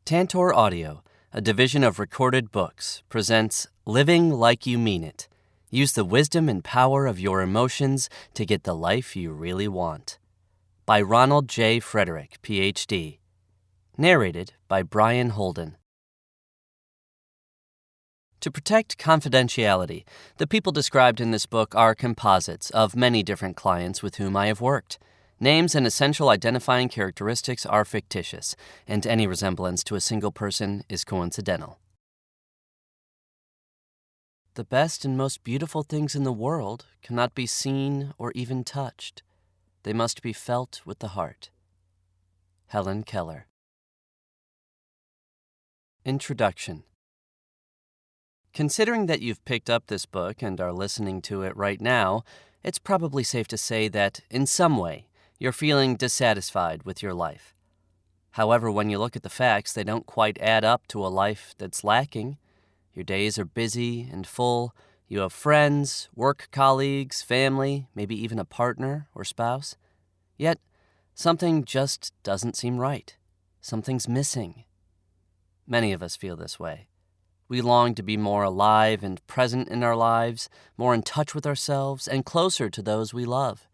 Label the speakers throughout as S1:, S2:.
S1: Tantor Audio, a division of Recorded Books, presents Living Like You Mean It. Use the wisdom and power of your emotions to get the life you really want. By Ronald J. Frederick, Ph.D. Narrated by Brian Holden. To protect confidentiality, the people described in this book are composites of many different clients with whom I have worked. Names and essential identifying characteristics are fictitious, and any resemblance to a single person is coincidental. The best and most beautiful things in the world cannot be seen or even touched. They must be felt with the heart. Helen Keller. Introduction. Considering that you've picked up this book and are listening to it right now, it's probably safe to say that, in some way, you're feeling dissatisfied with your life. However, when you look at the facts, they don't quite add up to a life that's lacking. Your days are busy and full. You have friends, work colleagues, family, maybe even a partner or spouse. Yet, something just doesn't seem right. Something's missing. Many of us feel this way. We long to be more alive and present in our lives, more in touch with ourselves, and closer to those we love.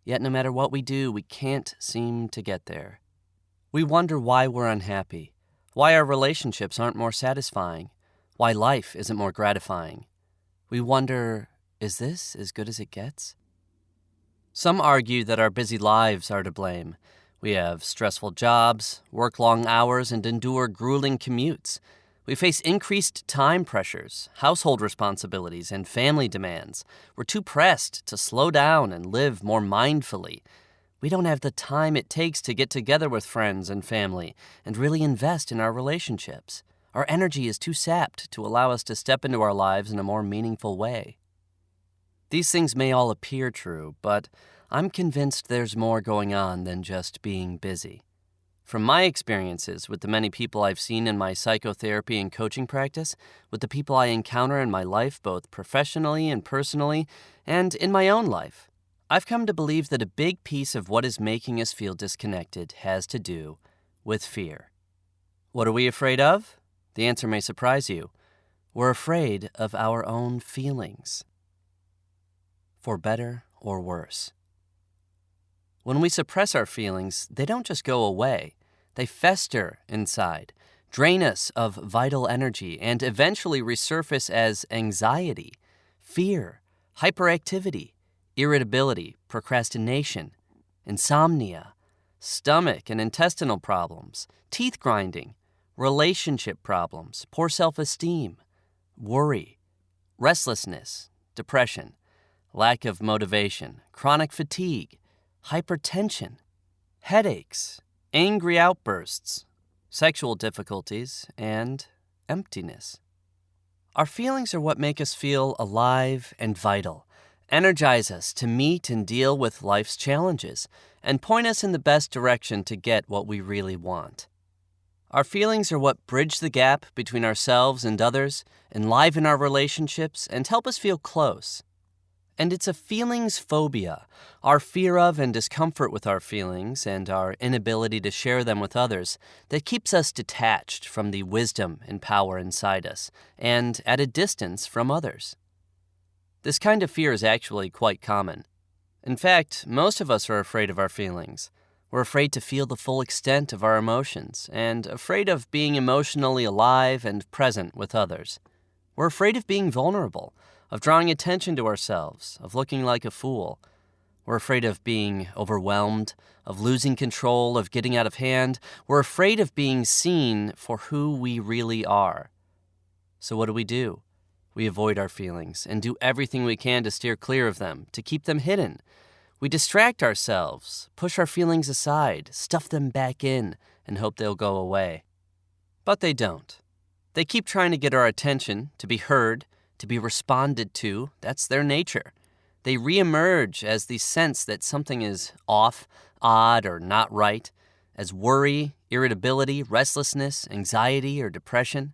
S1: Yet no matter what we do, we can't seem to get there. We wonder why we're unhappy, why our relationships aren't more satisfying, why life isn't more gratifying. We wonder, is this as good as it gets? Some argue that our busy lives are to blame. We have stressful jobs, work long hours, and endure grueling commutes. We face increased time pressures, household responsibilities, and family demands. We're too pressed to slow down and live more mindfully. We don't have the time it takes to get together with friends and family and really invest in our relationships. Our energy is too sapped to allow us to step into our lives in a more meaningful way. These things may all appear true, but I'm convinced there's more going on than just being busy. From my experiences with the many people I've seen in my psychotherapy and coaching practice, with the people I encounter in my life both professionally and personally, and in my own life, I've come to believe that a big piece of what is making us feel disconnected has to do with fear. What are we afraid of? The answer may surprise you. We're afraid of our own feelings. For better or worse. When we suppress our feelings, they don't just go away. They fester inside, drain us of vital energy, and eventually resurface as anxiety, fear, hyperactivity, irritability, procrastination, insomnia, stomach and intestinal problems, teeth grinding, relationship problems, poor self-esteem, worry, restlessness, depression, lack of motivation, chronic fatigue, hypertension, headaches, angry outbursts, sexual difficulties, and emptiness. Our feelings are what make us feel alive and vital, energize us to meet and deal with life's challenges, and point us in the best direction to get what we really want. Our feelings are what bridge the gap between ourselves and others, enliven our relationships, and help us feel close. And it's a feelings phobia, our fear of and discomfort with our feelings and our inability to share them with others, that keeps us detached from the wisdom and power inside us and at a distance from others. This kind of fear is actually quite common. In fact, most of us are afraid of our feelings. We're afraid to feel the full extent of our emotions and afraid of being emotionally alive and present with others. We're afraid of being vulnerable, of drawing attention to ourselves, of looking like a fool. We're afraid of being overwhelmed, of losing control, of getting out of hand. We're afraid of being seen for who we really are. So what do? We avoid our feelings and do everything we can to steer clear of them, to keep them hidden. We distract ourselves, push our feelings aside, stuff them back in, and hope they'll go away. But they don't. They keep trying to get our attention, to be heard, to be responded to. That's their nature. They reemerge as the sense that something is off, odd, or not right, as worry, irritability, restlessness, anxiety, or depression.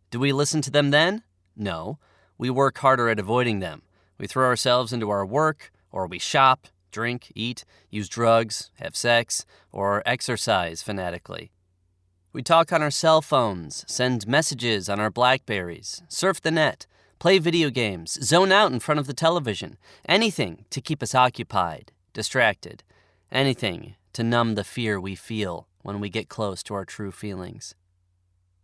S1: Do we listen to them then? No. We work harder at avoiding them. We throw ourselves into our work, or we shop, drink, eat, use drugs, have sex, or exercise fanatically. We talk on our cell phones, send messages on our Blackberries, surf the net, play video games, zone out in front of the television. Anything to keep us occupied, distracted. Anything to numb the fear we feel when we get close to our true feelings.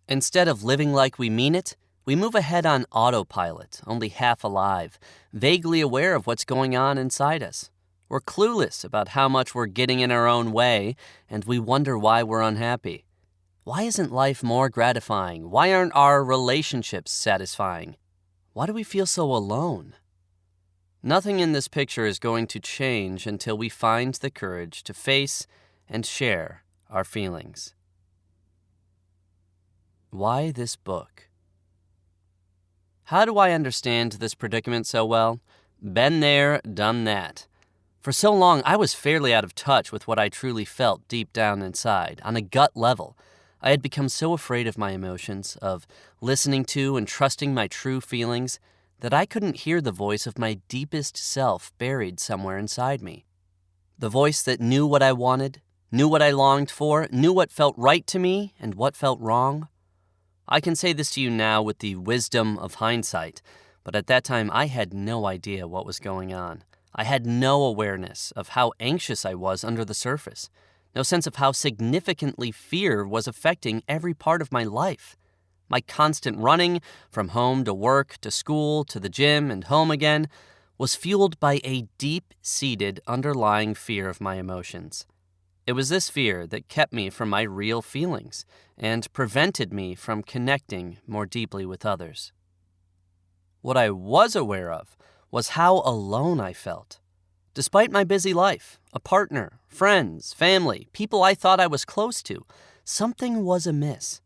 S1: Instead of living like we mean it, we move ahead on autopilot, only half alive, vaguely aware of what's going on inside us. We're clueless about how much we're getting in our own way, and we wonder why we're unhappy. Why isn't life more gratifying? Why aren't our relationships satisfying? Why do we feel so alone? Nothing in this picture is going to change until we find the courage to face and share our feelings. Why this book? How do I understand this predicament so well? Been there, done that. For so long, I was fairly out of touch with what I truly felt deep down inside, on a gut level. I had become so afraid of my emotions, of listening to and trusting my true feelings, that I couldn't hear the voice of my deepest self buried somewhere inside me. The voice that knew what I wanted, knew what I longed for, knew what felt right to me and what felt wrong. I can say this to you now with the wisdom of hindsight, but at that time I had no idea what was going on. I had no awareness of how anxious I was under the surface, no sense of how significantly fear was affecting every part of my life. My constant running from home to work to school to the gym and home again was fueled by a deep-seated underlying fear of my emotions. It was this fear that kept me from my real feelings and prevented me from connecting more deeply with others. What I was aware of was how alone I felt. Despite my busy life, a partner, friends, family, people I thought I was close to, something was amiss.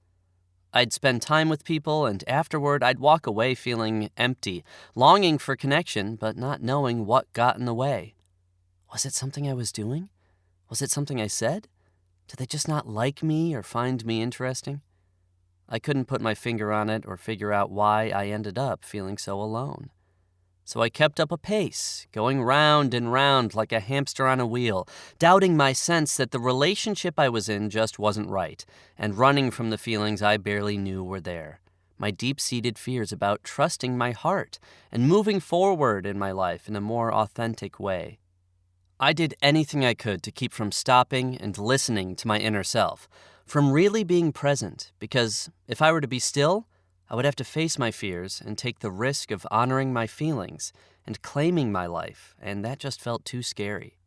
S1: I'd spend time with people, and afterward I'd walk away feeling empty, longing for connection, but not knowing what got in the way. Was it something I was doing? Was it something I said? Did they just not like me or find me interesting? I couldn't put my finger on it or figure out why I ended up feeling so alone. So I kept up a pace, going round and round like a hamster on a wheel, doubting my sense that the relationship I was in just wasn't right, and running from the feelings I barely knew were there. My deep-seated fears about trusting my heart and moving forward in my life in a more authentic way. I did anything I could to keep from stopping and listening to my inner self, from really being present, because if I were to be still, I would have to face my fears and take the risk of honoring my feelings and claiming my life, and that just felt too scary.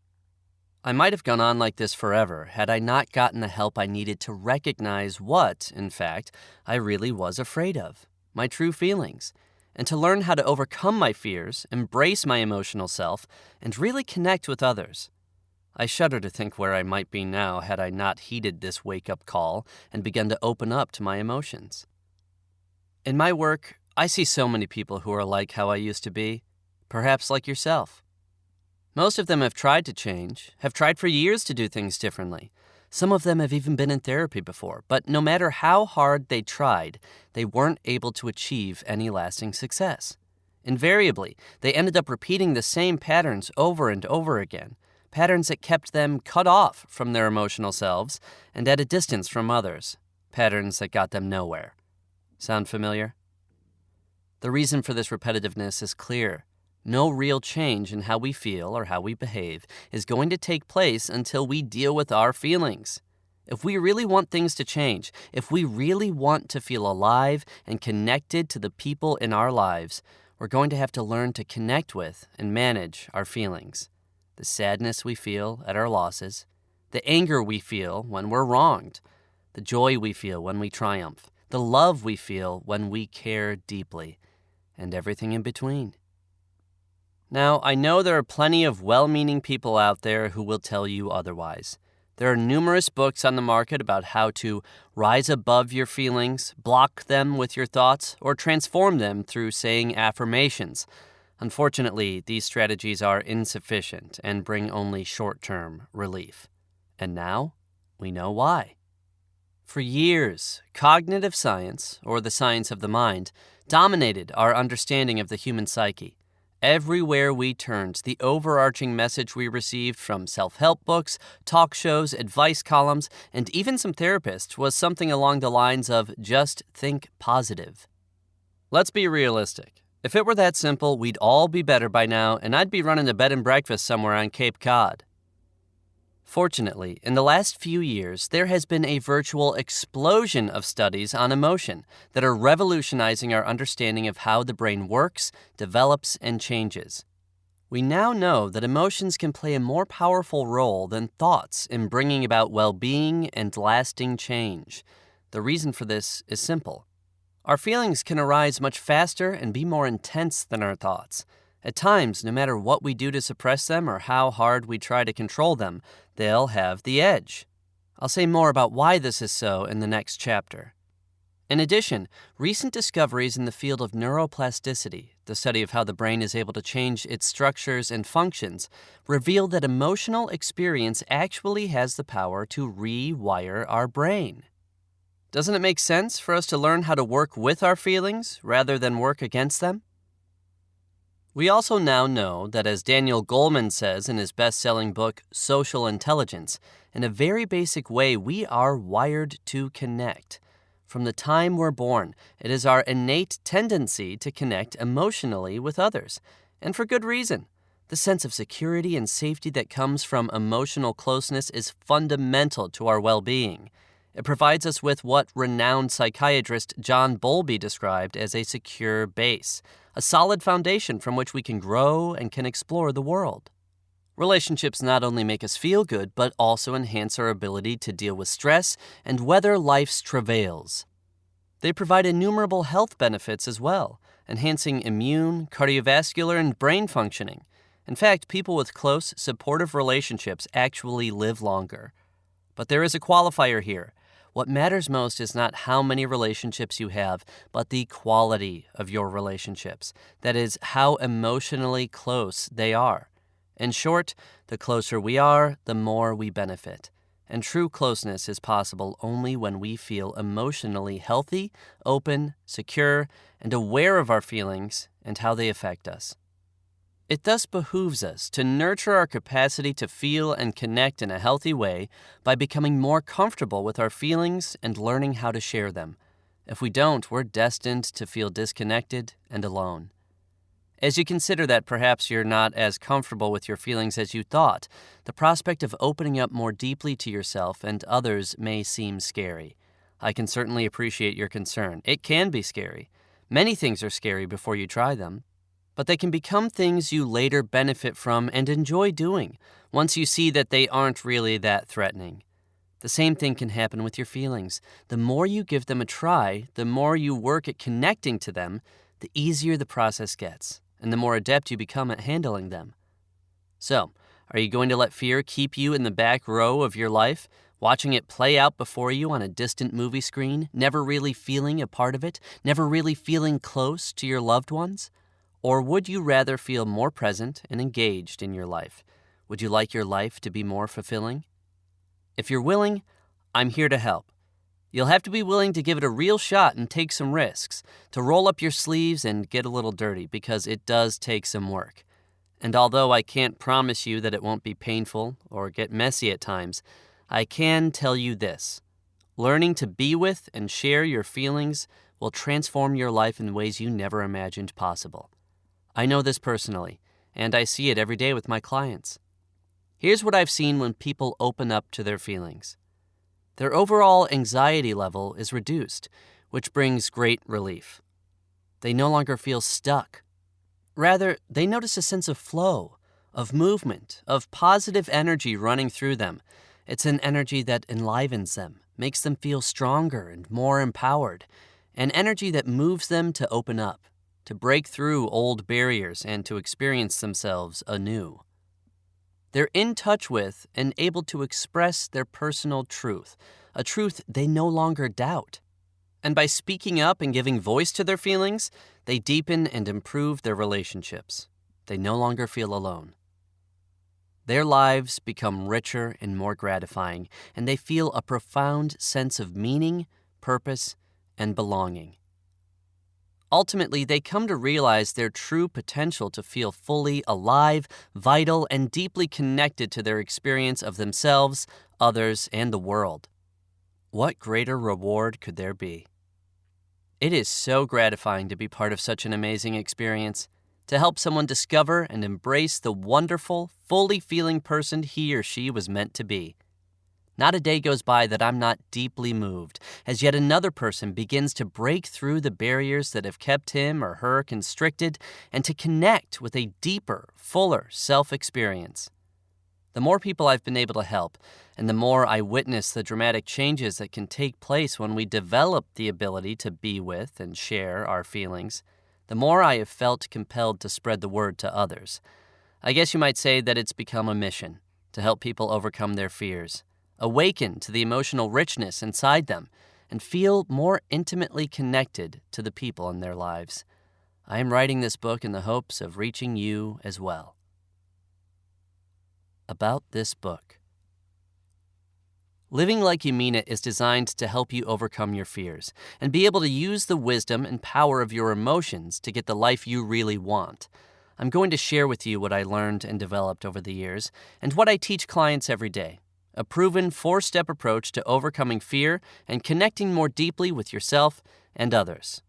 S1: I might have gone on like this forever had I not gotten the help I needed to recognize what, in fact, I really was afraid of, my true feelings, and to learn how to overcome my fears, embrace my emotional self, and really connect with others. I shudder to think where I might be now had I not heeded this wake-up call and begun to open up to my emotions. In my work, I see so many people who are like how I used to be, perhaps like yourself. Most of them have tried to change, have tried for years to do things differently. Some of them have even been in therapy before, but no matter how hard they tried, they weren't able to achieve any lasting success. Invariably, they ended up repeating the same patterns over and over again, patterns that kept them cut off from their emotional selves and at a distance from others, patterns that got them nowhere. Sound familiar? The reason for this repetitiveness is clear. No real change in how we feel or how we behave is going to take place until we deal with our feelings. If we really want things to change, if we really want to feel alive and connected to the people in our lives, we're going to have to learn to connect with and manage our feelings. The sadness we feel at our losses, the anger we feel when we're wronged, the joy we feel when we triumph, the love we feel when we care deeply, and everything in between. Now, I know there are plenty of well-meaning people out there who will tell you otherwise. There are numerous books on the market about how to rise above your feelings, block them with your thoughts, or transform them through saying affirmations. Unfortunately, these strategies are insufficient and bring only short-term relief. And now, we know why. For years, cognitive science, or the science of the mind, dominated our understanding of the human psyche. Everywhere we turned, the overarching message we received from self-help books, talk shows, advice columns, and even some therapists was something along the lines of just think positive. Let's be realistic. If it were that simple, we'd all be better by now, and I'd be running a bed and breakfast somewhere on Cape Cod. Fortunately, in the last few years, there has been a virtual explosion of studies on emotion that are revolutionizing our understanding of how the brain works, develops, and changes. We now know that emotions can play a more powerful role than thoughts in bringing about well-being and lasting change. The reason for this is simple. Our feelings can arise much faster and be more intense than our thoughts. At times, no matter what we do to suppress them or how hard we try to control them, they'll have the edge. I'll say more about why this is so in the next chapter. In addition, recent discoveries in the field of neuroplasticity, the study of how the brain is able to change its structures and functions, reveal that emotional experience actually has the power to rewire our brain. Doesn't it make sense for us to learn how to work with our feelings rather than work against them? We also now know that, as Daniel Goleman says in his best-selling book, Social Intelligence, in a very basic way, we are wired to connect. From the time we're born, it is our innate tendency to connect emotionally with others, and for good reason. The sense of security and safety that comes from emotional closeness is fundamental to our well-being. It provides us with what renowned psychiatrist John Bowlby described as a secure base, a solid foundation from which we can grow and can explore the world. Relationships not only make us feel good, but also enhance our ability to deal with stress and weather life's travails. They provide innumerable health benefits as well, enhancing immune, cardiovascular, and brain functioning. In fact, people with close, supportive relationships actually live longer. But there is a qualifier here. What matters most is not how many relationships you have, but the quality of your relationships. That is, how emotionally close they are. In short, the closer we are, the more we benefit. And true closeness is possible only when we feel emotionally healthy, open, secure, and aware of our feelings and how they affect us. It thus behooves us to nurture our capacity to feel and connect in a healthy way by becoming more comfortable with our feelings and learning how to share them. If we don't, we're destined to feel disconnected and alone. As you consider that perhaps you're not as comfortable with your feelings as you thought, the prospect of opening up more deeply to yourself and others may seem scary. I can certainly appreciate your concern. It can be scary. Many things are scary before you try them. But they can become things you later benefit from and enjoy doing, once you see that they aren't really that threatening. The same thing can happen with your feelings. The more you give them a try, the more you work at connecting to them, the easier the process gets, and the more adept you become at handling them. So, are you going to let fear keep you in the back row of your life, watching it play out before you on a distant movie screen, never really feeling a part of it, never really feeling close to your loved ones? Or would you rather feel more present and engaged in your life? Would you like your life to be more fulfilling? If you're willing, I'm here to help. You'll have to be willing to give it a real shot and take some risks, to roll up your sleeves and get a little dirty, because it does take some work. And although I can't promise you that it won't be painful or get messy at times, I can tell you this. Learning to be with and share your feelings will transform your life in ways you never imagined possible. I know this personally, and I see it every day with my clients. Here's what I've seen when people open up to their feelings. Their overall anxiety level is reduced, which brings great relief. They no longer feel stuck. Rather, they notice a sense of flow, of movement, of positive energy running through them. It's an energy that enlivens them, makes them feel stronger and more empowered, an energy that moves them to open up, to break through old barriers and to experience themselves anew. They're in touch with and able to express their personal truth, a truth they no longer doubt. And by speaking up and giving voice to their feelings, they deepen and improve their relationships. They no longer feel alone. Their lives become richer and more gratifying, and they feel a profound sense of meaning, purpose, and belonging. Ultimately, they come to realize their true potential to feel fully alive, vital, and deeply connected to their experience of themselves, others, and the world. What greater reward could there be? It is so gratifying to be part of such an amazing experience, to help someone discover and embrace the wonderful, fully feeling person he or she was meant to be. Not a day goes by that I'm not deeply moved as yet another person begins to break through the barriers that have kept him or her constricted and to connect with a deeper, fuller self-experience. The more people I've been able to help, and the more I witness the dramatic changes that can take place when we develop the ability to be with and share our feelings, the more I have felt compelled to spread the word to others. I guess you might say that it's become a mission to help people overcome their fears, awaken to the emotional richness inside them, and feel more intimately connected to the people in their lives. I am writing this book in the hopes of reaching you as well. About this book. Living Like You Mean It is designed to help you overcome your fears and be able to use the wisdom and power of your emotions to get the life you really want. I'm going to share with you what I learned and developed over the years and what I teach clients every day. A proven 4-step approach to overcoming fear and connecting more deeply with yourself and others.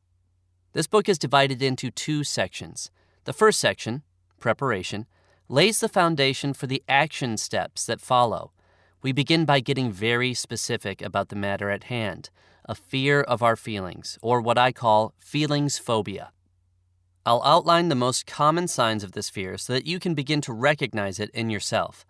S1: This book is divided into 2 sections. The first section, preparation, lays the foundation for the action steps that follow. We begin by getting very specific about the matter at hand, a fear of our feelings, or what I call feelings phobia. I'll outline the most common signs of this fear so that you can begin to recognize it in yourself.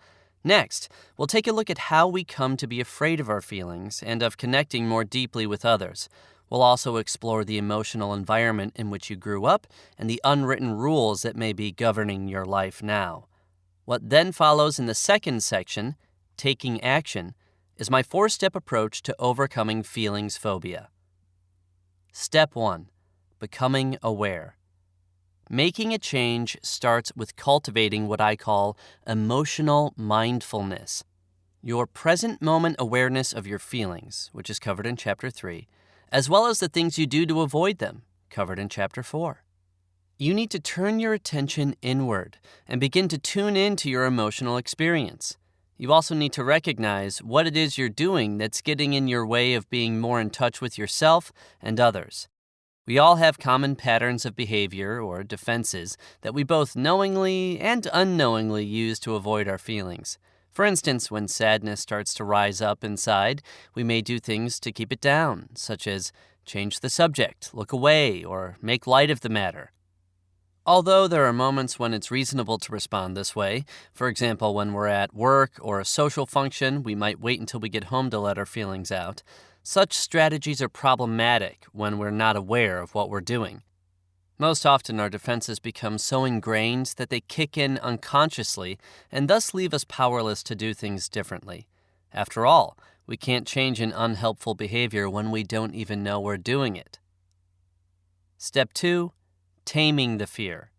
S1: Next, we'll take a look at how we come to be afraid of our feelings and of connecting more deeply with others. We'll also explore the emotional environment in which you grew up and the unwritten rules that may be governing your life now. What then follows in the second section, taking action, is my 4-step approach to overcoming feelings phobia. Step 1, becoming aware. Making a change starts with cultivating what I call emotional mindfulness. Your present moment awareness of your feelings, which is covered in Chapter 3, as well as the things you do to avoid them, covered in Chapter 4. You need to turn your attention inward and begin to tune into your emotional experience. You also need to recognize what it is you're doing that's getting in your way of being more in touch with yourself and others. We all have common patterns of behavior or defenses that we both knowingly and unknowingly use to avoid our feelings. For instance, when sadness starts to rise up inside, we may do things to keep it down, such as change the subject, look away, or make light of the matter. Although there are moments when it's reasonable to respond this way, for example, when we're at work or a social function, we might wait until we get home to let our feelings out. Such strategies are problematic when we're not aware of what we're doing. Most often, our defenses become so ingrained that they kick in unconsciously and thus leave us powerless to do things differently. After all, we can't change an unhelpful behavior when we don't even know we're doing it. Step 2, taming the fear.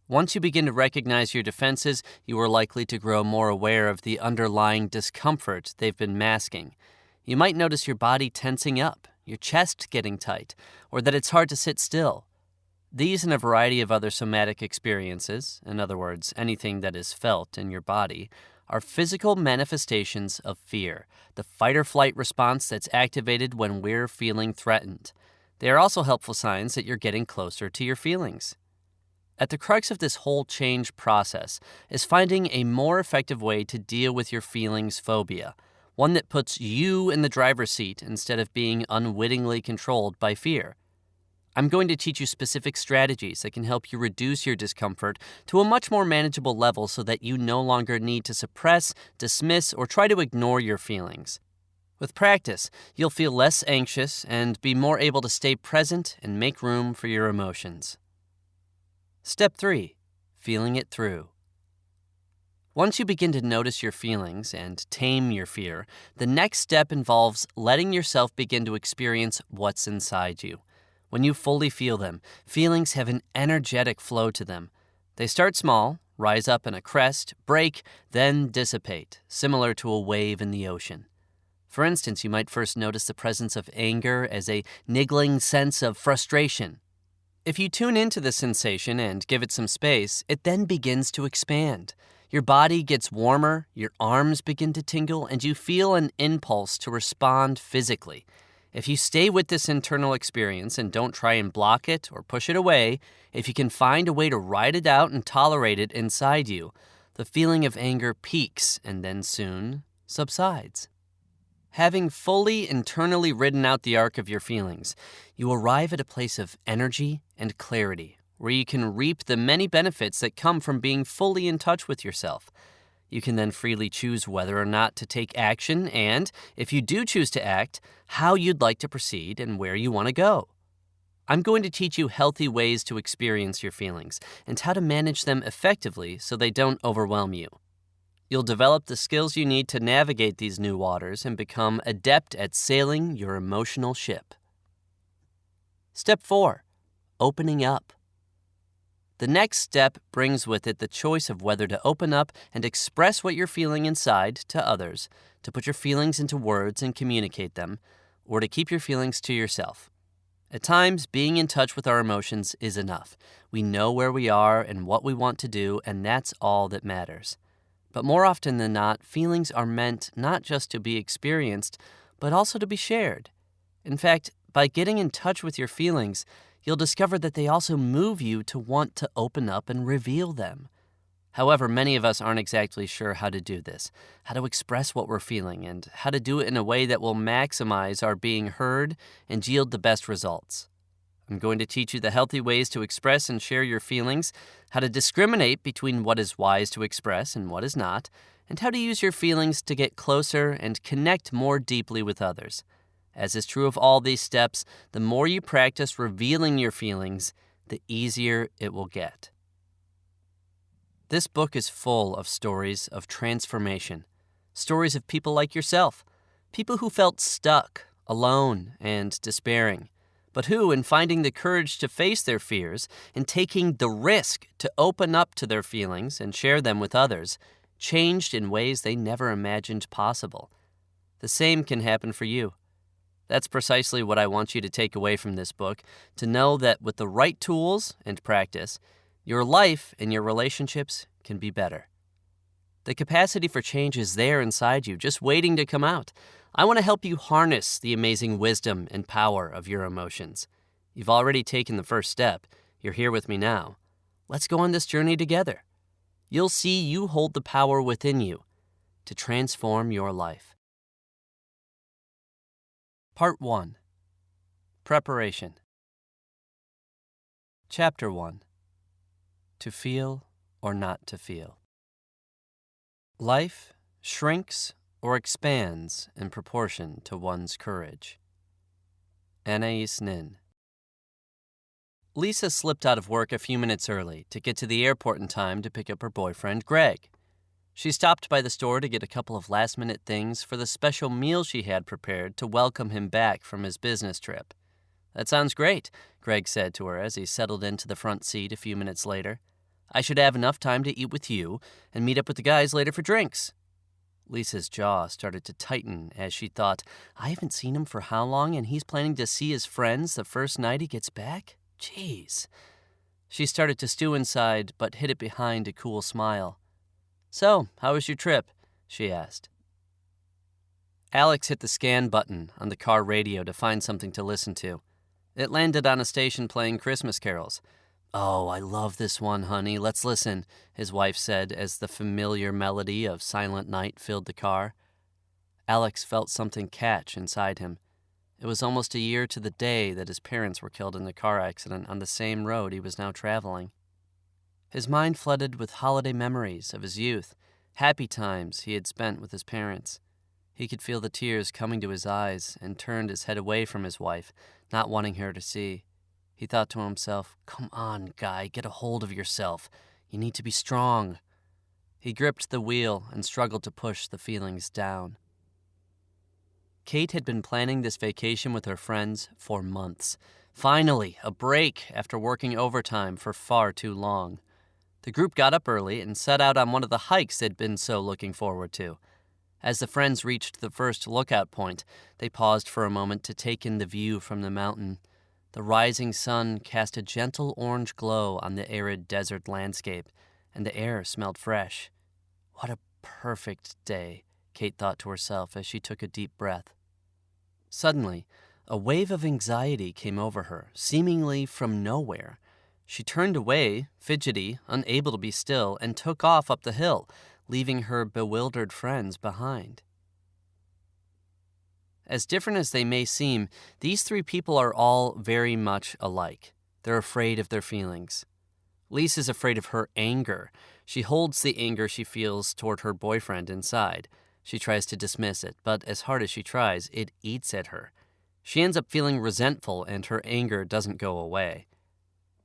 S1: Once you begin to recognize your defenses, you are likely to grow more aware of the underlying discomfort they've been masking. You might notice your body tensing up, your chest getting tight, or that it's hard to sit still. These and a variety of other somatic experiences, in other words, anything that is felt in your body, are physical manifestations of fear, the fight-or-flight response that's activated when we're feeling threatened. They are also helpful signs that you're getting closer to your feelings. At the crux of this whole change process is finding a more effective way to deal with your feelings phobia, one that puts you in the driver's seat instead of being unwittingly controlled by fear. I'm going to teach you specific strategies that can help you reduce your discomfort to a much more manageable level so that you no longer need to suppress, dismiss, or try to ignore your feelings. With practice, you'll feel less anxious and be more able to stay present and make room for your emotions. Step 3, feeling it through. Once you begin to notice your feelings and tame your fear, the next step involves letting yourself begin to experience what's inside you. When you fully feel them, feelings have an energetic flow to them. They start small, rise up in a crest, break, then dissipate, similar to a wave in the ocean. For instance, you might first notice the presence of anger as a niggling sense of frustration. If you tune into the sensation and give it some space, it then begins to expand. Your body gets warmer, your arms begin to tingle, and you feel an impulse to respond physically. If you stay with this internal experience and don't try and block it or push it away, if you can find a way to ride it out and tolerate it inside you, the feeling of anger peaks and then soon subsides. Having fully internally ridden out the arc of your feelings, you arrive at a place of energy and clarity where you can reap the many benefits that come from being fully in touch with yourself. You can then freely choose whether or not to take action and, if you do choose to act, how you'd like to proceed and where you want to go. I'm going to teach you healthy ways to experience your feelings and how to manage them effectively so they don't overwhelm you. You'll develop the skills you need to navigate these new waters and become adept at sailing your emotional ship. Step 4. Opening up. The next step brings with it the choice of whether to open up and express what you're feeling inside to others, to put your feelings into words and communicate them, or to keep your feelings to yourself. At times, being in touch with our emotions is enough. We know where we are and what we want to do, and that's all that matters. But more often than not, feelings are meant not just to be experienced, but also to be shared. In fact, by getting in touch with your feelings, you'll discover that they also move you to want to open up and reveal them. However, many of us aren't exactly sure how to do this, how to express what we're feeling, and how to do it in a way that will maximize our being heard and yield the best results. I'm going to teach you the healthy ways to express and share your feelings, how to discriminate between what is wise to express and what is not, and how to use your feelings to get closer and connect more deeply with others. As is true of all these steps, the more you practice revealing your feelings, the easier it will get. This book is full of stories of transformation, stories of people like yourself, people who felt stuck, alone, and despairing, but who, in finding the courage to face their fears and taking the risk to open up to their feelings and share them with others, changed in ways they never imagined possible. The same can happen for you. That's precisely what I want you to take away from this book, to know that with the right tools and practice, your life and your relationships can be better. The capacity for change is there inside you, just waiting to come out. I want to help you harness the amazing wisdom and power of your emotions. You've already taken the first step. You're here with me now. Let's go on this journey together. You'll see you hold the power within you to transform your life. Part 1. Preparation. Chapter 1. To feel or not to feel. Life shrinks or expands in proportion to one's courage. Anais Nin. Lisa slipped out of work a few minutes early to get to the airport in time to pick up her boyfriend, Greg. She stopped by the store to get a couple of last-minute things for the special meal she had prepared to welcome him back from his business trip. "That sounds great," Greg said to her as he settled into the front seat a few minutes later. "I should have enough time to eat with you and meet up with the guys later for drinks." Lisa's jaw started to tighten as she thought, I haven't seen him for how long, and he's planning to see his friends the first night he gets back? Jeez. She started to stew inside, but hid it behind a cool smile. "So, how was your trip?" she asked. Alex hit the scan button on the car radio to find something to listen to. It landed on a station playing Christmas carols. "Oh, I love this one, honey. Let's listen," his wife said as the familiar melody of Silent Night filled the car. Alex felt something catch inside him. It was almost a year to the day that his parents were killed in a car accident on the same road he was now traveling. His mind flooded with holiday memories of his youth, happy times he had spent with his parents. He could feel the tears coming to his eyes and turned his head away from his wife, not wanting her to see. He thought to himself, "Come on, guy, get a hold of yourself. You need to be strong." He gripped the wheel and struggled to push the feelings down. Kate had been planning this vacation with her friends for months. Finally, a break after working overtime for far too long. The group got up early and set out on one of the hikes they'd been so looking forward to. As the friends reached the first lookout point, they paused for a moment to take in the view from the mountain. The rising sun cast a gentle orange glow on the arid desert landscape, and the air smelled fresh. What a perfect day, Kate thought to herself as she took a deep breath. Suddenly, a wave of anxiety came over her, seemingly from nowhere. She turned away, fidgety, unable to be still, and took off up the hill, leaving her bewildered friends behind. As different as they may seem, these three people are all very much alike. They're afraid of their feelings. Lisa's afraid of her anger. She holds the anger she feels toward her boyfriend inside. She tries to dismiss it, but as hard as she tries, it eats at her. She ends up feeling resentful, and her anger doesn't go away.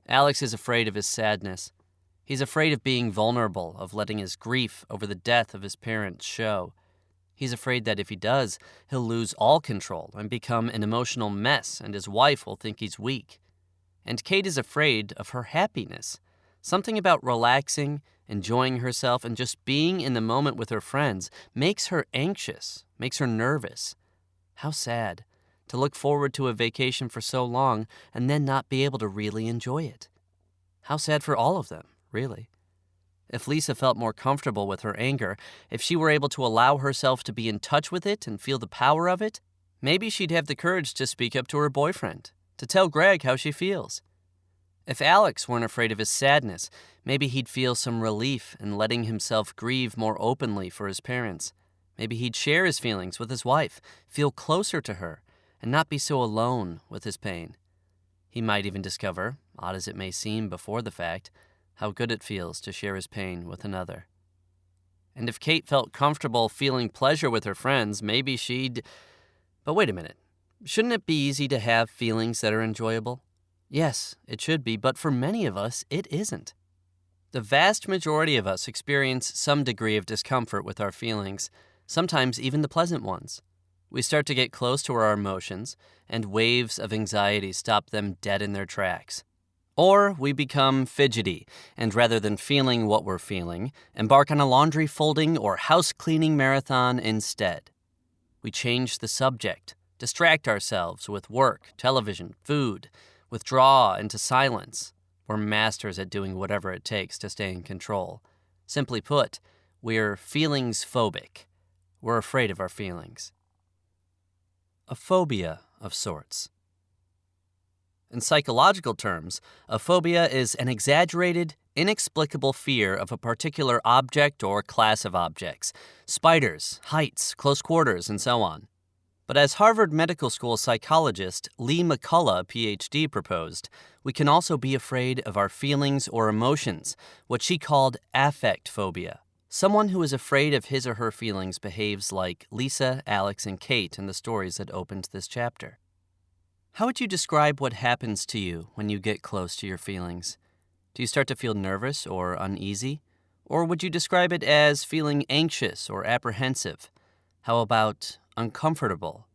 S1: Alex is afraid of his sadness. He's afraid of being vulnerable, of letting his grief over the death of his parents show. He's afraid that if he does, he'll lose all control and become an emotional mess, and his wife will think he's weak. And Kate is afraid of her happiness. Something about relaxing, enjoying herself, and just being in the moment with her friends makes her anxious, makes her nervous. How sad to look forward to a vacation for so long and then not be able to really enjoy it. How sad for all of them, really. If Lisa felt more comfortable with her anger, if she were able to allow herself to be in touch with it and feel the power of it, maybe she'd have the courage to speak up to her boyfriend, to tell Greg how she feels. If Alex weren't afraid of his sadness, maybe he'd feel some relief in letting himself grieve more openly for his parents. Maybe he'd share his feelings with his wife, feel closer to her, and not be so alone with his pain. He might even discover, odd as it may seem before the fact, how good it feels to share his pain with another. And if Kate felt comfortable feeling pleasure with her friends, maybe she'd... But wait a minute. Shouldn't it be easy to have feelings that are enjoyable? Yes, it should be, but for many of us, it isn't. The vast majority of us experience some degree of discomfort with our feelings, sometimes even the pleasant ones. We start to get close to our emotions, and waves of anxiety stop them dead in their tracks. Or we become fidgety, and rather than feeling what we're feeling, embark on a laundry folding or house cleaning marathon instead. We change the subject, distract ourselves with work, television, food, withdraw into silence. We're masters at doing whatever it takes to stay in control. Simply put, we're feelings phobic. We're afraid of our feelings. A phobia of sorts. In psychological terms, a phobia is an exaggerated, inexplicable fear of a particular object or class of objects, spiders, heights, close quarters, and so on. But as Harvard Medical School psychologist Lee McCullough, PhD, proposed, we can also be afraid of our feelings or emotions, what she called affect phobia. Someone who is afraid of his or her feelings behaves like Lisa, Alex, and Kate in the stories that opened this chapter. How would you describe what happens to you when you get close to your feelings? Do you start to feel nervous or uneasy? Or would you describe it as feeling anxious or apprehensive? How about uncomfortable?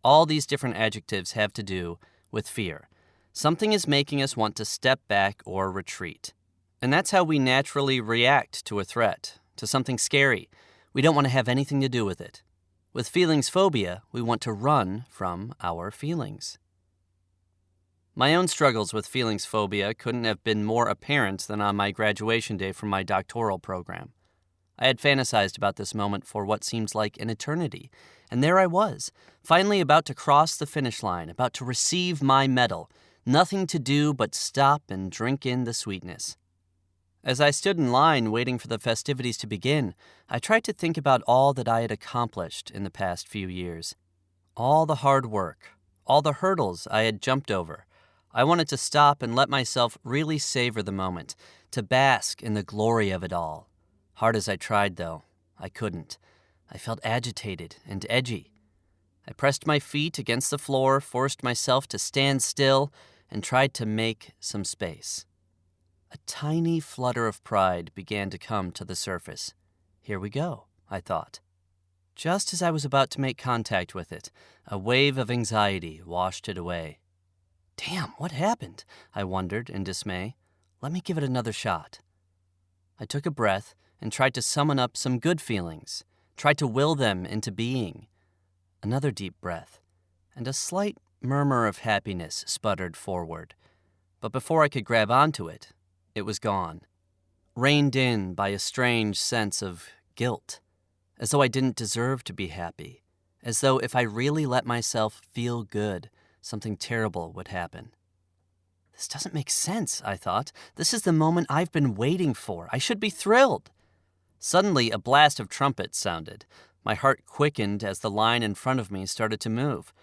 S1: All these different adjectives have to do with fear. Something is making us want to step back or retreat. And that's how we naturally react to a threat, to something scary. We don't want to have anything to do with it. With feelings phobia, we want to run from our feelings. My own struggles with feelings phobia couldn't have been more apparent than on my graduation day from my doctoral program. I had fantasized about this moment for what seemed like an eternity, and there I was, finally about to cross the finish line, about to receive my medal, nothing to do but stop and drink in the sweetness. As I stood in line waiting for the festivities to begin, I tried to think about all that I had accomplished in the past few years. All the hard work, all the hurdles I had jumped over. I wanted to stop and let myself really savor the moment, to bask in the glory of it all. Hard as I tried, though, I couldn't. I felt agitated and edgy. I pressed my feet against the floor, forced myself to stand still, and tried to make some space. A tiny flutter of pride began to come to the surface. Here we go, I thought. Just as I was about to make contact with it, a wave of anxiety washed it away. Damn, what happened? I wondered in dismay. Let me give it another shot. I took a breath and tried to summon up some good feelings, tried to will them into being. Another deep breath, and a slight murmur of happiness sputtered forward. But before I could grab onto it, it was gone, reined in by a strange sense of guilt, as though I didn't deserve to be happy, as though if I really let myself feel good, something terrible would happen. This doesn't make sense, I thought. This is the moment I've been waiting for. I should be thrilled. Suddenly, a blast of trumpets sounded. My heart quickened as the line in front of me started to move.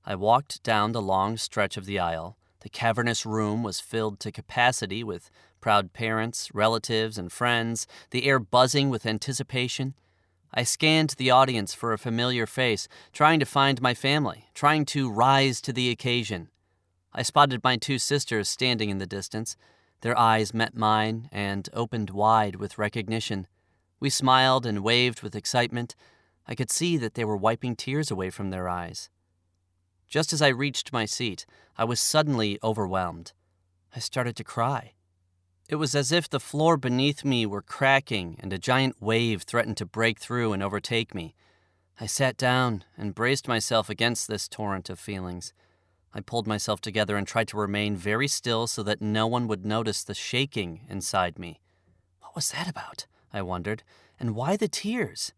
S1: I walked down the long stretch of the aisle. The cavernous room was filled to capacity with proud parents, relatives, and friends, the air buzzing with anticipation. I scanned the audience for a familiar face, trying to find my family, trying to rise to the occasion. I spotted my 2 sisters standing in the distance. Their eyes met mine and opened wide with recognition. We smiled and waved with excitement. I could see that they were wiping tears away from their eyes. Just as I reached my seat, I was suddenly overwhelmed. I started to cry. It was as if the floor beneath me were cracking and a giant wave threatened to break through and overtake me. I sat down and braced myself against this torrent of feelings. I pulled myself together and tried to remain very still so that no one would notice the shaking inside me. What was that about? I wondered. And why the tears?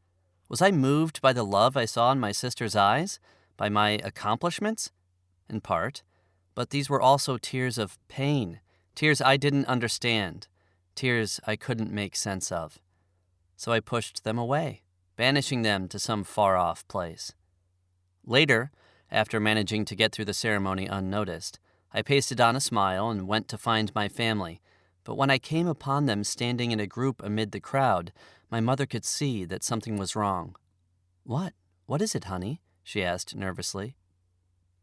S1: Was I moved by the love I saw in my sister's eyes? By my accomplishments? In part. But these were also tears of pain, tears I didn't understand, tears I couldn't make sense of. So I pushed them away, banishing them to some far-off place. Later, after managing to get through the ceremony unnoticed, I pasted on a smile and went to find my family. But when I came upon them standing in a group amid the crowd, my mother could see that something was wrong. "What? What is it, honey?" she asked nervously.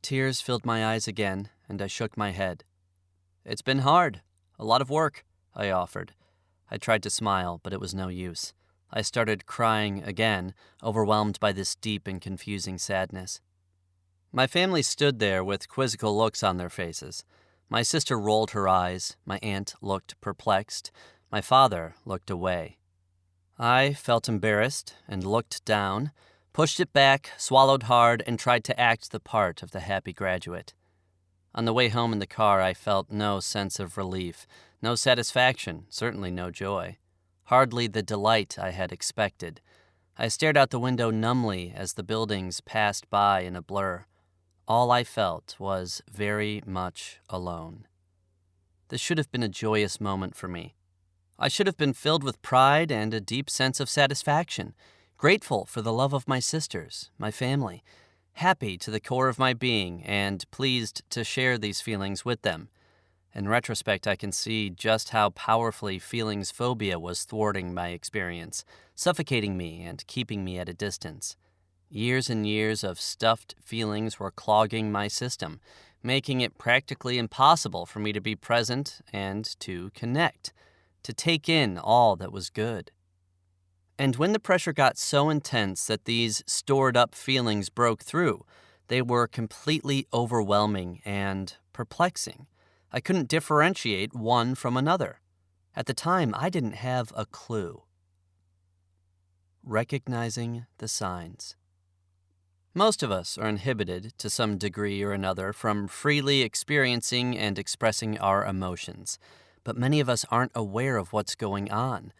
S1: Tears filled my eyes again, and I shook my head. "It's been hard. A lot of work," I offered. I tried to smile, but it was no use. I started crying again, overwhelmed by this deep and confusing sadness. My family stood there with quizzical looks on their faces. My sister rolled her eyes, my aunt looked perplexed, my father looked away. I felt embarrassed and looked down, pushed it back, swallowed hard, and tried to act the part of the happy graduate. On the way home in the car, I felt no sense of relief, no satisfaction, certainly no joy. Hardly the delight I had expected. I stared out the window numbly as the buildings passed by in a blur. All I felt was very much alone. This should have been a joyous moment for me. I should have been filled with pride and a deep sense of satisfaction, grateful for the love of my sisters, my family, happy to the core of my being, and pleased to share these feelings with them. In retrospect, I can see just how powerfully feelings phobia was thwarting my experience, suffocating me and keeping me at a distance. Years and years of stuffed feelings were clogging my system, making it practically impossible for me to be present and to connect, to take in all that was good. And when the pressure got so intense that these stored-up feelings broke through, they were completely overwhelming and perplexing. I couldn't differentiate one from another. At the time, I didn't have a clue. Recognizing the signs. Most of us are inhibited, to some degree or another, from freely experiencing and expressing our emotions. But many of us aren't aware of what's going on.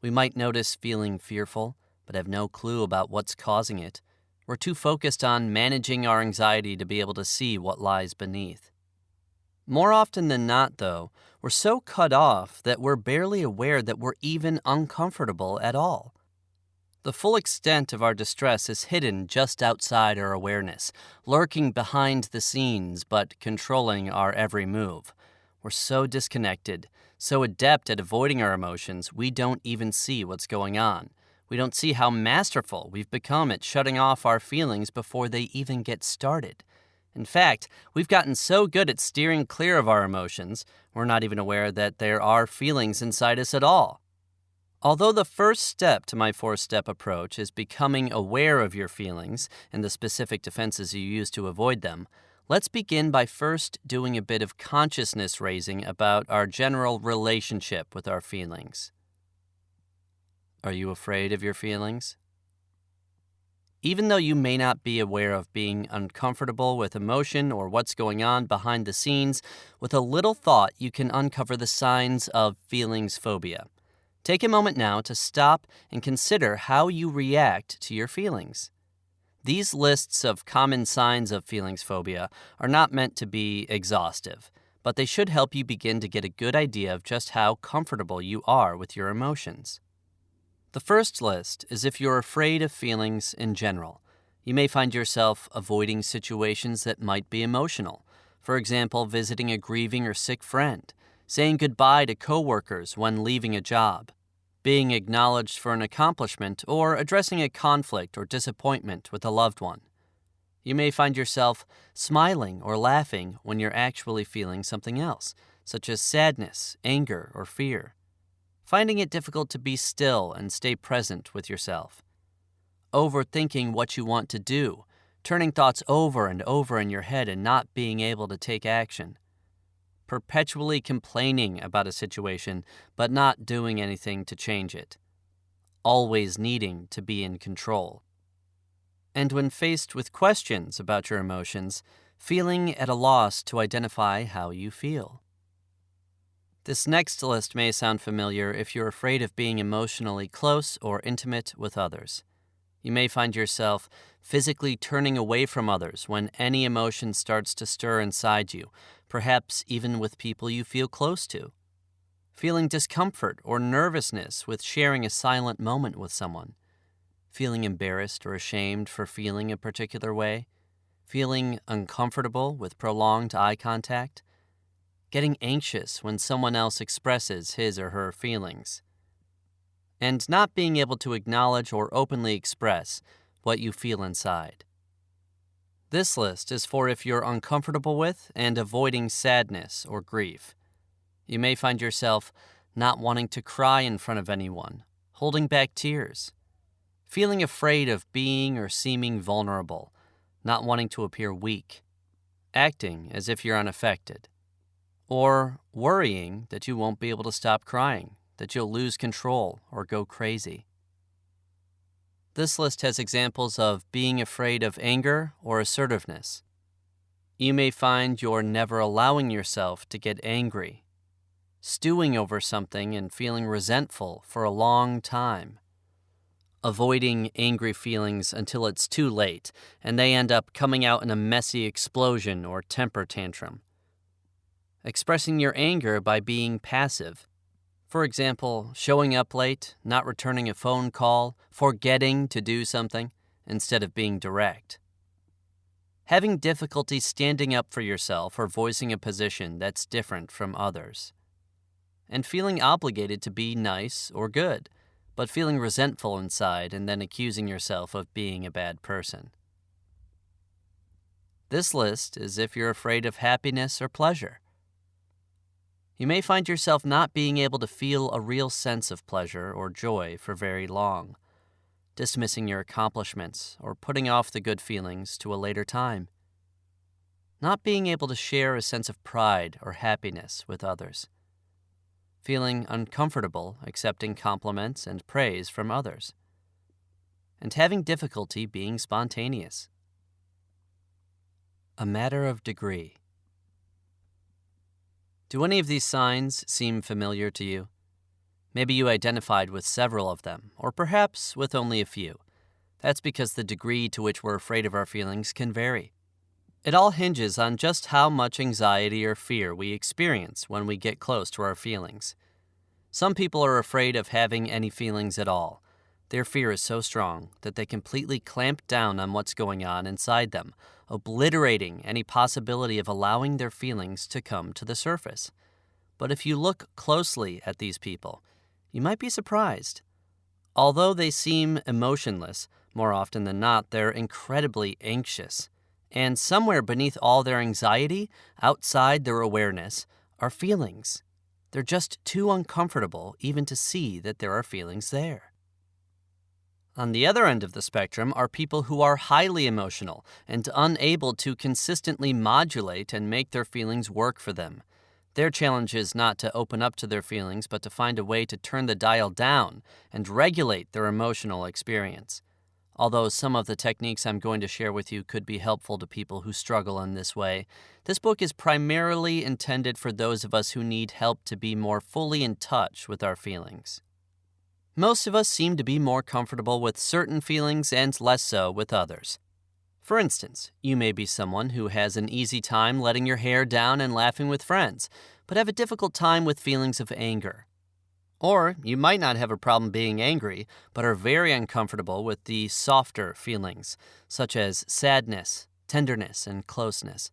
S1: We might notice feeling fearful, but have no clue about what's causing it. We're too focused on managing our anxiety to be able to see what lies beneath. More often than not, though, we're so cut off that we're barely aware that we're even uncomfortable at all. The full extent of our distress is hidden just outside our awareness, lurking behind the scenes but controlling our every move. We're so disconnected, so adept at avoiding our emotions, we don't even see what's going on. We don't see how masterful we've become at shutting off our feelings before they even get started. In fact, we've gotten so good at steering clear of our emotions, we're not even aware that there are feelings inside us at all. Although the first step to my 4-step approach is becoming aware of your feelings and the specific defenses you use to avoid them, let's begin by first doing a bit of consciousness raising about our general relationship with our feelings. Are you afraid of your feelings? Even though you may not be aware of being uncomfortable with emotion or what's going on behind the scenes, with a little thought you can uncover the signs of feelings phobia. Take a moment now to stop and consider how you react to your feelings. These lists of common signs of feelings phobia are not meant to be exhaustive, but they should help you begin to get a good idea of just how comfortable you are with your emotions. The first list is if you're afraid of feelings in general. You may find yourself avoiding situations that might be emotional. For example, visiting a grieving or sick friend, saying goodbye to coworkers when leaving a job, being acknowledged for an accomplishment, or addressing a conflict or disappointment with a loved one. You may find yourself smiling or laughing when you're actually feeling something else, such as sadness, anger, or fear. Finding it difficult to be still and stay present with yourself. Overthinking what you want to do, turning thoughts over and over in your head and not being able to take action. Perpetually complaining about a situation but not doing anything to change it. Always needing to be in control. And when faced with questions about your emotions, feeling at a loss to identify how you feel. This next list may sound familiar if you're afraid of being emotionally close or intimate with others. You may find yourself physically turning away from others when any emotion starts to stir inside you, perhaps even with people you feel close to. Feeling discomfort or nervousness with sharing a silent moment with someone. Feeling embarrassed or ashamed for feeling a particular way. Feeling uncomfortable with prolonged eye contact. Getting anxious when someone else expresses his or her feelings. And not being able to acknowledge or openly express what you feel inside. This list is for if you're uncomfortable with and avoiding sadness or grief. You may find yourself not wanting to cry in front of anyone, holding back tears, feeling afraid of being or seeming vulnerable, not wanting to appear weak, acting as if you're unaffected, or worrying that you won't be able to stop crying, that you'll lose control or go crazy. This list has examples of being afraid of anger or assertiveness. You may find you're never allowing yourself to get angry, stewing over something and feeling resentful for a long time, avoiding angry feelings until it's too late and they end up coming out in a messy explosion or temper tantrum. Expressing your anger by being passive. For example, showing up late, not returning a phone call, forgetting to do something instead of being direct. Having difficulty standing up for yourself or voicing a position that's different from others. And feeling obligated to be nice or good, but feeling resentful inside and then accusing yourself of being a bad person. This list is if you're afraid of happiness or pleasure. You may find yourself not being able to feel a real sense of pleasure or joy for very long, dismissing your accomplishments or putting off the good feelings to a later time, not being able to share a sense of pride or happiness with others, feeling uncomfortable accepting compliments and praise from others, and having difficulty being spontaneous. A matter of degree. Do any of these signs seem familiar to you? Maybe you identified with several of them, or perhaps with only a few. That's because the degree to which we're afraid of our feelings can vary. It all hinges on just how much anxiety or fear we experience when we get close to our feelings. Some people are afraid of having any feelings at all. Their fear is so strong that they completely clamp down on what's going on inside them, obliterating any possibility of allowing their feelings to come to the surface. But if you look closely at these people, you might be surprised. Although they seem emotionless, more often than not, they're incredibly anxious. And somewhere beneath all their anxiety, outside their awareness, are feelings. They're just too uncomfortable even to see that there are feelings there. On the other end of the spectrum are people who are highly emotional and unable to consistently modulate and make their feelings work for them. Their challenge is not to open up to their feelings, but to find a way to turn the dial down and regulate their emotional experience. Although some of the techniques I'm going to share with you could be helpful to people who struggle in this way, this book is primarily intended for those of us who need help to be more fully in touch with our feelings. Most of us seem to be more comfortable with certain feelings and less so with others. For instance, you may be someone who has an easy time letting your hair down and laughing with friends, but have a difficult time with feelings of anger. Or you might not have a problem being angry, but are very uncomfortable with the softer feelings, such as sadness, tenderness, and closeness.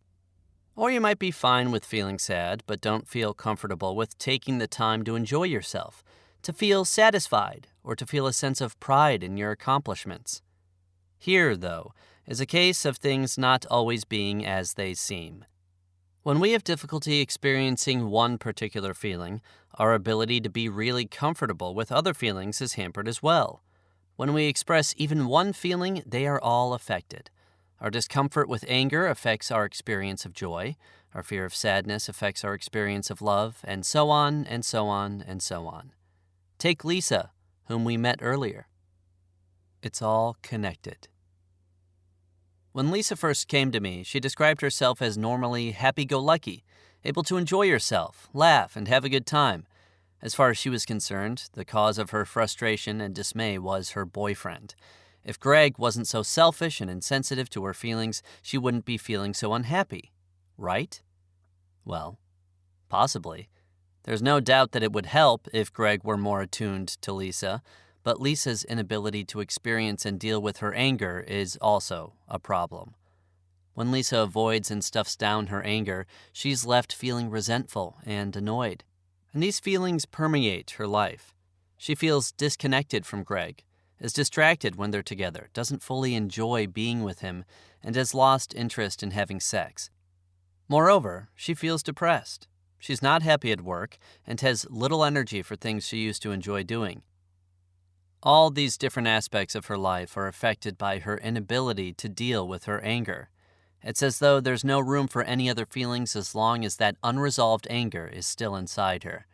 S1: Or you might be fine with feeling sad, but don't feel comfortable with taking the time to enjoy yourself, to feel satisfied, or to feel a sense of pride in your accomplishments. Here, though, is a case of things not always being as they seem. When we have difficulty experiencing one particular feeling, our ability to be really comfortable with other feelings is hampered as well. When we express even one feeling, they are all affected. Our discomfort with anger affects our experience of joy. Our fear of sadness affects our experience of love, and so on, and so on, and so on. Take Lisa, whom we met earlier. It's all connected. When Lisa first came to me, she described herself as normally happy-go-lucky, able to enjoy herself, laugh, and have a good time. As far as she was concerned, the cause of her frustration and dismay was her boyfriend. If Greg wasn't so selfish and insensitive to her feelings, she wouldn't be feeling so unhappy. Right? Well, possibly. There's no doubt that it would help if Greg were more attuned to Lisa, but Lisa's inability to experience and deal with her anger is also a problem. When Lisa avoids and stuffs down her anger, she's left feeling resentful and annoyed. And these feelings permeate her life. She feels disconnected from Greg, is distracted when they're together, doesn't fully enjoy being with him, and has lost interest in having sex. Moreover, she feels depressed. She's not happy at work and has little energy for things she used to enjoy doing. All these different aspects of her life are affected by her inability to deal with her anger. It's as though there's no room for any other feelings as long as that unresolved anger is still inside her.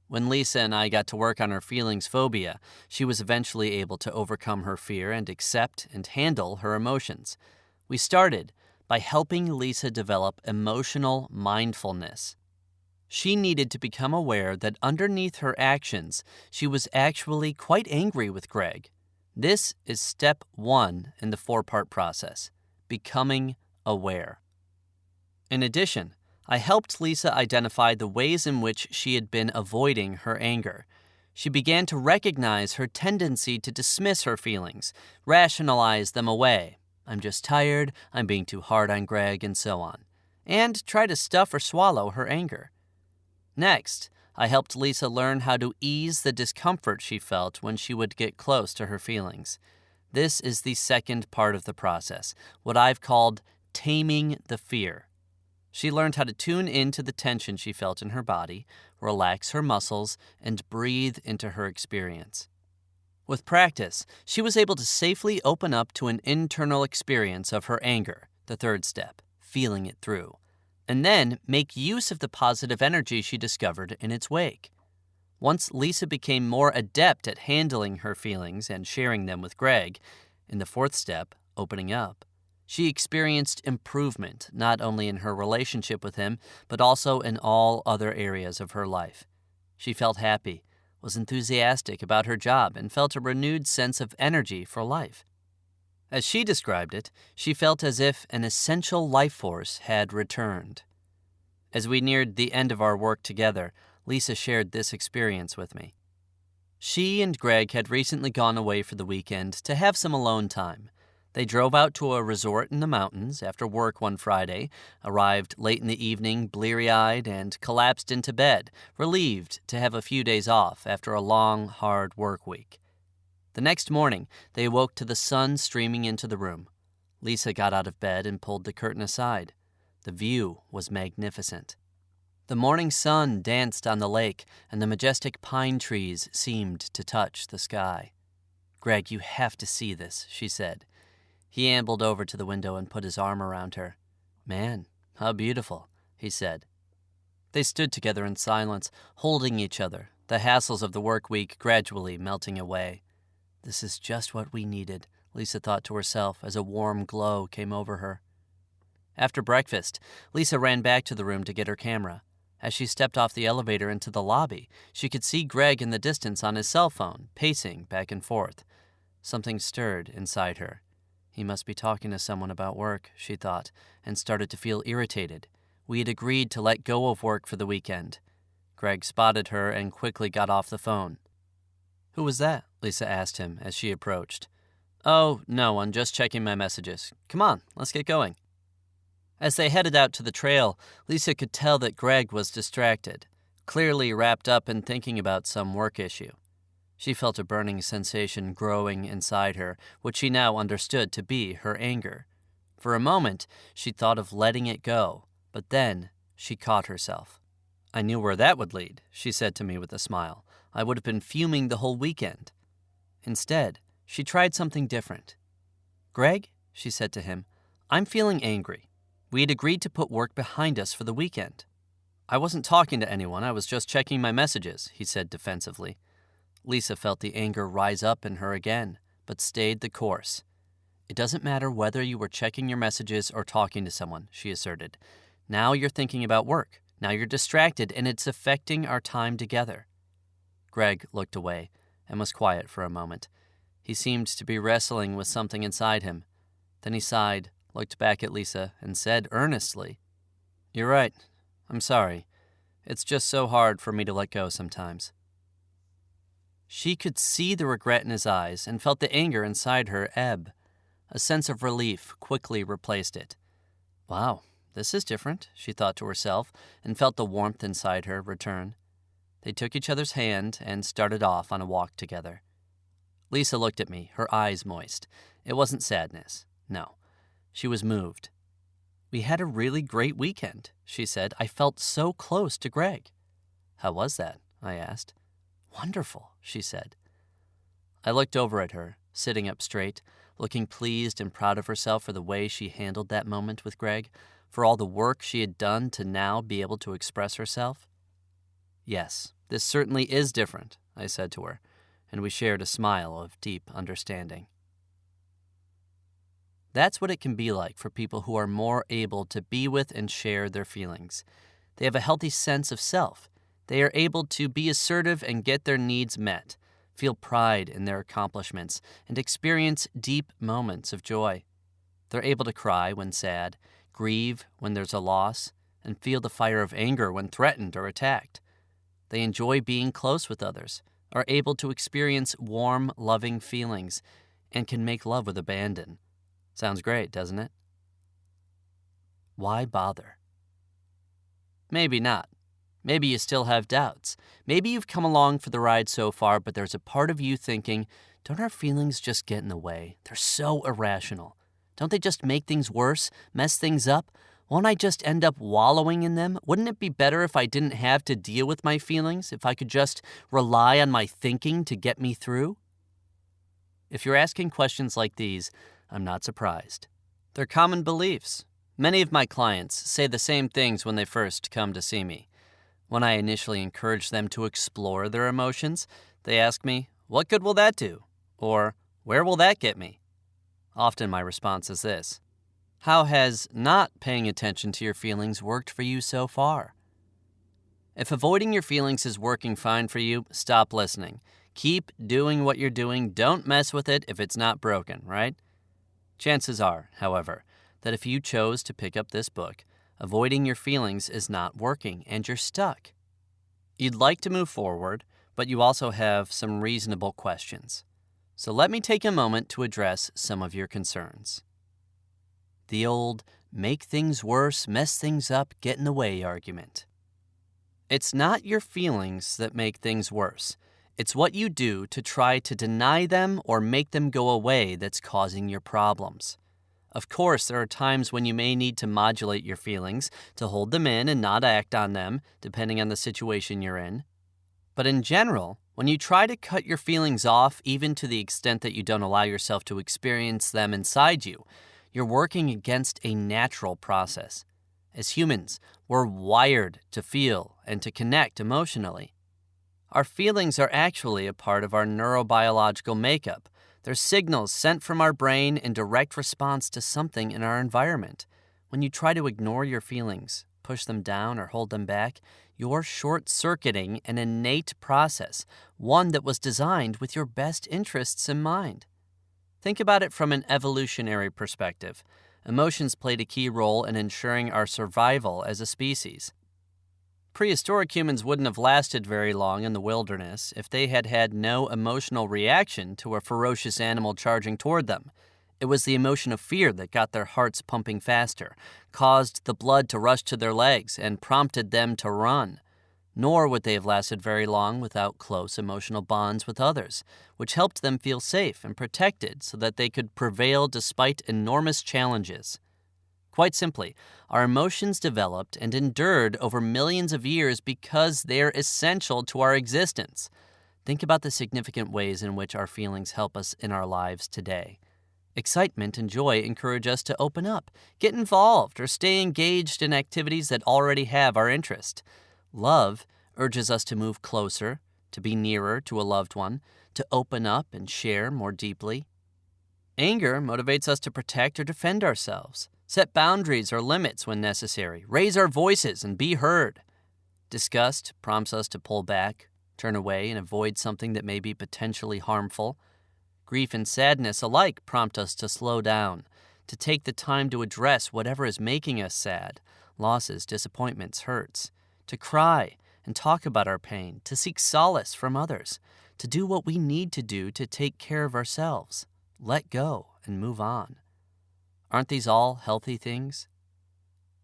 S1: When Lisa and I got to work on her feelings phobia, she was eventually able to overcome her fear and accept and handle her emotions. We started by helping Lisa develop emotional mindfulness. She needed to become aware that underneath her actions, she was actually quite angry with Greg. This is step 1 in the 4-part process, becoming aware. In addition, I helped Lisa identify the ways in which she had been avoiding her anger. She began to recognize her tendency to dismiss her feelings, rationalize them away. I'm just tired, I'm being too hard on Greg, and so on. And try to stuff or swallow her anger. Next, I helped Lisa learn how to ease the discomfort she felt when she would get close to her feelings. This is the second part of the process, what I've called taming the fear. She learned how to tune into the tension she felt in her body, relax her muscles, and breathe into her experience. With practice, she was able to safely open up to an internal experience of her anger, the third step, feeling it through, and then make use of the positive energy she discovered in its wake. Once Lisa became more adept at handling her feelings and sharing them with Greg, in the fourth step, opening up, she experienced improvement not only in her relationship with him, but also in all other areas of her life. She felt happy, was enthusiastic about her job, and felt a renewed sense of energy for life. As she described it, she felt as if an essential life force had returned. As we neared the end of our work together, Lisa shared this experience with me. She and Greg had recently gone away for the weekend to have some alone time. They drove out to a resort in the mountains after work one Friday, arrived late in the evening, bleary-eyed, and collapsed into bed, relieved to have a few days off after a long, hard work week. The next morning, they awoke to the sun streaming into the room. Lisa got out of bed and pulled the curtain aside. The view was magnificent. The morning sun danced on the lake, and the majestic pine trees seemed to touch the sky. "Greg, you have to see this," she said. He ambled over to the window and put his arm around her. "Man, how beautiful," he said. They stood together in silence, holding each other, the hassles of the work week gradually melting away. "This is just what we needed," Lisa thought to herself as a warm glow came over her. After breakfast, Lisa ran back to the room to get her camera. As she stepped off the elevator into the lobby, she could see Greg in the distance on his cell phone, pacing back and forth. Something stirred inside her. He must be talking to someone about work, she thought, and started to feel irritated. We had agreed to let go of work for the weekend. Greg spotted her and quickly got off the phone. "Who was that?" Lisa asked him as she approached. "Oh, no one, just checking my messages. Come on, let's get going." As they headed out to the trail, Lisa could tell that Greg was distracted, clearly wrapped up in thinking about some work issue. She felt a burning sensation growing inside her, which she now understood to be her anger. For a moment, she thought of letting it go, but then she caught herself. "I knew where that would lead," she said to me with a smile. "I would have been fuming the whole weekend." Instead, she tried something different. "Greg," she said to him, "I'm feeling angry. We had agreed to put work behind us for the weekend." "I wasn't talking to anyone, I was just checking my messages," he said defensively. Lisa felt the anger rise up in her again, but stayed the course. "It doesn't matter whether you were checking your messages or talking to someone," she asserted. "Now you're thinking about work. Now you're distracted, and it's affecting our time together." Greg looked away and was quiet for a moment. He seemed to be wrestling with something inside him. Then he sighed, looked back at Lisa, and said earnestly, "You're right. I'm sorry. It's just so hard for me to let go sometimes." She could see the regret in his eyes and felt the anger inside her ebb. A sense of relief quickly replaced it. "Wow, this is different," she thought to herself, and felt the warmth inside her return. They took each other's hand and started off on a walk together. Lisa looked at me, her eyes moist. It wasn't sadness. No. She was moved. "We had a really great weekend," she said. "I felt so close to Greg." "How was that?" I asked. "Wonderful," she said. I looked over at her, sitting up straight, looking pleased and proud of herself for the way she handled that moment with Greg, for all the work she had done to now be able to express herself. "Yes, this certainly is different," I said to her, and we shared a smile of deep understanding. That's what it can be like for people who are more able to be with and share their feelings. They have a healthy sense of self. They are able to be assertive and get their needs met, feel pride in their accomplishments, and experience deep moments of joy. They're able to cry when sad, grieve when there's a loss, and feel the fire of anger when threatened or attacked. They enjoy being close with others, are able to experience warm, loving feelings, and can make love with abandon. Sounds great, doesn't it? Why bother? Maybe not. Maybe you still have doubts. Maybe you've come along for the ride so far, but there's a part of you thinking, don't our feelings just get in the way? They're so irrational. Don't they just make things worse, mess things up? Won't I just end up wallowing in them? Wouldn't it be better if I didn't have to deal with my feelings, if I could just rely on my thinking to get me through? If you're asking questions like these, I'm not surprised. They're common beliefs. Many of my clients say the same things when they first come to see me. When I initially encourage them to explore their emotions, they ask me, "What good will that do?" Or, "Where will that get me?" Often my response is this: how has not paying attention to your feelings worked for you so far? If avoiding your feelings is working fine for you, stop listening. Keep doing what you're doing. Don't mess with it if it's not broken, right? Chances are, however, that if you chose to pick up this book, avoiding your feelings is not working and you're stuck. You'd like to move forward, but you also have some reasonable questions. So let me take a moment to address some of your concerns. The old make things worse, mess things up, get in the way argument. It's not your feelings that make things worse. It's what you do to try to deny them or make them go away that's causing your problems. Of course, there are times when you may need to modulate your feelings, to hold them in and not act on them, depending on the situation you're in. But in general, when you try to cut your feelings off, even to the extent that you don't allow yourself to experience them inside you, you're working against a natural process. As humans, we're wired to feel and to connect emotionally. Our feelings are actually a part of our neurobiological makeup. They're signals sent from our brain in direct response to something in our environment. When you try to ignore your feelings, push them down, or hold them back, you're short-circuiting an innate process, one that was designed with your best interests in mind. Think about it from an evolutionary perspective. Emotions played a key role in ensuring our survival as a species. Prehistoric humans wouldn't have lasted very long in the wilderness if they had had no emotional reaction to a ferocious animal charging toward them. It was the emotion of fear that got their hearts pumping faster, caused the blood to rush to their legs, and prompted them to run. Nor would they have lasted very long without close emotional bonds with others, which helped them feel safe and protected so that they could prevail despite enormous challenges. Quite simply, our emotions developed and endured over millions of years because they're essential to our existence. Think about the significant ways in which our feelings help us in our lives today. Excitement and joy encourage us to open up, get involved, or stay engaged in activities that already have our interest. Love urges us to move closer, to be nearer to a loved one, to open up and share more deeply. Anger motivates us to protect or defend ourselves, set boundaries or limits when necessary, raise our voices and be heard. Disgust prompts us to pull back, turn away, and avoid something that may be potentially harmful. Grief and sadness alike prompt us to slow down, to take the time to address whatever is making us sad, losses, disappointments, hurts, to cry and talk about our pain, to seek solace from others, to do what we need to do to take care of ourselves, let go, and move on. Aren't these all healthy things?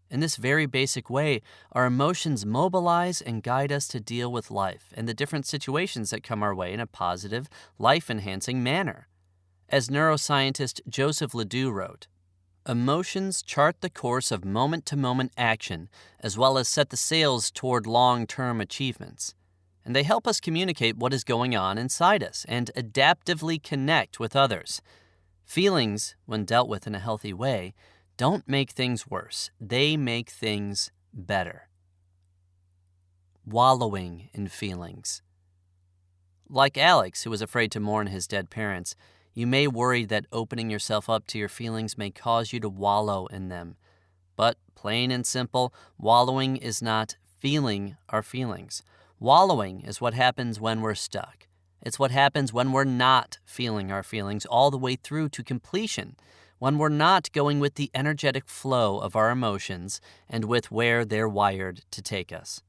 S1: In this very basic way, our emotions mobilize and guide us to deal with life and the different situations that come our way in a positive, life-enhancing manner. As neuroscientist Joseph Ledoux wrote, emotions chart the course of moment-to-moment action as well as set the sails toward long-term achievements. And they help us communicate what is going on inside us and adaptively connect with others. Feelings, when dealt with in a healthy way, don't make things worse. They make things better. Wallowing in feelings. Like Alex, who was afraid to mourn his dead parents, you may worry that opening yourself up to your feelings may cause you to wallow in them. But plain and simple, wallowing is not feeling our feelings. Wallowing is what happens when we're stuck. It's what happens when we're not feeling our feelings all the way through to completion, when we're not going with the energetic flow of our emotions and with where they're wired to take us.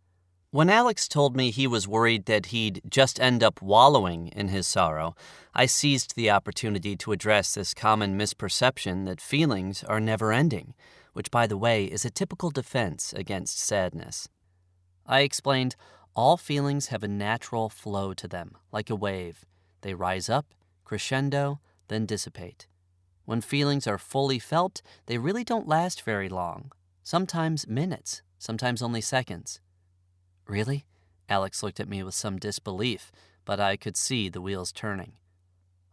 S1: When Alex told me he was worried that he'd just end up wallowing in his sorrow, I seized the opportunity to address this common misperception that feelings are never-ending, which, by the way, is a typical defense against sadness. I explained, all feelings have a natural flow to them, like a wave. They rise up, crescendo, then dissipate. When feelings are fully felt, they really don't last very long. Sometimes minutes, sometimes only seconds. Really? Alex looked at me with some disbelief, but I could see the wheels turning.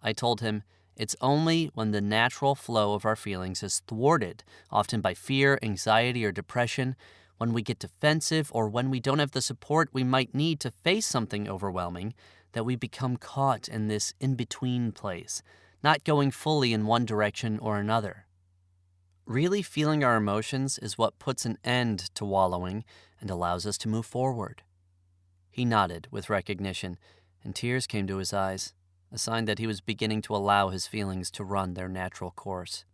S1: I told him, it's only when the natural flow of our feelings is thwarted, often by fear, anxiety, or depression, when we get defensive, or when we don't have the support we might need to face something overwhelming, that we become caught in this in-between place, not going fully in one direction or another. Really feeling our emotions is what puts an end to wallowing and allows us to move forward. He nodded with recognition, and tears came to his eyes, a sign that he was beginning to allow his feelings to run their natural course.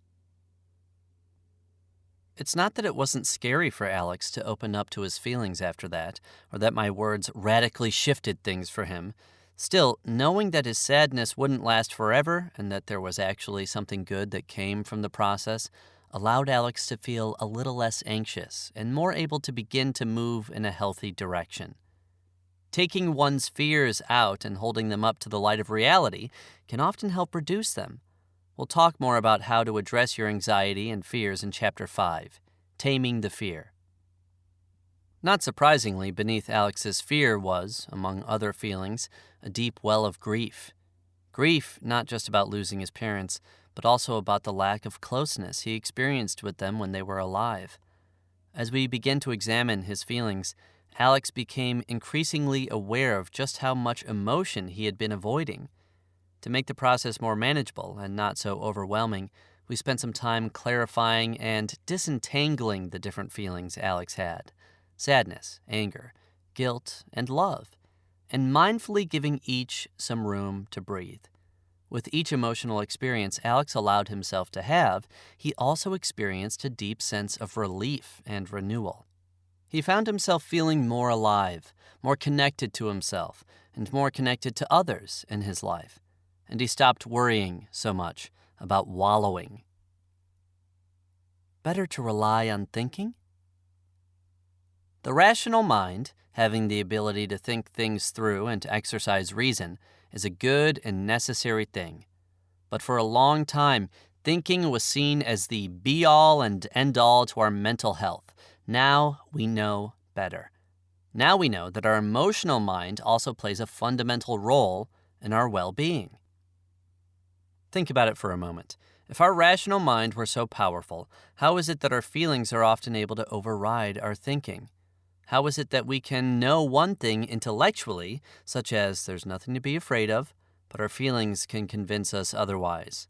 S1: It's not that it wasn't scary for Alex to open up to his feelings after that, or that my words radically shifted things for him. Still, knowing that his sadness wouldn't last forever and that there was actually something good that came from the process allowed Alex to feel a little less anxious and more able to begin to move in a healthy direction. Taking one's fears out and holding them up to the light of reality can often help reduce them. We'll talk more about how to address your anxiety and fears in Chapter 5, Taming the Fear. Not surprisingly, beneath Alex's fear was, among other feelings, a deep well of grief. Grief not just about losing his parents, but also about the lack of closeness he experienced with them when they were alive. As we begin to examine his feelings, Alex became increasingly aware of just how much emotion he had been avoiding. To make the process more manageable and not so overwhelming, we spent some time clarifying and disentangling the different feelings Alex had: sadness, anger, guilt, and love, and mindfully giving each some room to breathe. With each emotional experience Alex allowed himself to have, he also experienced a deep sense of relief and renewal. He found himself feeling more alive, more connected to himself, and more connected to others in his life. And he stopped worrying so much about wallowing. Better to rely on thinking? The rational mind, having the ability to think things through and to exercise reason, is a good and necessary thing. But for a long time, thinking was seen as the be-all and end-all to our mental health. Now we know better. Now we know that our emotional mind also plays a fundamental role in our well-being. Think about it for a moment. If our rational mind were so powerful, how is it that our feelings are often able to override our thinking? How is it that we can know one thing intellectually, such as there's nothing to be afraid of, but our feelings can convince us otherwise?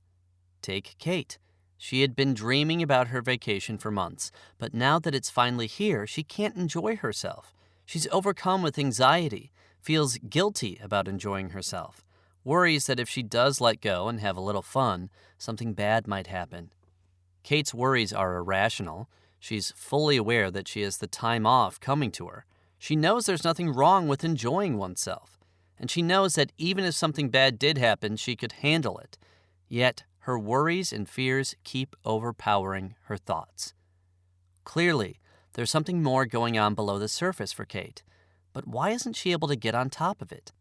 S1: Take Kate. She had been dreaming about her vacation for months, but now that it's finally here, she can't enjoy herself. She's overcome with anxiety, feels guilty about enjoying herself, worries that if she does let go and have a little fun, something bad might happen. Kate's worries are irrational. She's fully aware that she has the time off coming to her. She knows there's nothing wrong with enjoying oneself. And she knows that even if something bad did happen, she could handle it. Yet, her worries and fears keep overpowering her thoughts. Clearly, there's something more going on below the surface for Kate. But why isn't she able to get on top of it?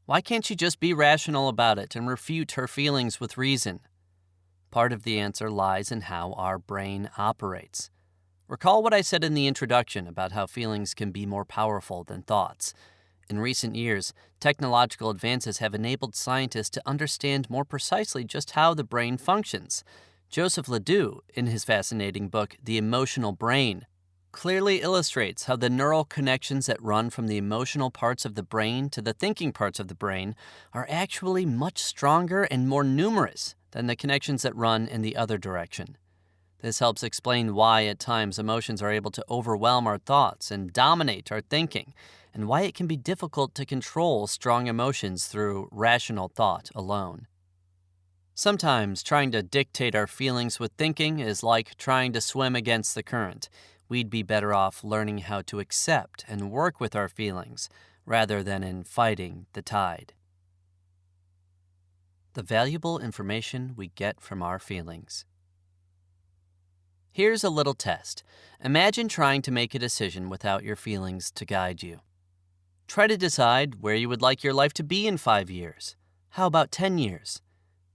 S1: Why can't she just be rational about it and refute her feelings with reason? Part of the answer lies in how our brain operates. Recall what I said in the introduction about how feelings can be more powerful than thoughts. In recent years, technological advances have enabled scientists to understand more precisely just how the brain functions. Joseph Ledoux, in his fascinating book, The Emotional Brain, clearly illustrates how the neural connections that run from the emotional parts of the brain to the thinking parts of the brain are actually much stronger and more numerous than the connections that run in the other direction. This helps explain why at times emotions are able to overwhelm our thoughts and dominate our thinking, and why it can be difficult to control strong emotions through rational thought alone. Sometimes trying to dictate our feelings with thinking is like trying to swim against the current. We'd be better off learning how to accept and work with our feelings rather than in fighting the tide. The valuable information we get from our feelings. Here's a little test. Imagine trying to make a decision without your feelings to guide you. Try to decide where you would like your life to be in 5 years. How about 10 years?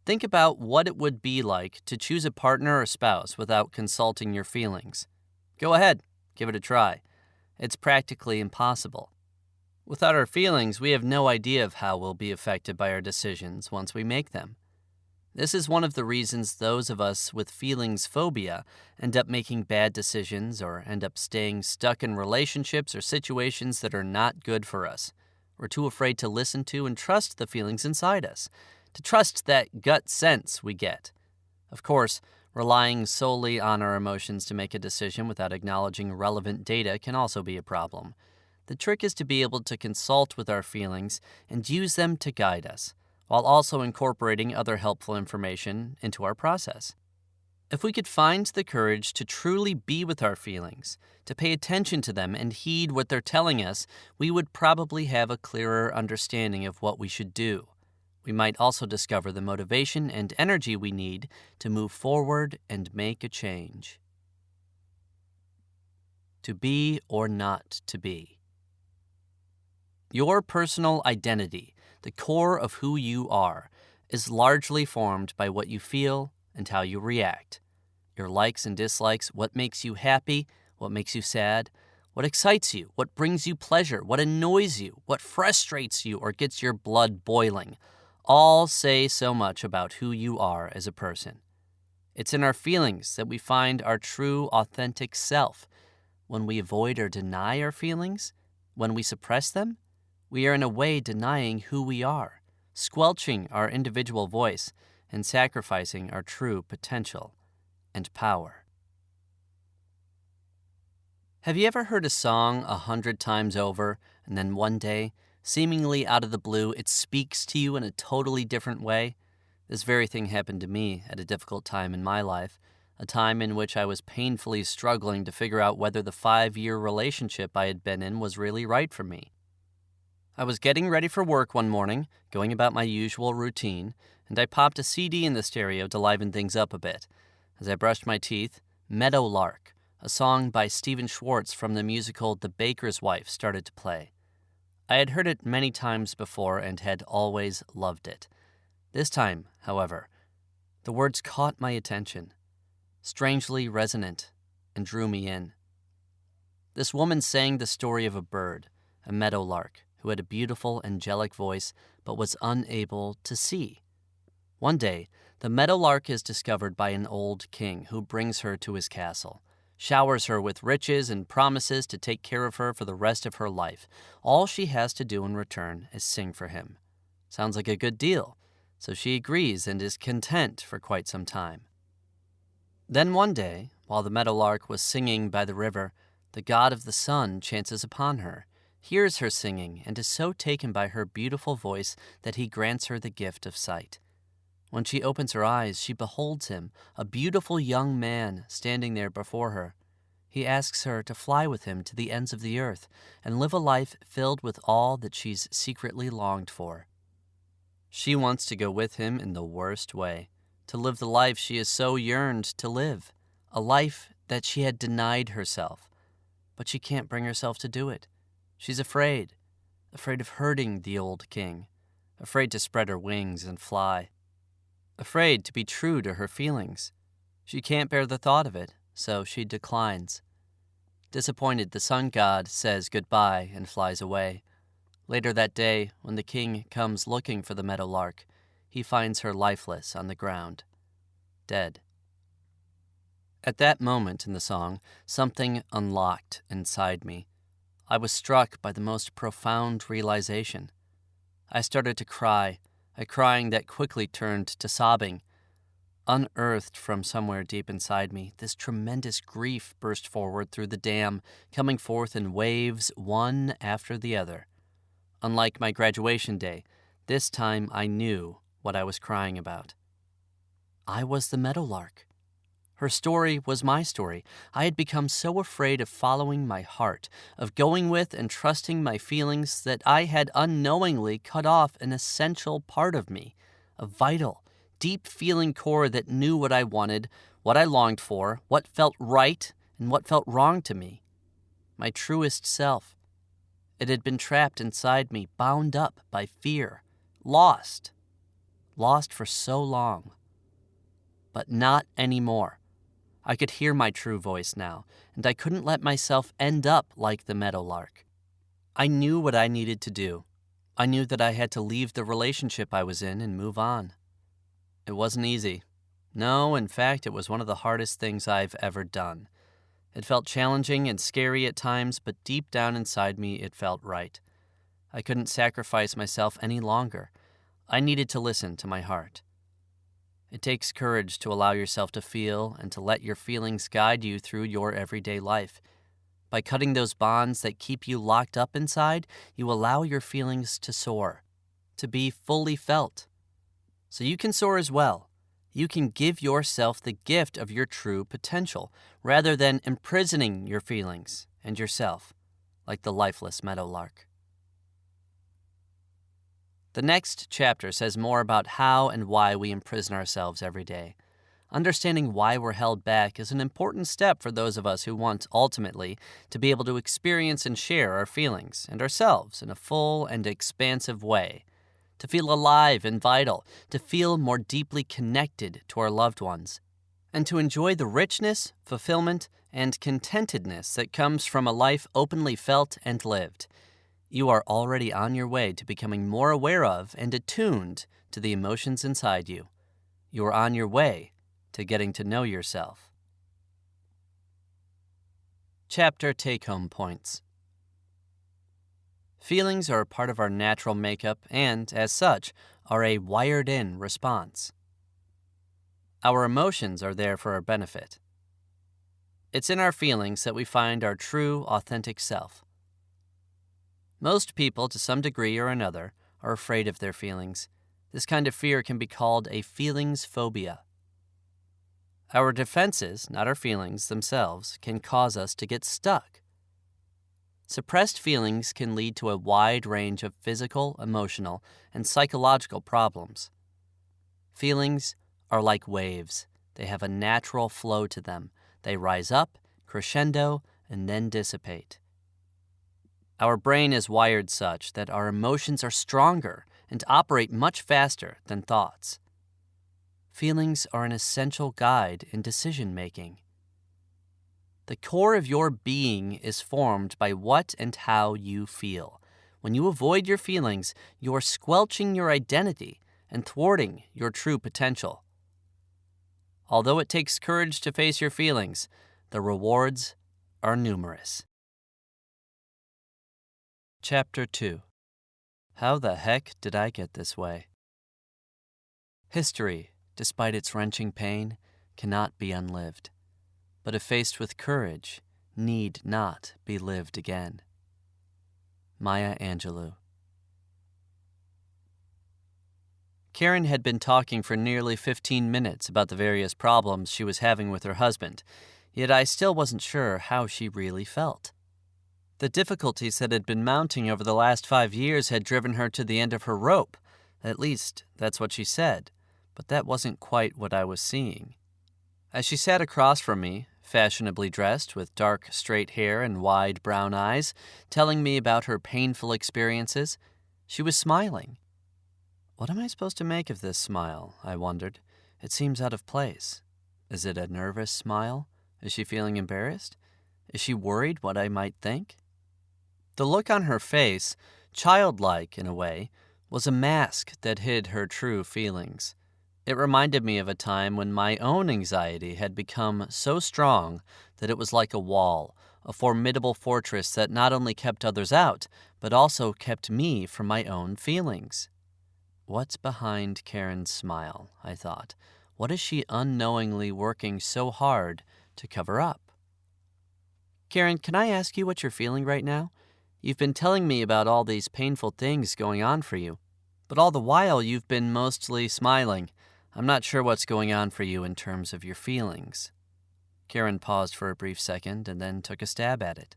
S1: Think about what it would be like to choose a partner or spouse without consulting your feelings. Go ahead, give it a try. It's practically impossible. Without our feelings, we have no idea of how we'll be affected by our decisions once we make them. This is one of the reasons those of us with feelings phobia end up making bad decisions or end up staying stuck in relationships or situations that are not good for us. We're too afraid to listen to and trust the feelings inside us, to trust that gut sense we get. Of course, relying solely on our emotions to make a decision without acknowledging relevant data can also be a problem. The trick is to be able to consult with our feelings and use them to guide us, while also incorporating other helpful information into our process. If we could find the courage to truly be with our feelings, to pay attention to them and heed what they're telling us, we would probably have a clearer understanding of what we should do. We might also discover the motivation and energy we need to move forward and make a change. To be or not to be. Your personal identity, the core of who you are, is largely formed by what you feel and how you react. Your likes and dislikes, what makes you happy, what makes you sad, what excites you, what brings you pleasure, what annoys you, what frustrates you or gets your blood boiling, all say so much about who you are as a person. It's in our feelings that we find our true, authentic self. When we avoid or deny our feelings, when we suppress them, we are in a way denying who we are. squelching our individual voice and sacrificing our true potential and power. Have you ever heard a song 100 times over, and then one day, seemingly out of the blue, it speaks to you in a totally different way? This very thing happened to me at a difficult time in my life, a time in which I was painfully struggling to figure out whether the 5-year relationship I had been in was really right for me. I was getting ready for work one morning, going about my usual routine, and I popped a CD in the stereo to liven things up a bit. As I brushed my teeth, Meadowlark, a song by Stephen Schwartz from the musical The Baker's Wife, started to play. I had heard it many times before and had always loved it. This time, however, the words caught my attention, strangely resonant, and drew me in. This woman sang the story of a bird, a meadowlark, who had a beautiful, angelic voice but was unable to see. One day, the meadowlark is discovered by an old king who brings her to his castle, showers her with riches and promises to take care of her for the rest of her life. All she has to do in return is sing for him. Sounds like a good deal, so she agrees and is content for quite some time. Then one day, while the meadowlark was singing by the river, the god of the sun chances upon her, hears her singing, and is so taken by her beautiful voice that he grants her the gift of sight. When she opens her eyes, she beholds him, a beautiful young man standing there before her. He asks her to fly with him to the ends of the earth and live a life filled with all that she's secretly longed for. She wants to go with him in the worst way, to live the life she has so yearned to live, a life that she had denied herself. But she can't bring herself to do it. She's afraid of hurting the old king, afraid to spread her wings and fly, afraid to be true to her feelings. She can't bear the thought of it, so she declines. Disappointed, the sun god says goodbye and flies away. Later that day, when the king comes looking for the meadowlark, he finds her lifeless on the ground, dead. At that moment in the song, something unlocked inside me. I was struck by the most profound realization. I started to cry, a crying that quickly turned to sobbing. Unearthed from somewhere deep inside me, this tremendous grief burst forward through the dam, coming forth in waves, one after the other. Unlike my graduation day, this time I knew what I was crying about. I was the meadowlark. Her story was my story. I had become so afraid of following my heart, of going with and trusting my feelings, that I had unknowingly cut off an essential part of me, a vital, deep feeling core that knew what I wanted, what I longed for, what felt right, and what felt wrong to me. My truest self. It had been trapped inside me, bound up by fear, lost for so long. But not anymore. I could hear my true voice now, and I couldn't let myself end up like the meadowlark. I knew what I needed to do. I knew that I had to leave the relationship I was in and move on. It wasn't easy. No, in fact, it was one of the hardest things I've ever done. It felt challenging and scary at times, but deep down inside me, it felt right. I couldn't sacrifice myself any longer. I needed to listen to my heart. It takes courage to allow yourself to feel and to let your feelings guide you through your everyday life. By cutting those bonds that keep you locked up inside, you allow your feelings to soar, to be fully felt. So you can soar as well. You can give yourself the gift of your true potential, rather than imprisoning your feelings and yourself, like the lifeless meadowlark. The next chapter says more about how and why we imprison ourselves every day. Understanding why we're held back is an important step for those of us who want, ultimately, to be able to experience and share our feelings and ourselves in a full and expansive way, to feel alive and vital, to feel more deeply connected to our loved ones, and to enjoy the richness, fulfillment, and contentedness that comes from a life openly felt and lived. You are already on your way to becoming more aware of and attuned to the emotions inside you. You are on your way to getting to know yourself. Chapter Take-Home Points. Feelings are a part of our natural makeup and, as such, are a wired-in response. Our emotions are there for our benefit. It's in our feelings that we find our true, authentic self. Most people, to some degree or another, are afraid of their feelings. This kind of fear can be called a feelings phobia. Our defenses, not our feelings themselves, can cause us to get stuck. Suppressed feelings can lead to a wide range of physical, emotional, and psychological problems. Feelings are like waves. They have a natural flow to them. They rise up, crescendo, and then dissipate. Our brain is wired such that our emotions are stronger and operate much faster than thoughts. Feelings are an essential guide in decision-making. The core of your being is formed by what and how you feel. When you avoid your feelings, you are squelching your identity and thwarting your true potential. Although it takes courage to face your feelings, the rewards are numerous. Chapter 2. How the heck did I get this way? History, despite its wrenching pain, cannot be unlived, but if faced with courage, need not be lived again. Maya Angelou. Karen had been talking for nearly 15 minutes about the various problems she was having with her husband, yet I still wasn't sure how she really felt. The difficulties that had been mounting over the last 5 years had driven her to the end of her rope. At least, that's what she said, but that wasn't quite what I was seeing. As she sat across from me, fashionably dressed with dark, straight hair and wide brown eyes, telling me about her painful experiences, she was smiling. What am I supposed to make of this smile? I wondered. It seems out of place. Is it a nervous smile? Is she feeling embarrassed? Is she worried what I might think? The look on her face, childlike in a way, was a mask that hid her true feelings. It reminded me of a time when my own anxiety had become so strong that it was like a wall, a formidable fortress that not only kept others out, but also kept me from my own feelings. What's behind Karen's smile, I thought. What is she unknowingly working so hard to cover up? Karen, can I ask you what you're feeling right now? You've been telling me about all these painful things going on for you, but all the while you've been mostly smiling. I'm not sure what's going on for you in terms of your feelings. Karen paused for a brief second and then took a stab at it.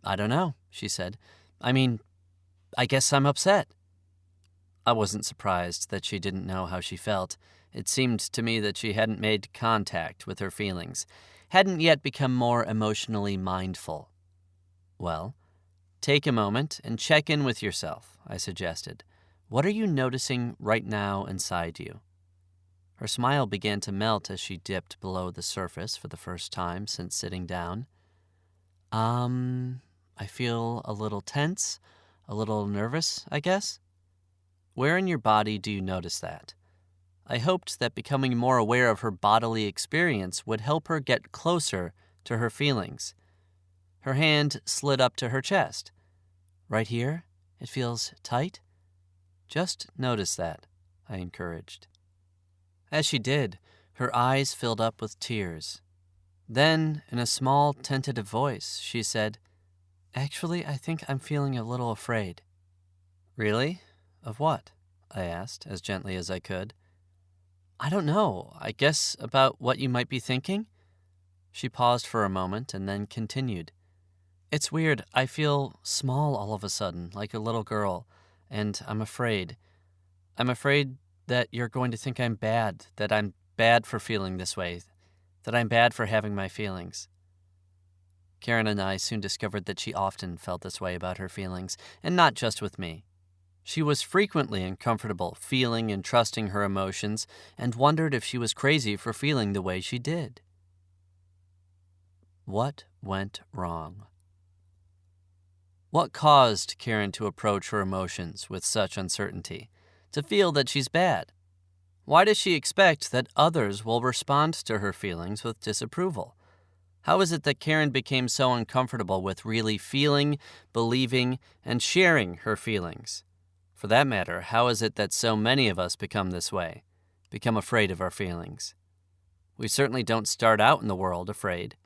S1: I don't know, she said. I guess I'm upset. I wasn't surprised that she didn't know how she felt. It seemed to me that she hadn't made contact with her feelings, hadn't yet become more emotionally mindful. Well, take a moment and check in with yourself, I suggested. What are you noticing right now inside you? Her smile began to melt as she dipped below the surface for the first time since sitting down. I feel a little tense, a little nervous, I guess. Where in your body do you notice that? I hoped that becoming more aware of her bodily experience would help her get closer to her feelings. Her hand slid up to her chest. Right here? It feels tight? Just notice that, I encouraged. As she did, her eyes filled up with tears. Then, in a small, tentative voice, she said, Actually, I think I'm feeling a little afraid. Really? Of what? I asked, as gently as I could. I don't know. I guess about what you might be thinking? She paused for a moment and then continued. It's weird. I feel small all of a sudden, like a little girl, and I'm afraid. I'm afraid that you're going to think I'm bad, that I'm bad for feeling this way, that I'm bad for having my feelings. Karen and I soon discovered that she often felt this way about her feelings, and not just with me. She was frequently uncomfortable feeling and trusting her emotions and wondered if she was crazy for feeling the way she did. What went wrong? What caused Karen to approach her emotions with such uncertainty, to feel that she's bad? Why does she expect that others will respond to her feelings with disapproval? How is it that Karen became so uncomfortable with really feeling, believing, and sharing her feelings? For that matter, how is it that so many of us become this way, become afraid of our feelings? We certainly don't start out in the world afraid.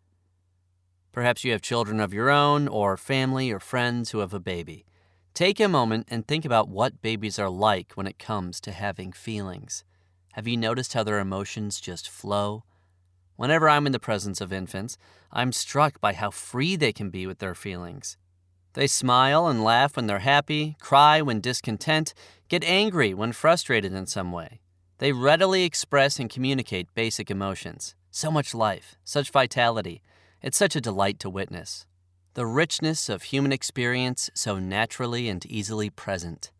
S1: Perhaps you have children of your own, or family or friends who have a baby. Take a moment and think about what babies are like when it comes to having feelings. Have you noticed how their emotions just flow? Whenever I'm in the presence of infants, I'm struck by how free they can be with their feelings. They smile and laugh when they're happy, cry when discontent, get angry when frustrated in some way. They readily express and communicate basic emotions. So much life, such vitality. It's such a delight to witness. The richness of human experience so naturally and easily present.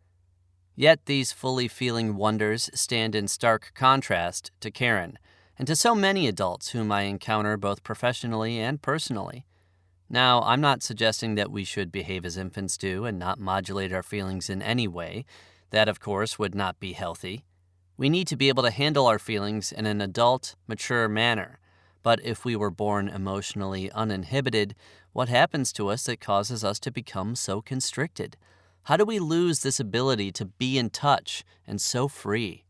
S1: Yet these fully feeling wonders stand in stark contrast to Karen, and to so many adults whom I encounter both professionally and personally. Now, I'm not suggesting that we should behave as infants do and not modulate our feelings in any way. That, of course, would not be healthy. We need to be able to handle our feelings in an adult, mature manner. But if we were born emotionally uninhibited, what happens to us that causes us to become so constricted? How do we lose this ability to be in touch and so free?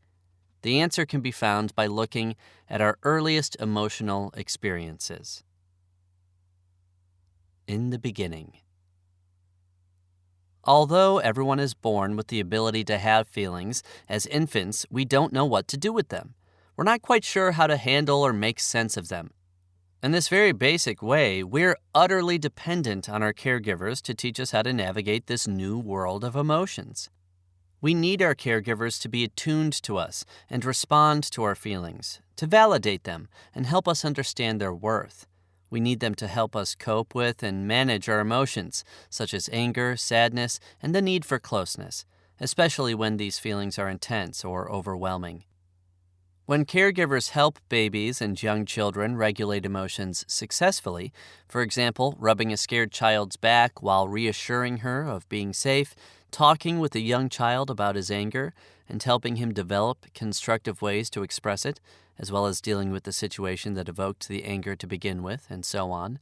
S1: The answer can be found by looking at our earliest emotional experiences. In the beginning. Although everyone is born with the ability to have feelings, as infants, we don't know what to do with them. We're not quite sure how to handle or make sense of them. In this very basic way, we're utterly dependent on our caregivers to teach us how to navigate this new world of emotions. We need our caregivers to be attuned to us and respond to our feelings, to validate them and help us understand their worth. We need them to help us cope with and manage our emotions, such as anger, sadness, and the need for closeness, especially when these feelings are intense or overwhelming. When caregivers help babies and young children regulate emotions successfully, for example, rubbing a scared child's back while reassuring her of being safe, talking with a young child about his anger, and helping him develop constructive ways to express it, as well as dealing with the situation that evoked the anger to begin with, and so on,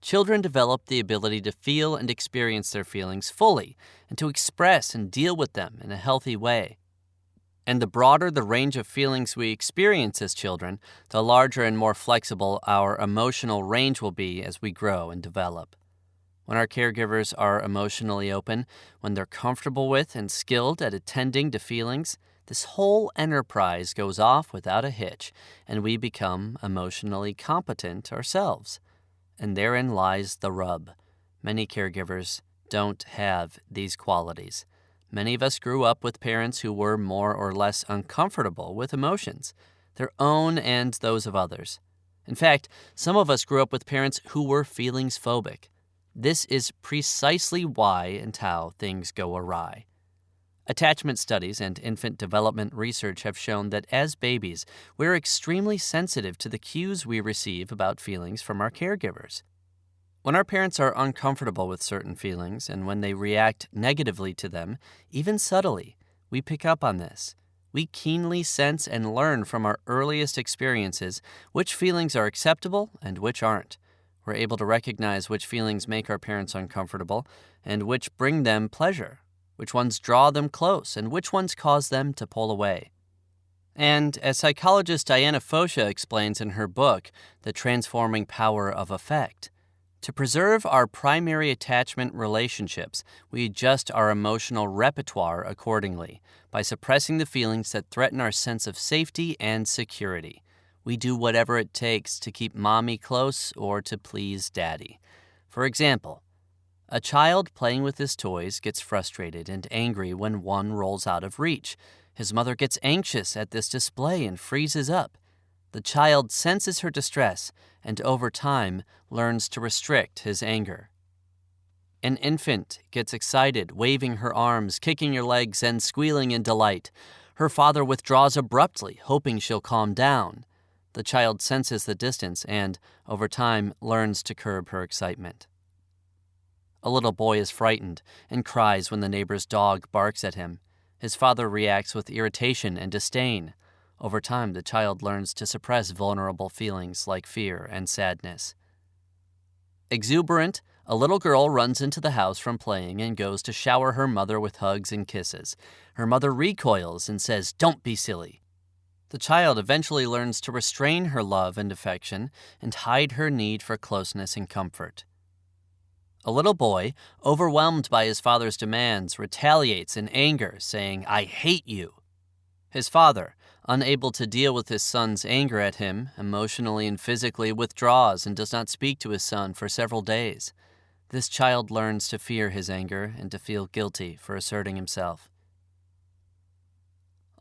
S1: children develop the ability to feel and experience their feelings fully and to express and deal with them in a healthy way. And the broader the range of feelings we experience as children, the larger and more flexible our emotional range will be as we grow and develop. When our caregivers are emotionally open, when they're comfortable with and skilled at attending to feelings, this whole enterprise goes off without a hitch, and we become emotionally competent ourselves. And therein lies the rub. Many caregivers don't have these qualities. Many of us grew up with parents who were more or less uncomfortable with emotions, their own and those of others. In fact, some of us grew up with parents who were feelings phobic. This is precisely why and how things go awry. Attachment studies and infant development research have shown that as babies, we're extremely sensitive to the cues we receive about feelings from our caregivers. When our parents are uncomfortable with certain feelings and when they react negatively to them, even subtly, we pick up on this. We keenly sense and learn from our earliest experiences which feelings are acceptable and which aren't. We're able to recognize which feelings make our parents uncomfortable and which bring them pleasure, which ones draw them close, and which ones cause them to pull away. And as psychologist Diana Fosha explains in her book, The Transforming Power of Affect, to preserve our primary attachment relationships, we adjust our emotional repertoire accordingly by suppressing the feelings that threaten our sense of safety and security. We do whatever it takes to keep mommy close or to please daddy. For example, a child playing with his toys gets frustrated and angry when one rolls out of reach. His mother gets anxious at this display and freezes up. The child senses her distress and over time learns to restrict his anger. An infant gets excited, waving her arms, kicking her legs, and squealing in delight. Her father withdraws abruptly, hoping she'll calm down. The child senses the distance and, over time, learns to curb her excitement. A little boy is frightened and cries when the neighbor's dog barks at him. His father reacts with irritation and disdain. Over time, the child learns to suppress vulnerable feelings like fear and sadness. Exuberant, A little girl runs into the house from playing and goes to shower her mother with hugs and kisses. Her mother recoils and says, "Don't be silly." The child eventually learns to restrain her love and affection and hide her need for closeness and comfort. A little boy, overwhelmed by his father's demands, retaliates in anger, saying, "I hate you." His father, unable to deal with his son's anger at him, emotionally and physically withdraws and does not speak to his son for several days. This child learns to fear his anger and to feel guilty for asserting himself.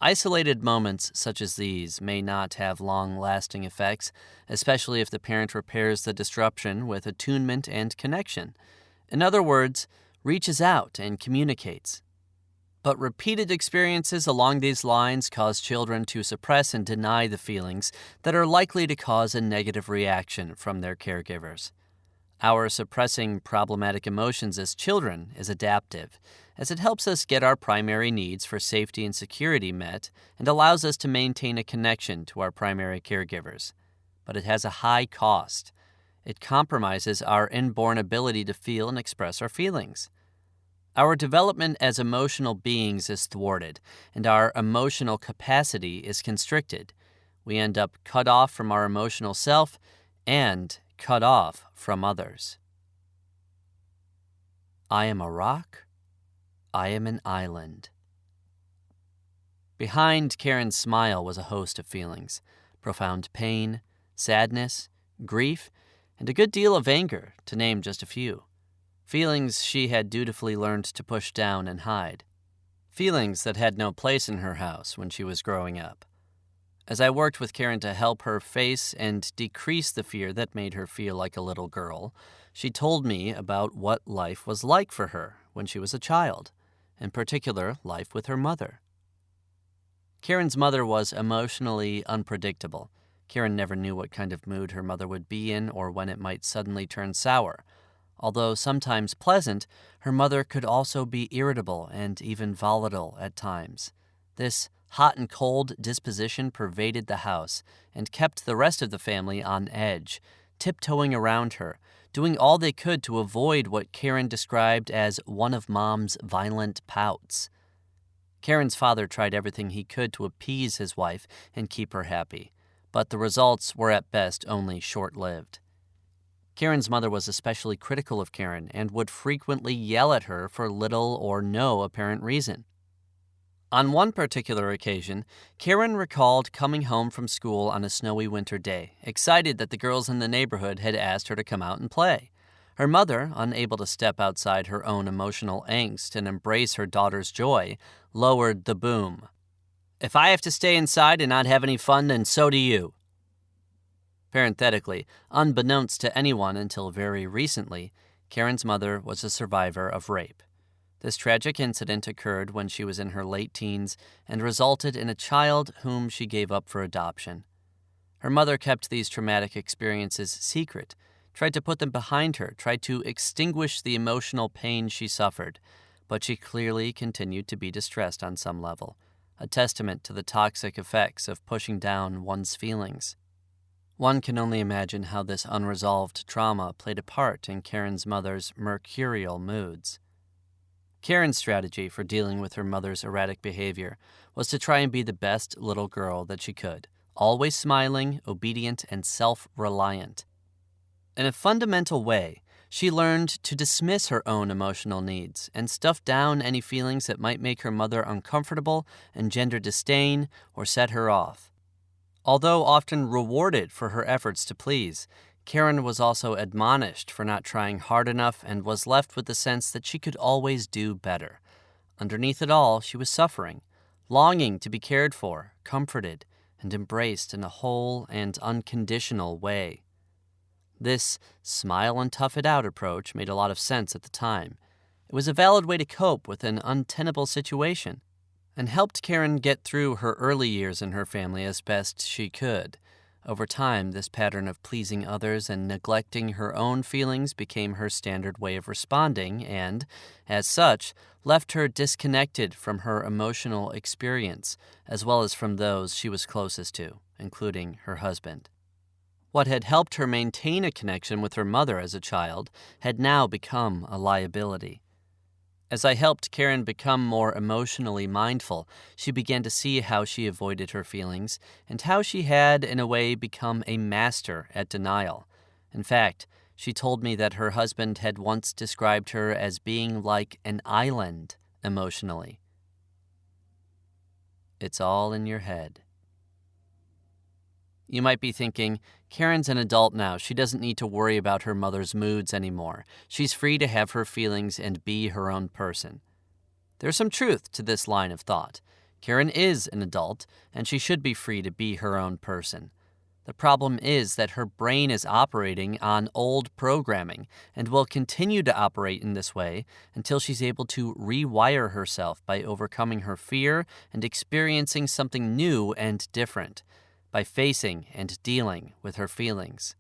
S1: Isolated moments such as these may not have long-lasting effects, especially if the parent repairs the disruption with attunement and connection. In other words, reaches out and communicates. But repeated experiences along these lines cause children to suppress and deny the feelings that are likely to cause a negative reaction from their caregivers. Our suppressing problematic emotions as children is adaptive, as it helps us get our primary needs for safety and security met and allows us to maintain a connection to our primary caregivers. But it has a high cost. It compromises our inborn ability to feel and express our feelings. Our development as emotional beings is thwarted, and our emotional capacity is constricted. We end up cut off from our emotional self and cut off from others. I am a rock. I am an island. Behind Karen's smile was a host of feelings: profound pain, sadness, grief, and a good deal of anger, to name just a few. Feelings she had dutifully learned to push down and hide. Feelings that had no place in her house when she was growing up. As I worked with Karen to help her face and decrease the fear that made her feel like a little girl, she told me about what life was like for her when she was a child, in particular, life with her mother. Karen's mother was emotionally unpredictable. Karen never knew what kind of mood her mother would be in or when it might suddenly turn sour. Although sometimes pleasant, her mother could also be irritable and even volatile at times. This hot and cold disposition pervaded the house and kept the rest of the family on edge, tiptoeing around her, doing all they could to avoid what Karen described as one of Mom's violent pouts. Karen's father tried everything he could to appease his wife and keep her happy, but the results were at best only short-lived. Karen's mother was especially critical of Karen and would frequently yell at her for little or no apparent reason. On one particular occasion, Karen recalled coming home from school on a snowy winter day, excited that the girls in the neighborhood had asked her to come out and play. Her mother, unable to step outside her own emotional angst and embrace her daughter's joy, lowered the boom. "If I have to stay inside and not have any fun, then so do you." Parenthetically, unbeknownst to anyone until very recently, Karen's mother was a survivor of rape. This tragic incident occurred when she was in her late teens and resulted in a child whom she gave up for adoption. Her mother kept these traumatic experiences secret, tried to put them behind her, tried to extinguish the emotional pain she suffered, but she clearly continued to be distressed on some level, a testament to the toxic effects of pushing down one's feelings. One can only imagine how this unresolved trauma played a part in Karen's mother's mercurial moods. Karen's strategy for dealing with her mother's erratic behavior was to try and be the best little girl that she could, always smiling, obedient, and self-reliant. In a fundamental way, she learned to dismiss her own emotional needs and stuff down any feelings that might make her mother uncomfortable, engender disdain, or set her off. Although often rewarded for her efforts to please, Karen was also admonished for not trying hard enough and was left with the sense that she could always do better. Underneath it all, she was suffering, longing to be cared for, comforted, and embraced in a whole and unconditional way. This smile and tough it out approach made a lot of sense at the time. It was a valid way to cope with an untenable situation, and helped Karen get through her early years in her family as best she could. Over time, this pattern of pleasing others and neglecting her own feelings became her standard way of responding and, as such, left her disconnected from her emotional experience, as well as from those she was closest to, including her husband. What had helped her maintain a connection with her mother as a child had now become a liability. As I helped Karen become more emotionally mindful, she began to see how she avoided her feelings and how she had, in a way, become a master at denial. In fact, she told me that her husband had once described her as being like an island emotionally. It's all in your head. You might be thinking, Karen's an adult now. She doesn't need to worry about her mother's moods anymore. She's free to have her feelings and be her own person. There's some truth to this line of thought. Karen is an adult, and she should be free to be her own person. The problem is that her brain is operating on old programming and will continue to operate in this way until she's able to rewire herself by overcoming her fear and experiencing something new and different, by facing and dealing with her feelings.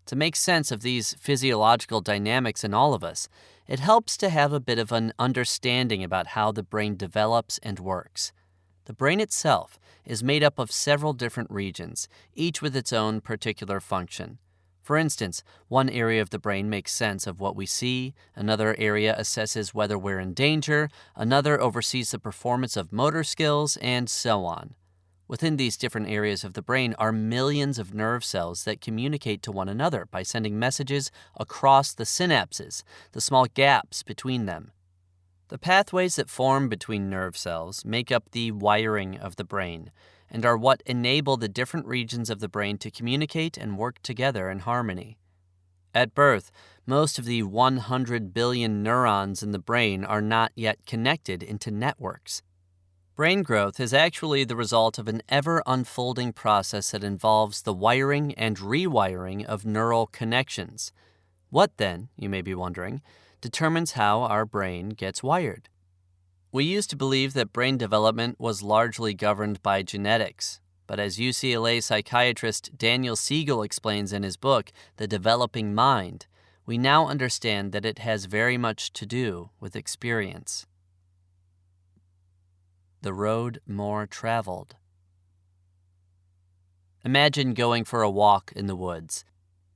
S1: To make sense of these physiological dynamics in all of us, it helps to have a bit of an understanding about how the brain develops and works. The brain itself is made up of several different regions, each with its own particular function. For instance, one area of the brain makes sense of what we see, another area assesses whether we're in danger, another oversees the performance of motor skills, and so on. Within these different areas of the brain are millions of nerve cells that communicate to one another by sending messages across the synapses, the small gaps between them. The pathways that form between nerve cells make up the wiring of the brain and are what enable the different regions of the brain to communicate and work together in harmony. At birth, most of the 100 billion neurons in the brain are not yet connected into networks. Brain growth is actually the result of an ever-unfolding process that involves the wiring and rewiring of neural connections. What then, you may be wondering, determines how our brain gets wired? We used to believe that brain development was largely governed by genetics, but as UCLA psychiatrist Daniel Siegel explains in his book, The Developing Mind, we now understand that it has very much to do with experience. The road more traveled. Imagine going for a walk in the woods.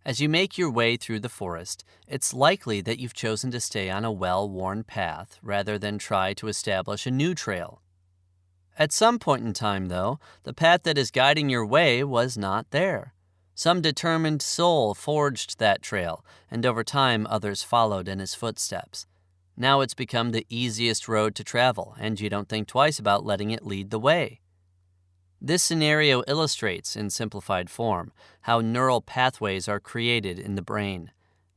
S1: As you make your way through the forest, it's likely that you've chosen to stay on a well-worn path rather than try to establish a new trail. At some point in time, though, the path that is guiding your way was not there. Some determined soul forged that trail, and over time others followed in his footsteps. Now it's become the easiest road to travel, and you don't think twice about letting it lead the way. This scenario illustrates, in simplified form, how neural pathways are created in the brain.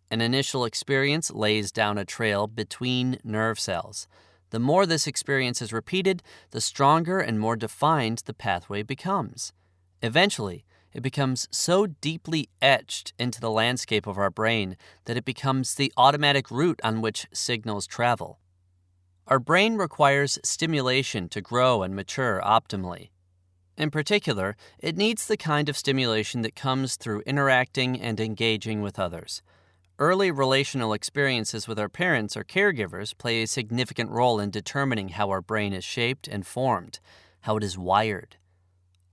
S1: An initial experience lays down a trail between nerve cells. The more this experience is repeated, the stronger and more defined the pathway becomes. Eventually, it becomes so deeply etched into the landscape of our brain that it becomes the automatic route on which signals travel. Our brain requires stimulation to grow and mature optimally. In particular, it needs the kind of stimulation that comes through interacting and engaging with others. Early relational experiences with our parents or caregivers play a significant role in determining how our brain is shaped and formed, how it is wired.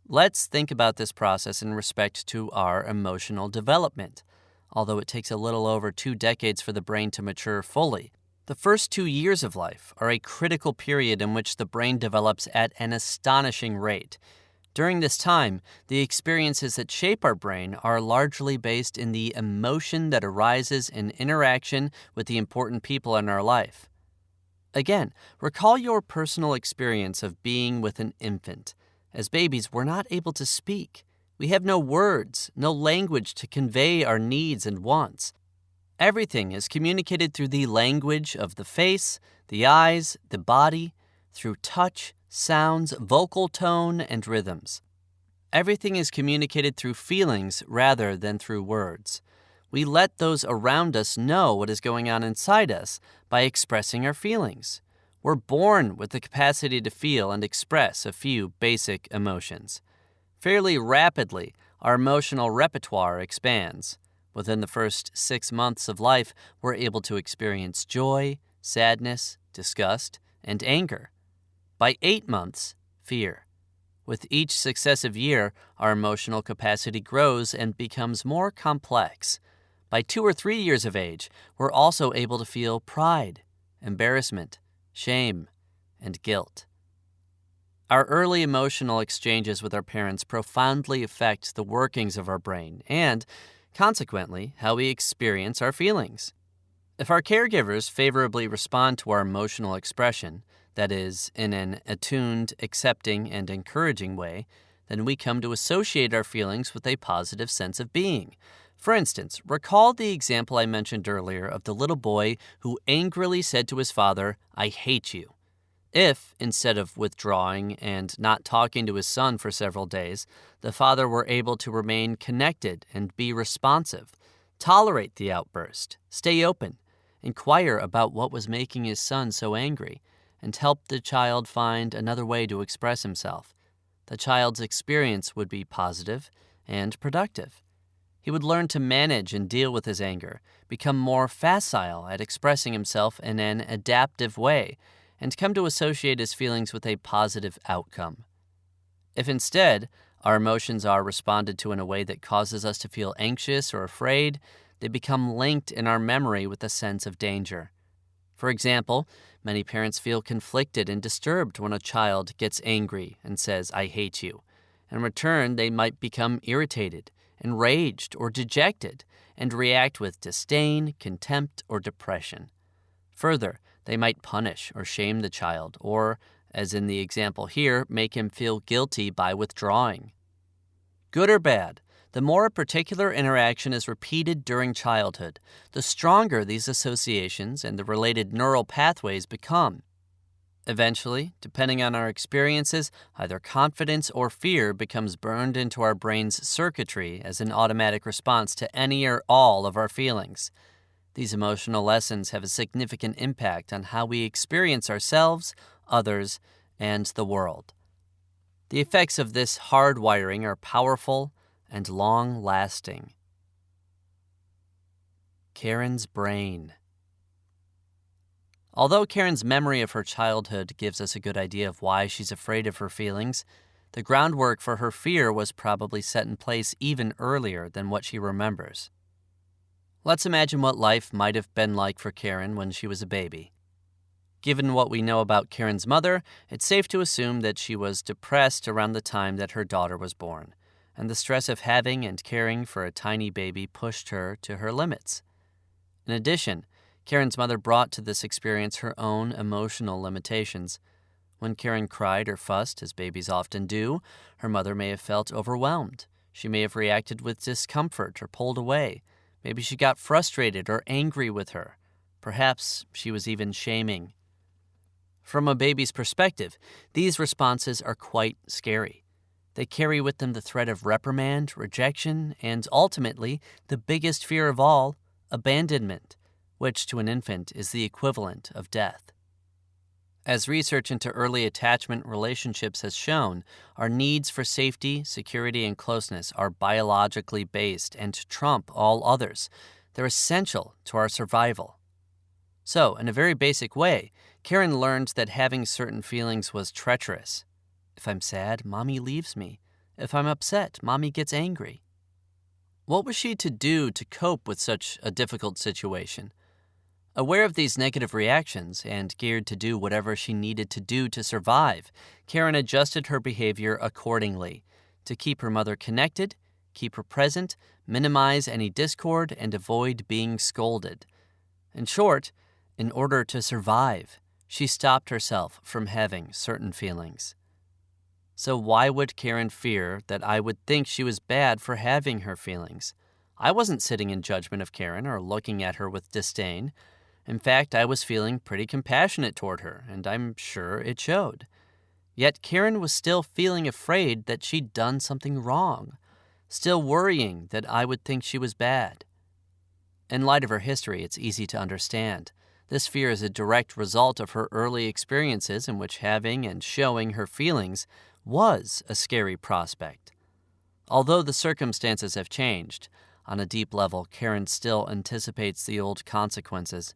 S1: Let's think about this process in respect to our emotional development. Although it takes a little over 2 decades for the brain to mature fully, the first 2 years of life are a critical period in which the brain develops at an astonishing rate. During this time, the experiences that shape our brain are largely based in the emotion that arises in interaction with the important people in our life. Again, recall your personal experience of being with an infant. As babies, we're not able to speak. We have no words, no language to convey our needs and wants. Everything is communicated through the language of the face, the eyes, the body, through touch, sounds, vocal tone, and rhythms. Everything is communicated through feelings rather than through words. We let those around us know what is going on inside us by expressing our feelings. We're born with the capacity to feel and express a few basic emotions. Fairly rapidly, our emotional repertoire expands. Within the first 6 months of life, we're able to experience joy, sadness, disgust, and anger. By 8 months, fear. With each successive year, our emotional capacity grows and becomes more complex. By 2 or 3 years of age, we're also able to feel pride, embarrassment, shame, and guilt. Our early emotional exchanges with our parents profoundly affect the workings of our brain and, consequently, how we experience our feelings. If our caregivers favorably respond to our emotional expression, that is, in an attuned, accepting, and encouraging way, then we come to associate our feelings with a positive sense of being. For instance, recall the example I mentioned earlier of the little boy who angrily said to his father, "I hate you." If, instead of withdrawing and not talking to his son for several days, the father were able to remain connected and be responsive, tolerate the outburst, stay open, inquire about what was making his son so angry, and help the child find another way to express himself, the child's experience would be positive and productive. He would learn to manage and deal with his anger, become more facile at expressing himself in an adaptive way, and come to associate his feelings with a positive outcome. If instead, our emotions are responded to in a way that causes us to feel anxious or afraid, they become linked in our memory with a sense of danger. For example, many parents feel conflicted and disturbed when a child gets angry and says, "I hate you." In return, they might become irritated, enraged, or dejected, and react with disdain, contempt, or depression. Further, they might punish or shame the child, or, as in the example here, make him feel guilty by withdrawing. Good or bad, the more a particular interaction is repeated during childhood, the stronger these associations and the related neural pathways become. Eventually, depending on our experiences, either confidence or fear becomes burned into our brain's circuitry as an automatic response to any or all of our feelings. These emotional lessons have a significant impact on how we experience ourselves, others, and the world. The effects of this hardwiring are powerful and long-lasting. Karen's brain. Although Karen's memory of her childhood gives us a good idea of why she's afraid of her feelings, the groundwork for her fear was probably set in place even earlier than what she remembers. Let's imagine what life might have been like for Karen when she was a baby. Given what we know about Karen's mother, it's safe to assume that she was depressed around the time that her daughter was born, and the stress of having and caring for a tiny baby pushed her to her limits. In addition, Karen's mother brought to this experience her own emotional limitations. When Karen cried or fussed, as babies often do, her mother may have felt overwhelmed. She may have reacted with discomfort or pulled away. Maybe she got frustrated or angry with her. Perhaps she was even shaming. From a baby's perspective, these responses are quite scary. They carry with them the threat of reprimand, rejection, and ultimately, the biggest fear of all, abandonment, which to an infant is the equivalent of death. As research into early attachment relationships has shown, our needs for safety, security, and closeness are biologically based and trump all others. They're essential to our survival. So, in a very basic way, Karen learned that having certain feelings was treacherous. If I'm sad, Mommy leaves me. If I'm upset, Mommy gets angry. What was she to do to cope with such a difficult situation? Aware of these negative reactions and geared to do whatever she needed to do to survive, Karen adjusted her behavior accordingly to keep her mother connected, keep her present, minimize any discord, and avoid being scolded. In short, in order to survive, she stopped herself from having certain feelings. So why would Karen fear that I would think she was bad for having her feelings? I wasn't sitting in judgment of Karen or looking at her with disdain. In fact, I was feeling pretty compassionate toward her, and I'm sure it showed. Yet Karen was still feeling afraid that she'd done something wrong, still worrying that I would think she was bad. In light of her history, it's easy to understand. This fear is a direct result of her early experiences in which having and showing her feelings was a scary prospect. Although the circumstances have changed, on a deep level, Karen still anticipates the old consequences.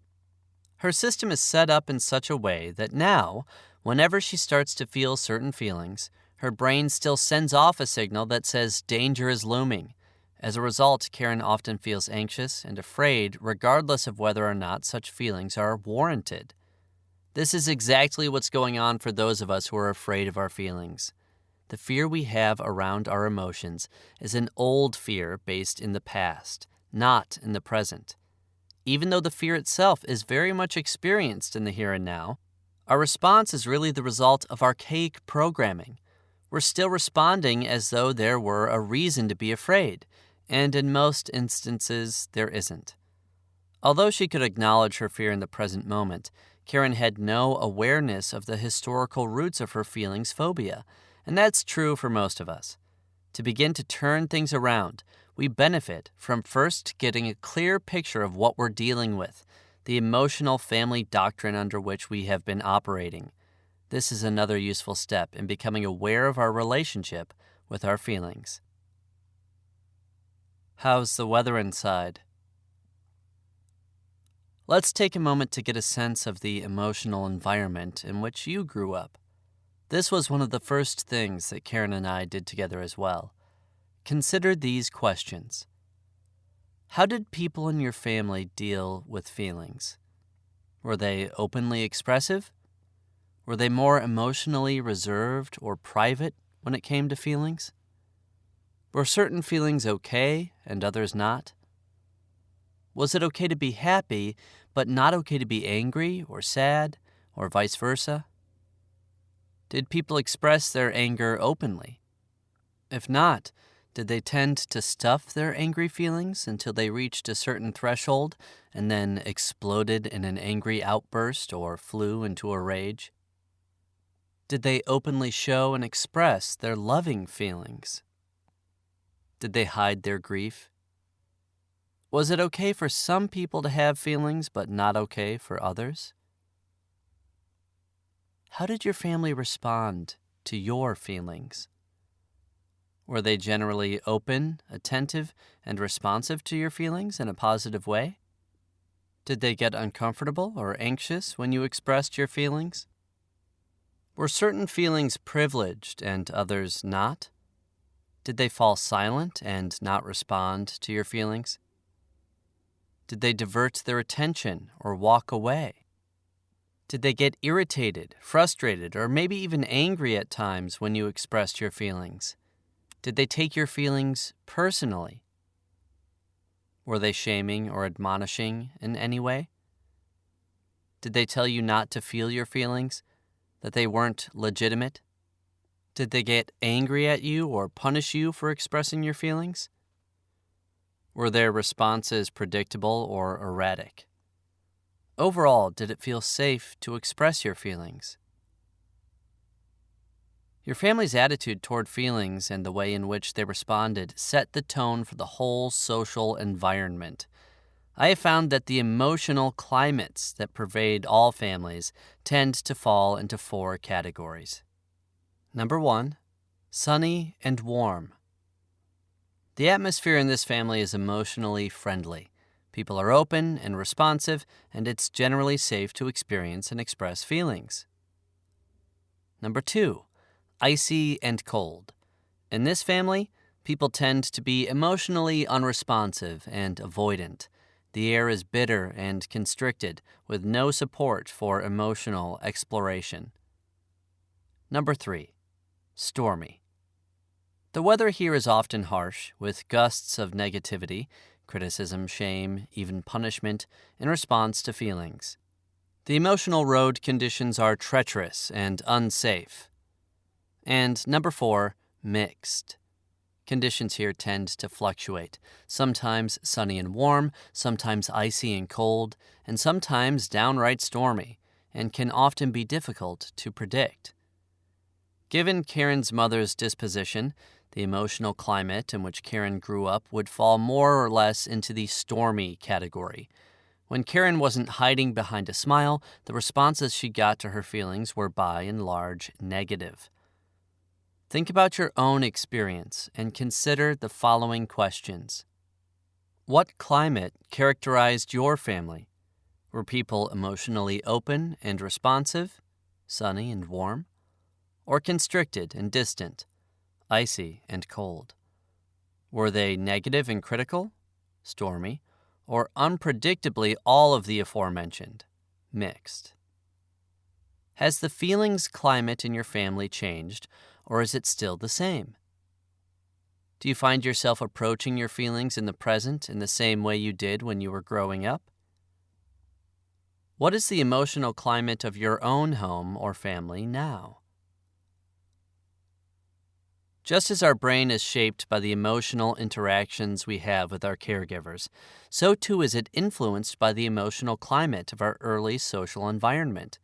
S1: Her system is set up in such a way that now, whenever she starts to feel certain feelings, Her brain still sends off a signal that says danger is looming. As a result, Karen often feels anxious and afraid regardless of whether or not such feelings are warranted. This is exactly what's going on for those of us who are afraid of our feelings. The fear we have around our emotions is an old fear based in the past, not in the present. Even though the fear itself is very much experienced in the here and now, our response is really the result of archaic programming. We're still responding as though there were a reason to be afraid, and in most instances, there isn't. Although she could acknowledge her fear in the present moment, Karen had no awareness of the historical roots of her feelings phobia, and that's true for most of us. To begin to turn things around, we benefit from first getting a clear picture of what we're dealing with, the emotional family doctrine under which we have been operating. This is another useful step in becoming aware of our relationship with our feelings. How's the weather inside? Let's take a moment to get a sense of the emotional environment in which you grew up. This was one of the first things that Karen and I did together as well. Consider these questions. How did people in your family deal with feelings? Were they openly expressive? Were they more emotionally reserved or private when it came to feelings? Were certain feelings okay and others not? Was it okay to be happy, but not okay to be angry or sad, or vice versa? Did people express their anger openly? If not, did they tend to stuff their angry feelings until they reached a certain threshold and then exploded in an angry outburst or flew into a rage? Did they openly show and express their loving feelings? Did they hide their grief? Was it okay for some people to have feelings but not okay for others? How did your family respond to your feelings? Were they generally open, attentive, and responsive to your feelings in a positive way? Did they get uncomfortable or anxious when you expressed your feelings? Were certain feelings privileged and others not? Did they fall silent and not respond to your feelings? Did they divert their attention or walk away? Did they get irritated, frustrated, or maybe even angry at times when you expressed your feelings? Did they take your feelings personally? Were they shaming or admonishing in any way? Did they tell you not to feel your feelings, that they weren't legitimate? Did they get angry at you or punish you for expressing your feelings? Were their responses predictable or erratic? Overall, did it feel safe to express your feelings? Your family's attitude toward feelings and the way in which they responded set the tone for the whole social environment. I have found that the emotional climates that pervade all families tend to fall into 4 categories. Number 1, sunny and warm. The atmosphere in this family is emotionally friendly. People are open and responsive, and it's generally safe to experience and express feelings. Number 2, icy and cold. In this family, people tend to be emotionally unresponsive and avoidant. The air is bitter and constricted, with no support for emotional exploration. Number 3, stormy. The weather here is often harsh, with gusts of negativity, criticism, shame, even punishment, in response to feelings. The emotional road conditions are treacherous and unsafe. And number 4, mixed. Conditions here tend to fluctuate, sometimes sunny and warm, sometimes icy and cold, and sometimes downright stormy, and can often be difficult to predict. Given Karen's mother's disposition, the emotional climate in which Karen grew up would fall more or less into the stormy category. When Karen wasn't hiding behind a smile, the responses she got to her feelings were by and large negative. Think about your own experience and consider the following questions. What climate characterized your family? Were people emotionally open and responsive, sunny and warm? or constricted and distant, icy and cold? Were they negative and critical, stormy, or unpredictably all of the aforementioned, mixed? Has the feelings climate in your family changed, or is it still the same? Do you find yourself approaching your feelings in the present in the same way you did when you were growing up? What is the emotional climate of your own home or family now? Just as our brain is shaped by the emotional interactions we have with our caregivers, so too is it influenced by the emotional climate of our early social environment.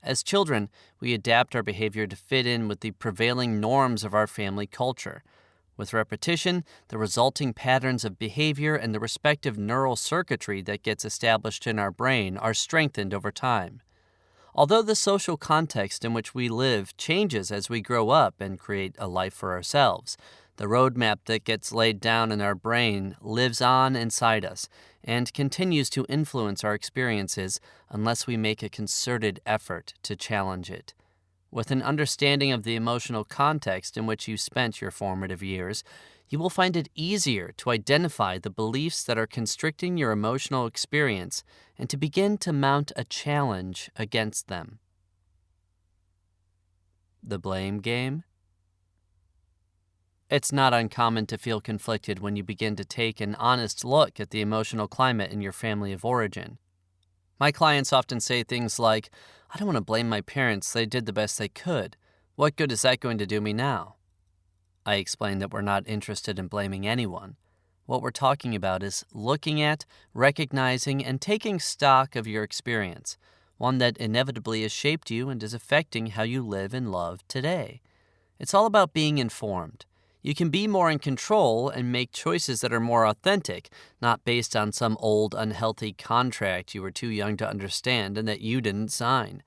S1: As children, we adapt our behavior to fit in with the prevailing norms of our family culture. With repetition, the resulting patterns of behavior and the respective neural circuitry that gets established in our brain are strengthened over time. Although the social context in which we live changes as we grow up and create a life for ourselves, the roadmap that gets laid down in our brain lives on inside us and continues to influence our experiences unless we make a concerted effort to challenge it. With an understanding of the emotional context in which you spent your formative years, you will find it easier to identify the beliefs that are constricting your emotional experience and to begin to mount a challenge against them. The blame game? It's not uncommon to feel conflicted when you begin to take an honest look at the emotional climate in your family of origin. My clients often say things like, "I don't want to blame my parents, they did the best they could. What good is that going to do me now?" I explain that we're not interested in blaming anyone. What we're talking about is looking at, recognizing, and taking stock of your experience, one that inevitably has shaped you and is affecting how you live and love today. It's all about being informed. You can be more in control and make choices that are more authentic, not based on some old, unhealthy contract you were too young to understand and that you didn't sign.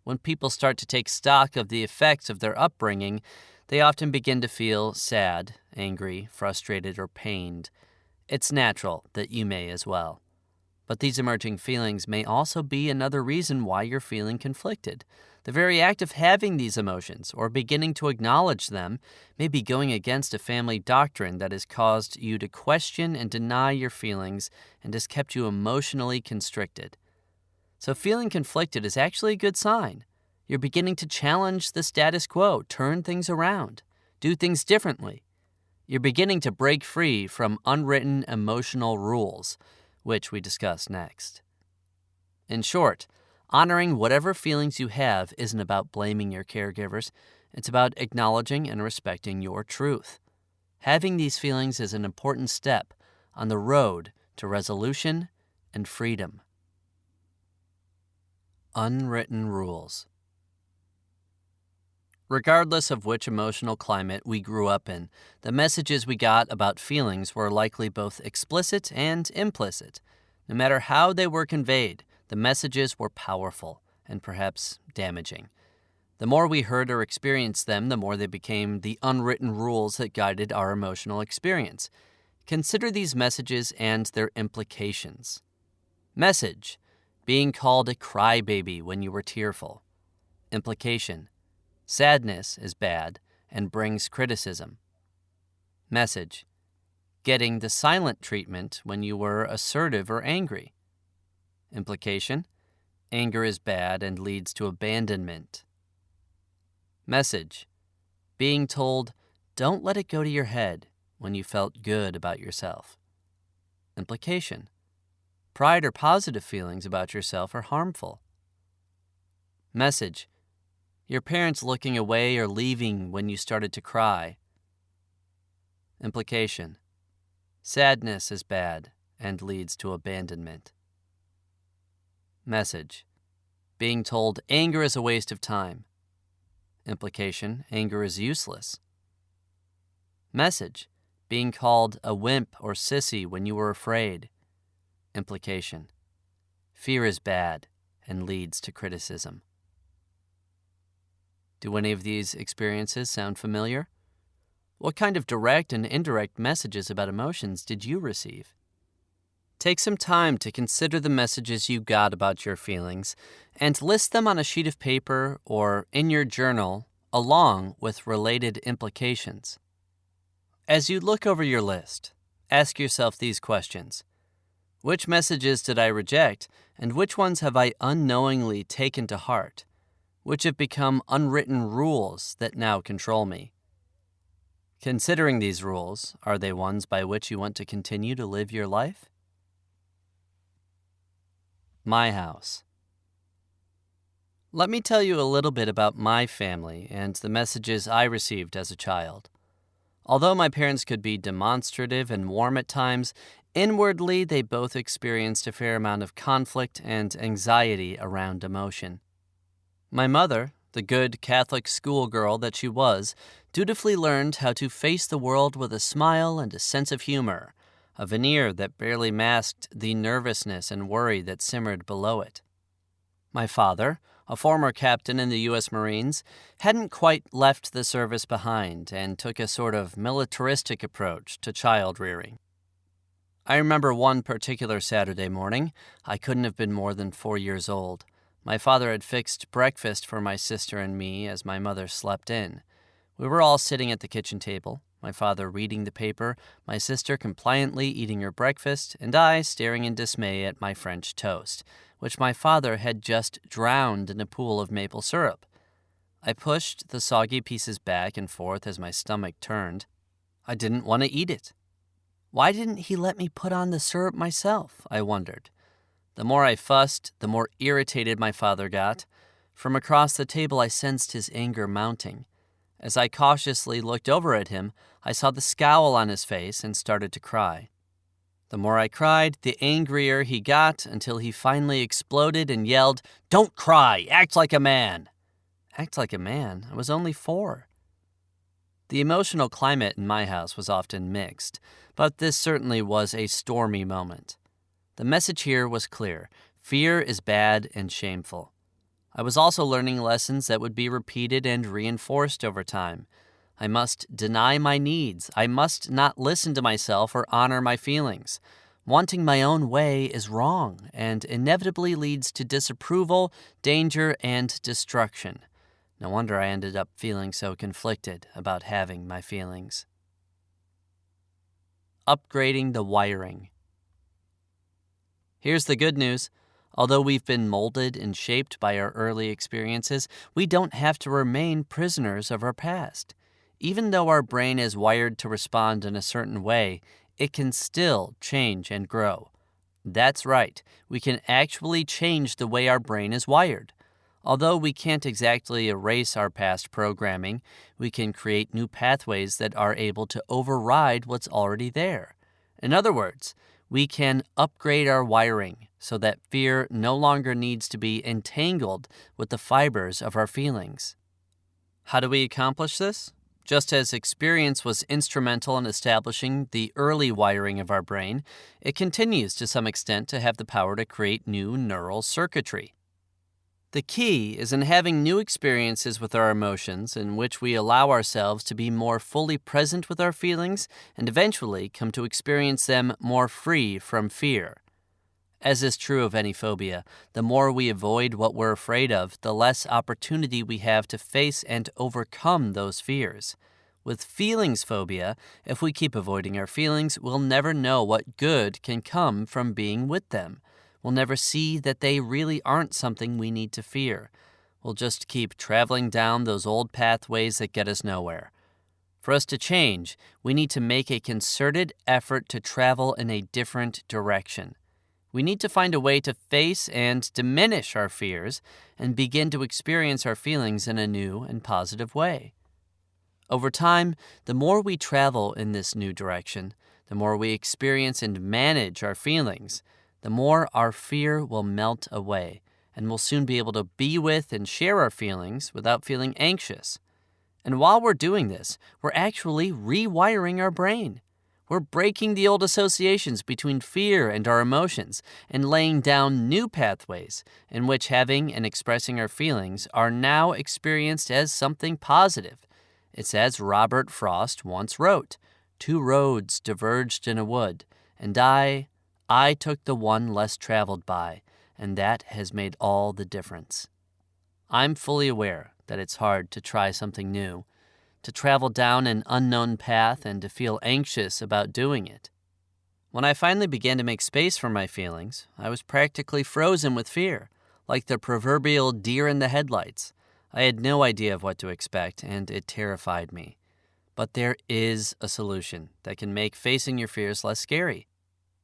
S1: When people start to take stock of the effects of their upbringing, they often begin to feel sad, angry, frustrated, or pained. It's natural that you may as well. But these emerging feelings may also be another reason why you're feeling conflicted. The very act of having these emotions or beginning to acknowledge them may be going against a family doctrine that has caused you to question and deny your feelings and has kept you emotionally constricted. So feeling conflicted is actually a good sign. You're beginning to challenge the status quo, turn things around, do things differently. You're beginning to break free from unwritten emotional rules, which we discuss next. In short, honoring whatever feelings you have isn't about blaming your caregivers. It's about acknowledging and respecting your truth. Having these feelings is an important step on the road to resolution and freedom. Unwritten rules. Regardless of which emotional climate we grew up in, the messages we got about feelings were likely both explicit and implicit. No matter how they were conveyed, the messages were powerful and perhaps damaging. The more we heard or experienced them, the more they became the unwritten rules that guided our emotional experience. Consider these messages and their implications. Message: being called a crybaby when you were tearful. Implication: sadness is bad and brings criticism. Message: getting the silent treatment when you were assertive or angry. Implication: anger is bad and leads to abandonment. Message: being told, "Don't let it go to your head," when you felt good about yourself. Implication: pride or positive feelings about yourself are harmful. Message: your parents looking away or leaving when you started to cry. Implication: sadness is bad and leads to abandonment. Message: being told anger is a waste of time. Implication: anger is useless. Message: being called a wimp or sissy when you were afraid. Implication: fear is bad and leads to criticism. Do any of these experiences sound familiar? What kind of direct and indirect messages about emotions did you receive? Take some time to consider the messages you got about your feelings and list them on a sheet of paper or in your journal along with related implications. As you look over your list, ask yourself these questions. Which messages did I reject, and which ones have I unknowingly taken to heart? Which have become unwritten rules that now control me? Considering these rules, are they ones by which you want to continue to live your life? My house. Let me tell you a little bit about my family and the messages I received as a child. Although my parents could be demonstrative and warm at times, inwardly they both experienced a fair amount of conflict and anxiety around emotion. My mother, the good Catholic schoolgirl that she was, dutifully learned how to face the world with a smile and a sense of humor, a veneer that barely masked the nervousness and worry that simmered below it. My father, a former captain in the U.S. Marines, hadn't quite left the service behind and took a sort of militaristic approach to child rearing. I remember one particular Saturday morning. I couldn't have been more than 4 years old. My father had fixed breakfast for my sister and me as my mother slept in. We were all sitting at the kitchen table, my father reading the paper, my sister compliantly eating her breakfast, and I staring in dismay at my French toast, which my father had just drowned in a pool of maple syrup. I pushed the soggy pieces back and forth as my stomach turned. I didn't want to eat it. Why didn't he let me put on the syrup myself, I wondered. The more I fussed, the more irritated my father got. From across the table, I sensed his anger mounting. As I cautiously looked over at him, I saw the scowl on his face and started to cry. The more I cried, the angrier he got until he finally exploded and yelled, "Don't cry! Act like a man!" Act like a man? I was only 4. The emotional climate in my house was often mixed, but this certainly was a stormy moment. The message here was clear. Fear is bad and shameful. I was also learning lessons that would be repeated and reinforced over time. I must deny my needs. I must not listen to myself or honor my feelings. Wanting my own way is wrong and inevitably leads to disapproval, danger, and destruction. No wonder I ended up feeling so conflicted about having my feelings. Upgrading the wiring. Here's the good news. Although we've been molded and shaped by our early experiences, we don't have to remain prisoners of our past. Even though our brain is wired to respond in a certain way, it can still change and grow. That's right, we can actually change the way our brain is wired. Although we can't exactly erase our past programming, we can create new pathways that are able to override what's already there. In other words, we can upgrade our wiring so that fear no longer needs to be entangled with the fibers of our feelings. How do we accomplish this? Just as experience was instrumental in establishing the early wiring of our brain, it continues to some extent to have the power to create new neural circuitry. The key is in having new experiences with our emotions in which we allow ourselves to be more fully present with our feelings and eventually come to experience them more free from fear. As is true of any phobia, the more we avoid what we're afraid of, the less opportunity we have to face and overcome those fears. With feelings phobia, if we keep avoiding our feelings, we'll never know what good can come from being with them. We'll never see that they really aren't something we need to fear. We'll just keep traveling down those old pathways that get us nowhere. For us to change, we need to make a concerted effort to travel in a different direction. We need to find a way to face and diminish our fears and begin to experience our feelings in a new and positive way. Over time, the more we travel in this new direction, the more we experience and manage our feelings, the more our fear will melt away, and we'll soon be able to be with and share our feelings without feeling anxious. And while we're doing this, we're actually rewiring our brain. We're breaking the old associations between fear and our emotions and laying down new pathways in which having and expressing our feelings are now experienced as something positive. It's as Robert Frost once wrote, "Two roads diverged in a wood, and I took the one less traveled by, and that has made all the difference." I'm fully aware that it's hard to try something new, to travel down an unknown path and to feel anxious about doing it. When I finally began to make space for my feelings, I was practically frozen with fear, like the proverbial deer in the headlights. I had no idea of what to expect, and it terrified me. But there is a solution that can make facing your fears less scary.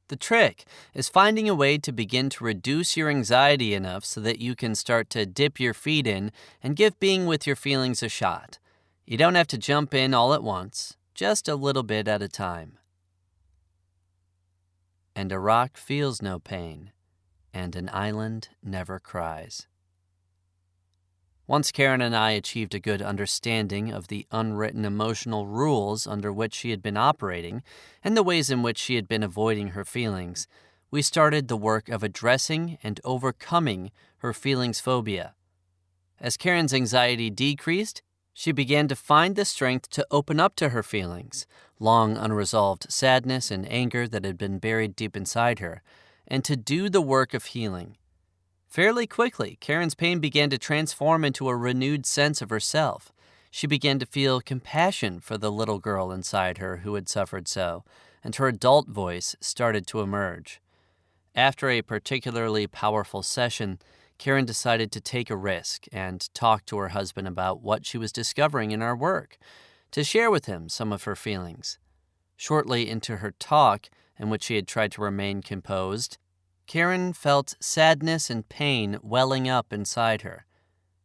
S1: The trick is finding a way to begin to reduce your anxiety enough so that you can start to dip your feet in and give being with your feelings a shot. You don't have to jump in all at once, just a little bit at a time. And a rock feels no pain, and an island never cries. Once Karen and I achieved a good understanding of the unwritten emotional rules under which she had been operating and the ways in which she had been avoiding her feelings, we started the work of addressing and overcoming her feelings phobia. As Karen's anxiety decreased, she began to find the strength to open up to her feelings, long unresolved sadness and anger that had been buried deep inside her, and to do the work of healing. Fairly quickly, Karen's pain began to transform into a renewed sense of herself. She began to feel compassion for the little girl inside her who had suffered so, and her adult voice started to emerge. After a particularly powerful session, Karen decided to take a risk and talk to her husband about what she was discovering in our work, to share with him some of her feelings. Shortly into her talk, in which she had tried to remain composed, Karen felt sadness and pain welling up inside her.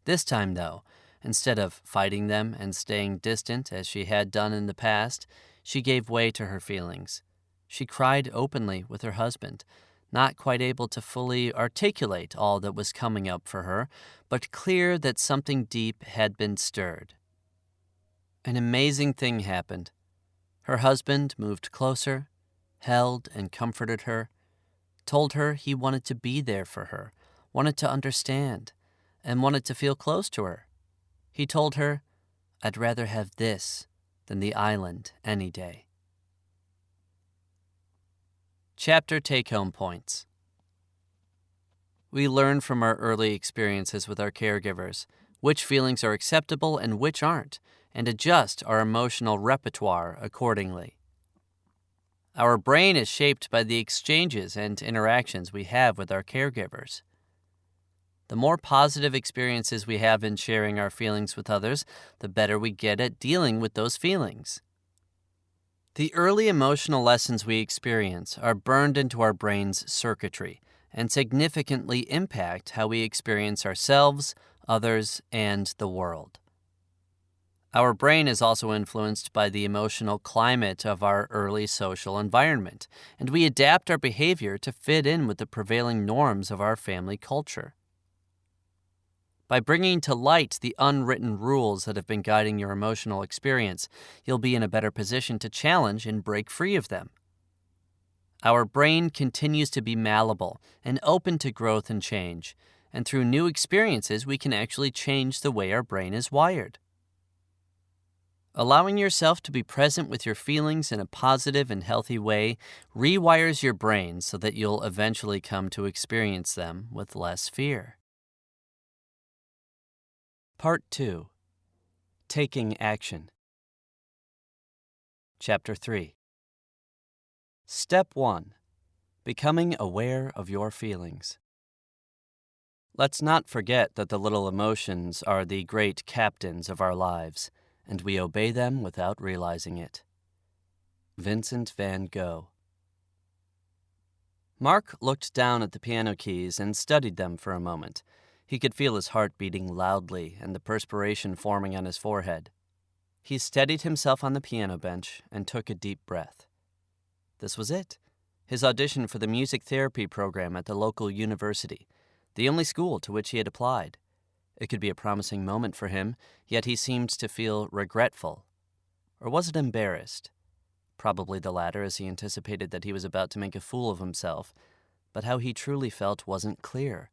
S1: This time, though, instead of fighting them and staying distant as she had done in the past, she gave way to her feelings. She cried openly with her husband, not quite able to fully articulate all that was coming up for her, but clear that something deep had been stirred. An amazing thing happened. Her husband moved closer, held and comforted her, told her he wanted to be there for her, wanted to understand, and wanted to feel close to her. He told her, "I'd rather have this than the island any day." Chapter Take-Home Points. We learn from our early experiences with our caregivers which feelings are acceptable and which aren't, and adjust our emotional repertoire accordingly. Our brain is shaped by the exchanges and interactions we have with our caregivers. The more positive experiences we have in sharing our feelings with others, the better we get at dealing with those feelings. The early emotional lessons we experience are burned into our brain's circuitry and significantly impact how we experience ourselves, others, and the world. Our brain is also influenced by the emotional climate of our early social environment, and we adapt our behavior to fit in with the prevailing norms of our family culture. By bringing to light the unwritten rules that have been guiding your emotional experience, you'll be in a better position to challenge and break free of them. Our brain continues to be malleable and open to growth and change, and through new experiences, we can actually change the way our brain is wired. Allowing yourself to be present with your feelings in a positive and healthy way rewires your brain so that you'll eventually come to experience them with less fear. Part 2. Taking Action. Chapter 3. Step 1. Becoming aware of your feelings. Let's not forget that the little emotions are the great captains of our lives, and we obey them without realizing it. Vincent van Gogh. Mark looked down at the piano keys and studied them for a moment. He could feel his heart beating loudly and the perspiration forming on his forehead. He steadied himself on the piano bench and took a deep breath. This was it, his audition for the music therapy program at the local university, the only school to which he had applied. It could be a promising moment for him, yet he seemed to feel regretful. Or was it embarrassed? Probably the latter, as he anticipated that he was about to make a fool of himself, but how he truly felt wasn't clear.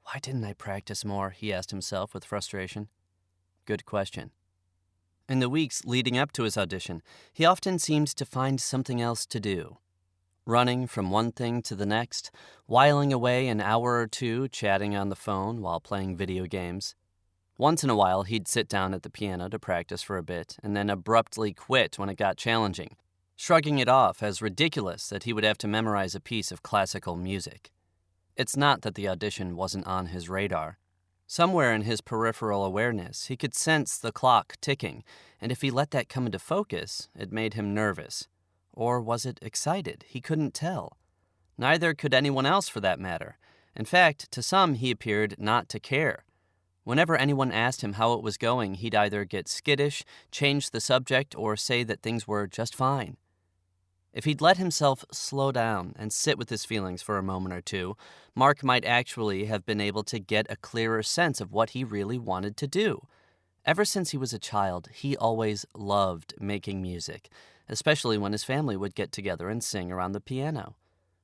S1: Why didn't I practice more? He asked himself with frustration. Good question. In the weeks leading up to his audition, he often seemed to find something else to do. Running from one thing to the next, whiling away an hour or two chatting on the phone while playing video games. Once in a while, he'd sit down at the piano to practice for a bit and then abruptly quit when it got challenging, shrugging it off as ridiculous that he would have to memorize a piece of classical music. It's not that the audition wasn't on his radar. Somewhere in his peripheral awareness, he could sense the clock ticking, and if he let that come into focus, it made him nervous. Or was it excited? He couldn't tell. Neither could anyone else for that matter. In fact, to some he appeared not to care. Whenever anyone asked him how it was going, he'd either get skittish, change the subject, or say that things were just fine. If he'd let himself slow down and sit with his feelings for a moment or two, Mark might actually have been able to get a clearer sense of what he really wanted to do. Ever since he was a child, he always loved making music, especially when his family would get together and sing around the piano.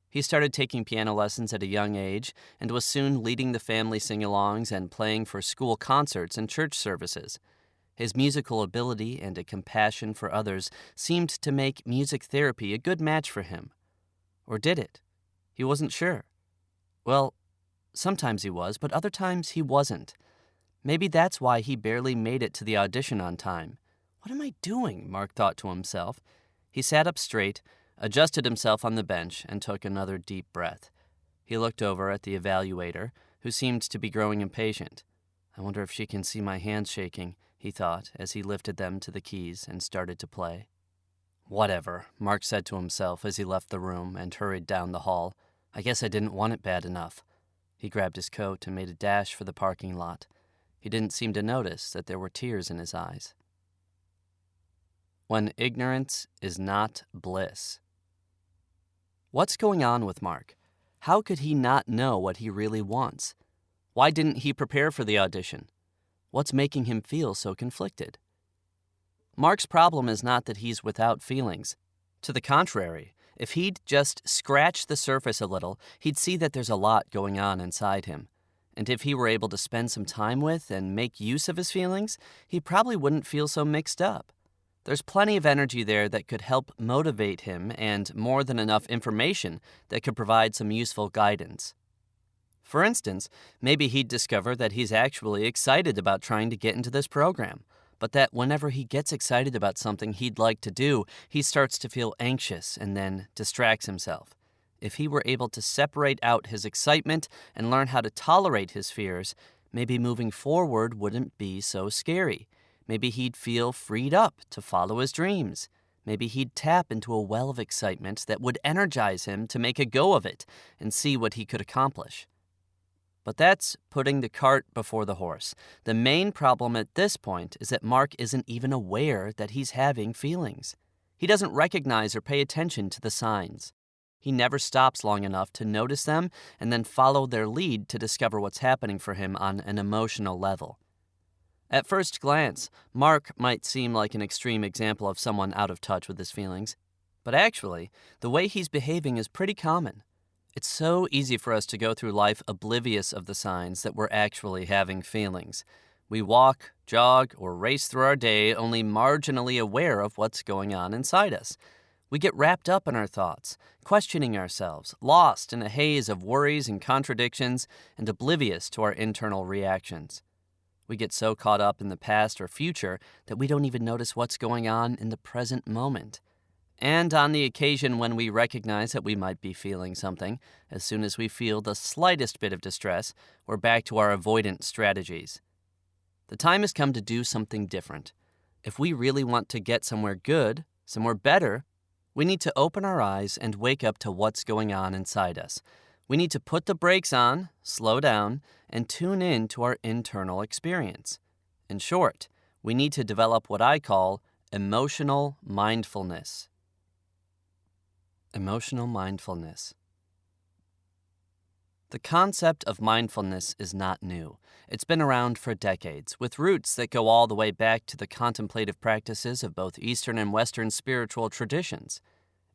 S1: He started taking piano lessons at a young age and was soon leading the family sing-alongs and playing for school concerts and church services. His musical ability and a compassion for others seemed to make music therapy a good match for him. Or did it? He wasn't sure. Well, sometimes he was, but other times he wasn't. Maybe that's why he barely made it to the audition on time. What am I doing? Mark thought to himself. He sat up straight, adjusted himself on the bench, and took another deep breath. He looked over at the evaluator, who seemed to be growing impatient. I wonder if she can see my hands shaking, he thought as he lifted them to the keys and started to play. Whatever, Mark said to himself as he left the room and hurried down the hall. I guess I didn't want it bad enough. He grabbed his coat and made a dash for the parking lot. He didn't seem to notice that there were tears in his eyes. When ignorance is not bliss. What's going on with Mark? How could he not know what he really wants? Why didn't he prepare for the audition? What's making him feel so conflicted? Mark's problem is not that he's without feelings. To the contrary, if he'd just scratch the surface a little, he'd see that there's a lot going on inside him. And if he were able to spend some time with and make use of his feelings, he probably wouldn't feel so mixed up. There's plenty of energy there that could help motivate him and more than enough information that could provide some useful guidance. For instance, maybe he'd discover that he's actually excited about trying to get into this program, but that whenever he gets excited about something he'd like to do, he starts to feel anxious and then distracts himself. If he were able to separate out his excitement and learn how to tolerate his fears, maybe moving forward wouldn't be so scary. Maybe he'd feel freed up to follow his dreams. Maybe he'd tap into a well of excitement that would energize him to make a go of it and see what he could accomplish. But that's putting the cart before the horse. The main problem at this point is that Mark isn't even aware that he's having feelings. He doesn't recognize or pay attention to the signs. He never stops long enough to notice them and then follow their lead to discover what's happening for him on an emotional level. At first glance, Mark might seem like an extreme example of someone out of touch with his feelings, but actually, the way he's behaving is pretty common. It's so easy for us to go through life oblivious of the signs that we're actually having feelings. We walk, jog, or race through our day only marginally aware of what's going on inside us. We get wrapped up in our thoughts, questioning ourselves, lost in a haze of worries and contradictions, and oblivious to our internal reactions. We get so caught up in the past or future that we don't even notice what's going on in the present moment. And on the occasion when we recognize that we might be feeling something, as soon as we feel the slightest bit of distress, we're back to our avoidant strategies. The time has come to do something different. If we really want to get somewhere good, somewhere better, we need to open our eyes and wake up to what's going on inside us. We need to put the brakes on, slow down, and tune in to our internal experience. In short, we need to develop what I call emotional mindfulness. Emotional mindfulness. The concept of mindfulness is not new. It's been around for decades, with roots that go all the way back to the contemplative practices of both Eastern and Western spiritual traditions.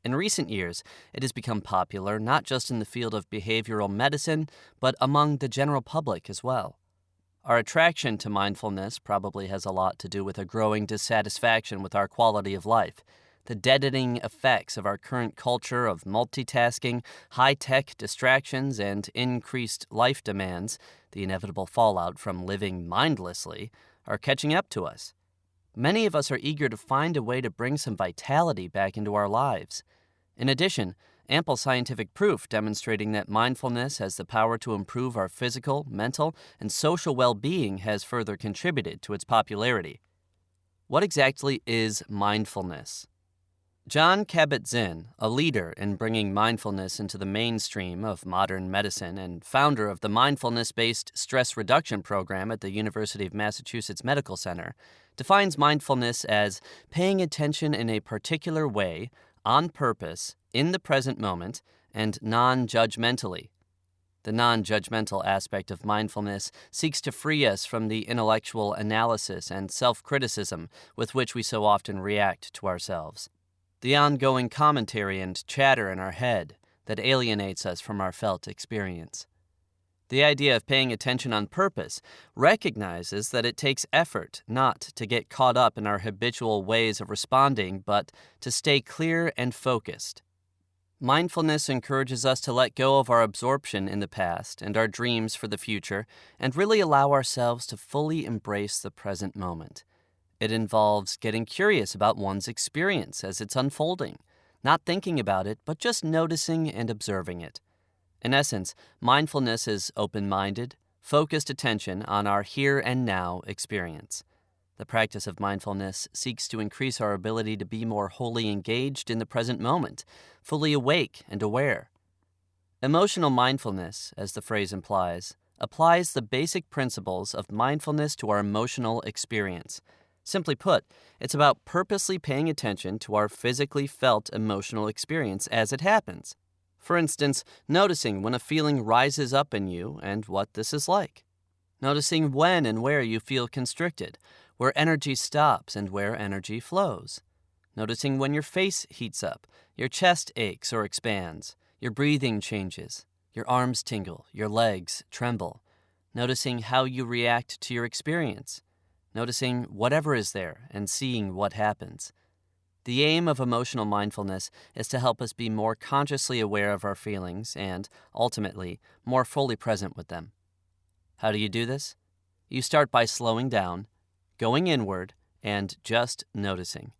S1: In recent years, it has become popular not just in the field of behavioral medicine, but among the general public as well. Our attraction to mindfulness probably has a lot to do with a growing dissatisfaction with our quality of life. the deadening effects of our current culture of multitasking, high-tech distractions, and increased life demands, the inevitable fallout from living mindlessly, are catching up to us. Many of us are eager to find a way to bring some vitality back into our lives. In addition, ample scientific proof demonstrating that mindfulness has the power to improve our physical, mental, and social well-being has further contributed to its popularity. What exactly is mindfulness? Jon Kabat-Zinn, a leader in bringing mindfulness into the mainstream of modern medicine and founder of the mindfulness-based stress reduction program at the University of Massachusetts Medical Center, defines mindfulness as paying attention in a particular way, on purpose, in the present moment, and non-judgmentally. The non-judgmental aspect of mindfulness seeks to free us from the intellectual analysis and self-criticism with which we so often react to ourselves. The ongoing commentary and chatter in our head that alienates us from our felt experience. The idea of paying attention on purpose recognizes that it takes effort not to get caught up in our habitual ways of responding, but to stay clear and focused. Mindfulness encourages us to let go of our absorption in the past and our dreams for the future and really allow ourselves to fully embrace the present moment. It involves getting curious about one's experience as it's unfolding, not thinking about it, but just noticing and observing it. In essence, mindfulness is open-minded, focused attention on our here and now experience. The practice of mindfulness seeks to increase our ability to be more wholly engaged in the present moment, fully awake and aware. Emotional mindfulness, as the phrase implies, applies the basic principles of mindfulness to our emotional experience. Simply put, it's about purposely paying attention to our physically felt emotional experience as it happens. For instance, noticing when a feeling rises up in you and what this is like. Noticing when and where you feel constricted, where energy stops and where energy flows. Noticing when your face heats up, your chest aches or expands, your breathing changes, your arms tingle, your legs tremble. Noticing how you react to your experience. Noticing whatever is there and seeing what happens. The aim of emotional mindfulness is to help us be more consciously aware of our feelings and, ultimately, more fully present with them. How do you do this? You start by slowing down, going inward, and just noticing.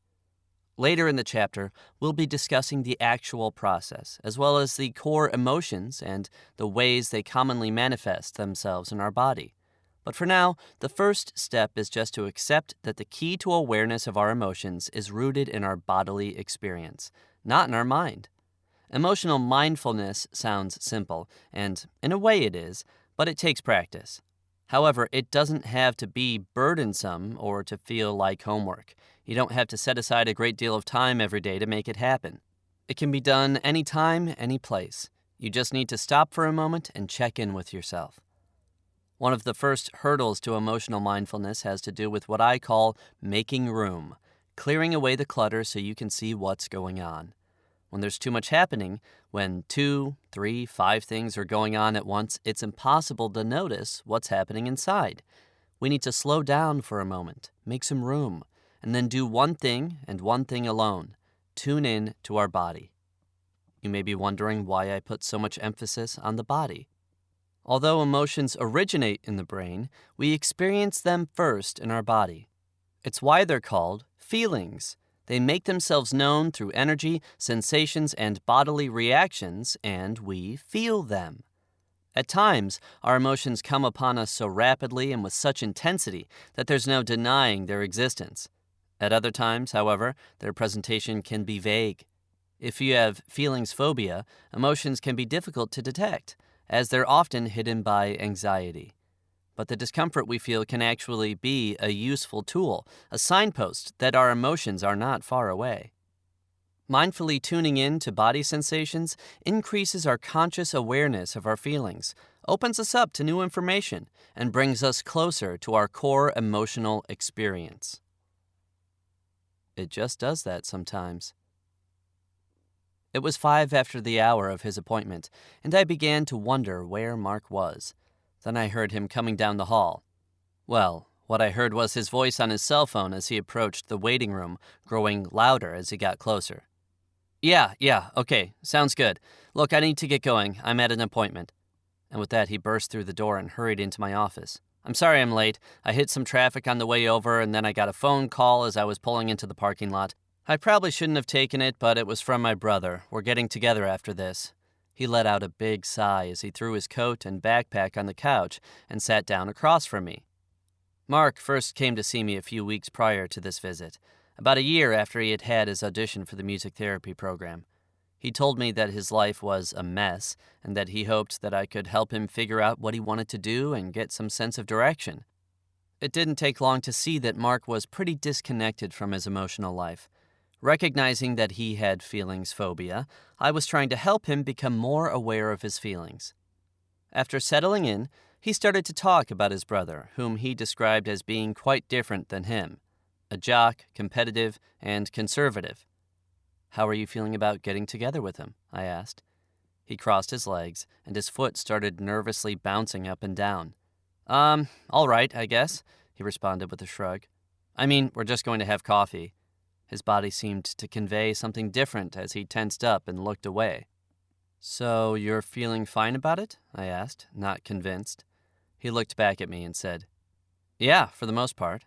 S1: Later in the chapter, we'll be discussing the actual process, as well as the core emotions and the ways they commonly manifest themselves in our body. But for now, the first step is just to accept that the key to awareness of our emotions is rooted in our bodily experience, not in our mind. Emotional mindfulness sounds simple, and in a way it is, but it takes practice. However, it doesn't have to be burdensome or to feel like homework. You don't have to set aside a great deal of time every day to make it happen. It can be done anytime, any place. You just need to stop for a moment and check in with yourself. One of the first hurdles to emotional mindfulness has to do with what I call making room, clearing away the clutter so you can see what's going on. When there's too much happening, when 2, 3, 5 things are going on at once, it's impossible to notice what's happening inside. We need to slow down for a moment, make some room, and then do one thing and one thing alone. Tune in to our body. You may be wondering why I put so much emphasis on the body. Although emotions originate in the brain, we experience them first in our body. It's why they're called feelings. They make themselves known through energy, sensations, and bodily reactions, and we feel them. At times, our emotions come upon us so rapidly and with such intensity that there's no denying their existence. At other times, however, their presentation can be vague. If you have feelings phobia, emotions can be difficult to detect, as they're often hidden by anxiety. But the discomfort we feel can actually be a useful tool, a signpost that our emotions are not far away. Mindfully tuning in to body sensations increases our conscious awareness of our feelings, opens us up to new information, and brings us closer to our core emotional experience. It just does that sometimes. It was 5 after the hour of his appointment, and I began to wonder where Mark was. Then I heard him coming down the hall. Well, What I heard was his voice on his cell phone as he approached the waiting room, growing louder as he got closer. Yeah, okay, sounds good. Look, I need to get going. I'm at an appointment. And with that, he burst through the door and hurried into my office. I'm sorry I'm late. I hit some traffic on the way over, and then I got a phone call as I was pulling into the parking lot. I probably shouldn't have taken it, but it was from my brother. We're getting together after this. He let out a big sigh as he threw his coat and backpack on the couch and sat down across from me. Mark first came to see me a few weeks prior to this visit, about a year after he had had his audition for the music therapy program. He told me that his life was a mess and that he hoped that I could help him figure out what he wanted to do and get some sense of direction. It didn't take long to see that Mark was pretty disconnected from his emotional life. Recognizing that he had feelings phobia, I was trying to help him become more aware of his feelings. After settling in, he started to talk about his brother, whom he described as being quite different than him. A jock, competitive, and conservative. How are you feeling about getting together with him? I asked. He crossed his legs, and his foot started nervously bouncing up and down. All right, I guess, he responded with a shrug. I mean, we're just going to have coffee. His body seemed to convey something different as he tensed up and looked away. So you're feeling fine about it? I asked, not convinced. He looked back at me and said, Yeah, for the most part.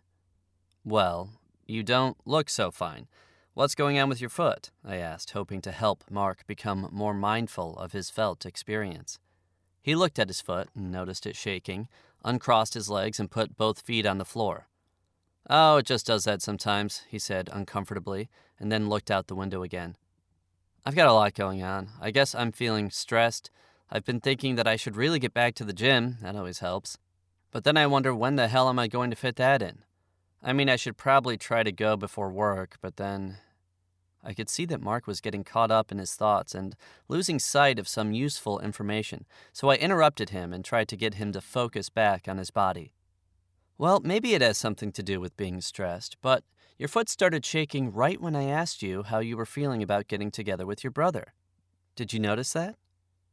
S1: Well, you don't look so fine. What's going on with your foot? I asked, hoping to help Mark become more mindful of his felt experience. He looked at his foot and noticed it shaking, uncrossed his legs, and put both feet on the floor. Oh, it just does that sometimes, he said uncomfortably, and then looked out the window again. I've got a lot going on. I guess I'm feeling stressed. I've been thinking that I should really get back to the gym. That always helps. But then I wonder, when the hell am I going to fit that in? I mean, I should probably try to go before work, but then... I could see that Mark was getting caught up in his thoughts and losing sight of some useful information, so I interrupted him and tried to get him to focus back on his body. Well, maybe it has something to do with being stressed, but your foot started shaking right when I asked you how you were feeling about getting together with your brother. Did you notice that?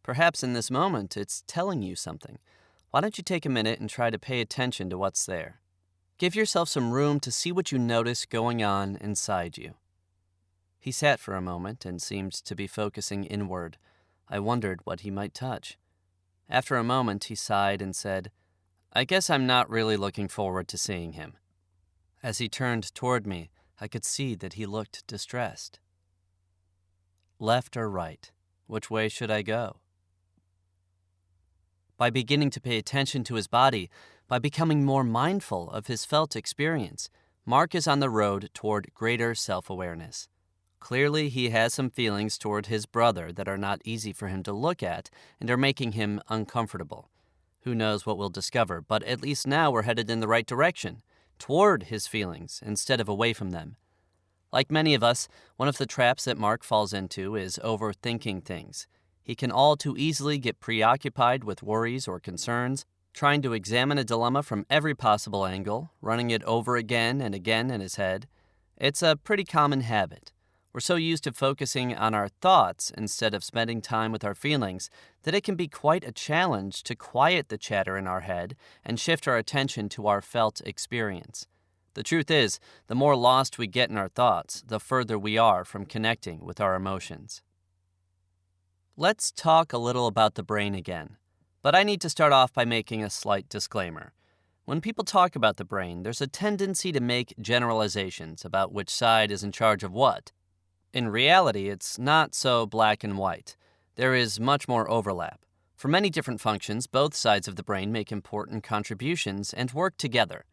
S1: Perhaps in this moment it's telling you something. Why don't you take a minute and try to pay attention to what's there? Give yourself some room to see what you notice going on inside you. He sat for a moment and seemed to be focusing inward. I wondered what he might touch. After a moment, he sighed and said, I guess I'm not really looking forward to seeing him. As he turned toward me, I could see that he looked distressed. Left or right? Which way should I go? By beginning to pay attention to his body, by becoming more mindful of his felt experience, Mark is on the road toward greater self-awareness. Clearly, he has some feelings toward his brother that are not easy for him to look at and are making him uncomfortable. Who knows what we'll discover, but at least now we're headed in the right direction, toward his feelings instead of away from them. Like many of us, one of the traps that Mark falls into is overthinking things. He can all too easily get preoccupied with worries or concerns, trying to examine a dilemma from every possible angle, running it over again and again in his head. It's a pretty common habit. We're so used to focusing on our thoughts instead of spending time with our feelings that it can be quite a challenge to quiet the chatter in our head and shift our attention to our felt experience. The truth is, the more lost we get in our thoughts, the further we are from connecting with our emotions. Let's talk a little about the brain again, but I need to start off by making a slight disclaimer. When people talk about the brain, there's a tendency to make generalizations about which side is in charge of what. In reality, it's not so black and white. There is much more overlap. For many different functions, both sides of the brain make important contributions and work together.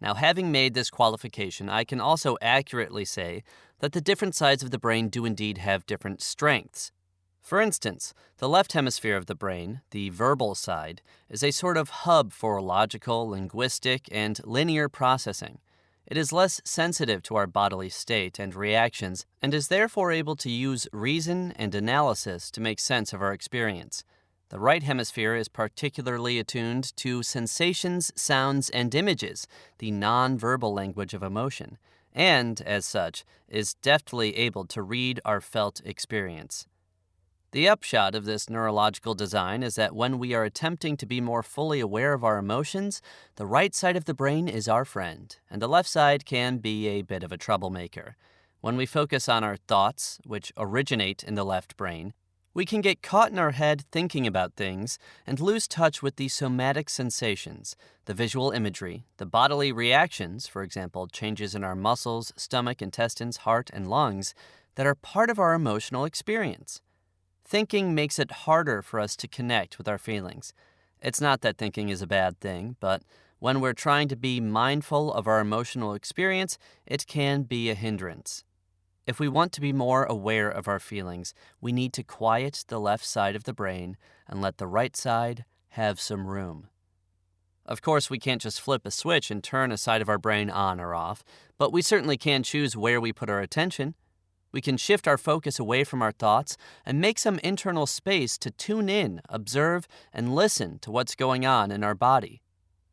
S1: Now, having made this qualification, I can also accurately say that the different sides of the brain do indeed have different strengths. For instance, the left hemisphere of the brain, the verbal side, is a sort of hub for logical, linguistic, and linear processing. It is less sensitive to our bodily state and reactions and is therefore able to use reason and analysis to make sense of our experience. The right hemisphere is particularly attuned to sensations, sounds, and images, the non-verbal language of emotion, and, as such, is deftly able to read our felt experience. The upshot of this neurological design is that when we are attempting to be more fully aware of our emotions, the right side of the brain is our friend, and the left side can be a bit of a troublemaker. When we focus on our thoughts, which originate in the left brain, we can get caught in our head thinking about things and lose touch with the somatic sensations, the visual imagery, the bodily reactions, for example, changes in our muscles, stomach, intestines, heart, and lungs, that are part of our emotional experience. Thinking makes it harder for us to connect with our feelings. It's not that thinking is a bad thing, but when we're trying to be mindful of our emotional experience, it can be a hindrance. If we want to be more aware of our feelings, we need to quiet the left side of the brain and let the right side have some room. Of course, we can't just flip a switch and turn a side of our brain on or off, but we certainly can choose where we put our attention. We can shift our focus away from our thoughts and make some internal space to tune in, observe, and listen to what's going on in our body.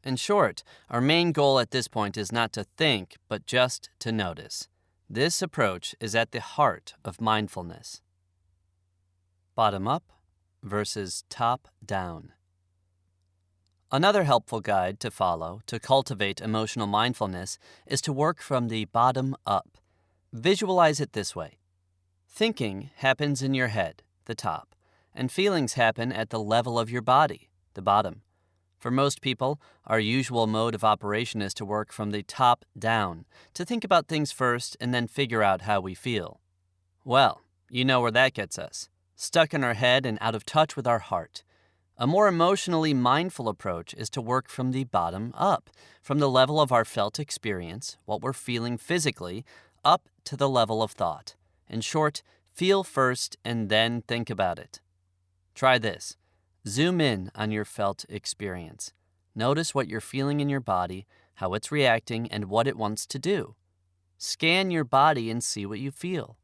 S1: In short, our main goal at this point is not to think, but just to notice. This approach is at the heart of mindfulness. Bottom up versus top down. Another helpful guide to follow to cultivate emotional mindfulness is to work from the bottom up. Visualize it this way. Thinking happens in your head, the top, and feelings happen at the level of your body, the bottom. For most people, our usual mode of operation is to work from the top down, to think about things first and then figure out how we feel. Well, you know where that gets us. Stuck in our head and out of touch with our heart. A more emotionally mindful approach is to work from the bottom up, from the level of our felt experience, what we're feeling physically, up to the level of thought. In short, feel first and then think about it. Try this. Zoom in on your felt experience. Notice what you're feeling in your body, how it's reacting, and what it wants to do. Scan your body and see what you feel.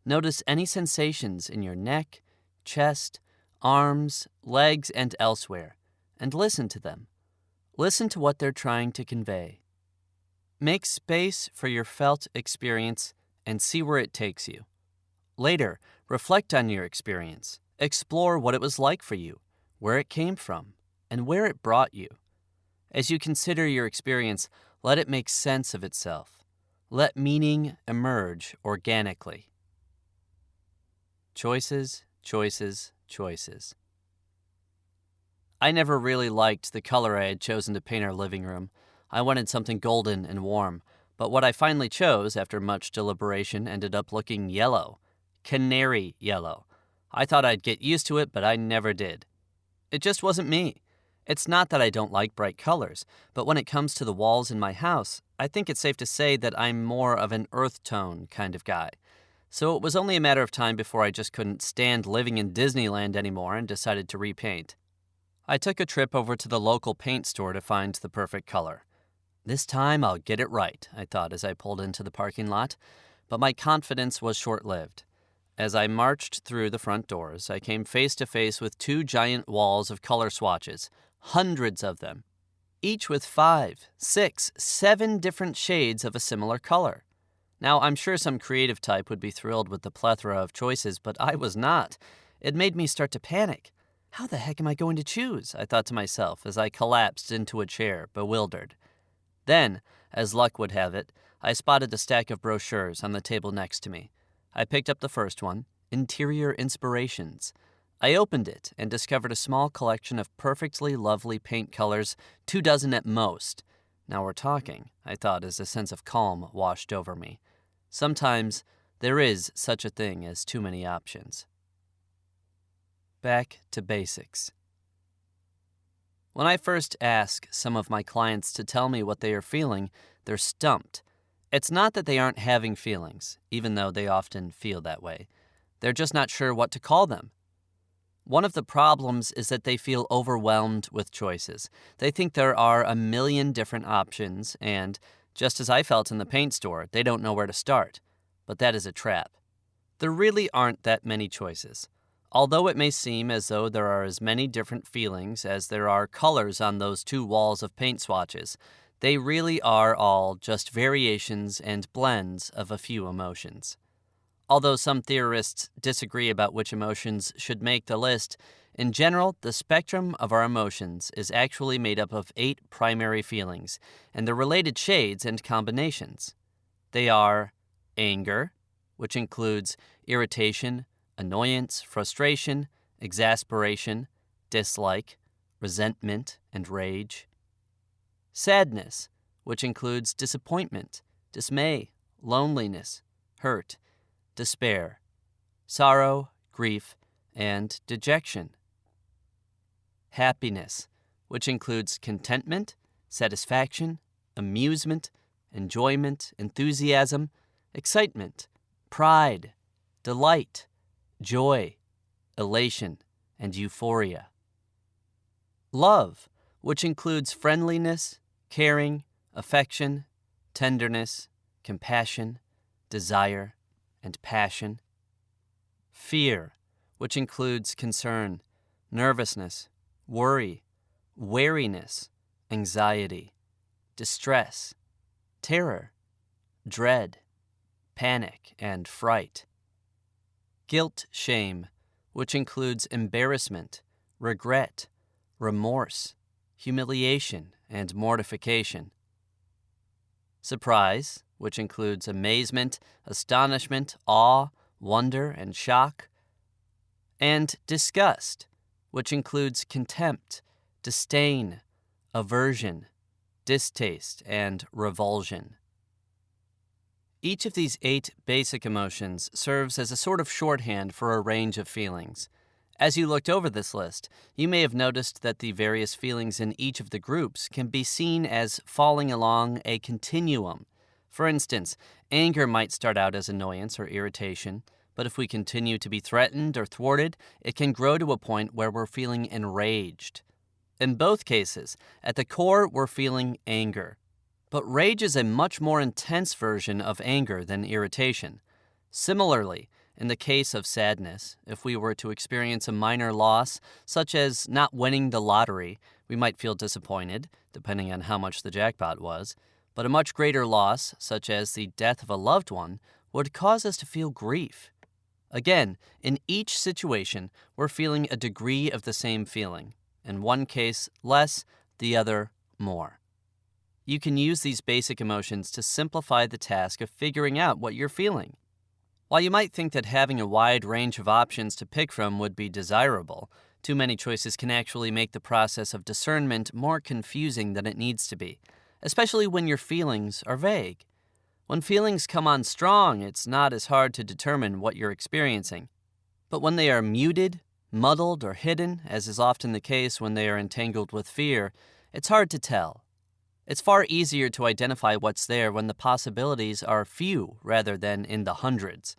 S1: Notice any sensations in your neck, chest, arms, legs, and elsewhere, and listen to them. Listen to what they're trying to convey. Make space for your felt experience and see where it takes you. Later, reflect on your experience. Explore what it was like for you, where it came from, and where it brought you. As you consider your experience, let it make sense of itself. Let meaning emerge organically. Choices, choices, choices. I never really liked the color I had chosen to paint our living room. I wanted something golden and warm, but what I finally chose, after much deliberation, ended up looking yellow. Canary yellow. I thought I'd get used to it, but I never did. It just wasn't me. It's not that I don't like bright colors, but when it comes to the walls in my house, I think it's safe to say that I'm more of an earth tone kind of guy. So it was only a matter of time before I just couldn't stand living in Disneyland anymore and decided to repaint. I took a trip over to the local paint store to find the perfect color. This time I'll get it right, I thought as I pulled into the parking lot, but my confidence was short-lived. As I marched through the front doors, I came face to face with two giant walls of color swatches, hundreds of them, each with 5, 6, 7 different shades of a similar color. Now, I'm sure some creative type would be thrilled with the plethora of choices, but I was not. It made me start to panic. How the heck am I going to choose? I thought to myself as I collapsed into a chair, bewildered. Then, as luck would have it, I spotted a stack of brochures on the table next to me. I picked up the first one, Interior Inspirations. I opened it and discovered a small collection of perfectly lovely paint colors, 24 at most. Now we're talking, I thought as a sense of calm washed over me. Sometimes there is such a thing as too many options. Back to basics. When I first ask some of my clients to tell me what they are feeling, they're stumped. It's not that they aren't having feelings, even though they often feel that way. They're just not sure what to call them. One of the problems is that they feel overwhelmed with choices. They think there are a million different options, and, just as I felt in the paint store, they don't know where to start. But that is a trap. There really aren't that many choices. Although it may seem as though there are as many different feelings as there are colors on those 2 walls of paint swatches, they really are all just variations and blends of a few emotions. Although some theorists disagree about which emotions should make the list, in general, the spectrum of our emotions is actually made up of 8 primary feelings and their related shades and combinations. They are anger, which includes irritation, annoyance, frustration, exasperation, dislike, resentment, and rage. Sadness, which includes disappointment, dismay, loneliness, hurt, despair, sorrow, grief, and dejection. Happiness, which includes contentment, satisfaction, amusement, enjoyment, enthusiasm, excitement, pride, delight, joy, elation, and euphoria. Love, which includes friendliness, caring, affection, tenderness, compassion, desire, and passion. Fear, which includes concern, nervousness, worry, wariness, anxiety, distress, terror, dread, panic, and fright. Guilt, shame, which includes embarrassment, regret, remorse, humiliation, and mortification. Surprise, which includes amazement, astonishment, awe, wonder, and shock. And disgust, which includes contempt, disdain, aversion, distaste, and revulsion. Each of these 8 basic emotions serves as a sort of shorthand for a range of feelings. As you looked over this list, you may have noticed that the various feelings in each of the groups can be seen as falling along a continuum. For instance, anger might start out as annoyance or irritation, but if we continue to be threatened or thwarted, it can grow to a point where we're feeling enraged. In both cases, at the core, we're feeling anger. But rage is a much more intense version of anger than irritation. Similarly, in the case of sadness, if we were to experience a minor loss, such as not winning the lottery, we might feel disappointed, depending on how much the jackpot was, but a much greater loss, such as the death of a loved one, would cause us to feel grief. Again, in each situation, we're feeling a degree of the same feeling. In one case, less, the other, more. You can use these basic emotions to simplify the task of figuring out what you're feeling. While you might think that having a wide range of options to pick from would be desirable, too many choices can actually make the process of discernment more confusing than it needs to be, especially when your feelings are vague. When feelings come on strong, it's not as hard to determine what you're experiencing. But when they are muted, muddled, or hidden, as is often the case when they are entangled with fear, it's hard to tell. It's far easier to identify what's there when the possibilities are few rather than in the hundreds.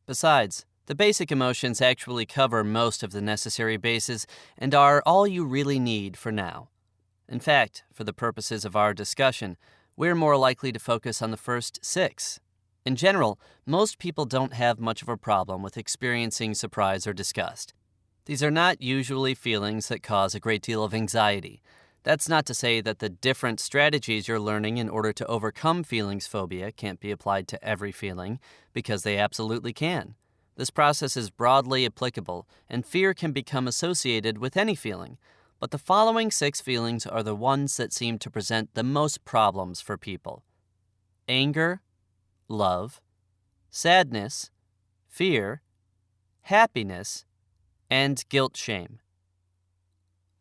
S1: Besides, the basic emotions actually cover most of the necessary bases and are all you really need for now. In fact, for the purposes of our discussion, we're more likely to focus on the first 6. In general, most people don't have much of a problem with experiencing surprise or disgust. These are not usually feelings that cause a great deal of anxiety. That's not to say that the different strategies you're learning in order to overcome feelings phobia can't be applied to every feeling, because they absolutely can. This process is broadly applicable, and fear can become associated with any feeling. But the following 6 feelings are the ones that seem to present the most problems for people: anger, love, sadness, fear, happiness, and guilt-shame.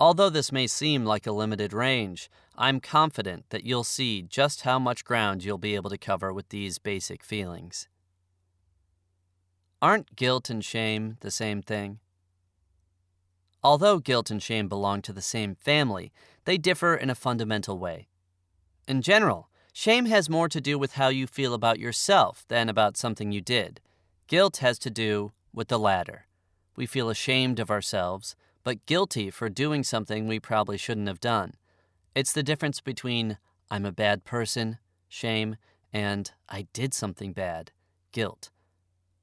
S1: Although this may seem like a limited range, I'm confident that you'll see just how much ground you'll be able to cover with these basic feelings. Aren't guilt and shame the same thing? Although guilt and shame belong to the same family, they differ in a fundamental way. In general, shame has more to do with how you feel about yourself than about something you did. Guilt has to do with the latter. We feel ashamed of ourselves, but guilty for doing something we probably shouldn't have done. It's the difference between I'm a bad person, shame, and I did something bad, guilt.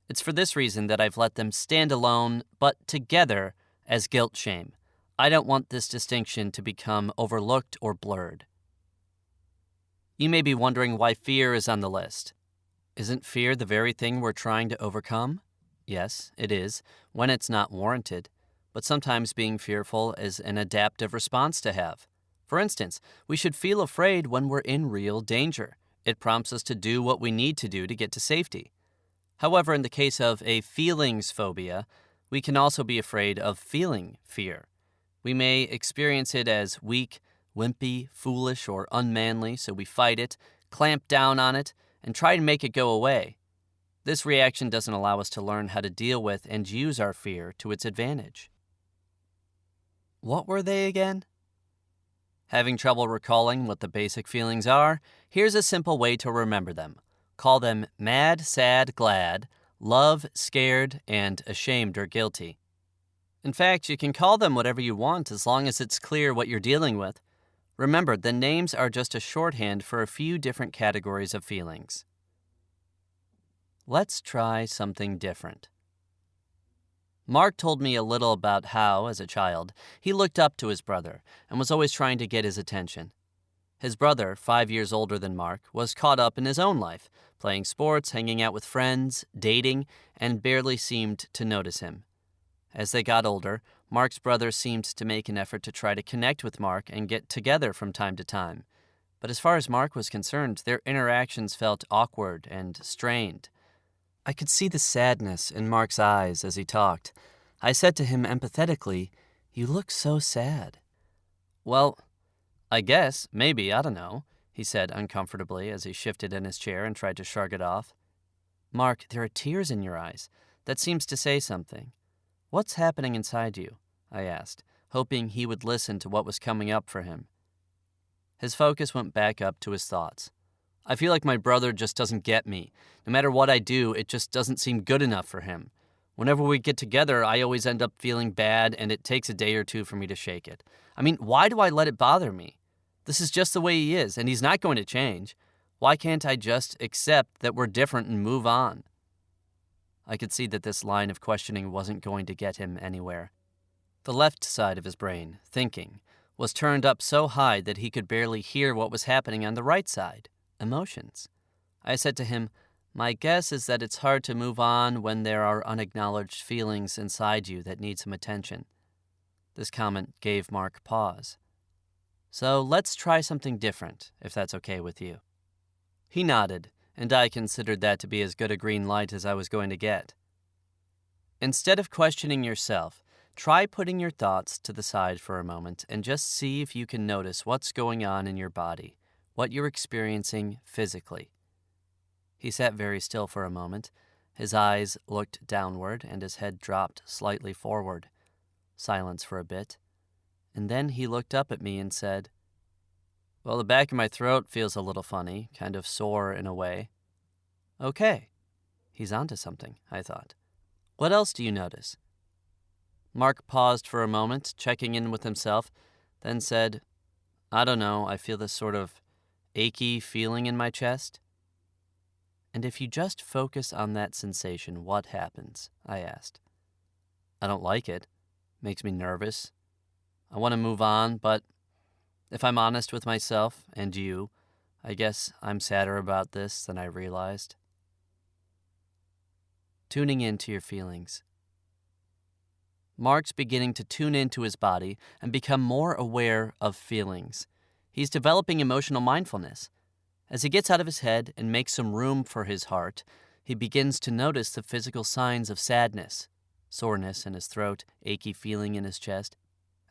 S1: It's for this reason that I've let them stand alone, but together, as guilt-shame. I don't want this distinction to become overlooked or blurred. You may be wondering why fear is on the list. Isn't fear the very thing we're trying to overcome? Yes, it is, when it's not warranted. But sometimes being fearful is an adaptive response to have. For instance, we should feel afraid when we're in real danger. It prompts us to do what we need to do to get to safety. However, in the case of a feelings phobia, we can also be afraid of feeling fear. We may experience it as weak, wimpy, foolish, or unmanly, so we fight it, clamp down on it, and try to make it go away. This reaction doesn't allow us to learn how to deal with and use our fear to its advantage. What were they again? Having trouble recalling what the basic feelings are? Here's a simple way to remember them. Call them mad, sad, glad, love, scared, and ashamed or guilty. In fact, you can call them whatever you want as long as it's clear what you're dealing with. Remember, the names are just a shorthand for a few different categories of feelings. Let's try something different. Mark told me a little about how, as a child, he looked up to his brother and was always trying to get his attention. His brother, 5 years older than Mark, was caught up in his own life, playing sports, hanging out with friends, dating, and barely seemed to notice him. As they got older, Mark's brother seemed to make an effort to try to connect with Mark and get together from time to time. But as far as Mark was concerned, their interactions felt awkward and strained. I could see the sadness in Mark's eyes as he talked. I said to him empathetically, "You look so sad." "Well, I guess, maybe, I don't know," he said uncomfortably as he shifted in his chair and tried to shrug it off. "Mark, there are tears in your eyes. That seems to say something. What's happening inside you?" I asked, hoping he would listen to what was coming up for him. His focus went back up to his thoughts. "I feel like my brother just doesn't get me. No matter what I do, it just doesn't seem good enough for him. Whenever we get together, I always end up feeling bad, and it takes a day or two for me to shake it. I mean, why do I let it bother me? This is just the way he is, and he's not going to change. Why can't I just accept that we're different and move on?" I could see that this line of questioning wasn't going to get him anywhere. The left side of his brain, thinking, was turned up so high that he could barely hear what was happening on the right side, emotions. I said to him, "My guess is that it's hard to move on when there are unacknowledged feelings inside you that need some attention." This comment gave Mark pause. "So let's try something different, if that's okay with you." He nodded, and I considered that to be as good a green light as I was going to get. Instead of questioning yourself, try putting your thoughts to the side for a moment and just see if you can notice what's going on in your body, what you're experiencing physically. He sat very still for a moment. His eyes looked downward and his head dropped slightly forward. Silence for a bit. And then he looked up at me and said, "Well, the back of my throat feels a little funny, kind of sore in a way." "Okay." He's onto something, I thought. "What else do you notice?" Mark paused for a moment, checking in with himself, then said, "I don't know, I feel this sort of achy feeling in my chest." "And if you just focus on that sensation, what happens?" I asked. "I don't like it. Makes me nervous. I want to move on, but if I'm honest with myself and you, I guess I'm sadder about this than I realized." Tuning into your feelings. Mark's beginning to tune into his body and become more aware of feelings. He's developing emotional mindfulness. As he gets out of his head and makes some room for his heart, he begins to notice the physical signs of sadness, soreness in his throat, achy feeling in his chest,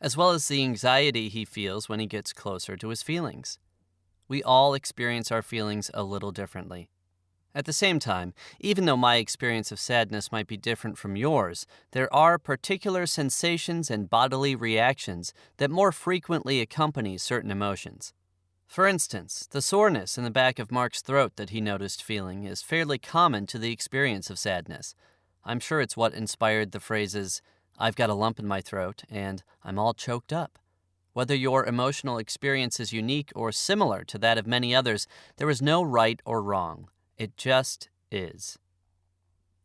S1: as well as the anxiety he feels when he gets closer to his feelings. We all experience our feelings a little differently. At the same time, even though my experience of sadness might be different from yours, there are particular sensations and bodily reactions that more frequently accompany certain emotions. For instance, the soreness in the back of Mark's throat that he noticed feeling is fairly common to the experience of sadness. I'm sure it's what inspired the phrases, "I've got a lump in my throat," and "I'm all choked up." Whether your emotional experience is unique or similar to that of many others, there is no right or wrong. It just is.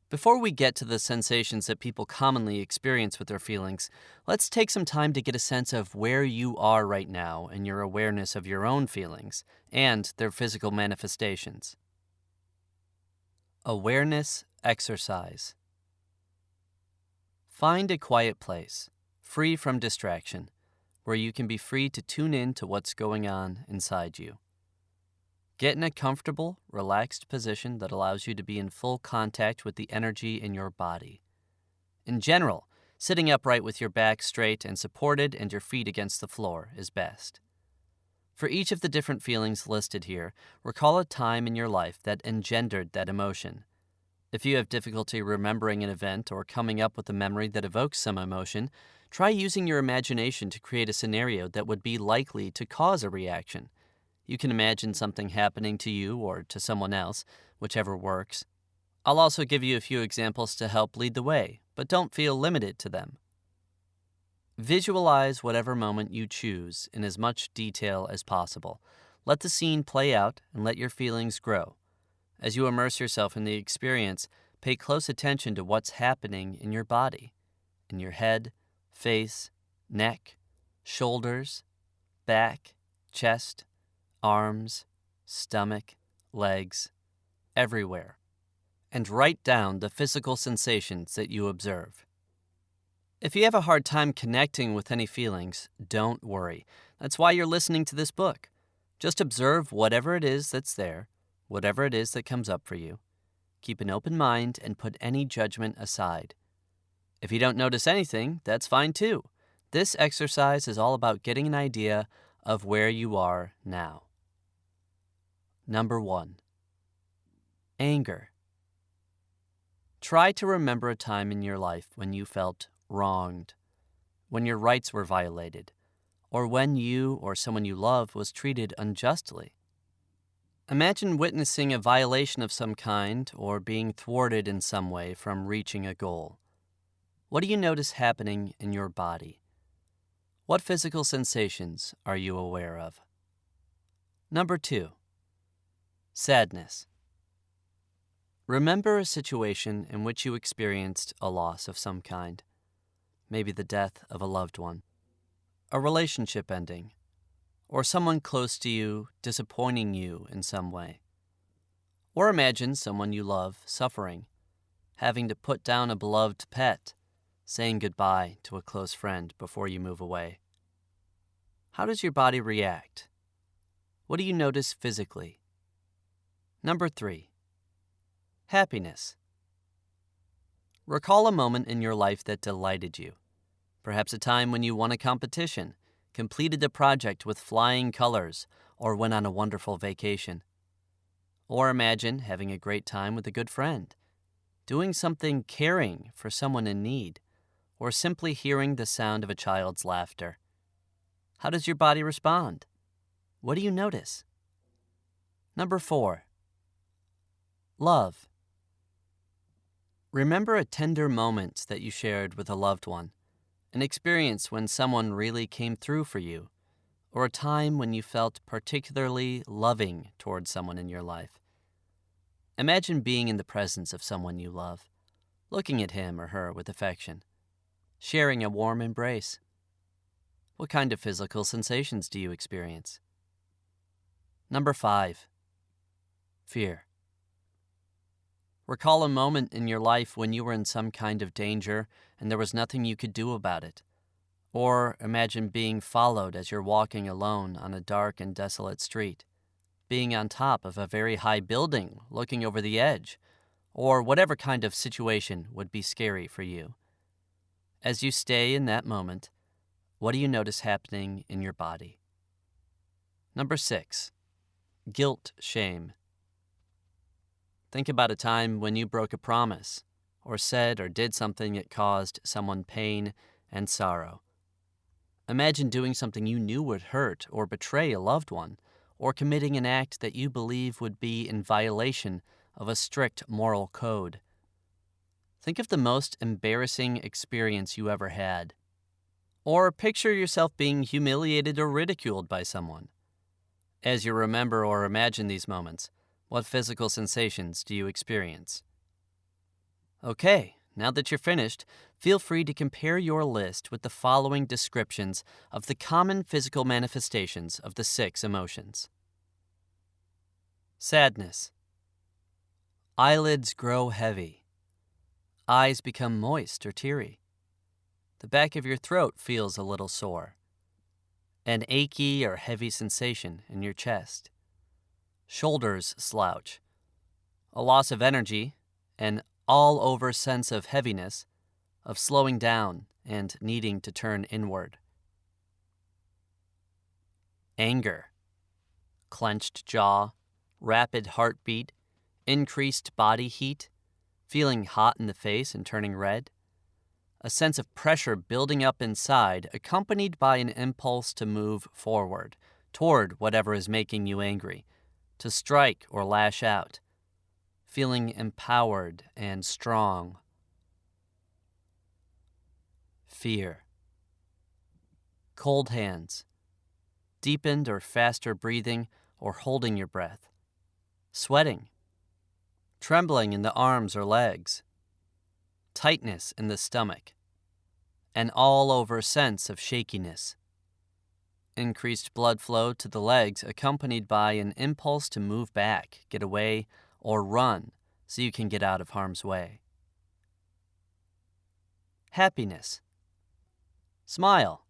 S1: Before we get to the sensations that people commonly experience with their feelings, let's take some time to get a sense of where you are right now in your awareness of your own feelings and their physical manifestations. Awareness exercise. Find a quiet place, free from distraction, where you can be free to tune in to what's going on inside you. Get in a comfortable, relaxed position that allows you to be in full contact with the energy in your body. In general, sitting upright with your back straight and supported and your feet against the floor is best. For each of the different feelings listed here, recall a time in your life that engendered that emotion. If you have difficulty remembering an event or coming up with a memory that evokes some emotion, try using your imagination to create a scenario that would be likely to cause a reaction. You can imagine something happening to you or to someone else, whichever works. I'll also give you a few examples to help lead the way, but don't feel limited to them. Visualize whatever moment you choose in as much detail as possible. Let the scene play out and let your feelings grow. As you immerse yourself in the experience, pay close attention to what's happening in your body, in your head, face, neck, shoulders, back, chest, arms, stomach, legs, everywhere, and write down the physical sensations that you observe. If you have a hard time connecting with any feelings, don't worry. That's why you're listening to this book. Just observe whatever it is that's there, whatever it is that comes up for you. Keep an open mind and put any judgment aside. If you don't notice anything, that's fine too. This exercise is all about getting an idea of where you are now. Number 1. Anger. Try to remember a time in your life when you felt wronged, when your rights were violated, or when you or someone you love was treated unjustly. Imagine witnessing a violation of some kind or being thwarted in some way from reaching a goal. What do you notice happening in your body? What physical sensations are you aware of? Number 2. Sadness. Remember a situation in which you experienced a loss of some kind. Maybe the death of a loved one, a relationship ending, or someone close to you disappointing you in some way. Or imagine someone you love suffering, having to put down a beloved pet, saying goodbye to a close friend before you move away. How does your body react? What do you notice physically? Number 3. Happiness. Recall a moment in your life that delighted you. Perhaps a time when you won a competition, completed a project with flying colors, or went on a wonderful vacation. Or imagine having a great time with a good friend, doing something caring for someone in need, or simply hearing the sound of a child's laughter. How does your body respond? What do you notice? Number 4. Love. Remember a tender moment that you shared with a loved one, an experience when someone really came through for you, or a time when you felt particularly loving towards someone in your life. Imagine being in the presence of someone you love, looking at him or her with affection, sharing a warm embrace. What kind of physical sensations do you experience? Number 5. Fear. Recall a moment in your life when you were in some kind of danger and there was nothing you could do about it. Or imagine being followed as you're walking alone on a dark and desolate street, being on top of a very high building looking over the edge, or whatever kind of situation would be scary for you. As you stay in that moment, what do you notice happening in your body? Number 6. Guilt, shame. Think about a time when you broke a promise, or said or did something that caused someone pain and sorrow. Imagine doing something you knew would hurt or betray a loved one, or committing an act that you believe would be in violation of a strict moral code. Think of the most embarrassing experience you ever had. Or picture yourself being humiliated or ridiculed by someone. As you remember or imagine these moments, what physical sensations do you experience? Okay, now that you're finished, feel free to compare your list with the following descriptions of the common physical manifestations of the 6 emotions. Sadness. Eyelids grow heavy. Eyes become moist or teary. The back of your throat feels a little sore. An achy or heavy sensation in your chest. Shoulders slouch. A loss of energy, an all-over sense of heaviness, of slowing down and needing to turn inward. Anger. Clenched jaw, rapid heartbeat, increased body heat, feeling hot in the face and turning red. A sense of pressure building up inside, accompanied by an impulse to move forward, toward whatever is making you angry, to strike or lash out. Feeling empowered and strong. Fear. Cold hands. Deepened or faster breathing or holding your breath. Sweating. Trembling in the arms or legs. Tightness in the stomach. An all-over sense of shakiness. Increased blood flow to the legs accompanied by an impulse to move back, get away, or run so you can get out of harm's way. Happiness. Smile.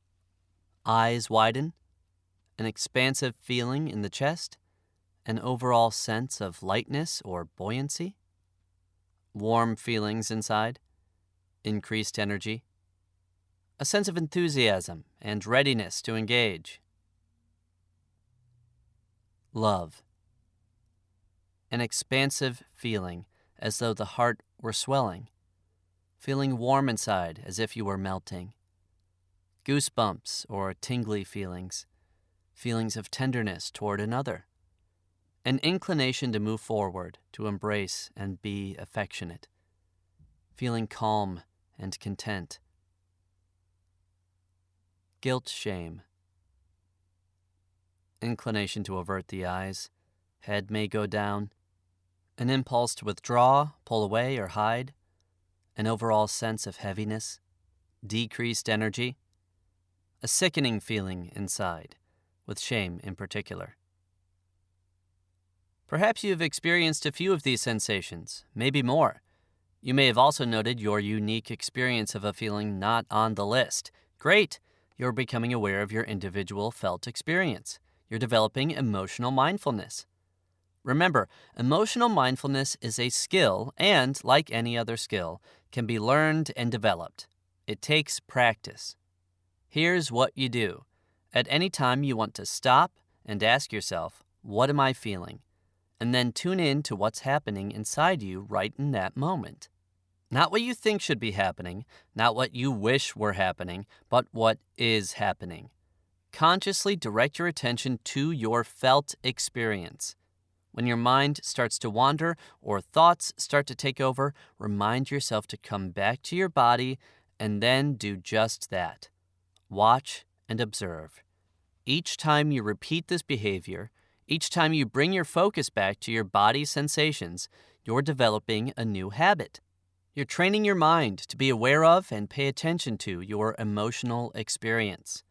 S1: Eyes widen. An expansive feeling in the chest. An overall sense of lightness or buoyancy. Warm feelings inside. Increased energy. A sense of enthusiasm and readiness to engage. Love. An expansive feeling as though the heart were swelling. Feeling warm inside as if you were melting. Goosebumps or tingly feelings. Feelings of tenderness toward another. An inclination to move forward, to embrace and be affectionate. Feeling calm and content. Guilt, shame. Inclination to avert the eyes. Head may go down. An impulse to withdraw, pull away, or hide. An overall sense of heaviness. Decreased energy. A sickening feeling inside, with shame in particular. Perhaps you have experienced a few of these sensations, maybe more. You may have also noted your unique experience of a feeling not on the list. Great! You're becoming aware of your individual felt experience. You're developing emotional mindfulness. Remember, emotional mindfulness is a skill and, like any other skill, can be learned and developed. It takes practice. Here's what you do. At any time you want to stop and ask yourself, what am I feeling? And then tune in to what's happening inside you right in that moment. Not what you think should be happening, not what you wish were happening, but what is happening. Consciously direct your attention to your felt experience. When your mind starts to wander or thoughts start to take over, remind yourself to come back to your body and then do just that. Watch and observe. Each time you repeat this behavior, each time you bring your focus back to your body's sensations, you're developing a new habit. You're training your mind to be aware of and pay attention to your emotional experience.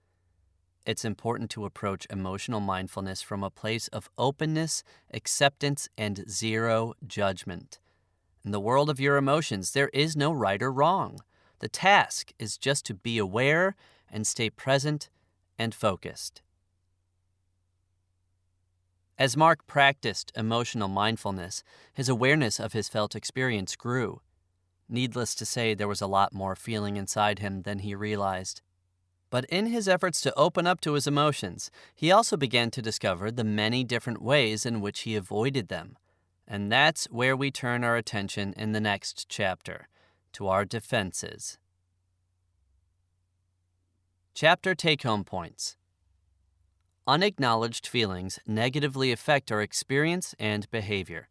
S1: It's important to approach emotional mindfulness from a place of openness, acceptance, and zero judgment. In the world of your emotions, there is no right or wrong. The task is just to be aware and stay present and focused. As Mark practiced emotional mindfulness, his awareness of his felt experience grew. Needless to say, there was a lot more feeling inside him than he realized. But in his efforts to open up to his emotions, he also began to discover the many different ways in which he avoided them. And that's where we turn our attention in the next chapter, to our defenses. Chapter Take-Home Points. Unacknowledged feelings negatively affect our experience and behavior.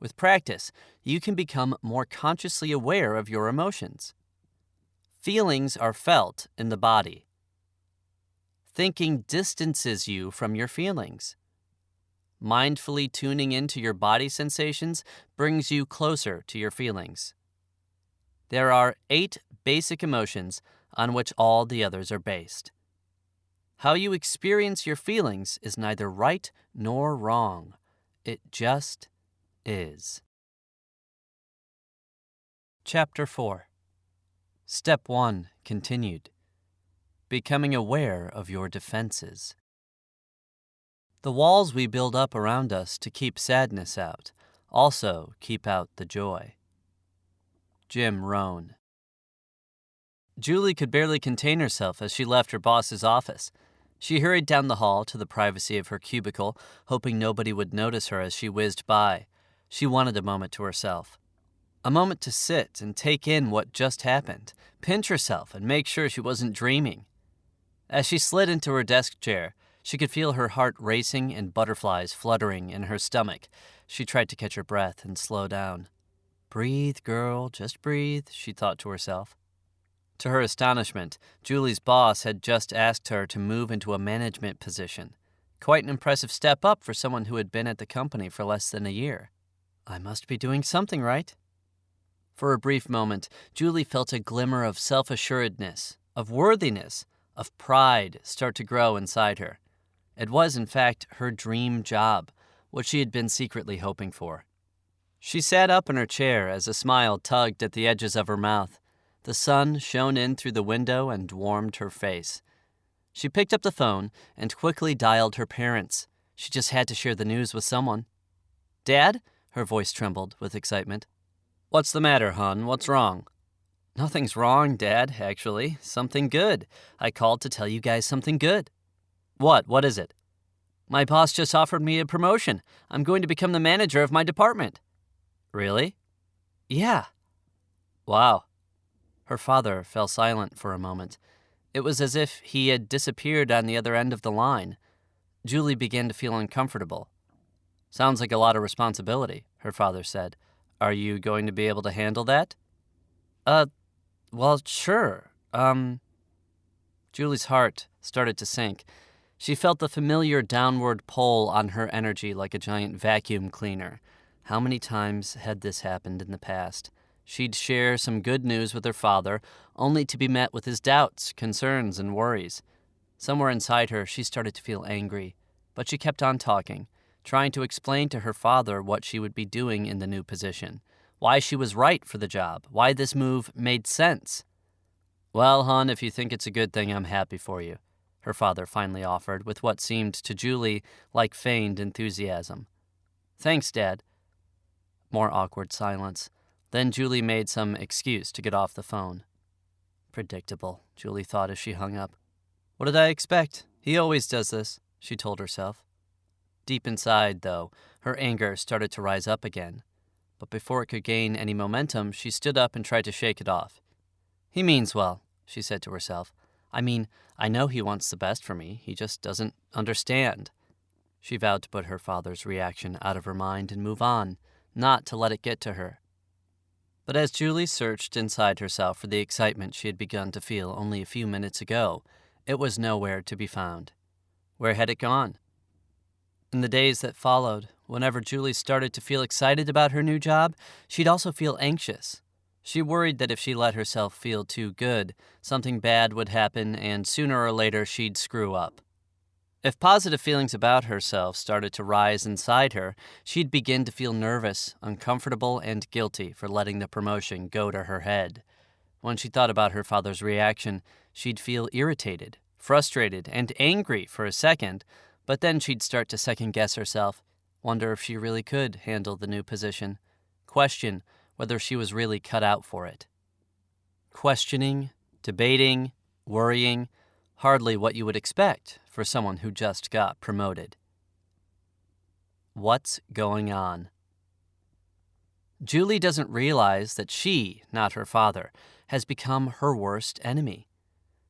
S1: With practice, you can become more consciously aware of your emotions. Feelings are felt in the body. Thinking distances you from your feelings. Mindfully tuning into your body sensations brings you closer to your feelings. There are 8 basic emotions on which all the others are based. How you experience your feelings is neither right nor wrong. It just is. Chapter 4. Step 1 continued. Becoming aware of your defenses. The walls we build up around us to keep sadness out also keep out the joy. Jim Rohn. Julie could barely contain herself as she left her boss's office. She hurried down the hall to the privacy of her cubicle, hoping nobody would notice her as she whizzed by. She wanted a moment to herself. A moment to sit and take in what just happened, pinch herself and make sure she wasn't dreaming. As she slid into her desk chair, she could feel her heart racing and butterflies fluttering in her stomach. She tried to catch her breath and slow down. "Breathe, girl, just breathe," she thought to herself. To her astonishment, Julie's boss had just asked her to move into a management position. Quite an impressive step up for someone who had been at the company for less than a year. I must be doing something right. For a brief moment, Julie felt a glimmer of self-assuredness, of worthiness, of pride start to grow inside her. It was, in fact, her dream job, what she had been secretly hoping for. She sat up in her chair as a smile tugged at the edges of her mouth. The sun shone in through the window and warmed her face. She picked up the phone and quickly dialed her parents. She just had to share the news with someone. "Dad?" Her voice trembled with excitement. "What's the matter, hon? What's wrong?" "Nothing's wrong, Dad, actually. Something good. I called to tell you guys something good." "What? What is it?" "My boss just offered me a promotion. I'm going to become the manager of my department." "Really?" "Yeah." "Wow." Her father fell silent for a moment. It was as if he had disappeared on the other end of the line. Julie began to feel uncomfortable. "Sounds like a lot of responsibility," her father said. "Are you going to be able to handle that?" Well, sure. Julie's heart started to sink. She felt the familiar downward pull on her energy like a giant vacuum cleaner. How many times had this happened in the past? She'd share some good news with her father, only to be met with his doubts, concerns, and worries. Somewhere inside her, she started to feel angry, but she kept on talking, trying to explain to her father what she would be doing in the new position, why she was right for the job, why this move made sense. "Well, hon, if you think it's a good thing, I'm happy for you," her father finally offered, with what seemed to Julie like feigned enthusiasm. "Thanks, Dad." More awkward silence. Then Julie made some excuse to get off the phone. Predictable, Julie thought as she hung up. "What did I expect? He always does this," she told herself. Deep inside, though, her anger started to rise up again. But before it could gain any momentum, she stood up and tried to shake it off. "He means well," she said to herself. I know he wants the best for me. He just doesn't understand." She vowed to put her father's reaction out of her mind and move on, not to let it get to her. But as Julie searched inside herself for the excitement she had begun to feel only a few minutes ago, it was nowhere to be found. Where had it gone? In the days that followed, whenever Julie started to feel excited about her new job, she'd also feel anxious. She worried that if she let herself feel too good, something bad would happen and sooner or later she'd screw up. If positive feelings about herself started to rise inside her, she'd begin to feel nervous, uncomfortable, and guilty for letting the promotion go to her head. When she thought about her father's reaction, she'd feel irritated, frustrated, and angry for a second, but then she'd start to second-guess herself, wonder if she really could handle the new position, question whether she was really cut out for it. Questioning, debating, worrying, hardly what you would expect for someone who just got promoted. What's going on? Julie doesn't realize that she, not her father, has become her worst enemy.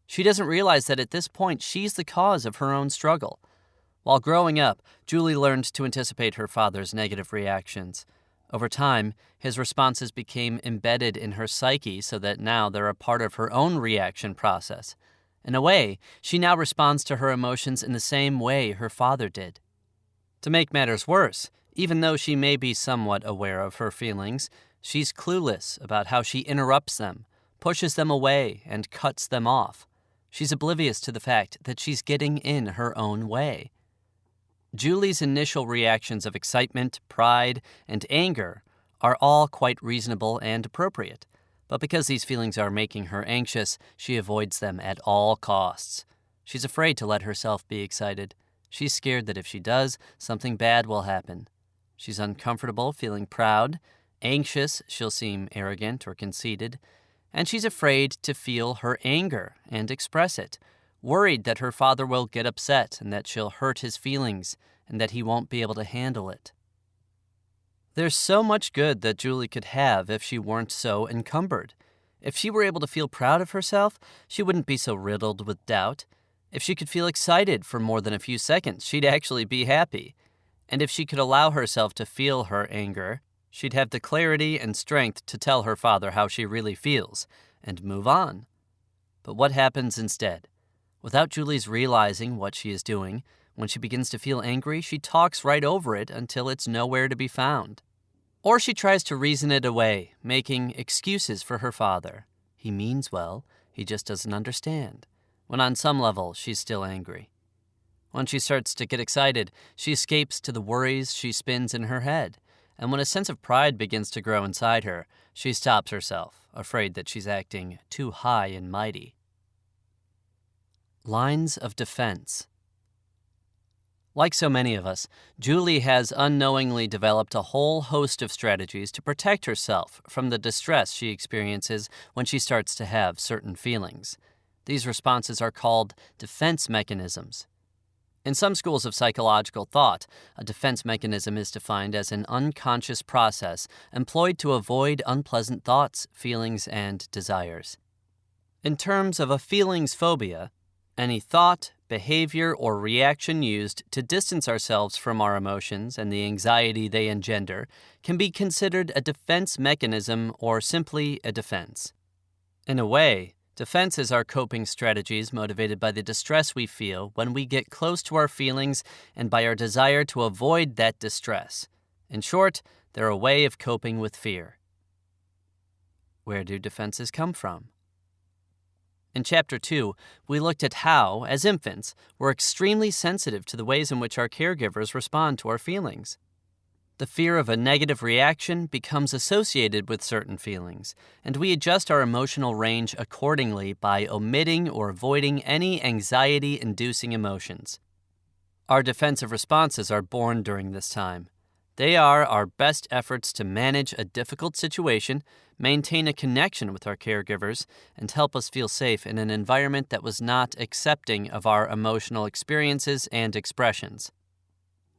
S1: She doesn't realize that at this point she's the cause of her own struggle. While growing up, Julie learned to anticipate her father's negative reactions. Over time, his responses became embedded in her psyche so that now they're a part of her own reaction process. In a way, she now responds to her emotions in the same way her father did. To make matters worse, even though she may be somewhat aware of her feelings, she's clueless about how she interrupts them, pushes them away, and cuts them off. She's oblivious to the fact that she's getting in her own way. Julie's initial reactions of excitement, pride, and anger are all quite reasonable and appropriate. But because these feelings are making her anxious, she avoids them at all costs. She's afraid to let herself be excited. She's scared that if she does, something bad will happen. She's uncomfortable feeling proud. Anxious, she'll seem arrogant or conceited. And she's afraid to feel her anger and express it, worried that her father will get upset and that she'll hurt his feelings and that he won't be able to handle it. There's so much good that Julie could have if she weren't so encumbered. If she were able to feel proud of herself, she wouldn't be so riddled with doubt. If she could feel excited for more than a few seconds, she'd actually be happy. And if she could allow herself to feel her anger, she'd have the clarity and strength to tell her father how she really feels and move on. But what happens instead? Without Julie's realizing what she is doing, when she begins to feel angry, she talks right over it until it's nowhere to be found. Or she tries to reason it away, making excuses for her father. He means well, he just doesn't understand, when on some level she's still angry. When she starts to get excited, she escapes to the worries she spins in her head, and when a sense of pride begins to grow inside her, she stops herself, afraid that she's acting too high and mighty. Lines of defense. Like so many of us, Julie has unknowingly developed a whole host of strategies to protect herself from the distress she experiences when she starts to have certain feelings. These responses are called defense mechanisms. In some schools of psychological thought, a defense mechanism is defined as an unconscious process employed to avoid unpleasant thoughts, feelings, and desires. In terms of a feelings phobia, any thought, behavior, or reaction used to distance ourselves from our emotions and the anxiety they engender can be considered a defense mechanism or simply a defense. In a way, defenses are coping strategies motivated by the distress we feel when we get close to our feelings and by our desire to avoid that distress. In short, they're a way of coping with fear. Where do defenses come from? In Chapter 2, we looked at how, as infants, we're extremely sensitive to the ways in which our caregivers respond to our feelings. The fear of a negative reaction becomes associated with certain feelings, and we adjust our emotional range accordingly by omitting or avoiding any anxiety-inducing emotions. Our defensive responses are born during this time. They are our best efforts to manage a difficult situation, maintain a connection with our caregivers, and help us feel safe in an environment that was not accepting of our emotional experiences and expressions.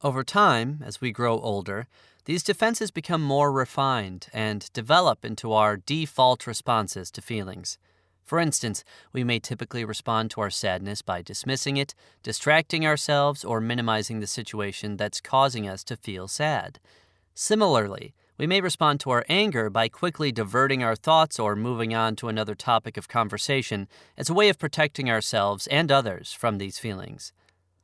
S1: Over time, as we grow older, these defenses become more refined and develop into our default responses to feelings. For instance, we may typically respond to our sadness by dismissing it, distracting ourselves, or minimizing the situation that's causing us to feel sad. Similarly, we may respond to our anger by quickly diverting our thoughts or moving on to another topic of conversation as a way of protecting ourselves and others from these feelings.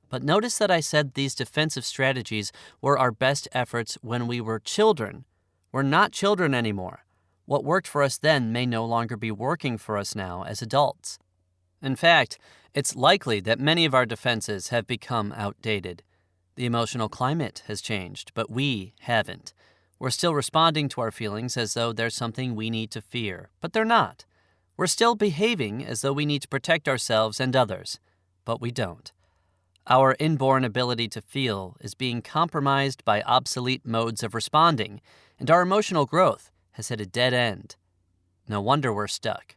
S1: But notice that I said these defensive strategies were our best efforts when we were children. We're not children anymore. What worked for us then may no longer be working for us now as adults. In fact, it's likely that many of our defenses have become outdated. The emotional climate has changed, but we haven't. We're still responding to our feelings as though there's something we need to fear, but they're not. We're still behaving as though we need to protect ourselves and others, but we don't. Our inborn ability to feel is being compromised by obsolete modes of responding, and our emotional growth has hit a dead end. No wonder we're stuck.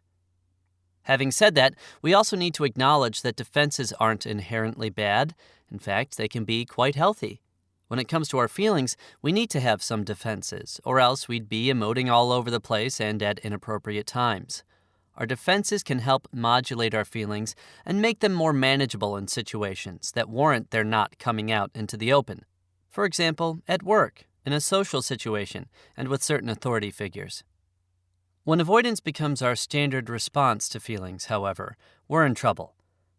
S1: Having said that, we also need to acknowledge that defenses aren't inherently bad. In fact, they can be quite healthy. When it comes to our feelings, we need to have some defenses, or else we'd be emoting all over the place and at inappropriate times. Our defenses can help modulate our feelings and make them more manageable in situations that warrant their not coming out into the open. For example, at work, in a social situation, and with certain authority figures. When avoidance becomes our standard response to feelings, however, we're in trouble.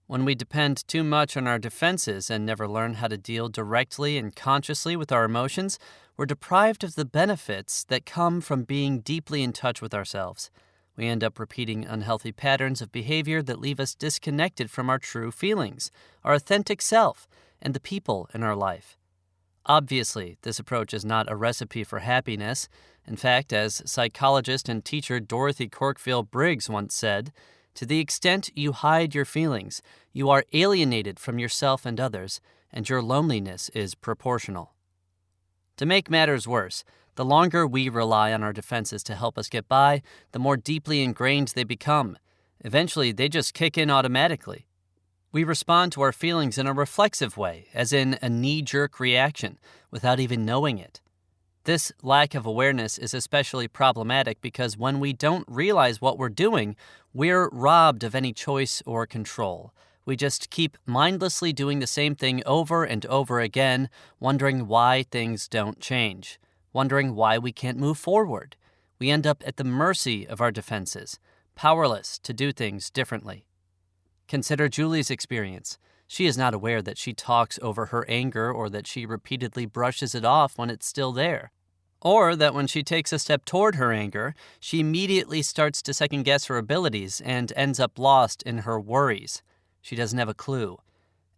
S1: When we depend too much on our defenses and never learn how to deal directly and consciously with our emotions, we're deprived of the benefits that come from being deeply in touch with ourselves. We end up repeating unhealthy patterns of behavior that leave us disconnected from our true feelings, our authentic self, and the people in our life. Obviously, this approach is not a recipe for happiness. In fact, as psychologist and teacher Dorothy Corkfield Briggs once said, to the extent you hide your feelings, you are alienated from yourself and others, and your loneliness is proportional. To make matters worse, the longer we rely on our defenses to help us get by, the more deeply ingrained they become. Eventually, they just kick in automatically. We respond to our feelings in a reflexive way, as in a knee-jerk reaction, without even knowing it. This lack of awareness is especially problematic because when we don't realize what we're doing, we're robbed of any choice or control. We just keep mindlessly doing the same thing over and over again, wondering why things don't change, wondering why we can't move forward. We end up at the mercy of our defenses, powerless to do things differently. Consider Julie's experience. She is not aware that she talks over her anger or that she repeatedly brushes it off when it's still there. Or that when she takes a step toward her anger, she immediately starts to second-guess her abilities and ends up lost in her worries. She doesn't have a clue.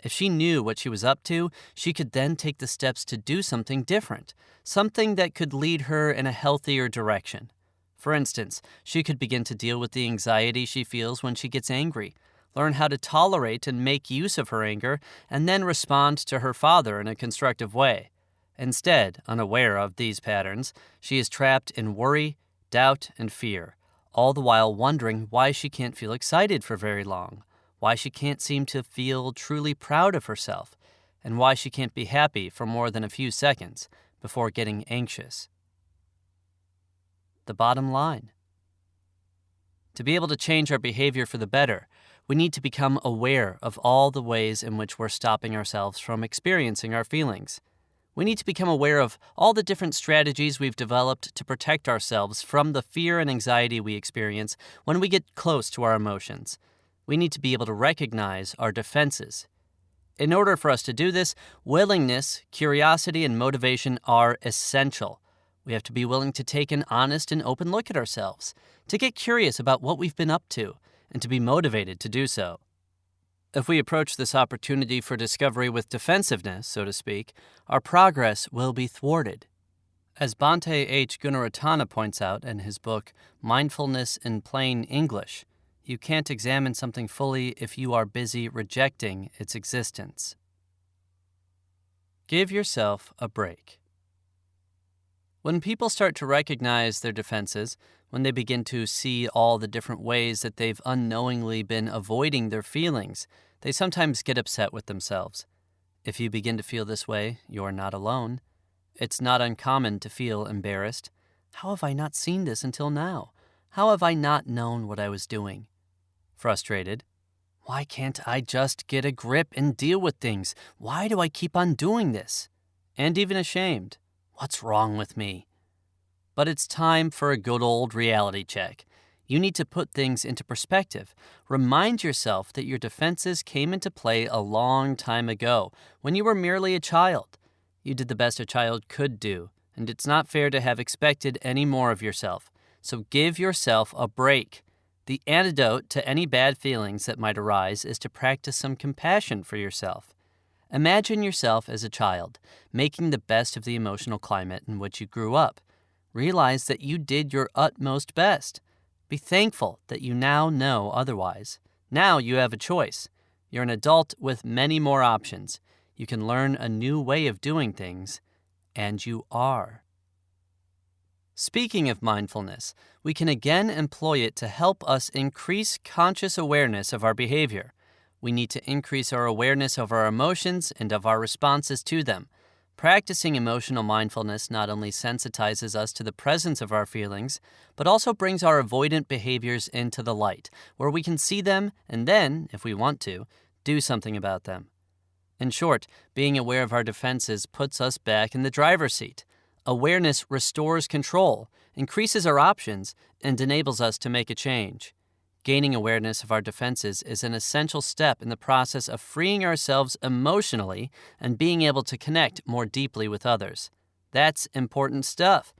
S1: If she knew what she was up to, she could then take the steps to do something different, something that could lead her in a healthier direction. For instance, she could begin to deal with the anxiety she feels when she gets angry, learn how to tolerate and make use of her anger, and then respond to her father in a constructive way. Instead, unaware of these patterns, she is trapped in worry, doubt, and fear, all the while wondering why she can't feel excited for very long, why she can't seem to feel truly proud of herself, and why she can't be happy for more than a few seconds before getting anxious. The bottom line. To be able to change our behavior for the better, we need to become aware of all the ways in which we're stopping ourselves from experiencing our feelings. We need to become aware of all the different strategies we've developed to protect ourselves from the fear and anxiety we experience when we get close to our emotions. We need to be able to recognize our defenses. In order for us to do this, willingness, curiosity, and motivation are essential. We have to be willing to take an honest and open look at ourselves, to get curious about what we've been up to, and to be motivated to do so. If we approach this opportunity for discovery with defensiveness, so to speak, our progress will be thwarted. As Bhante H. Gunaratana points out in his book, Mindfulness in Plain English, you can't examine something fully if you are busy rejecting its existence. Give yourself a break. When people start to recognize their defenses, when they begin to see all the different ways that they've unknowingly been avoiding their feelings, they sometimes get upset with themselves. If you begin to feel this way, you're not alone. It's not uncommon to feel embarrassed. How have I not seen this until now? How have I not known what I was doing? Frustrated. Why can't I just get a grip and deal with things? Why do I keep on doing this? And even ashamed. What's wrong with me? But it's time for a good old reality check. You need to put things into perspective. Remind yourself that your defenses came into play a long time ago, when you were merely a child. You did the best a child could do, and it's not fair to have expected any more of yourself. So give yourself a break. The antidote to any bad feelings that might arise is to practice some compassion for yourself. Imagine yourself as a child, making the best of the emotional climate in which you grew up. Realize that you did your utmost best. Be thankful that you now know otherwise. Now you have a choice. You're an adult with many more options. You can learn a new way of doing things, and you are. Speaking of mindfulness, we can again employ it to help us increase conscious awareness of our behavior. We need to increase our awareness of our emotions and of our responses to them. Practicing emotional mindfulness not only sensitizes us to the presence of our feelings, but also brings our avoidant behaviors into the light, where we can see them and then, if we want to, do something about them. In short, being aware of our defenses puts us back in the driver's seat. Awareness restores control, increases our options, and enables us to make a change. Gaining awareness of our defenses is an essential step in the process of freeing ourselves emotionally and being able to connect more deeply with others. That's important stuff.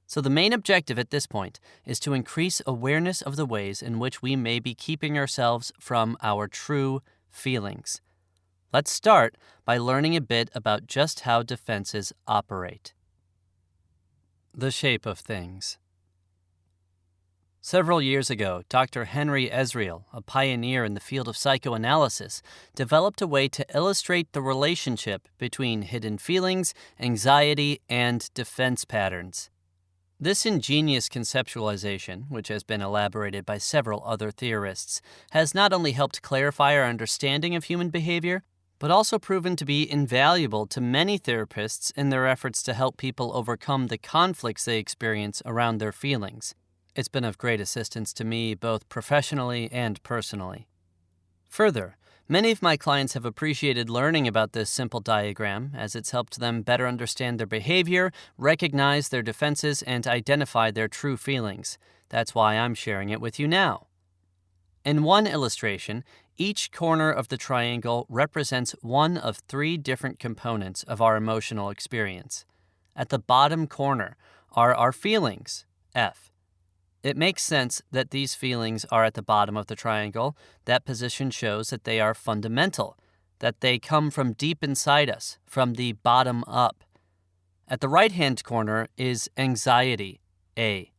S1: So the main objective at this point is to increase awareness of the ways in which we may be keeping ourselves from our true feelings. Let's start by learning a bit about just how defenses operate. The shape of things. Several years ago, Dr. Henry Esriel, a pioneer in the field of psychoanalysis, developed a way to illustrate the relationship between hidden feelings, anxiety, and defense patterns. This ingenious conceptualization, which has been elaborated by several other theorists, has not only helped clarify our understanding of human behavior, but also proven to be invaluable to many therapists in their efforts to help people overcome the conflicts they experience around their feelings. It's been of great assistance to me both professionally and personally. Further, many of my clients have appreciated learning about this simple diagram as it's helped them better understand their behavior, recognize their defenses, and identify their true feelings. That's why I'm sharing it with you now. In one illustration, each corner of the triangle represents one of 3 different components of our emotional experience. At the bottom corner are our feelings, F. It makes sense that these feelings are at the bottom of the triangle. That position shows that they are fundamental, that they come from deep inside us, from the bottom up. At the right-hand corner is anxiety, A,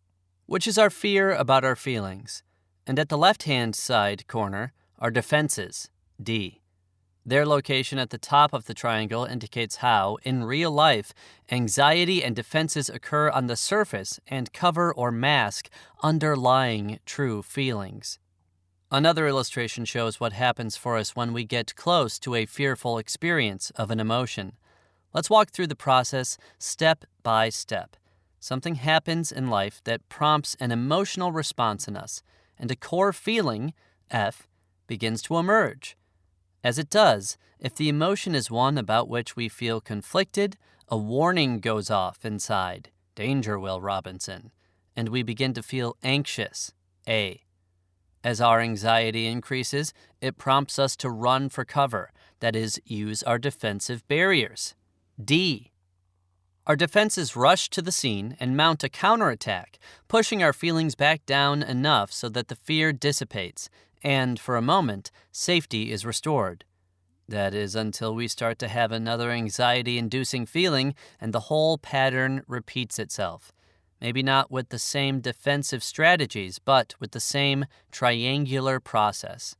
S1: which is our fear about our feelings. And at the left-hand side corner are defenses, D. Their location at the top of the triangle indicates how, in real life, anxiety and defenses occur on the surface and cover or mask underlying true feelings. Another illustration shows what happens for us when we get close to a fearful experience of an emotion. Let's walk through the process step by step. Something happens in life that prompts an emotional response in us, and a core feeling, F, begins to emerge. As it does, if the emotion is one about which we feel conflicted, a warning goes off inside, danger, Will Robinson, and we begin to feel anxious, A. As our anxiety increases, it prompts us to run for cover, that is, use our defensive barriers, D. Our defenses rush to the scene and mount a counterattack, pushing our feelings back down enough so that the fear dissipates, and, for a moment, safety is restored. That is until we start to have another anxiety-inducing feeling and the whole pattern repeats itself. Maybe not with the same defensive strategies, but with the same triangular process.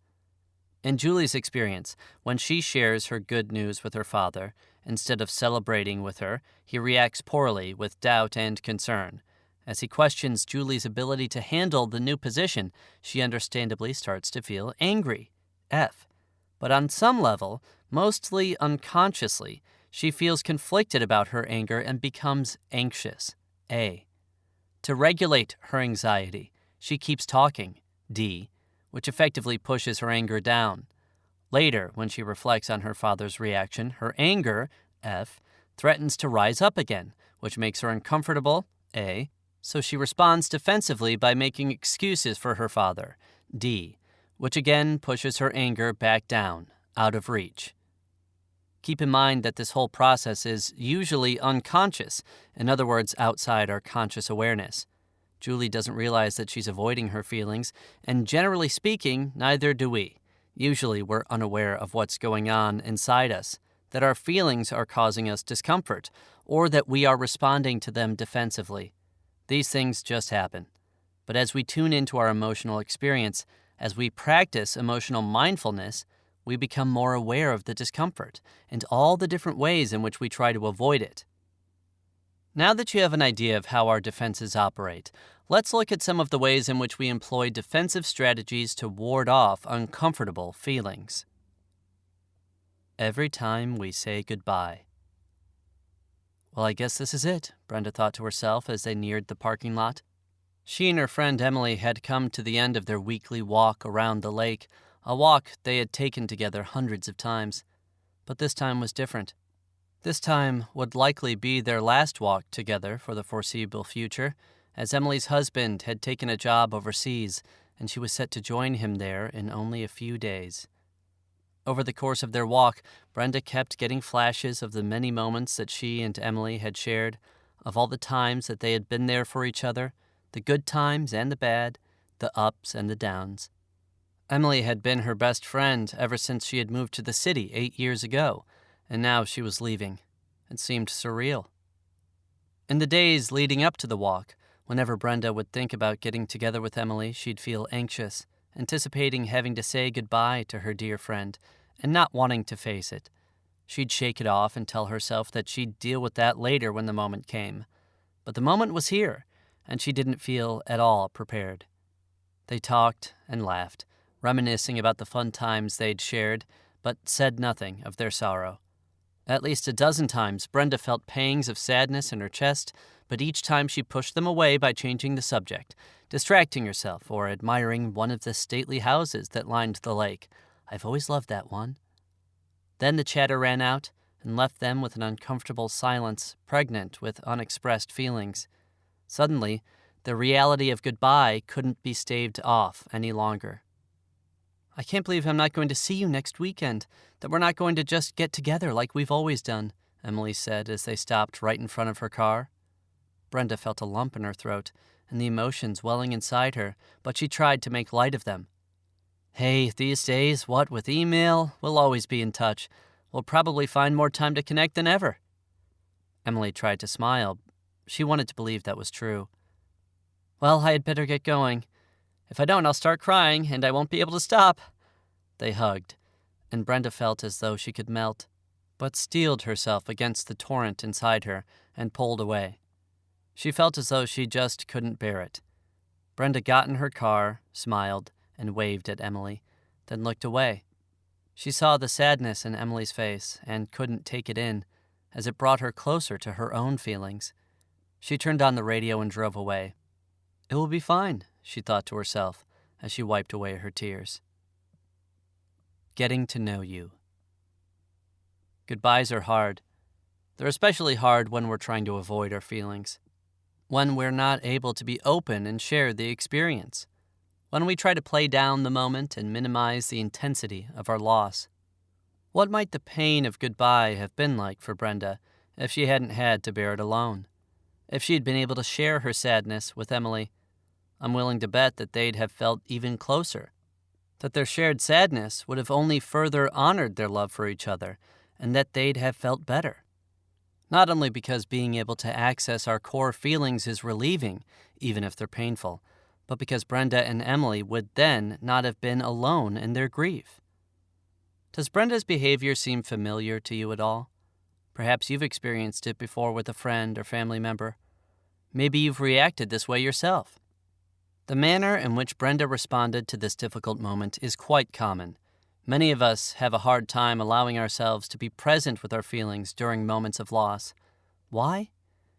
S1: In Julie's experience, when she shares her good news with her father, instead of celebrating with her, he reacts poorly with doubt and concern. As he questions Julie's ability to handle the new position, she understandably starts to feel angry, F. But on some level, mostly unconsciously, she feels conflicted about her anger and becomes anxious, A. To regulate her anxiety, she keeps talking, D, which effectively pushes her anger down. Later, when she reflects on her father's reaction, her anger, F, threatens to rise up again, which makes her uncomfortable, A, so she responds defensively by making excuses for her father, D, which again pushes her anger back down, out of reach. Keep in mind that this whole process is usually unconscious, in other words, outside our conscious awareness. Julie doesn't realize that she's avoiding her feelings, and generally speaking, neither do we. Usually we're unaware of what's going on inside us, that our feelings are causing us discomfort, or that we are responding to them defensively. These things just happen. But as we tune into our emotional experience, as we practice emotional mindfulness, we become more aware of the discomfort and all the different ways in which we try to avoid it. Now that you have an idea of how our defenses operate, let's look at some of the ways in which we employ defensive strategies to ward off uncomfortable feelings. Every time we say goodbye. Well, I guess this is it, Brenda thought to herself as they neared the parking lot. She and her friend Emily had come to the end of their weekly walk around the lake, a walk they had taken together hundreds of times. But this time was different. This time would likely be their last walk together for the foreseeable future, as Emily's husband had taken a job overseas, and she was set to join him there in only a few days. Over the course of their walk, Brenda kept getting flashes of the many moments that she and Emily had shared, of all the times that they had been there for each other, the good times and the bad, the ups and the downs. Emily had been her best friend ever since she had moved to the city 8 years ago, and now she was leaving. It seemed surreal. In the days leading up to the walk, whenever Brenda would think about getting together with Emily, she'd feel anxious, anticipating having to say goodbye to her dear friend, and not wanting to face it. She'd shake it off and tell herself that she'd deal with that later when the moment came. But the moment was here, and she didn't feel at all prepared. They talked and laughed, reminiscing about the fun times they'd shared, but said nothing of their sorrow. At least a dozen times, Brenda felt pangs of sadness in her chest, but each time she pushed them away by changing the subject, distracting herself or admiring one of the stately houses that lined the lake. "I've always loved that one." Then the chatter ran out and left them with an uncomfortable silence, pregnant with unexpressed feelings. Suddenly, the reality of goodbye couldn't be staved off any longer. "I can't believe I'm not going to see you next weekend, that we're not going to just get together like we've always done," Emily said as they stopped right in front of her car. Brenda felt a lump in her throat and the emotions welling inside her, but she tried to make light of them. "Hey, these days, what with email, we'll always be in touch. We'll probably find more time to connect than ever." Emily tried to smile. She wanted to believe that was true. "Well, I had better get going. If I don't, I'll start crying, and I won't be able to stop." They hugged, and Brenda felt as though she could melt, but steeled herself against the torrent inside her and pulled away. She felt as though she just couldn't bear it. Brenda got in her car, smiled, and waved at Emily, then looked away. She saw the sadness in Emily's face and couldn't take it in, as it brought her closer to her own feelings. She turned on the radio and drove away. "It will be fine," she thought to herself as she wiped away her tears. Getting to know you. Goodbyes are hard. They're especially hard when we're trying to avoid our feelings, when we're not able to be open and share the experience, when we try to play down the moment and minimize the intensity of our loss. What might the pain of goodbye have been like for Brenda if she hadn't had to bear it alone? If she had been able to share her sadness with Emily, I'm willing to bet that they'd have felt even closer, that their shared sadness would have only further honored their love for each other, and that they'd have felt better. Not only because being able to access our core feelings is relieving, even if they're painful, but because Brenda and Emily would then not have been alone in their grief. Does Brenda's behavior seem familiar to you at all? Perhaps you've experienced it before with a friend or family member. Maybe you've reacted this way yourself. The manner in which Brenda responded to this difficult moment is quite common. Many of us have a hard time allowing ourselves to be present with our feelings during moments of loss. Why?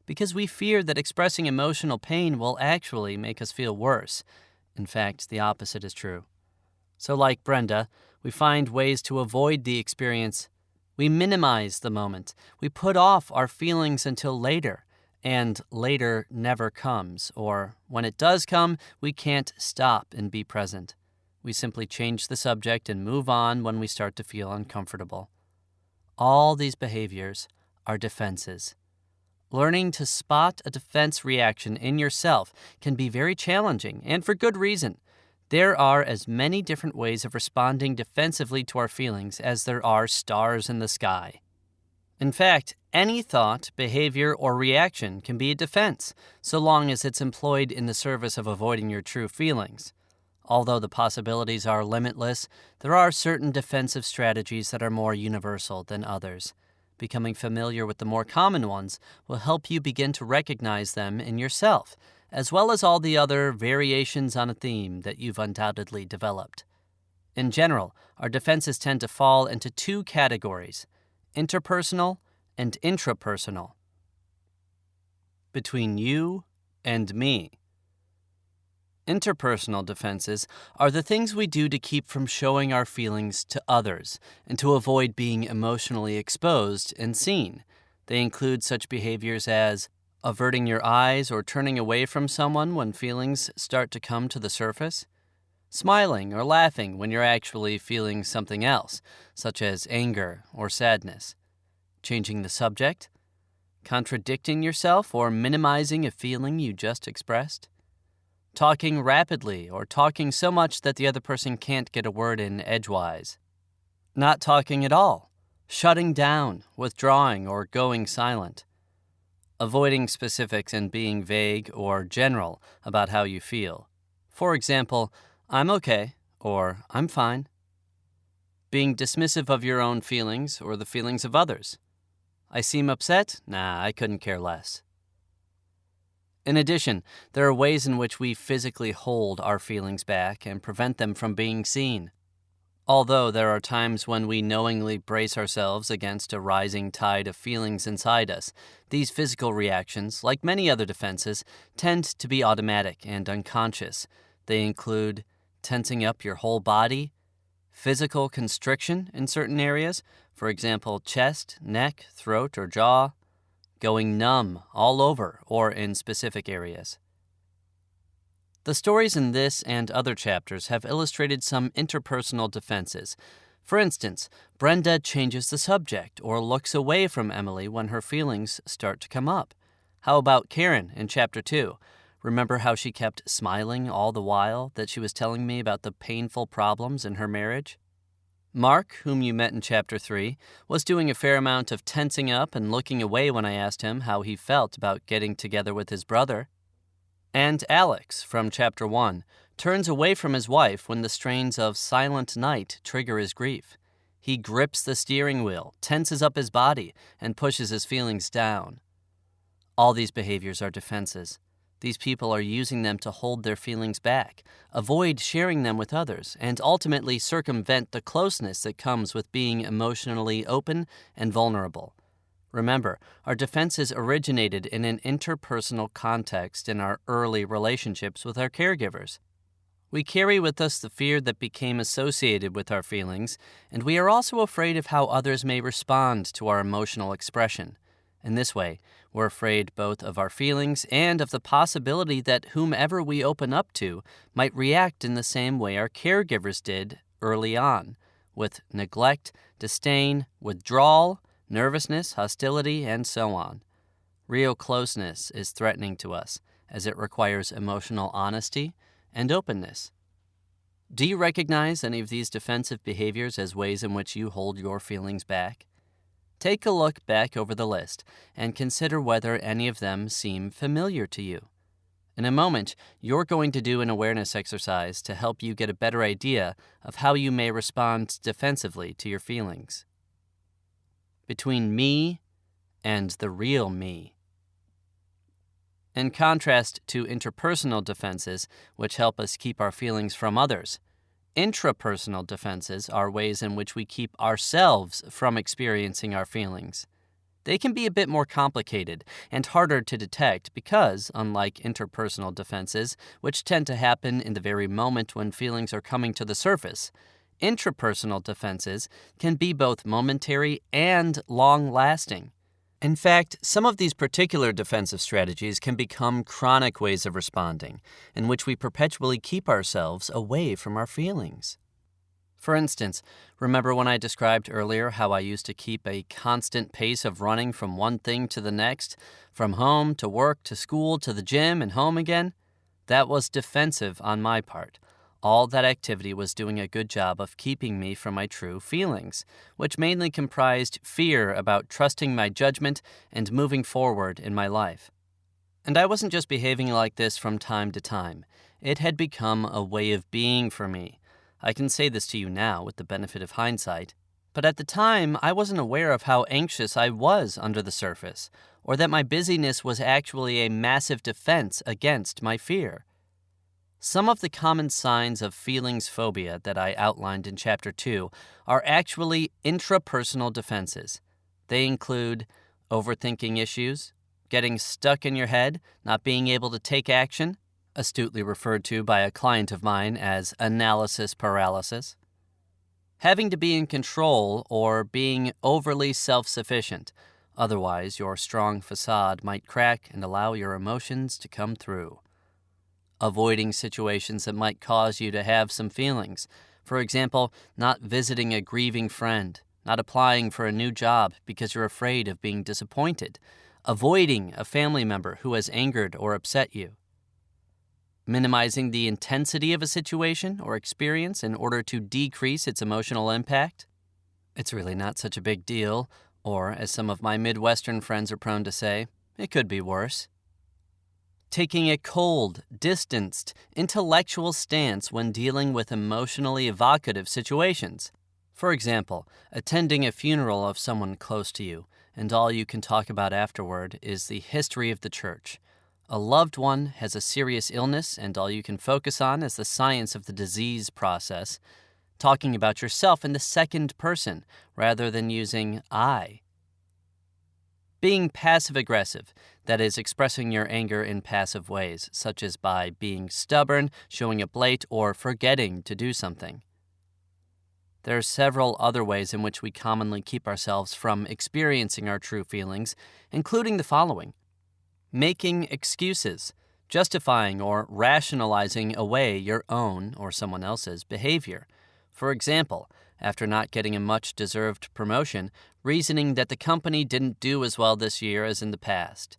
S1: Because we fear that expressing emotional pain will actually make us feel worse. In fact, the opposite is true. So like Brenda, we find ways to avoid the experience. We minimize the moment. We put off our feelings until later, and later never comes, or when it does come, we can't stop and be present. We simply change the subject and move on when we start to feel uncomfortable. All these behaviors are defenses. Learning to spot a defense reaction in yourself can be very challenging, and for good reason. There are as many different ways of responding defensively to our feelings as there are stars in the sky. In fact, any thought, behavior, or reaction can be a defense, so long as it's employed in the service of avoiding your true feelings. Although the possibilities are limitless, there are certain defensive strategies that are more universal than others. Becoming familiar with the more common ones will help you begin to recognize them in yourself, as well as all the other variations on a theme that you've undoubtedly developed. In general, our defenses tend to fall into two categories: interpersonal and intrapersonal. Between you and me. Interpersonal defenses are the things we do to keep from showing our feelings to others and to avoid being emotionally exposed and seen. They include such behaviors as averting your eyes or turning away from someone when feelings start to come to the surface, smiling or laughing when you're actually feeling something else, such as anger or sadness, changing the subject, contradicting yourself or minimizing a feeling you just expressed, talking rapidly or talking so much that the other person can't get a word in edgewise, not talking at all, shutting down, withdrawing, or going silent, avoiding specifics and being vague or general about how you feel. For example, I'm okay, or I'm fine. Being dismissive of your own feelings or the feelings of others. I seem upset? Nah, I couldn't care less. In addition, there are ways in which we physically hold our feelings back and prevent them from being seen. Although there are times when we knowingly brace ourselves against a rising tide of feelings inside us, these physical reactions, like many other defenses, tend to be automatic and unconscious. They include tensing up your whole body, physical constriction in certain areas, for example, chest, neck, throat, or jaw, going numb all over or in specific areas. The stories in this and other chapters have illustrated some interpersonal defenses. For instance, Brenda changes the subject or looks away from Emily when her feelings start to come up. How about Karen in Chapter 2? Remember how she kept smiling all the while that she was telling me about the painful problems in her marriage? Mark, whom you met in Chapter 3, was doing a fair amount of tensing up and looking away when I asked him how he felt about getting together with his brother. And Alex, from Chapter 1, turns away from his wife when the strains of Silent Night trigger his grief. He grips the steering wheel, tenses up his body, and pushes his feelings down. All these behaviors are defenses. These people are using them to hold their feelings back, avoid sharing them with others, and ultimately circumvent the closeness that comes with being emotionally open and vulnerable. Remember, our defenses originated in an interpersonal context in our early relationships with our caregivers. We carry with us the fear that became associated with our feelings, and we are also afraid of how others may respond to our emotional expression. In this way, we're afraid both of our feelings and of the possibility that whomever we open up to might react in the same way our caregivers did early on, with neglect, disdain, withdrawal, nervousness, hostility, and so on. Real closeness is threatening to us, as it requires emotional honesty and openness. Do you recognize any of these defensive behaviors as ways in which you hold your feelings back? Take a look back over the list and consider whether any of them seem familiar to you. In a moment, you're going to do an awareness exercise to help you get a better idea of how you may respond defensively to your feelings. Between me and the real me. In contrast to interpersonal defenses, which help us keep our feelings from others, intrapersonal defenses are ways in which we keep ourselves from experiencing our feelings. They can be a bit more complicated and harder to detect because, unlike interpersonal defenses, which tend to happen in the very moment when feelings are coming to the surface, intrapersonal defenses can be both momentary and long-lasting. In fact, some of these particular defensive strategies can become chronic ways of responding, in which we perpetually keep ourselves away from our feelings. For instance, remember when I described earlier how I used to keep a constant pace of running from one thing to the next, from home to work to school to the gym and home again? That was defensive on my part. All that activity was doing a good job of keeping me from my true feelings, which mainly comprised fear about trusting my judgment and moving forward in my life. And I wasn't just behaving like this from time to time. It had become a way of being for me. I can say this to you now with the benefit of hindsight, but at the time I wasn't aware of how anxious I was under the surface, or that my busyness was actually a massive defense against my fear. Some of the common signs of feelings phobia that I outlined in Chapter 2 are actually intrapersonal defenses. They include overthinking issues, getting stuck in your head, not being able to take action, astutely referred to by a client of mine as analysis paralysis, having to be in control or being overly self-sufficient. Otherwise, your strong facade might crack and allow your emotions to come through. Avoiding situations that might cause you to have some feelings. For example, not visiting a grieving friend, not applying for a new job because you're afraid of being disappointed, avoiding a family member who has angered or upset you. Minimizing the intensity of a situation or experience in order to decrease its emotional impact. It's really not such a big deal, or as some of my Midwestern friends are prone to say, it could be worse. Taking a cold, distanced, intellectual stance when dealing with emotionally evocative situations. For example, attending a funeral of someone close to you, and all you can talk about afterward is the history of the church. A loved one has a serious illness, and all you can focus on is the science of the disease process, talking about yourself in the second person rather than using I. Being passive-aggressive, that is, expressing your anger in passive ways, such as by being stubborn, showing up late, or forgetting to do something. There are several other ways in which we commonly keep ourselves from experiencing our true feelings, including the following: making excuses, justifying or rationalizing away your own or someone else's behavior. For example, after not getting a much-deserved promotion, reasoning that the company didn't do as well this year as in the past.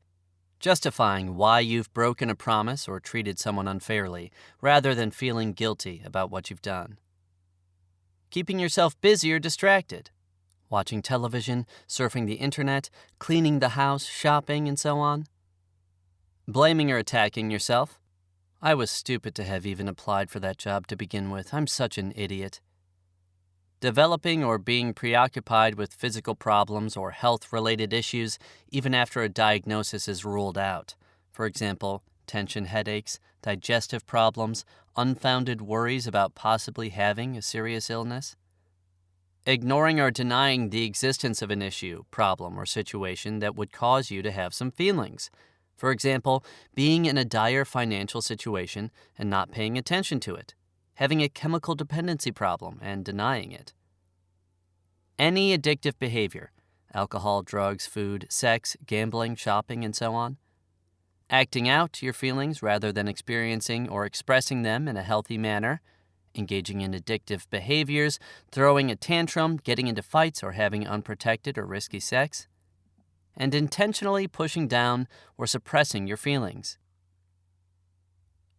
S1: Justifying why you've broken a promise or treated someone unfairly, rather than feeling guilty about what you've done. Keeping yourself busy or distracted. Watching television, surfing the internet, cleaning the house, shopping, and so on. Blaming or attacking yourself. I was stupid to have even applied for that job to begin with. I'm such an idiot. Developing or being preoccupied with physical problems or health-related issues even after a diagnosis is ruled out. For example, tension headaches, digestive problems, unfounded worries about possibly having a serious illness. Ignoring or denying the existence of an issue, problem, or situation that would cause you to have some feelings. For example, being in a dire financial situation and not paying attention to it. Having a chemical dependency problem and denying it. Any addictive behavior, alcohol, drugs, food, sex, gambling, shopping, and so on. Acting out your feelings rather than experiencing or expressing them in a healthy manner. Engaging in addictive behaviors, throwing a tantrum, getting into fights, or having unprotected or risky sex. And intentionally pushing down or suppressing your feelings.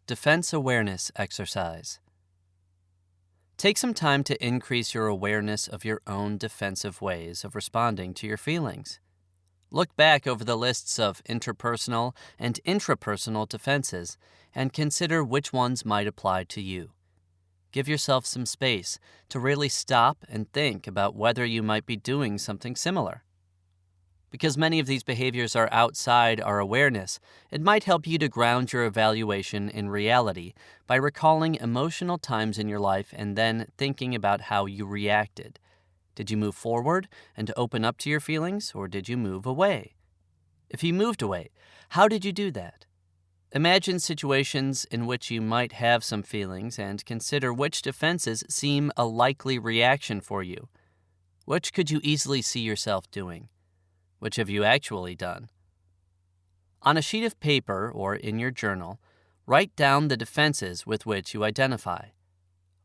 S1: Defense awareness exercise. Take some time to increase your awareness of your own defensive ways of responding to your feelings. Look back over the lists of interpersonal and intrapersonal defenses and consider which ones might apply to you. Give yourself some space to really stop and think about whether you might be doing something similar. Because many of these behaviors are outside our awareness, it might help you to ground your evaluation in reality by recalling emotional times in your life and then thinking about how you reacted. Did you move forward and open up to your feelings, or did you move away? If you moved away, how did you do that? Imagine situations in which you might have some feelings and consider which defenses seem a likely reaction for you. Which could you easily see yourself doing? Which have you actually done? On a sheet of paper or in your journal, write down the defenses with which you identify.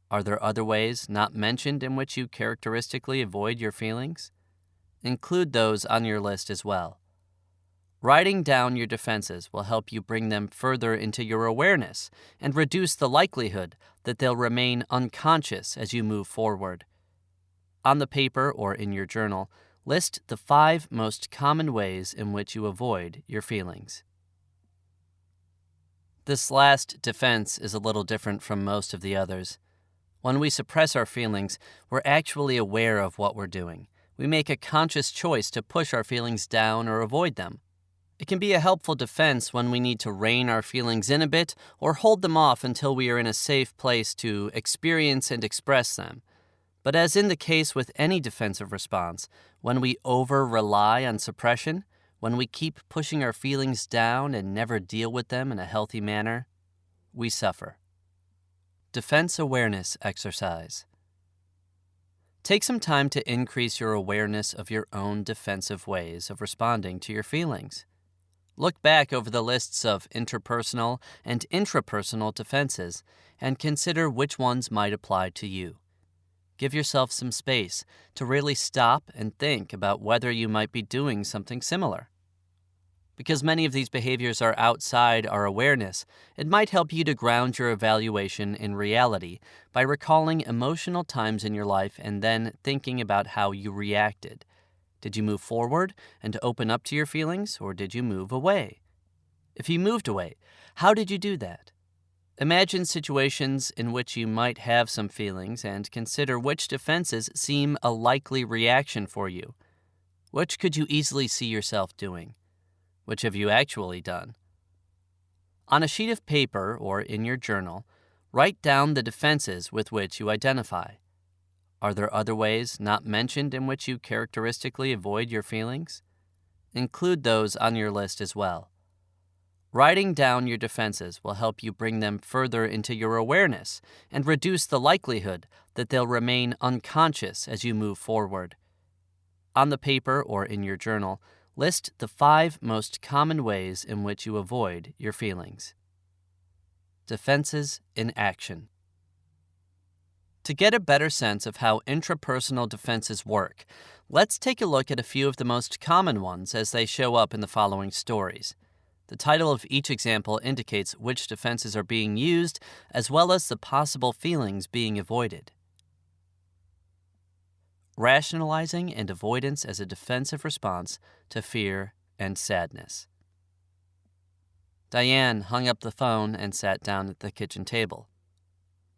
S1: Are there other ways not mentioned in which you characteristically avoid your feelings? Include those on your list as well. Writing down your defenses will help you bring them further into your awareness and reduce the likelihood that they'll remain unconscious as you move forward. On the paper or in your journal, list the 5 most common ways in which you avoid your feelings. This last defense is a little different from most of the others. When we suppress our feelings, we're actually aware of what we're doing. We make a conscious choice to push our feelings down or avoid them. It can be a helpful defense when we need to rein our feelings in a bit or hold them off until we are in a safe place to experience and express them. But as in the case with any defensive response, when we over-rely on suppression, when we keep pushing our feelings down and never deal with them in a healthy manner, we suffer. Defense awareness exercise. Take some time to increase your awareness of your own defensive ways of responding to your feelings. Look back over the lists of interpersonal and intrapersonal defenses and consider which ones might apply to you. Give yourself some space to really stop and think about whether you might be doing something similar. Because many of these behaviors are outside our awareness, it might help you to ground your evaluation in reality by recalling emotional times in your life and then thinking about how you reacted. Did you move forward and open up to your feelings, or did you move away? If you moved away, how did you do that? Imagine situations in which you might have some feelings and consider which defenses seem a likely reaction for you. Which could you easily see yourself doing? Which have you actually done? On a sheet of paper or in your journal, write down the defenses with which you identify. Are there other ways not mentioned in which you characteristically avoid your feelings? Include those on your list as well. Writing down your defenses will help you bring them further into your awareness and reduce the likelihood that they'll remain unconscious as you move forward. On the paper or in your journal, list the 5 most common ways in which you avoid your feelings. Defenses in action. To get a better sense of how intrapersonal defenses work, let's take a look at a few of the most common ones as they show up in the following stories. The title of each example indicates which defenses are being used, as well as the possible feelings being avoided. Rationalizing and avoidance as a defensive response to fear and sadness. Diane hung up the phone and sat down at the kitchen table.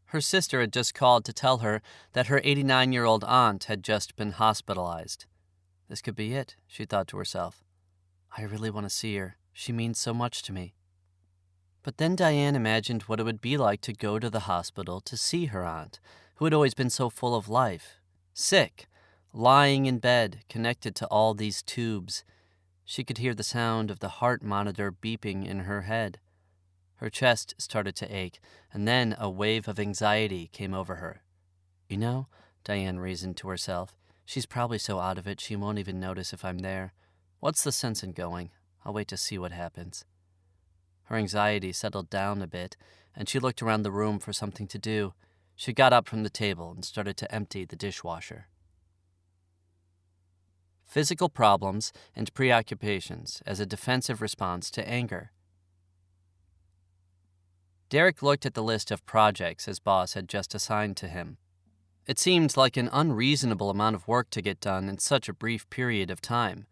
S1: Her sister had just called to tell her that her 89-year-old aunt had just been hospitalized. This could be it, she thought to herself. I really want to see her. She means so much to me. But then Diane imagined what it would be like to go to the hospital to see her aunt, who had always been so full of life. Sick, lying in bed, connected to all these tubes. She could hear the sound of the heart monitor beeping in her head. Her chest started to ache, and then a wave of anxiety came over her. You know, Diane reasoned to herself, she's probably so out of it she won't even notice if I'm there. What's the sense in going? I'll wait to see what happens. Her anxiety settled down a bit, and she looked around the room for something to do. She got up from the table and started to empty the dishwasher. Physical problems and preoccupations as a defensive response to anger. Derek looked at the list of projects his boss had just assigned to him. It seemed like an unreasonable amount of work to get done in such a brief period of time.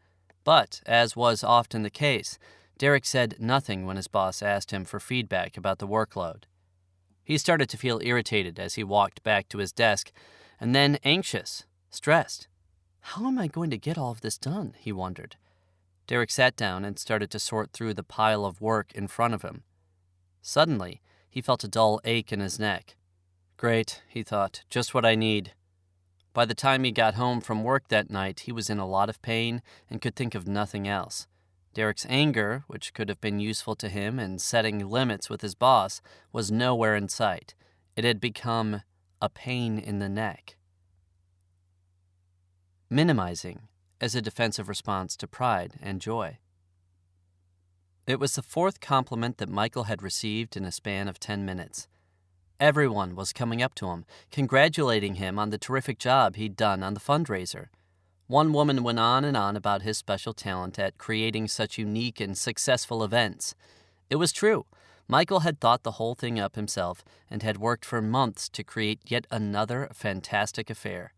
S1: But, as was often the case, Derek said nothing when his boss asked him for feedback about the workload. He started to feel irritated as he walked back to his desk, and then anxious, stressed. How am I going to get all of this done? He wondered. Derek sat down and started to sort through the pile of work in front of him. Suddenly, he felt a dull ache in his neck. Great, he thought, just what I need. By the time he got home from work that night, he was in a lot of pain and could think of nothing else. Derek's anger, which could have been useful to him in setting limits with his boss, was nowhere in sight. It had become a pain in the neck. Minimizing as a defensive response to pride and joy. It was the 4th compliment that Michael had received in a span of 10 minutes. Everyone was coming up to him, congratulating him on the terrific job he'd done on the fundraiser. One woman went on and on about his special talent at creating such unique and successful events. It was true. Michael had thought the whole thing up himself and had worked for months to create yet another fantastic affair.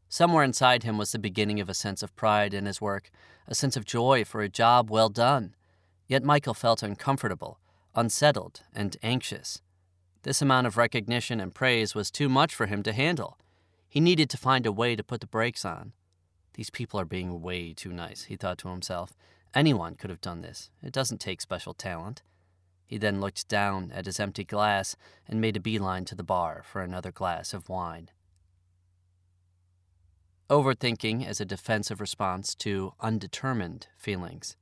S1: Somewhere inside him was the beginning of a sense of pride in his work, a sense of joy for a job well done. Yet Michael felt uncomfortable, unsettled, and anxious. This amount of recognition and praise was too much for him to handle. He needed to find a way to put the brakes on. These people are being way too nice, he thought to himself. Anyone could have done this. It doesn't take special talent. He then looked down at his empty glass and made a beeline to the bar for another glass of wine. Overthinking as a defensive response to undetermined feelings.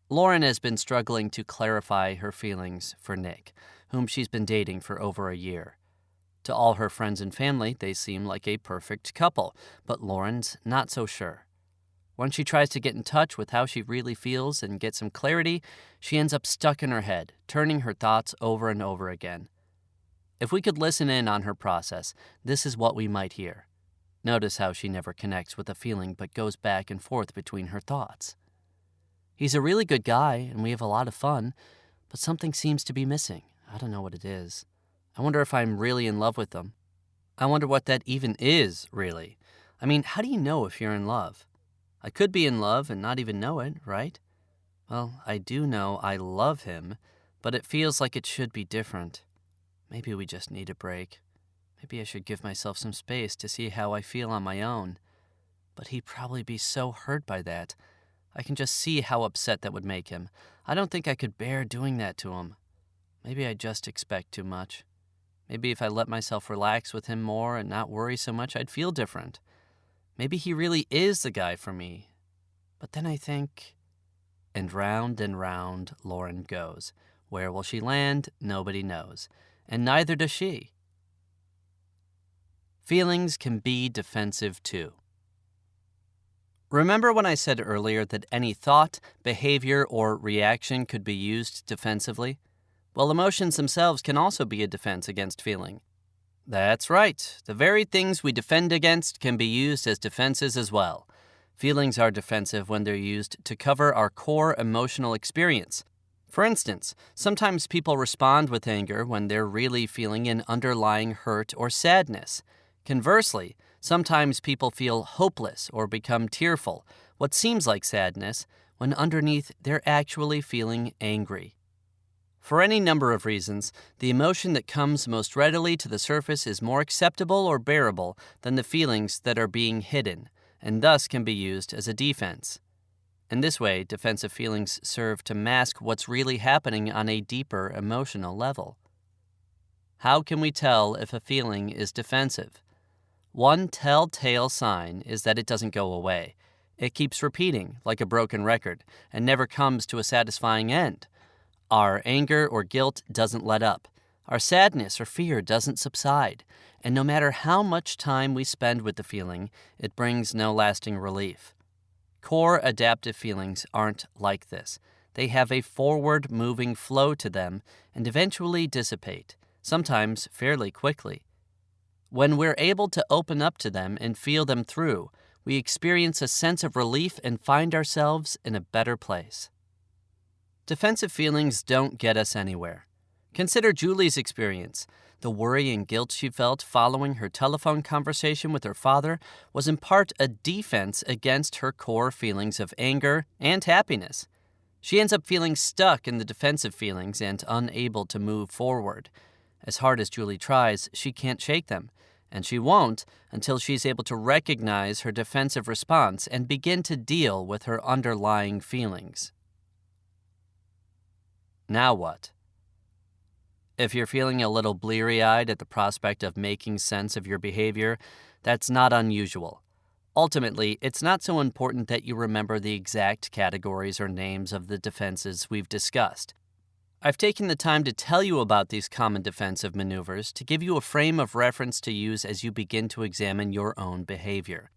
S1: Lauren has been struggling to clarify her feelings for Nick, whom she's been dating for over a year. To all her friends and family, they seem like a perfect couple, but Lauren's not so sure. When she tries to get in touch with how she really feels and get some clarity, she ends up stuck in her head, turning her thoughts over and over again. If we could listen in on her process, this is what we might hear. Notice how she never connects with a feeling but goes back and forth between her thoughts. He's a really good guy, and we have a lot of fun, but something seems to be missing. I don't know what it is. I wonder if I'm really in love with him. I wonder what that even is, really. I mean, how do you know if you're in love? I could be in love and not even know it, right? Well, I do know I love him, but it feels like it should be different. Maybe we just need a break. Maybe I should give myself some space to see how I feel on my own. But he'd probably be so hurt by that. I can just see how upset that would make him. I don't think I could bear doing that to him. Maybe I just expect too much. Maybe if I let myself relax with him more and not worry so much, I'd feel different. Maybe he really is the guy for me. But then I think... And round Lauren goes. Where will she land? Nobody knows. And neither does she. Feelings can be defensive too. Remember when I said earlier that any thought, behavior, or reaction could be used defensively? Well, emotions themselves can also be a defense against feeling. That's right. The very things we defend against can be used as defenses as well. Feelings are defensive when they're used to cover our core emotional experience. For instance, sometimes people respond with anger when they're really feeling an underlying hurt or sadness. Conversely, sometimes people feel hopeless or become tearful, what seems like sadness, when underneath they're actually feeling angry. For any number of reasons, the emotion that comes most readily to the surface is more acceptable or bearable than the feelings that are being hidden, and thus can be used as a defense. In this way, defensive feelings serve to mask what's really happening on a deeper emotional level. How can we tell if a feeling is defensive? One telltale sign is that it doesn't go away. It keeps repeating like a broken record and never comes to a satisfying end. Our anger or guilt doesn't let up. Our sadness or fear doesn't subside. And no matter how much time we spend with the feeling, it brings no lasting relief. Core adaptive feelings aren't like this. They have a forward-moving flow to them and eventually dissipate, sometimes fairly quickly. When we're able to open up to them and feel them through, we experience a sense of relief and find ourselves in a better place. Defensive feelings don't get us anywhere. Consider Julie's experience. The worry and guilt she felt following her telephone conversation with her father was in part a defense against her core feelings of anger and happiness. She ends up feeling stuck in the defensive feelings and unable to move forward. As hard as Julie tries, she can't shake them, and she won't until she's able to recognize her defensive response and begin to deal with her underlying feelings. Now what? If you're feeling a little bleary-eyed at the prospect of making sense of your behavior, that's not unusual. Ultimately, it's not so important that you remember the exact categories or names of the defenses we've discussed. I've taken the time to tell you about these common defensive maneuvers to give you a frame of reference to use as you begin to examine your own behavior.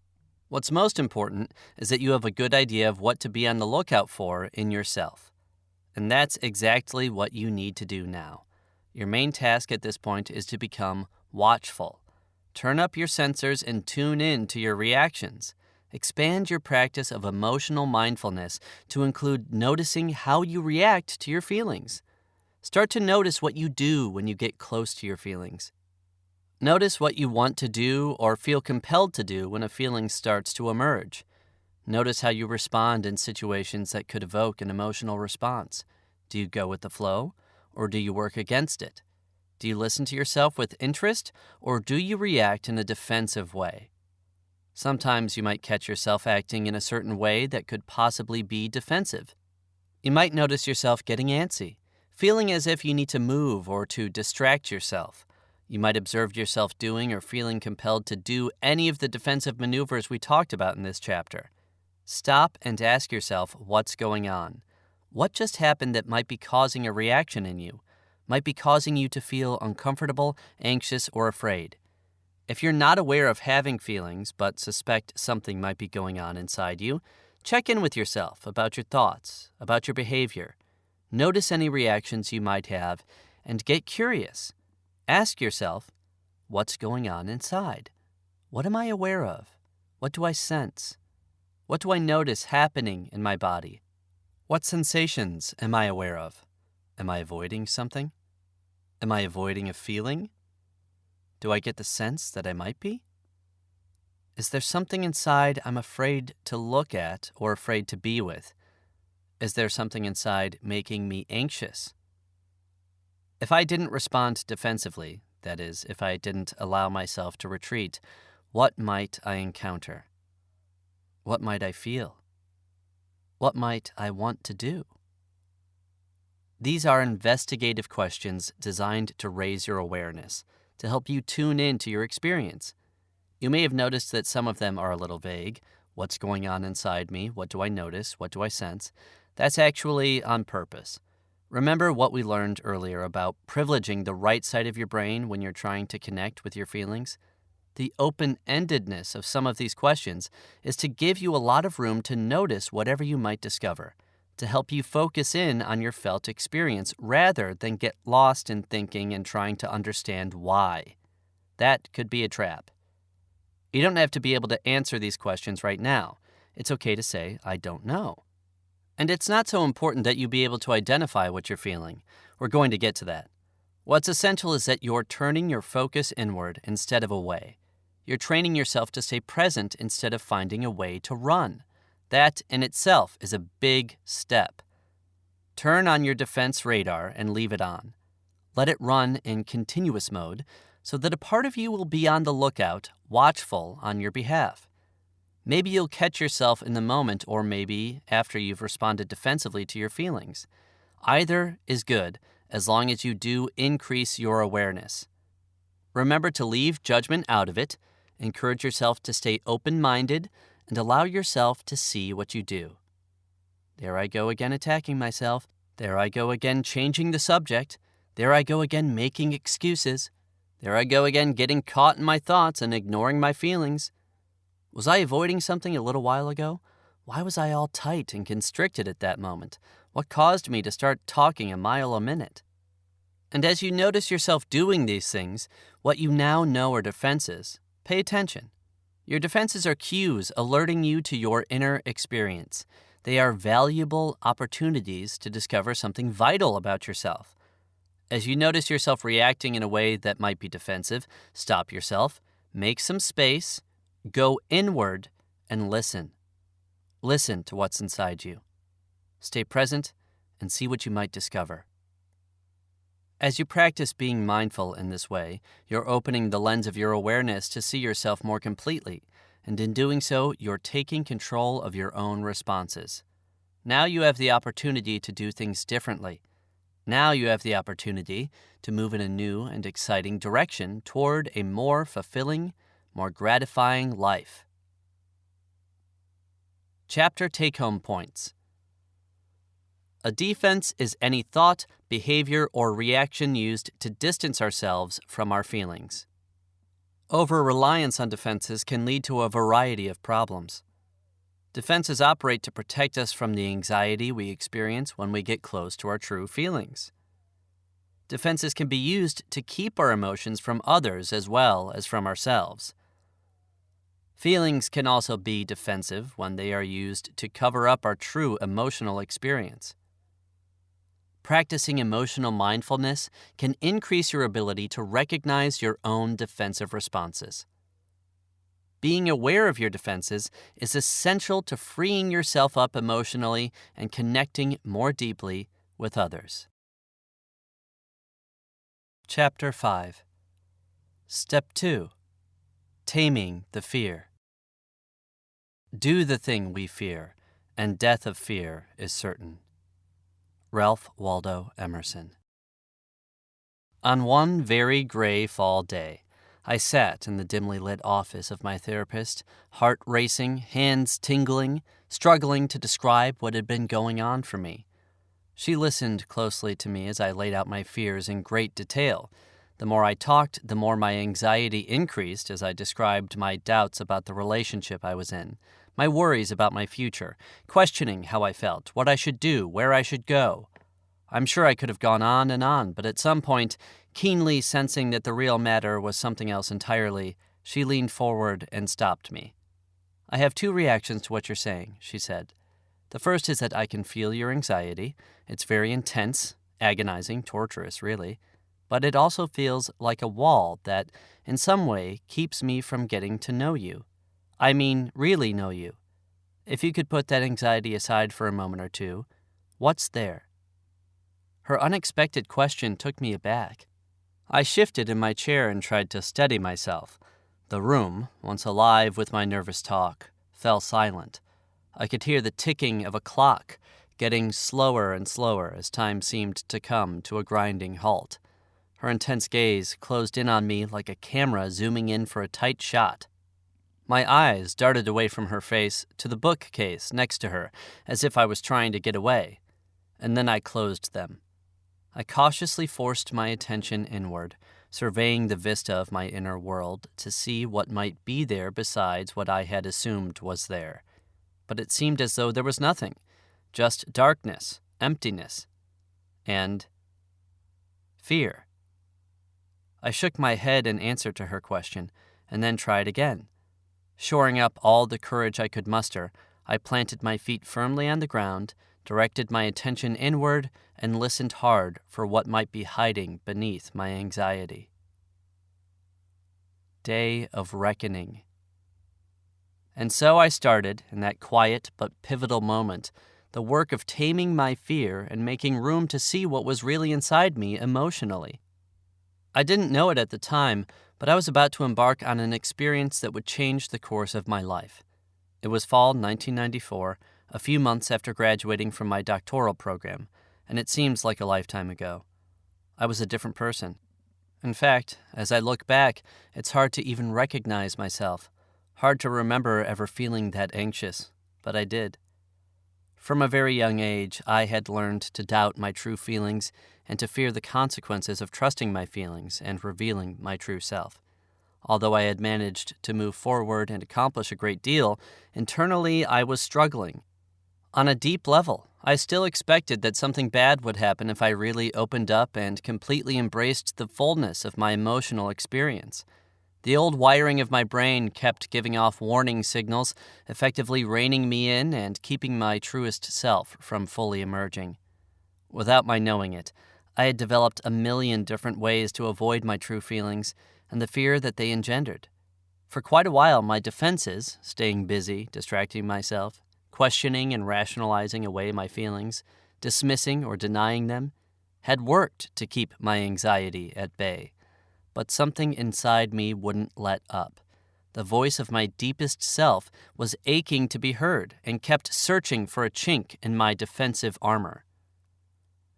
S1: What's most important is that you have a good idea of what to be on the lookout for in yourself. And that's exactly what you need to do now. Your main task at this point is to become watchful. Turn up your sensors and tune in to your reactions. Expand your practice of emotional mindfulness to include noticing how you react to your feelings. Start to notice what you do when you get close to your feelings. Notice what you want to do or feel compelled to do when a feeling starts to emerge. Notice how you respond in situations that could evoke an emotional response. Do you go with the flow, or do you work against it? Do you listen to yourself with interest, or do you react in a defensive way? Sometimes you might catch yourself acting in a certain way that could possibly be defensive. You might notice yourself getting antsy, feeling as if you need to move or to distract yourself. You might observe yourself doing or feeling compelled to do any of the defensive maneuvers we talked about in this chapter. Stop and ask yourself what's going on. What just happened that might be causing a reaction in you, might be causing you to feel uncomfortable, anxious, or afraid? If you're not aware of having feelings but suspect something might be going on inside you, check in with yourself about your thoughts, about your behavior. Notice any reactions you might have and get curious. Ask yourself, what's going on inside? What am I aware of? What do I sense? What do I notice happening in my body? What sensations am I aware of? Am I avoiding something? Am I avoiding a feeling? Do I get the sense that I might be? Is there something inside I'm afraid to look at or afraid to be with? Is there something inside making me anxious? If I didn't respond defensively, that is, if I didn't allow myself to retreat, what might I encounter? What might I feel? What might I want to do? These are investigative questions designed to raise your awareness, to help you tune in to your experience. You may have noticed that some of them are a little vague. What's going on inside me? What do I notice? What do I sense? That's actually on purpose. Remember what we learned earlier about privileging the right side of your brain when you're trying to connect with your feelings? The open-endedness of some of these questions is to give you a lot of room to notice whatever you might discover, to help you focus in on your felt experience rather than get lost in thinking and trying to understand why. That could be a trap. You don't have to be able to answer these questions right now. It's okay to say, I don't know. And it's not so important that you be able to identify what you're feeling. We're going to get to that. What's essential is that you're turning your focus inward instead of away. You're training yourself to stay present instead of finding a way to run. That in itself is a big step. Turn on your defense radar and leave it on. Let it run in continuous mode so that a part of you will be on the lookout, watchful on your behalf. Maybe you'll catch yourself in the moment, or maybe after you've responded defensively to your feelings. Either is good, as long as you do increase your awareness. Remember to leave judgment out of it, encourage yourself to stay open-minded, and allow yourself to see what you do. There I go again attacking myself. There I go again changing the subject. There I go again making excuses. There I go again getting caught in my thoughts and ignoring my feelings. Was I avoiding something a little while ago? Why was I all tight and constricted at that moment? What caused me to start talking a mile a minute? And as you notice yourself doing these things, what you now know are defenses, pay attention. Your defenses are cues alerting you to your inner experience. They are valuable opportunities to discover something vital about yourself. As you notice yourself reacting in a way that might be defensive, stop yourself, make some space, go inward, and listen. Listen to what's inside you. Stay present and see what you might discover. As you practice being mindful in this way, you're opening the lens of your awareness to see yourself more completely, and in doing so, you're taking control of your own responses. Now you have the opportunity to do things differently. Now you have the opportunity to move in a new and exciting direction toward a more fulfilling, more gratifying life. Chapter Take-Home Points. A defense is any thought, behavior, or reaction used to distance ourselves from our feelings. Over-reliance on defenses can lead to a variety of problems. Defenses operate to protect us from the anxiety we experience when we get close to our true feelings. Defenses can be used to keep our emotions from others as well as from ourselves. Feelings can also be defensive when they are used to cover up our true emotional experience. Practicing emotional mindfulness can increase your ability to recognize your own defensive responses. Being aware of your defenses is essential to freeing yourself up emotionally and connecting more deeply with others. Chapter 5. Step 2. Taming the fear. Do the thing we fear, and death of fear is certain. Ralph Waldo Emerson. On one very gray fall day, I sat in the dimly lit office of my therapist, heart racing, hands tingling, struggling to describe what had been going on for me. She listened closely to me as I laid out my fears in great detail. The more I talked, the more my anxiety increased as I described my doubts about the relationship I was in, my worries about my future, questioning how I felt, what I should do, where I should go. I'm sure I could have gone on and on, but at some point, keenly sensing that the real matter was something else entirely, she leaned forward and stopped me. I have two reactions to what you're saying, she said. The first is that I can feel your anxiety. It's very intense, agonizing, torturous, really. But it also feels like a wall that, in some way, keeps me from getting to know you. I mean, really know you. If you could put that anxiety aside for a moment or two, what's there? Her unexpected question took me aback. I shifted in my chair and tried to steady myself. The room, once alive with my nervous talk, fell silent. I could hear the ticking of a clock, getting slower and slower as time seemed to come to a grinding halt. Her intense gaze closed in on me like a camera zooming in for a tight shot. My eyes darted away from her face to the bookcase next to her, as if I was trying to get away, and then I closed them. I cautiously forced my attention inward, surveying the vista of my inner world to see what might be there besides what I had assumed was there. But it seemed as though there was nothing, just darkness, emptiness, and fear. I shook my head in answer to her question, and then tried again. Shoring up all the courage I could muster, I planted my feet firmly on the ground, directed my attention inward, and listened hard for what might be hiding beneath my anxiety. Day of reckoning. And so I started, in that quiet but pivotal moment, the work of taming my fear and making room to see what was really inside me emotionally. I didn't know it at the time, but I was about to embark on an experience that would change the course of my life. It was fall 1994, a few months after graduating from my doctoral program, and it seems like a lifetime ago. I was a different person. In fact, as I look back, it's hard to even recognize myself. Hard to remember ever feeling that anxious, but I did. From a very young age, I had learned to doubt my true feelings and to fear the consequences of trusting my feelings and revealing my true self. Although I had managed to move forward and accomplish a great deal, internally I was struggling. On a deep level, I still expected that something bad would happen if I really opened up and completely embraced the fullness of my emotional experience. The old wiring of my brain kept giving off warning signals, effectively reining me in and keeping my truest self from fully emerging. Without my knowing it, I had developed a million different ways to avoid my true feelings and the fear that they engendered. For quite a while, my defenses, staying busy, distracting myself, questioning and rationalizing away my feelings, dismissing or denying them, had worked to keep my anxiety at bay. But something inside me wouldn't let up. The voice of my deepest self was aching to be heard and kept searching for a chink in my defensive armor.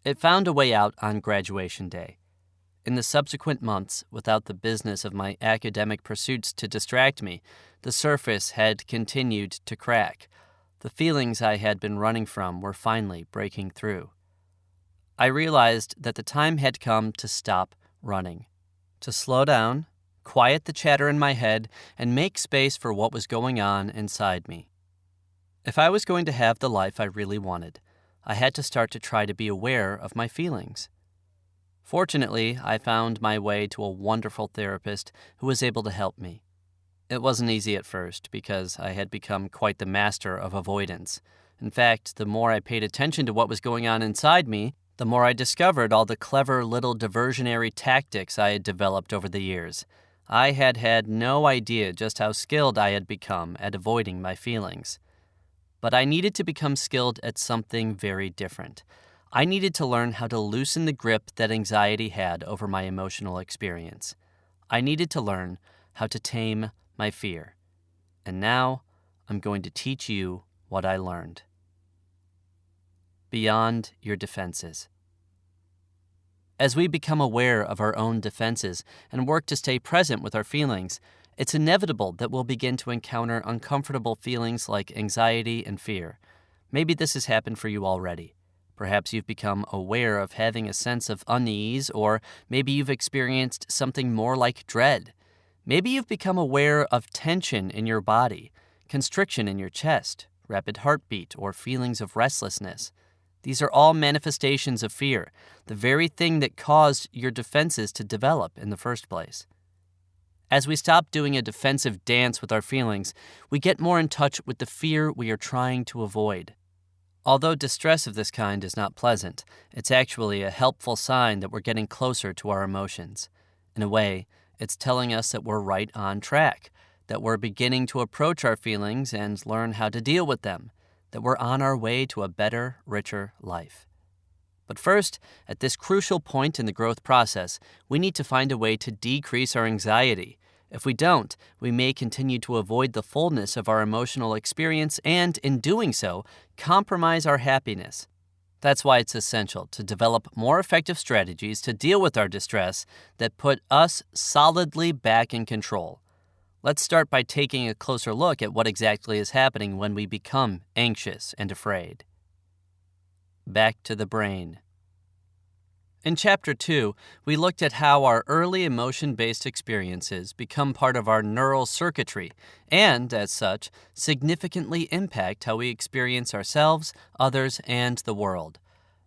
S1: It found a way out on graduation day. In the subsequent months, without the business of my academic pursuits to distract me, the surface had continued to crack. The feelings I had been running from were finally breaking through. I realized that the time had come to stop running, to slow down, quiet the chatter in my head, and make space for what was going on inside me. If I was going to have the life I really wanted, I had to start to try to be aware of my feelings. Fortunately, I found my way to a wonderful therapist who was able to help me. It wasn't easy at first because I had become quite the master of avoidance. In fact, the more I paid attention to what was going on inside me, the more I discovered all the clever little diversionary tactics I had developed over the years. I had had no idea just how skilled I had become at avoiding my feelings. But I needed to become skilled at something very different. I needed to learn how to loosen the grip that anxiety had over my emotional experience. I needed to learn how to tame my fear. And now, I'm going to teach you what I learned. Beyond your defenses. As we become aware of our own defenses and work to stay present with our feelings, it's inevitable that we'll begin to encounter uncomfortable feelings like anxiety and fear. Maybe this has happened for you already. Perhaps you've become aware of having a sense of unease, or maybe you've experienced something more like dread. Maybe you've become aware of tension in your body, constriction in your chest, rapid heartbeat, or feelings of restlessness. These are all manifestations of fear, the very thing that caused your defenses to develop in the first place. As we stop doing a defensive dance with our feelings, we get more in touch with the fear we are trying to avoid. Although distress of this kind is not pleasant, it's actually a helpful sign that we're getting closer to our emotions. In a way, it's telling us that we're right on track, that we're beginning to approach our feelings and learn how to deal with them, that we're on our way to a better, richer life. But first, at this crucial point in the growth process, we need to find a way to decrease our anxiety. If we don't, we may continue to avoid the fullness of our emotional experience and, in doing so, compromise our happiness. That's why it's essential to develop more effective strategies to deal with our distress that put us solidly back in control. Let's start by taking a closer look at what exactly is happening when we become anxious and afraid. Back to the brain. In Chapter 2, we looked at how our early emotion-based experiences become part of our neural circuitry and, as such, significantly impact how we experience ourselves, others, and the world.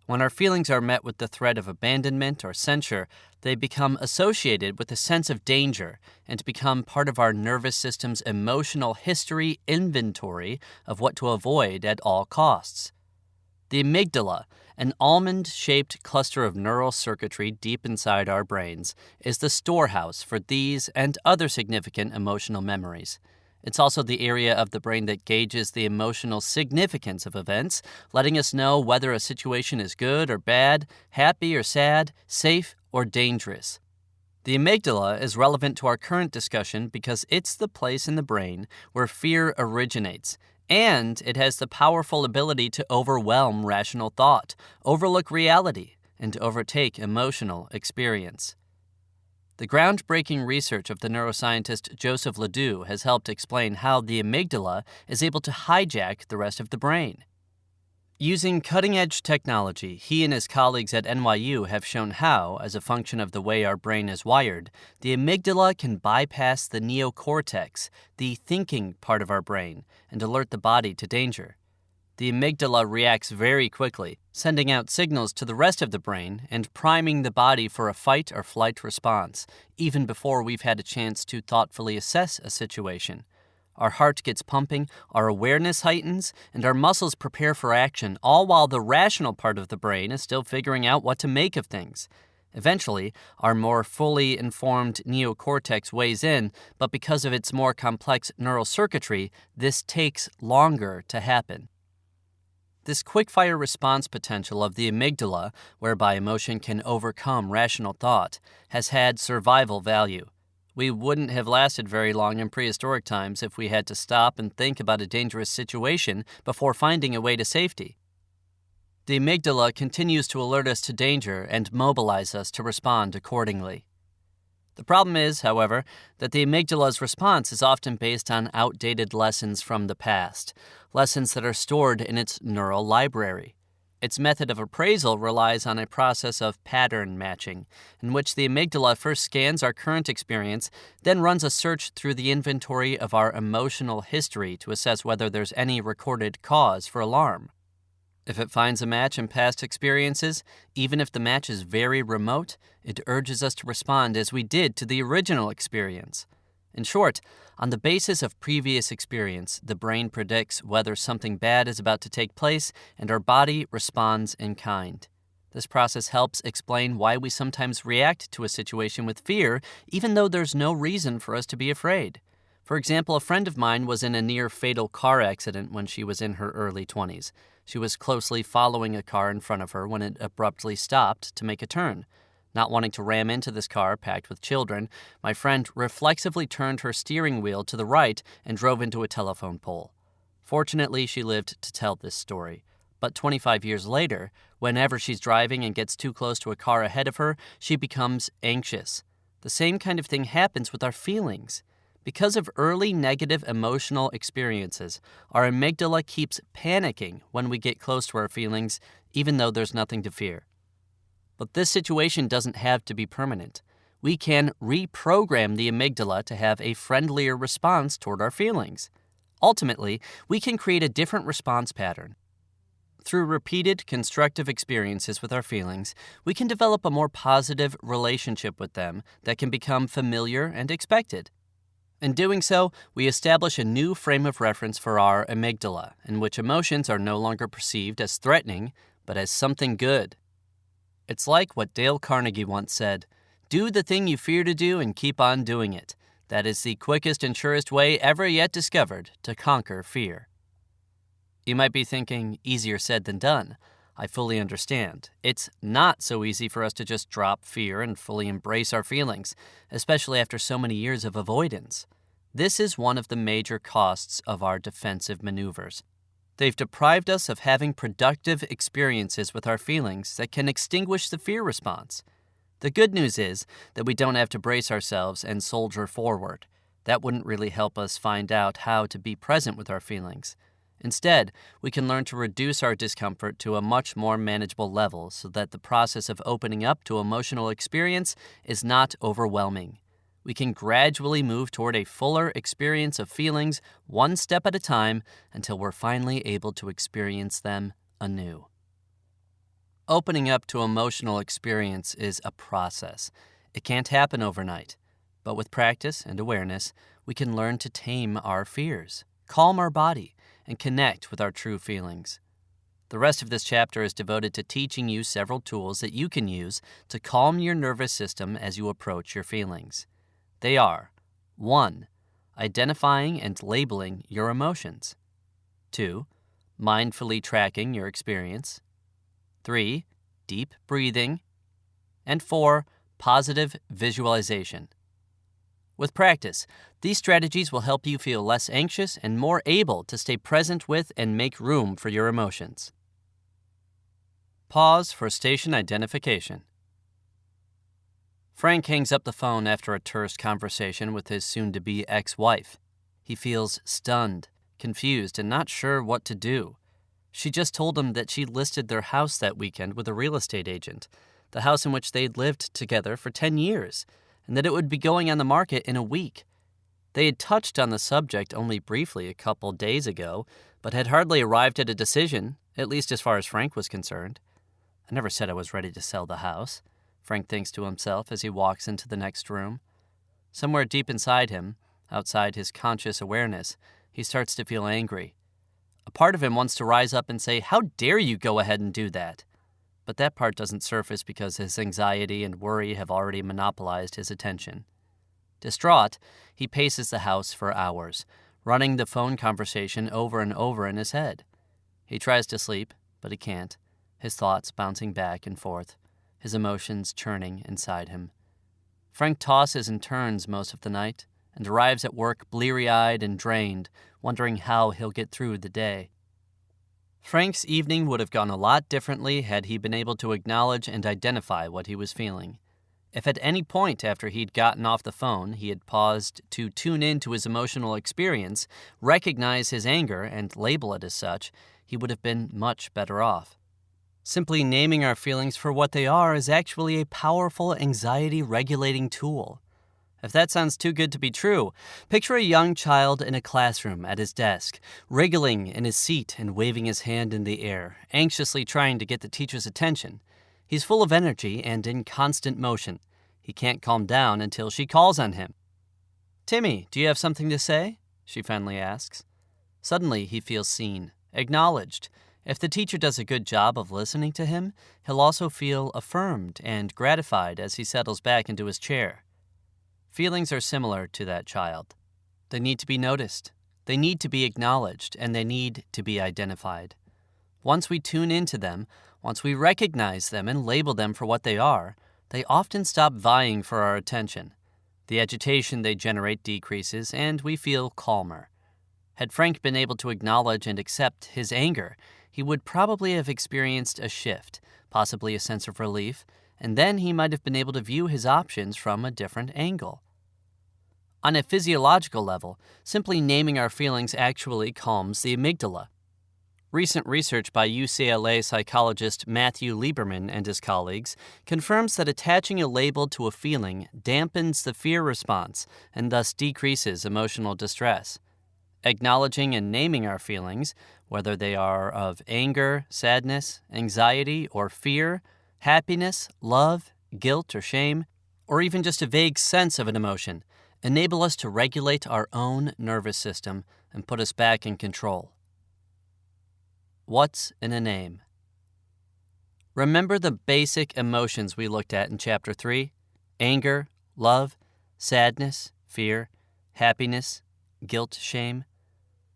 S1: When our feelings are met with the threat of abandonment or censure, they become associated with a sense of danger and become part of our nervous system's emotional history inventory of what to avoid at all costs. The amygdala, an almond-shaped cluster of neural circuitry deep inside our brains, is the storehouse for these and other significant emotional memories. It's also the area of the brain that gauges the emotional significance of events, letting us know whether a situation is good or bad, happy or sad, safe or dangerous. The amygdala is relevant to our current discussion because it's the place in the brain where fear originates, and it has the powerful ability to overwhelm rational thought, overlook reality, and overtake emotional experience. The groundbreaking research of the neuroscientist Joseph Ledoux has helped explain how the amygdala is able to hijack the rest of the brain. Using cutting-edge technology, he and his colleagues at NYU have shown how, as a function of the way our brain is wired, the amygdala can bypass the neocortex, the thinking part of our brain, and alert the body to danger. The amygdala reacts very quickly, sending out signals to the rest of the brain and priming the body for a fight or flight response, even before we've had a chance to thoughtfully assess a situation. Our heart gets pumping, our awareness heightens, and our muscles prepare for action, all while the rational part of the brain is still figuring out what to make of things. Eventually, our more fully informed neocortex weighs in, but because of its more complex neural circuitry, this takes longer to happen. This quick-fire response potential of the amygdala, whereby emotion can overcome rational thought, has had survival value. We wouldn't have lasted very long in prehistoric times if we had to stop and think about a dangerous situation before finding a way to safety. The amygdala continues to alert us to danger and mobilize us to respond accordingly. The problem is, however, that the amygdala's response is often based on outdated lessons from the past, lessons that are stored in its neural library. Its method of appraisal relies on a process of pattern matching, in which the amygdala first scans our current experience, then runs a search through the inventory of our emotional history to assess whether there's any recorded cause for alarm. If it finds a match in past experiences, even if the match is very remote, it urges us to respond as we did to the original experience. In short, on the basis of previous experience, the brain predicts whether something bad is about to take place, and our body responds in kind. This process helps explain why we sometimes react to a situation with fear, even though there's no reason for us to be afraid. For example, a friend of mine was in a near-fatal car accident when she was in her early 20s. She was closely following a car in front of her when it abruptly stopped to make a turn. Not wanting to ram into this car packed with children, my friend reflexively turned her steering wheel to the right and drove into a telephone pole. Fortunately, she lived to tell this story. But 25 years later, whenever she's driving and gets too close to a car ahead of her, she becomes anxious. The same kind of thing happens with our feelings. Because of early negative emotional experiences, our amygdala keeps panicking when we get close to our feelings, even though there's nothing to fear. But this situation doesn't have to be permanent. We can reprogram the amygdala to have a friendlier response toward our feelings. Ultimately, we can create a different response pattern. Through repeated constructive experiences with our feelings, we can develop a more positive relationship with them that can become familiar and expected. In doing so, we establish a new frame of reference for our amygdala, in which emotions are no longer perceived as threatening, but as something good. It's like what Dale Carnegie once said, "Do the thing you fear to do and keep on doing it. That is the quickest and surest way ever yet discovered to conquer fear." You might be thinking, easier said than done. I fully understand. It's not so easy for us to just drop fear and fully embrace our feelings, especially after so many years of avoidance. This is one of the major costs of our defensive maneuvers. They've deprived us of having productive experiences with our feelings that can extinguish the fear response. The good news is that we don't have to brace ourselves and soldier forward. That wouldn't really help us find out how to be present with our feelings. Instead, we can learn to reduce our discomfort to a much more manageable level so that the process of opening up to emotional experience is not overwhelming. We can gradually move toward a fuller experience of feelings one step at a time until we're finally able to experience them anew. Opening up to emotional experience is a process. It can't happen overnight, but with practice and awareness, we can learn to tame our fears, calm our body, and connect with our true feelings. The rest of this chapter is devoted to teaching you several tools that you can use to calm your nervous system as you approach your feelings. They are 1. Identifying and labeling your emotions. 2. Mindfully tracking your experience. 3. Deep breathing. And 4. Positive visualization. With practice, these strategies will help you feel less anxious and more able to stay present with and make room for your emotions. Pause for station identification. Frank hangs up the phone after a terse conversation with his soon-to-be ex-wife. He feels stunned, confused, and not sure what to do. She just told him that she listed their house that weekend with a real estate agent, the house in which they'd lived together for 10 years, and that it would be going on the market in a week. They had touched on the subject only briefly a couple days ago, but had hardly arrived at a decision, at least as far as Frank was concerned. "I never said I was ready to sell the house," Frank thinks to himself as he walks into the next room. Somewhere deep inside him, outside his conscious awareness, he starts to feel angry. A part of him wants to rise up and say, "How dare you go ahead and do that?" But that part doesn't surface because his anxiety and worry have already monopolized his attention. Distraught, he paces the house for hours, running the phone conversation over and over in his head. He tries to sleep, but he can't, his thoughts bouncing back and forth, his emotions churning inside him. Frank tosses and turns most of the night and arrives at work bleary-eyed and drained, wondering how he'll get through the day. Frank's evening would have gone a lot differently had he been able to acknowledge and identify what he was feeling. If at any point after he'd gotten off the phone he had paused to tune in to his emotional experience, recognize his anger, and label it as such, he would have been much better off. Simply naming our feelings for what they are is actually a powerful anxiety-regulating tool. If that sounds too good to be true, picture a young child in a classroom at his desk, wriggling in his seat and waving his hand in the air, anxiously trying to get the teacher's attention. He's full of energy and in constant motion. He can't calm down until she calls on him. "Timmy, do you have something to say?" she finally asks. Suddenly, he feels seen, acknowledged. If the teacher does a good job of listening to him, he'll also feel affirmed and gratified as he settles back into his chair. Feelings are similar to that child. They need to be noticed, they need to be acknowledged, and they need to be identified. Once we tune into them, once we recognize them and label them for what they are, they often stop vying for our attention. The agitation they generate decreases, and we feel calmer. Had Frank been able to acknowledge and accept his anger, he would probably have experienced a shift, possibly a sense of relief, and then he might have been able to view his options from a different angle. On a physiological level, simply naming our feelings actually calms the amygdala. Recent research by UCLA psychologist Matthew Lieberman and his colleagues confirms that attaching a label to a feeling dampens the fear response and thus decreases emotional distress. Acknowledging and naming our feelings, whether they are of anger, sadness, anxiety, or fear, happiness, love, guilt, or shame, or even just a vague sense of an emotion, enable us to regulate our own nervous system and put us back in control. What's in a name? Remember the basic emotions we looked at in Chapter 3? Anger, love, sadness, fear, happiness, guilt, shame.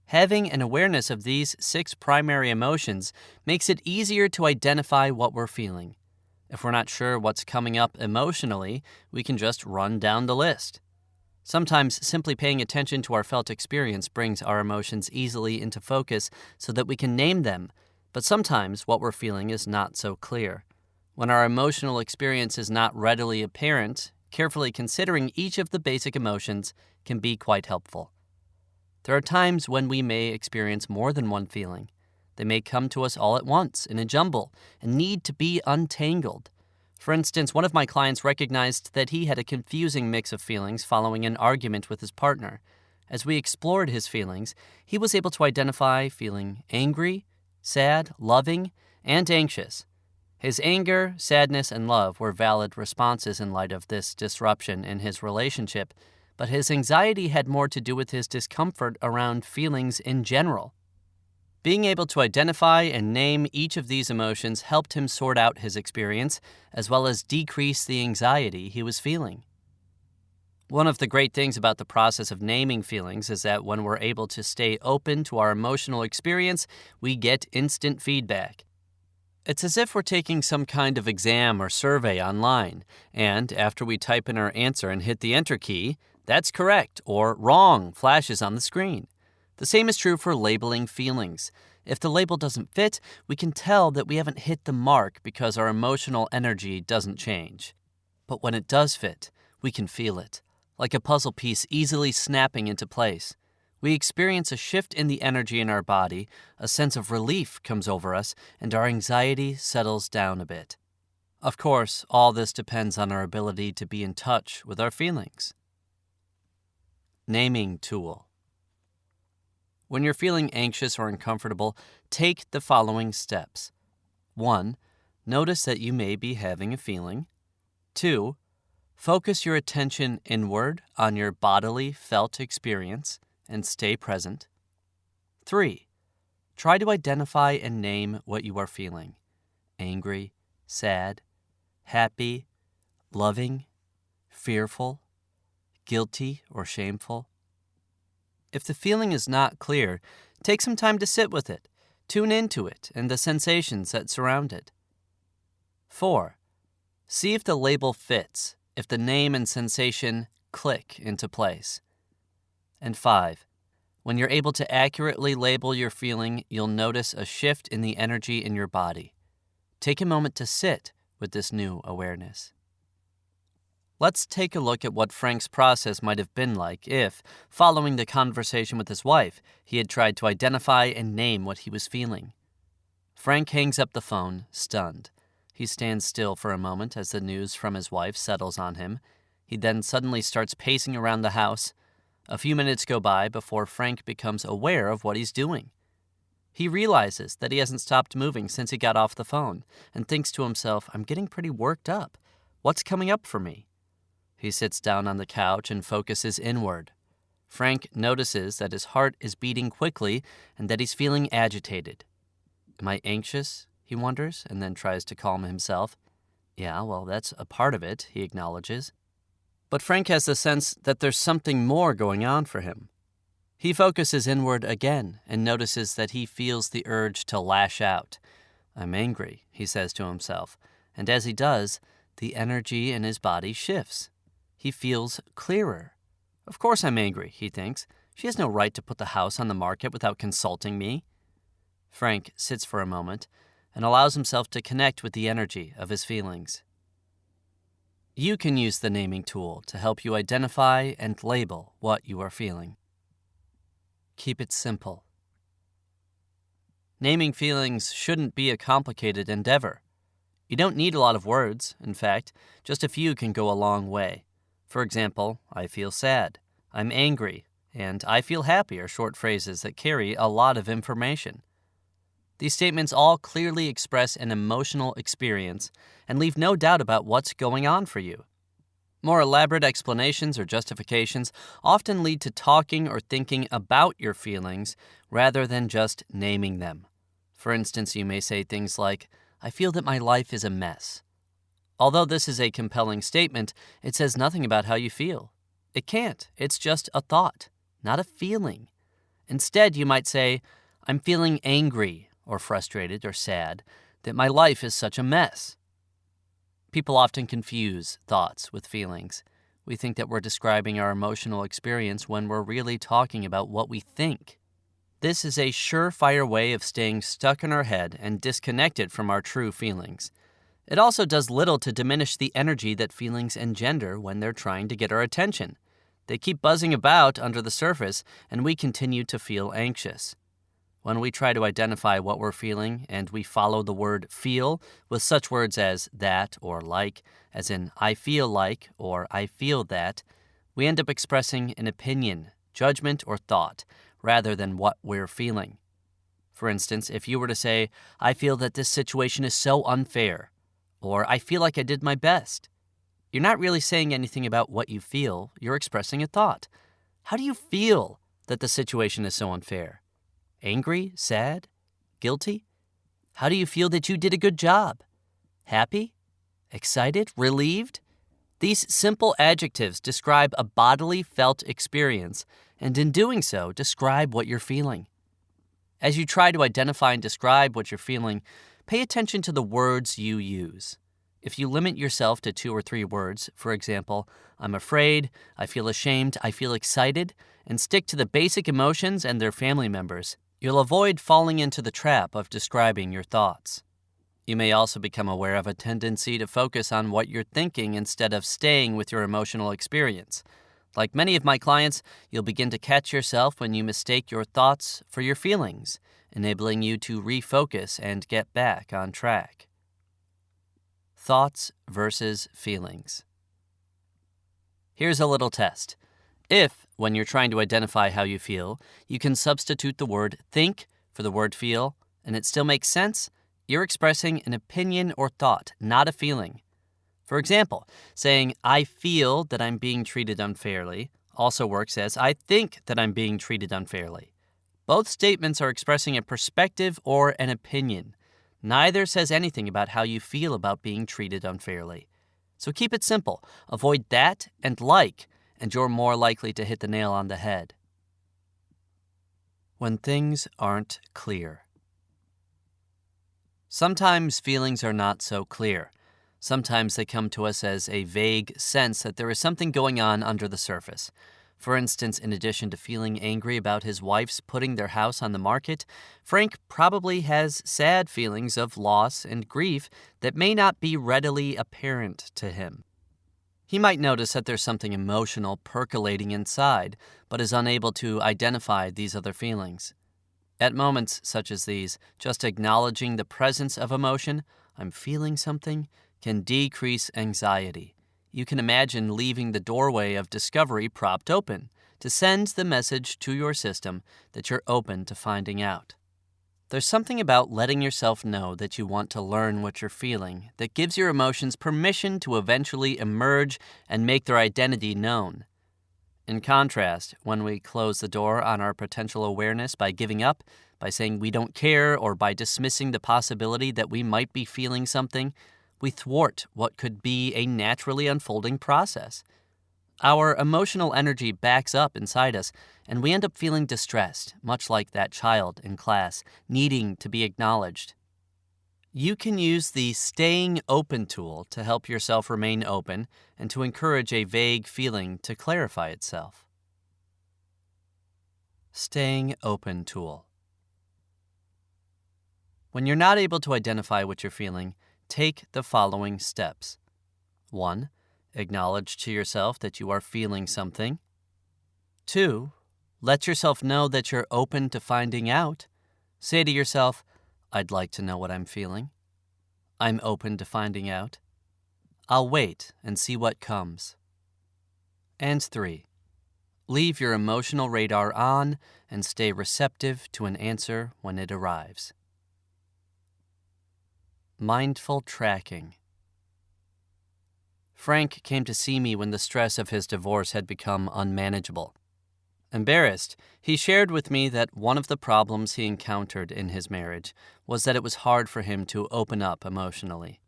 S1: Having an awareness of these 6 primary emotions makes it easier to identify what we're feeling. If we're not sure what's coming up emotionally, we can just run down the list. Sometimes simply paying attention to our felt experience brings our emotions easily into focus so that we can name them, but sometimes what we're feeling is not so clear. When our emotional experience is not readily apparent, carefully considering each of the basic emotions can be quite helpful. There are times when we may experience more than one feeling. They may come to us all at once in a jumble and need to be untangled. For instance, one of my clients recognized that he had a confusing mix of feelings following an argument with his partner. As we explored his feelings, he was able to identify feeling angry, sad, loving, and anxious. His anger, sadness, and love were valid responses in light of this disruption in his relationship, but his anxiety had more to do with his discomfort around feelings in general. Being able to identify and name each of these emotions helped him sort out his experience, as well as decrease the anxiety he was feeling. One of the great things about the process of naming feelings is that when we're able to stay open to our emotional experience, we get instant feedback. It's as if we're taking some kind of exam or survey online, and after we type in our answer and hit the enter key, "That's correct" or "wrong" flashes on the screen. The same is true for labeling feelings. If the label doesn't fit, we can tell that we haven't hit the mark because our emotional energy doesn't change. But when it does fit, we can feel it, like a puzzle piece easily snapping into place. We experience a shift in the energy in our body, a sense of relief comes over us, and our anxiety settles down a bit. Of course, all this depends on our ability to be in touch with our feelings. Naming tool. When you're feeling anxious or uncomfortable, take the following steps. 1. Notice that you may be having a feeling. 2. Focus your attention inward on your bodily felt experience and stay present. 3. Try to identify and name what you are feeling. Angry, sad, happy, loving, fearful, guilty, or shameful. If the feeling is not clear, take some time to sit with it, tune into it and the sensations that surround it. 4. See if the label fits, if the name and sensation click into place. And 5. When you're able to accurately label your feeling, you'll notice a shift in the energy in your body. Take a moment to sit with this new awareness. Let's take a look at what Frank's process might have been like if, following the conversation with his wife, he had tried to identify and name what he was feeling. Frank hangs up the phone, stunned. He stands still for a moment as the news from his wife settles on him. He then suddenly starts pacing around the house. A few minutes go by before Frank becomes aware of what he's doing. He realizes that he hasn't stopped moving since he got off the phone and thinks to himself, "I'm getting pretty worked up. What's coming up for me?" He sits down on the couch and focuses inward. Frank notices that his heart is beating quickly and that he's feeling agitated. "Am I anxious?" he wonders, and then tries to calm himself. "Yeah, well, that's a part of it," he acknowledges. But Frank has the sense that there's something more going on for him. He focuses inward again and notices that he feels the urge to lash out. "I'm angry," he says to himself, and as he does, the energy in his body shifts. He feels clearer. "Of course I'm angry," he thinks. "She has no right to put the house on the market without consulting me." Frank sits for a moment and allows himself to connect with the energy of his feelings. You can use the naming tool to help you identify and label what you are feeling. Keep it simple. Naming feelings shouldn't be a complicated endeavor. You don't need a lot of words. In fact, just a few can go a long way. For example, "I feel sad," "I'm angry," and "I feel happy" are short phrases that carry a lot of information. These statements all clearly express an emotional experience and leave no doubt about what's going on for you. More elaborate explanations or justifications often lead to talking or thinking about your feelings rather than just naming them. For instance, you may say things like, "I feel that my life is a mess." Although this is a compelling statement, it says nothing about how you feel. It can't. It's just a thought, not a feeling. Instead, you might say, "I'm feeling angry or frustrated or sad that my life is such a mess." People often confuse thoughts with feelings. We think that we're describing our emotional experience when we're really talking about what we think. This is a surefire way of staying stuck in our head and disconnected from our true feelings. It also does little to diminish the energy that feelings engender when they're trying to get our attention. They keep buzzing about under the surface, and we continue to feel anxious. When we try to identify what we're feeling and we follow the word feel with such words as that or like, as in I feel like or I feel that, we end up expressing an opinion, judgment, or thought rather than what we're feeling. For instance, if you were to say, "I feel that this situation is so unfair," or "I feel like I did my best," you're not really saying anything about what you feel, you're expressing a thought. How do you feel that the situation is so unfair? Angry? Sad? Guilty? How do you feel that you did a good job? Happy? Excited? Relieved? These simple adjectives describe a bodily felt experience, and in doing so, describe what you're feeling. As you try to identify and describe what you're feeling, pay attention to the words you use. If you limit yourself to 2 or 3 words, for example, "I'm afraid," "I feel ashamed," "I feel excited," and stick to the basic emotions and their family members, you'll avoid falling into the trap of describing your thoughts. You may also become aware of a tendency to focus on what you're thinking instead of staying with your emotional experience. Like many of my clients, you'll begin to catch yourself when you mistake your thoughts for your feelings, enabling you to refocus and get back on track. Thoughts versus feelings. Here's a little test. If, when you're trying to identify how you feel, you can substitute the word think for the word feel, and it still makes sense, you're expressing an opinion or thought, not a feeling. For example, saying, "I feel that I'm being treated unfairly," also works as, "I think that I'm being treated unfairly." Both statements are expressing a perspective or an opinion. Neither says anything about how you feel about being treated unfairly. So keep it simple. Avoid that and like, and you're more likely to hit the nail on the head. When things aren't clear. Sometimes feelings are not so clear. Sometimes they come to us as a vague sense that there is something going on under the surface. For instance, in addition to feeling angry about his wife's putting their house on the market, Frank probably has sad feelings of loss and grief that may not be readily apparent to him. He might notice that there's something emotional percolating inside, but is unable to identify these other feelings. At moments such as these, just acknowledging the presence of emotion, "I'm feeling something," can decrease anxiety. You can imagine leaving the doorway of discovery propped open to send the message to your system that you're open to finding out. There's something about letting yourself know that you want to learn what you're feeling that gives your emotions permission to eventually emerge and make their identity known. In contrast, when we close the door on our potential awareness by giving up, by saying we don't care, or by dismissing the possibility that we might be feeling something, we thwart what could be a naturally unfolding process. Our emotional energy backs up inside us, and we end up feeling distressed, much like that child in class, needing to be acknowledged. You can use the staying open tool to help yourself remain open and to encourage a vague feeling to clarify itself. Staying open tool. When you're not able to identify what you're feeling, take the following steps. 1. Acknowledge to yourself that you are feeling something. 2. Let yourself know that you're open to finding out. Say to yourself, "I'd like to know what I'm feeling. I'm open to finding out. I'll wait and see what comes." And 3. Leave your emotional radar on and stay receptive to an answer when it arrives. Mindful tracking. Frank came to see me when the stress of his divorce had become unmanageable. Embarrassed, he shared with me that one of the problems he encountered in his marriage was that it was hard for him to open up emotionally.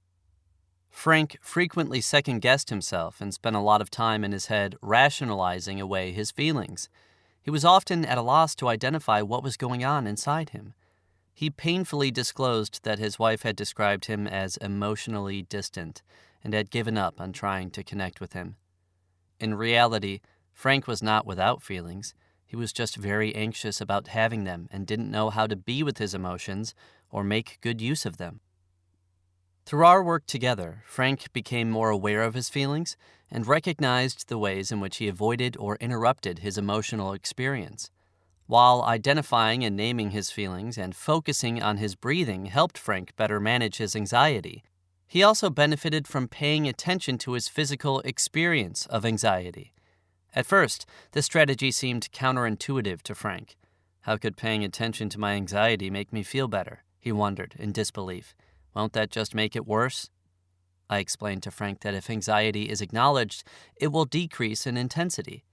S1: Frank frequently second-guessed himself and spent a lot of time in his head rationalizing away his feelings. He was often at a loss to identify what was going on inside him. He painfully disclosed that his wife had described him as emotionally distant and had given up on trying to connect with him. In reality, Frank was not without feelings. He was just very anxious about having them and didn't know how to be with his emotions or make good use of them. Through our work together, Frank became more aware of his feelings and recognized the ways in which he avoided or interrupted his emotional experience. While identifying and naming his feelings and focusing on his breathing helped Frank better manage his anxiety, he also benefited from paying attention to his physical experience of anxiety. At first, this strategy seemed counterintuitive to Frank. How could paying attention to my anxiety make me feel better? He wondered in disbelief. Won't that just make it worse? I explained to Frank that if anxiety is acknowledged, it will decrease in intensity.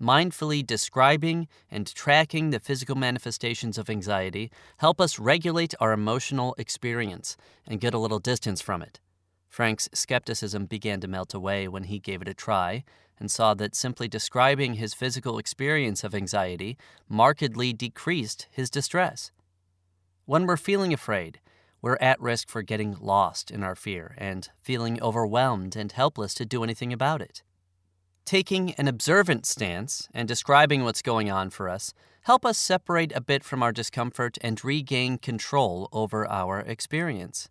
S1: Mindfully describing and tracking the physical manifestations of anxiety help us regulate our emotional experience and get a little distance from it. Frank's skepticism began to melt away when he gave it a try and saw that simply describing his physical experience of anxiety markedly decreased his distress. When we're feeling afraid, we're at risk for getting lost in our fear and feeling overwhelmed and helpless to do anything about it. Taking an observant stance and describing what's going on for us help us separate a bit from our discomfort and regain control over our experience.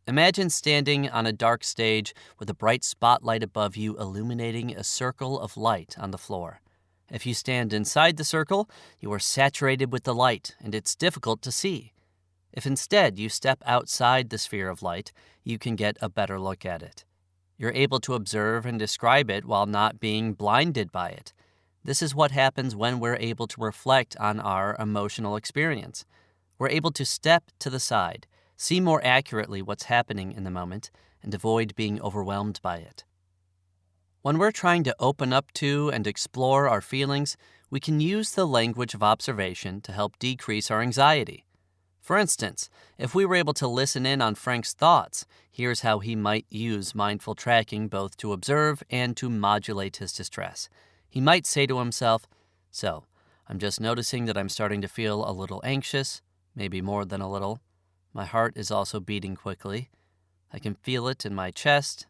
S1: Imagine standing on a dark stage with a bright spotlight above you illuminating a circle of light on the floor. If you stand inside the circle, you are saturated with the light and it's difficult to see. If instead you step outside the sphere of light, you can get a better look at it. You're able to observe and describe it while not being blinded by it. This is what happens when we're able to reflect on our emotional experience. We're able to step to the side, see more accurately what's happening in the moment, and avoid being overwhelmed by it. When we're trying to open up to and explore our feelings, we can use the language of observation to help decrease our anxiety. For instance, if we were able to listen in on Frank's thoughts, here's how he might use mindful tracking both to observe and to modulate his distress. He might say to himself, "So, I'm just noticing that I'm starting to feel a little anxious, maybe more than a little. My heart is also beating quickly. I can feel it in my chest.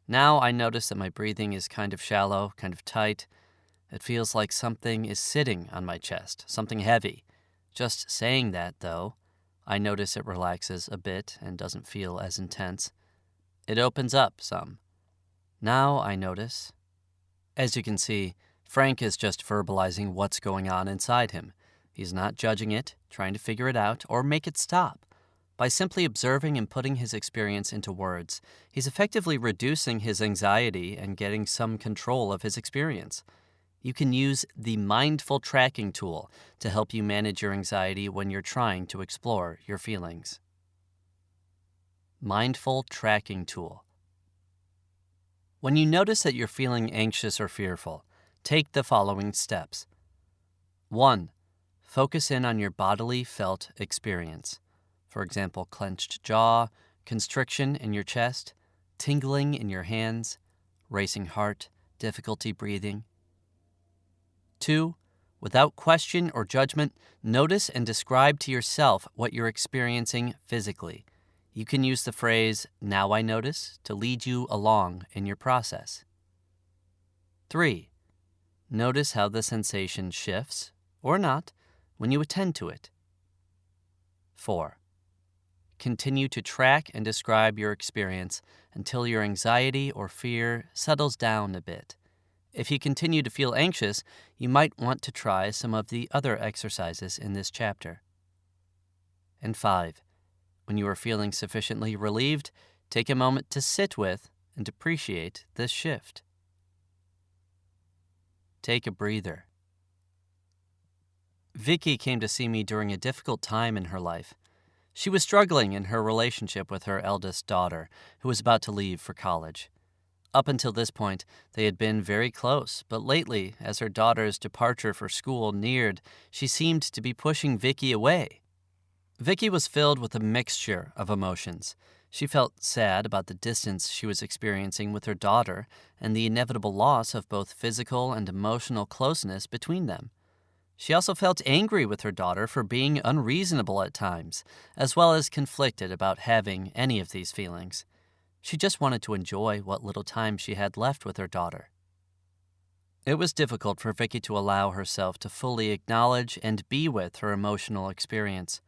S1: Now I notice that my breathing is kind of shallow, kind of tight. It feels like something is sitting on my chest, something heavy. Just saying that, though, I notice it relaxes a bit and doesn't feel as intense. It opens up some. Now I notice." As you can see, Frank is just verbalizing what's going on inside him. He's not judging it, trying to figure it out, or make it stop. By simply observing and putting his experience into words, he's effectively reducing his anxiety and getting some control of his experience. You can use the mindful tracking tool to help you manage your anxiety when you're trying to explore your feelings. Mindful tracking tool. When you notice that you're feeling anxious or fearful, take the following steps. 1. Focus in on your bodily felt experience. For example, clenched jaw, constriction in your chest, tingling in your hands, racing heart, difficulty breathing. 2. Without question or judgment, notice and describe to yourself what you're experiencing physically. You can use the phrase, "Now I notice," to lead you along in your process. 3. Notice how the sensation shifts, or not, when you attend to it. 4. Continue to track and describe your experience until your anxiety or fear settles down a bit. If you continue to feel anxious, you might want to try some of the other exercises in this chapter. And 5. When you are feeling sufficiently relieved, take a moment to sit with and appreciate this shift. Take a breather. Vicky came to see me during a difficult time in her life. She was struggling in her relationship with her eldest daughter, who was about to leave for college. Up until this point, they had been very close, but lately, as her daughter's departure for school neared, she seemed to be pushing Vicky away. Vicky was filled with a mixture of emotions. She felt sad about the distance she was experiencing with her daughter and the inevitable loss of both physical and emotional closeness between them. She also felt angry with her daughter for being unreasonable at times, as well as conflicted about having any of these feelings. She just wanted to enjoy what little time she had left with her daughter. It was difficult for Vicky to allow herself to fully acknowledge and be with her emotional experience.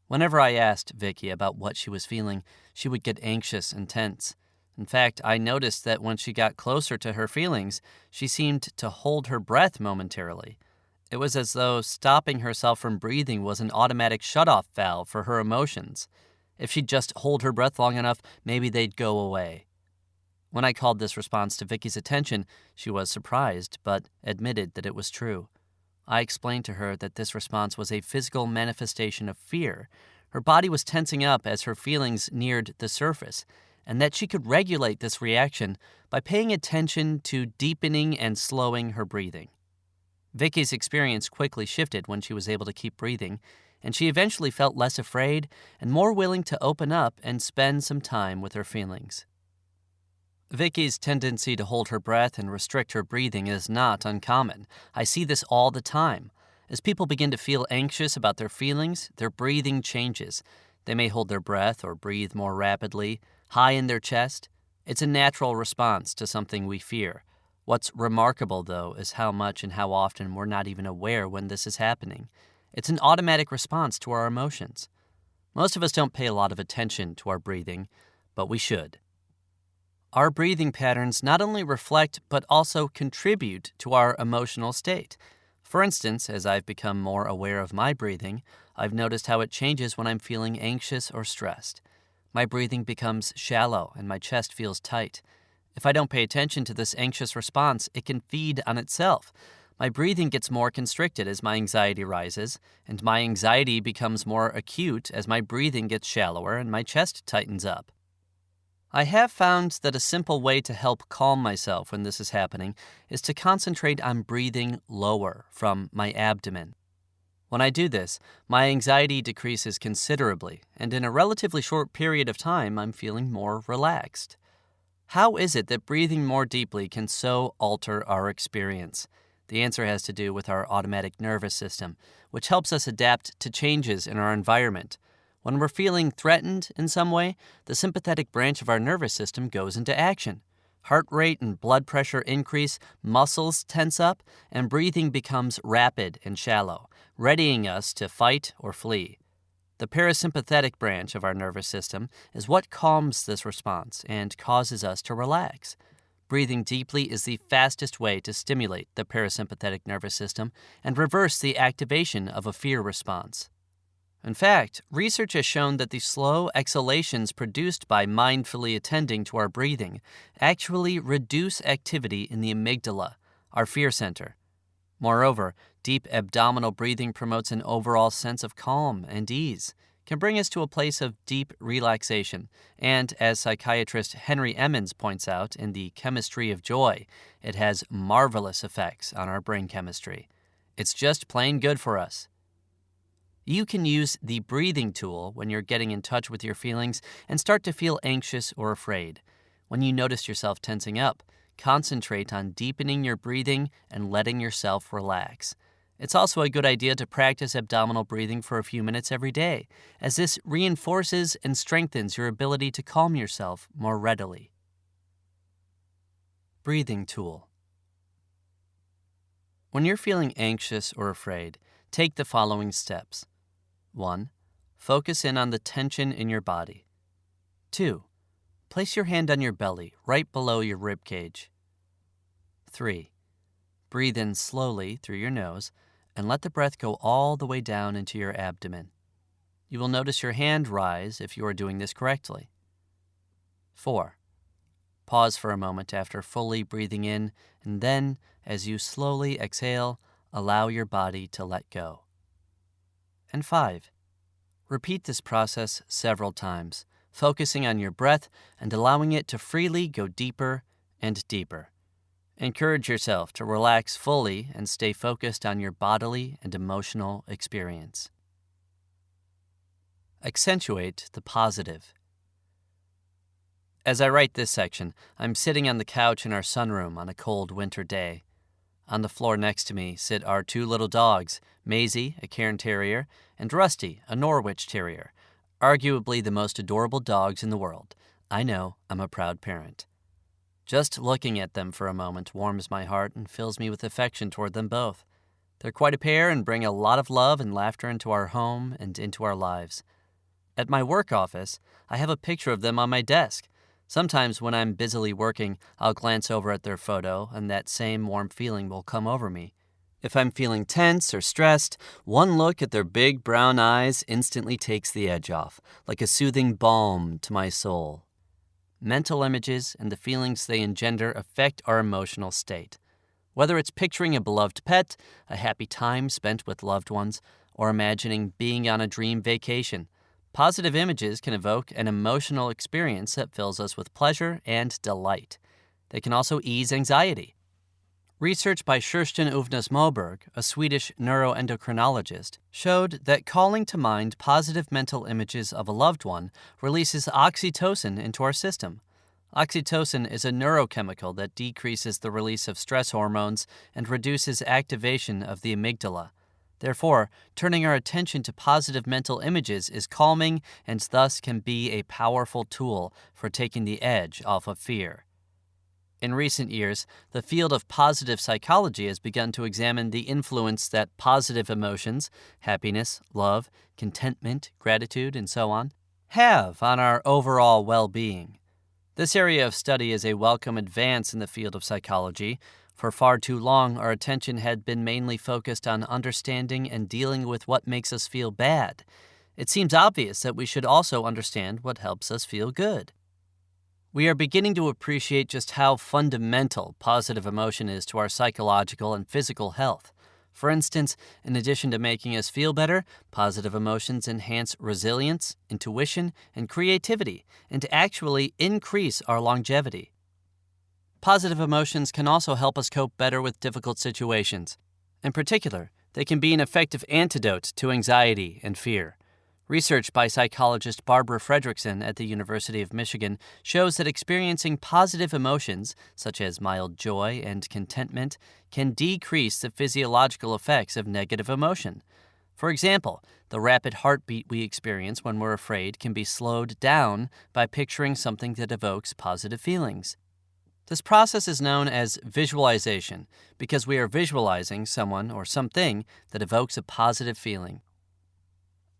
S1: Whenever I asked Vicky about what she was feeling, she would get anxious and tense. In fact, I noticed that when she got closer to her feelings, she seemed to hold her breath momentarily. It was as though stopping herself from breathing was an automatic shutoff valve for her emotions. If she'd just hold her breath long enough, maybe they'd go away. When I called this response to Vicky's attention, she was surprised, but admitted that it was true. I explained to her that this response was a physical manifestation of fear. Her body was tensing up as her feelings neared the surface, and that she could regulate this reaction by paying attention to deepening and slowing her breathing. Vicky's experience quickly shifted when she was able to keep breathing, and she eventually felt less afraid and more willing to open up and spend some time with her feelings. Vicky's tendency to hold her breath and restrict her breathing is not uncommon. I see this all the time. As people begin to feel anxious about their feelings, their breathing changes. They may hold their breath or breathe more rapidly, high in their chest. It's a natural response to something we fear. What's remarkable, though, is how much and how often we're not even aware when this is happening. It's an automatic response to our emotions. Most of us don't pay a lot of attention to our breathing, but we should. Our breathing patterns not only reflect but also contribute to our emotional state. For instance, as I've become more aware of my breathing, I've noticed how it changes when I'm feeling anxious or stressed. My breathing becomes shallow and my chest feels tight. If I don't pay attention to this anxious response, it can feed on itself. My breathing gets more constricted as my anxiety rises, and my anxiety becomes more acute as my breathing gets shallower and my chest tightens up. I have found that a simple way to help calm myself when this is happening is to concentrate on breathing lower from my abdomen. When I do this, my anxiety decreases considerably, and in a relatively short period of time, I'm feeling more relaxed. How is it that breathing more deeply can so alter our experience? The answer has to do with our automatic nervous system, which helps us adapt to changes in our environment. When we're feeling threatened in some way, the sympathetic branch of our nervous system goes into action. Heart rate and blood pressure increase, muscles tense up, and breathing becomes rapid and shallow, readying us to fight or flee. The parasympathetic branch of our nervous system is what calms this response and causes us to relax. Breathing deeply is the fastest way to stimulate the parasympathetic nervous system and reverse the activation of a fear response. In fact, research has shown that the slow exhalations produced by mindfully attending to our breathing actually reduce activity in the amygdala, our fear center. Moreover, deep abdominal breathing promotes an overall sense of calm and ease, can bring us to a place of deep relaxation, and as psychiatrist Henry Emmons points out in The Chemistry of Joy, it has marvelous effects on our brain chemistry. It's just plain good for us. You can use the breathing tool when you're getting in touch with your feelings and start to feel anxious or afraid. When you notice yourself tensing up, concentrate on deepening your breathing and letting yourself relax. It's also a good idea to practice abdominal breathing for a few minutes every day, as this reinforces and strengthens your ability to calm yourself more readily. Breathing tool. When you're feeling anxious or afraid, take the following steps. 1. Focus in on the tension in your body. 2. Place your hand on your belly, right below your rib cage. 3. Breathe in slowly through your nose and let the breath go all the way down into your abdomen. You will notice your hand rise if you are doing this correctly. 4. Pause for a moment after fully breathing in, and then, as you slowly exhale, allow your body to let go. And 5. Repeat this process several times, focusing on your breath and allowing it to freely go deeper and deeper. Encourage yourself to relax fully and stay focused on your bodily and emotional experience. Accentuate the positive. As I write this section, I'm sitting on the couch in our sunroom on a cold winter day. On the floor next to me sit our two little dogs, Maisie, a Cairn Terrier, and Rusty, a Norwich Terrier, arguably the most adorable dogs in the world. I know I'm a proud parent. Just looking at them for a moment warms my heart and fills me with affection toward them both. They're quite a pair and bring a lot of love and laughter into our home and into our lives. At my work office, I have a picture of them on my desk. Sometimes when I'm busily working, I'll glance over at their photo, and that same warm feeling will come over me. If I'm feeling tense or stressed, one look at their big brown eyes instantly takes the edge off, like a soothing balm to my soul. Mental images and the feelings they engender affect our emotional state. Whether it's picturing a beloved pet, a happy time spent with loved ones, or imagining being on a dream vacation, positive images can evoke an emotional experience that fills us with pleasure and delight. They can also ease anxiety. Research by Kirsten Uvnes Moberg, a Swedish neuroendocrinologist, showed that calling to mind positive mental images of a loved one releases oxytocin into our system. Oxytocin is a neurochemical that decreases the release of stress hormones and reduces activation of the amygdala. Therefore, turning our attention to positive mental images is calming and thus can be a powerful tool for taking the edge off of fear. In recent years, the field of positive psychology has begun to examine the influence that positive emotions, happiness, love, contentment, gratitude, and so on, have on our overall well-being. This area of study is a welcome advance in the field of psychology. For far too long, our attention had been mainly focused on understanding and dealing with what makes us feel bad. It seems obvious that we should also understand what helps us feel good. We are beginning to appreciate just how fundamental positive emotion is to our psychological and physical health. For instance, in addition to making us feel better, positive emotions enhance resilience, intuition, and creativity, and actually increase our longevity. Positive emotions can also help us cope better with difficult situations. In particular, they can be an effective antidote to anxiety and fear. Research by psychologist Barbara Frederickson at the University of Michigan shows that experiencing positive emotions, such as mild joy and contentment, can decrease the physiological effects of negative emotion. For example, the rapid heartbeat we experience when we're afraid can be slowed down by picturing something that evokes positive feelings. This process is known as visualization because we are visualizing someone or something that evokes a positive feeling.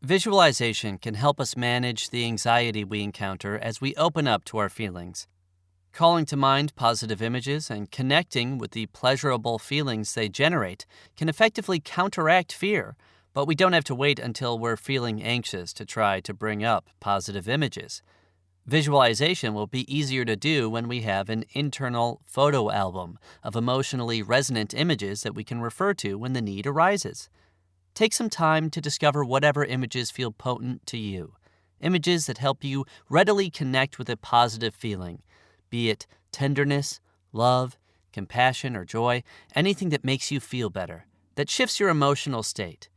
S1: Visualization can help us manage the anxiety we encounter as we open up to our feelings. Calling to mind positive images and connecting with the pleasurable feelings they generate can effectively counteract fear, but we don't have to wait until we're feeling anxious to try to bring up positive images. Visualization will be easier to do when we have an internal photo album of emotionally resonant images that we can refer to when the need arises. Take some time to discover whatever images feel potent to you, images that help you readily connect with a positive feeling, be it tenderness, love, compassion, or joy, anything that makes you feel better, that shifts your emotional state.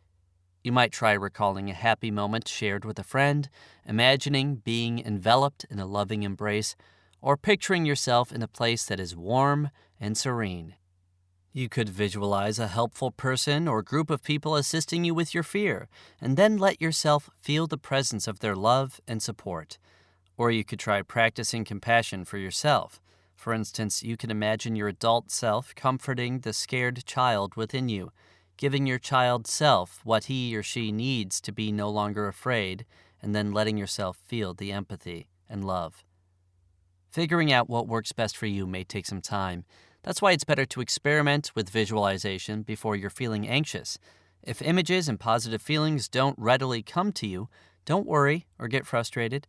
S1: You might try recalling a happy moment shared with a friend, imagining being enveloped in a loving embrace, or picturing yourself in a place that is warm and serene. You could visualize a helpful person or group of people assisting you with your fear, and then let yourself feel the presence of their love and support. Or you could try practicing compassion for yourself. For instance, you can imagine your adult self comforting the scared child within you, giving your child self what he or she needs to be no longer afraid, and then letting yourself feel the empathy and love. Figuring out what works best for you may take some time. That's why it's better to experiment with visualization before you're feeling anxious. If images and positive feelings don't readily come to you, don't worry or get frustrated.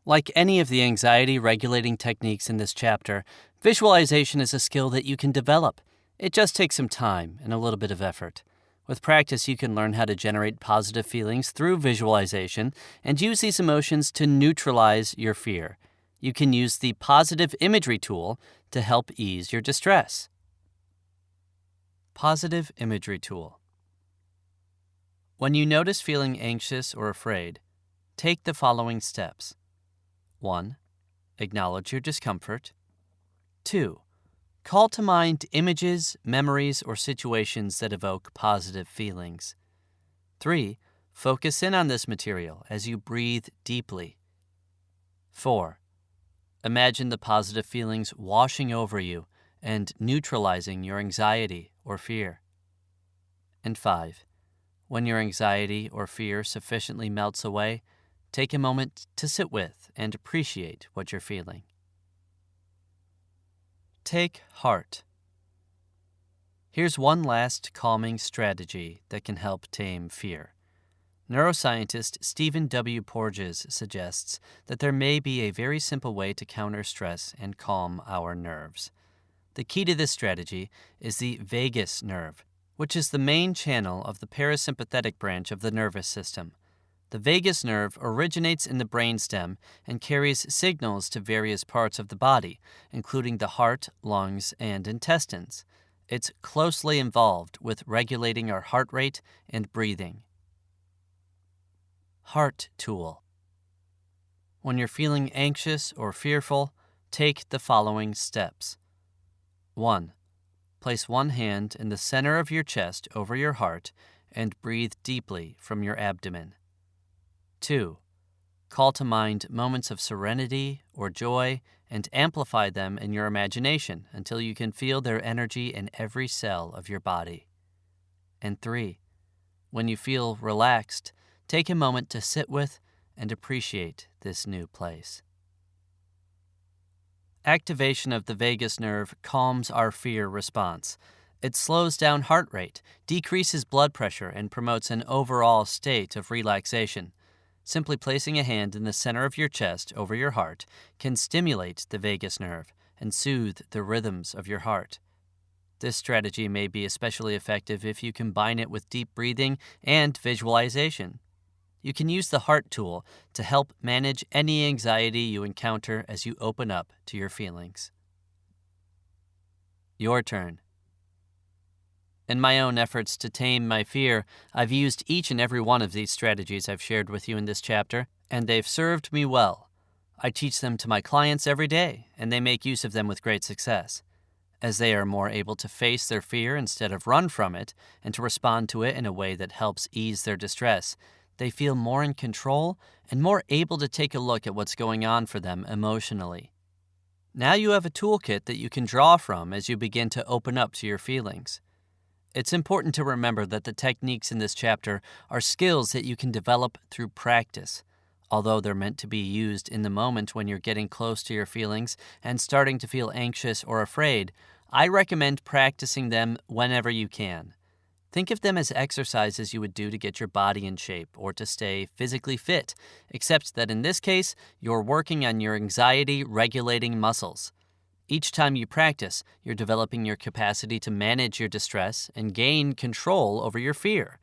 S1: Like any of the anxiety-regulating techniques in this chapter, visualization is a skill that you can develop. It just takes some time and a little bit of effort. With practice, you can learn how to generate positive feelings through visualization and use these emotions to neutralize your fear. You can use the positive imagery tool to help ease your distress. Positive imagery tool. When you notice feeling anxious or afraid, take the following steps. 1. Acknowledge your discomfort. 2. Call to mind images, memories, or situations that evoke positive feelings. 3. Focus in on this material as you breathe deeply. 4. Imagine the positive feelings washing over you and neutralizing your anxiety or fear. And 5. When your anxiety or fear sufficiently melts away, take a moment to sit with and appreciate what you're feeling. Take heart. Here's one last calming strategy that can help tame fear. Neuroscientist Stephen W. Porges suggests that there may be a very simple way to counter stress and calm our nerves. The key to this strategy is the vagus nerve, which is the main channel of the parasympathetic branch of the nervous system. The vagus nerve originates in the brainstem and carries signals to various parts of the body, including the heart, lungs, and intestines. It's closely involved with regulating our heart rate and breathing. Heart tool. When you're feeling anxious or fearful, take the following steps. 1. Place one hand in the center of your chest over your heart and breathe deeply from your abdomen. 2. Call to mind moments of serenity or joy and amplify them in your imagination until you can feel their energy in every cell of your body. And 3. When you feel relaxed, take a moment to sit with and appreciate this new place. Activation of the vagus nerve calms our fear response. It slows down heart rate, decreases blood pressure, and promotes an overall state of relaxation. Simply placing a hand in the center of your chest over your heart can stimulate the vagus nerve and soothe the rhythms of your heart. This strategy may be especially effective if you combine it with deep breathing and visualization. You can use the heart tool to help manage any anxiety you encounter as you open up to your feelings. Your turn. In my own efforts to tame my fear, I've used each and every one of these strategies I've shared with you in this chapter, and they've served me well. I teach them to my clients every day, and they make use of them with great success. As they are more able to face their fear instead of run from it, and to respond to it in a way that helps ease their distress, they feel more in control and more able to take a look at what's going on for them emotionally. Now you have a toolkit that you can draw from as you begin to open up to your feelings. It's important to remember that the techniques in this chapter are skills that you can develop through practice. Although they're meant to be used in the moment when you're getting close to your feelings and starting to feel anxious or afraid, I recommend practicing them whenever you can. Think of them as exercises you would do to get your body in shape or to stay physically fit, except that in this case, you're working on your anxiety-regulating muscles. Each time you practice, you're developing your capacity to manage your distress and gain control over your fear.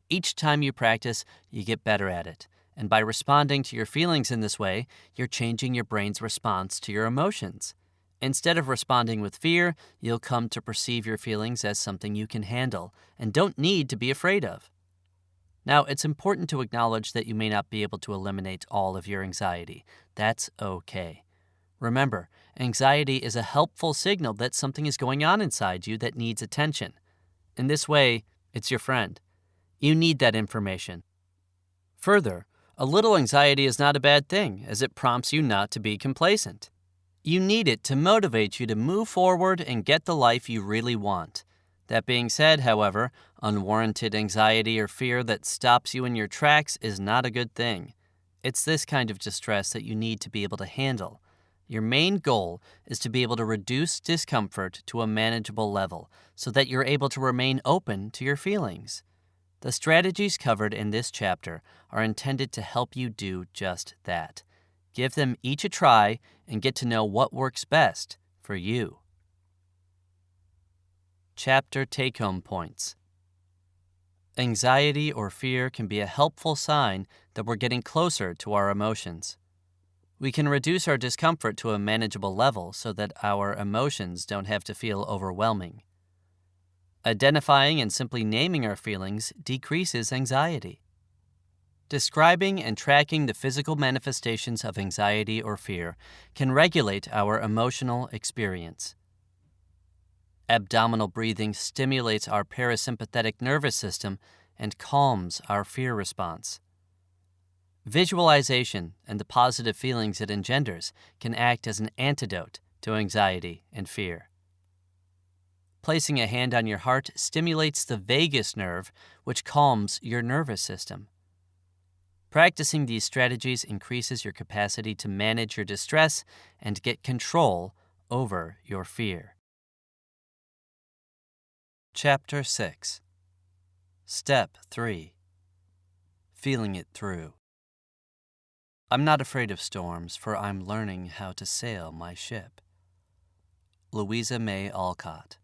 S1: Each time you practice, you get better at it. And by responding to your feelings in this way, you're changing your brain's response to your emotions. Instead of responding with fear, you'll come to perceive your feelings as something you can handle and don't need to be afraid of. Now, it's important to acknowledge that you may not be able to eliminate all of your anxiety. That's okay. Remember, anxiety is a helpful signal that something is going on inside you that needs attention. In this way, it's your friend. You need that information. Further, a little anxiety is not a bad thing, as it prompts you not to be complacent. You need it to motivate you to move forward and get the life you really want. That being said, however, unwarranted anxiety or fear that stops you in your tracks is not a good thing. It's this kind of distress that you need to be able to handle. Your main goal is to be able to reduce discomfort to a manageable level so that you're able to remain open to your feelings. The strategies covered in this chapter are intended to help you do just that. Give them each a try and get to know what works best for you. Chapter Take-Home Points. Anxiety or fear can be a helpful sign that we're getting closer to our emotions. We can reduce our discomfort to a manageable level so that our emotions don't have to feel overwhelming. Identifying and simply naming our feelings decreases anxiety. Describing and tracking the physical manifestations of anxiety or fear can regulate our emotional experience. Abdominal breathing stimulates our parasympathetic nervous system and calms our fear response. Visualization and the positive feelings it engenders can act as an antidote to anxiety and fear. Placing a hand on your heart stimulates the vagus nerve, which calms your nervous system. Practicing these strategies increases your capacity to manage your distress and get control over your fear. Chapter 6. Step 3. Feeling it through. I'm not afraid of storms, for I'm learning how to sail my ship. Louisa May Alcott.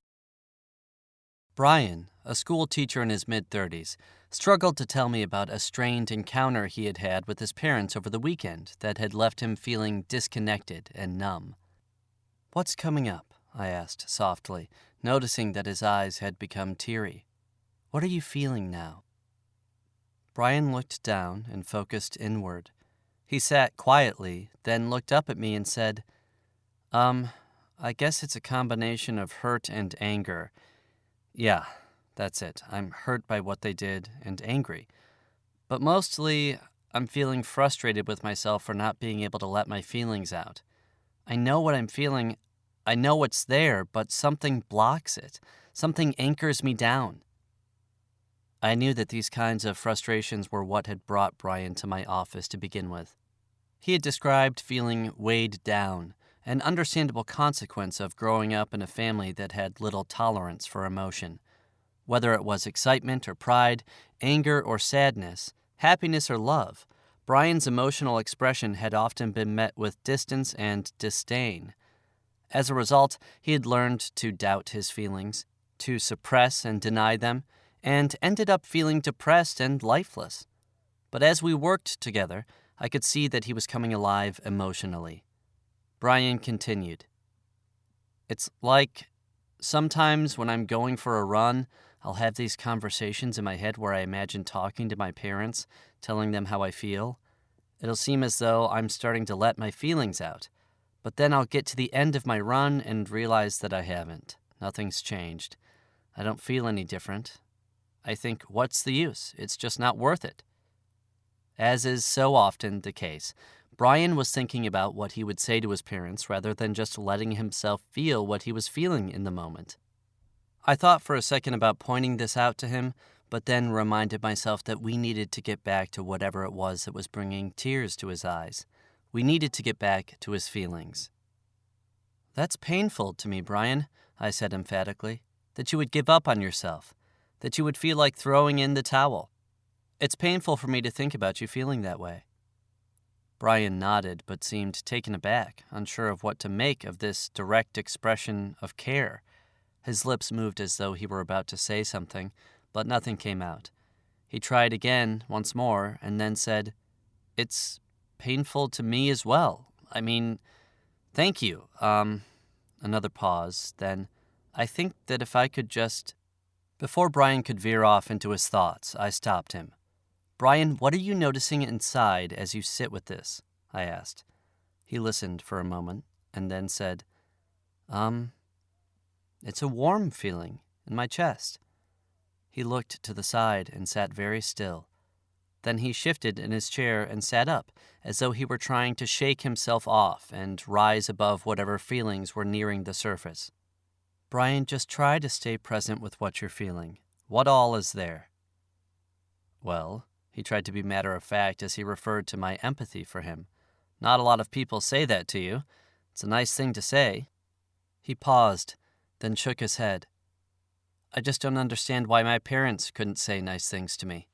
S1: Brian, a school teacher in his mid-30s, struggled to tell me about a strained encounter he had had with his parents over the weekend that had left him feeling disconnected and numb. "What's coming up?" I asked softly, noticing that his eyes had become teary. "What are you feeling now?" Brian looked down and focused inward. He sat quietly, then looked up at me and said, I guess it's a combination of hurt and anger. Yeah, that's it. I'm hurt by what they did and angry. But mostly, I'm feeling frustrated with myself for not being able to let my feelings out. I know what I'm feeling. I know what's there, but something blocks it. Something anchors me down. I knew that these kinds of frustrations were what had brought Brian to my office to begin with. He had described feeling weighed down, an understandable consequence of growing up in a family that had little tolerance for emotion. Whether it was excitement or pride, anger or sadness, happiness or love, Brian's emotional expression had often been met with distance and disdain. As a result, he had learned to doubt his feelings, to suppress and deny them, and ended up feeling depressed and lifeless. But as we worked together, I could see that he was coming alive emotionally. Brian continued, "It's like sometimes when I'm going for a run, I'll have these conversations in my head where I imagine talking to my parents, telling them how I feel. It'll seem as though I'm starting to let my feelings out, but then I'll get to the end of my run and realize that I haven't. Nothing's changed. I don't feel any different. I think, what's the use? It's just not worth it." As is so often the case, Brian was thinking about what he would say to his parents rather than just letting himself feel what he was feeling in the moment. I thought for a second about pointing this out to him, but then reminded myself that we needed to get back to whatever it was that was bringing tears to his eyes. We needed to get back to his feelings. "That's painful to me, Brian," I said emphatically, "that you would give up on yourself, that you would feel like throwing in the towel. It's painful for me to think about you feeling that way." Brian nodded, but seemed taken aback, unsure of what to make of this direct expression of care. His lips moved as though he were about to say something, but nothing came out. He tried again, once more, and then said, "It's painful to me as well. I mean, thank you." Another pause, then, "I think that if I could just—" Before Brian could veer off into his thoughts, I stopped him. "Brian, what are you noticing inside as you sit with this?" I asked. He listened for a moment and then said, It's a warm feeling in my chest." He looked to the side and sat very still. Then he shifted in his chair and sat up, as though he were trying to shake himself off and rise above whatever feelings were nearing the surface. "Brian, just try to stay present with what you're feeling. What all is there?" "Well," he tried to be matter-of-fact as he referred to my empathy for him. "Not a lot of people say that to you. It's a nice thing to say." He paused, then shook his head. "I just don't understand why my parents couldn't say nice things to me.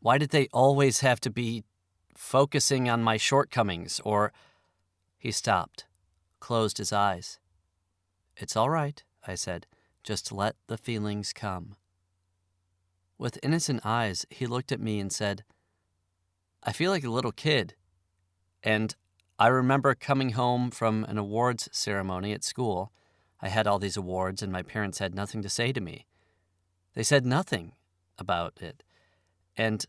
S1: Why did they always have to be focusing on my shortcomings or—" He stopped, closed his eyes. "It's all right," I said. "Just let the feelings come." With innocent eyes, he looked at me and said, "I feel like a little kid, and I remember coming home from an awards ceremony at school. I had all these awards, and my parents had nothing to say to me. They said nothing about it. And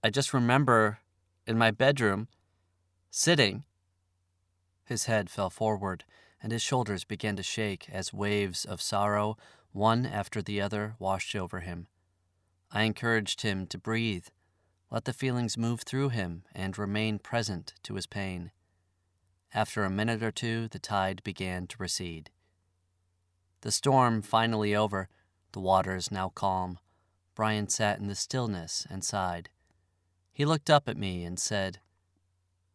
S1: I just remember in my bedroom, sitting. His head fell forward, and his shoulders began to shake as waves of sorrow, one after the other, washed over him. I encouraged him to breathe, let the feelings move through him, and remain present to his pain. After a minute or two, the tide began to recede. The storm finally over, the waters now calm, Brian sat in the stillness and sighed. He looked up at me and said,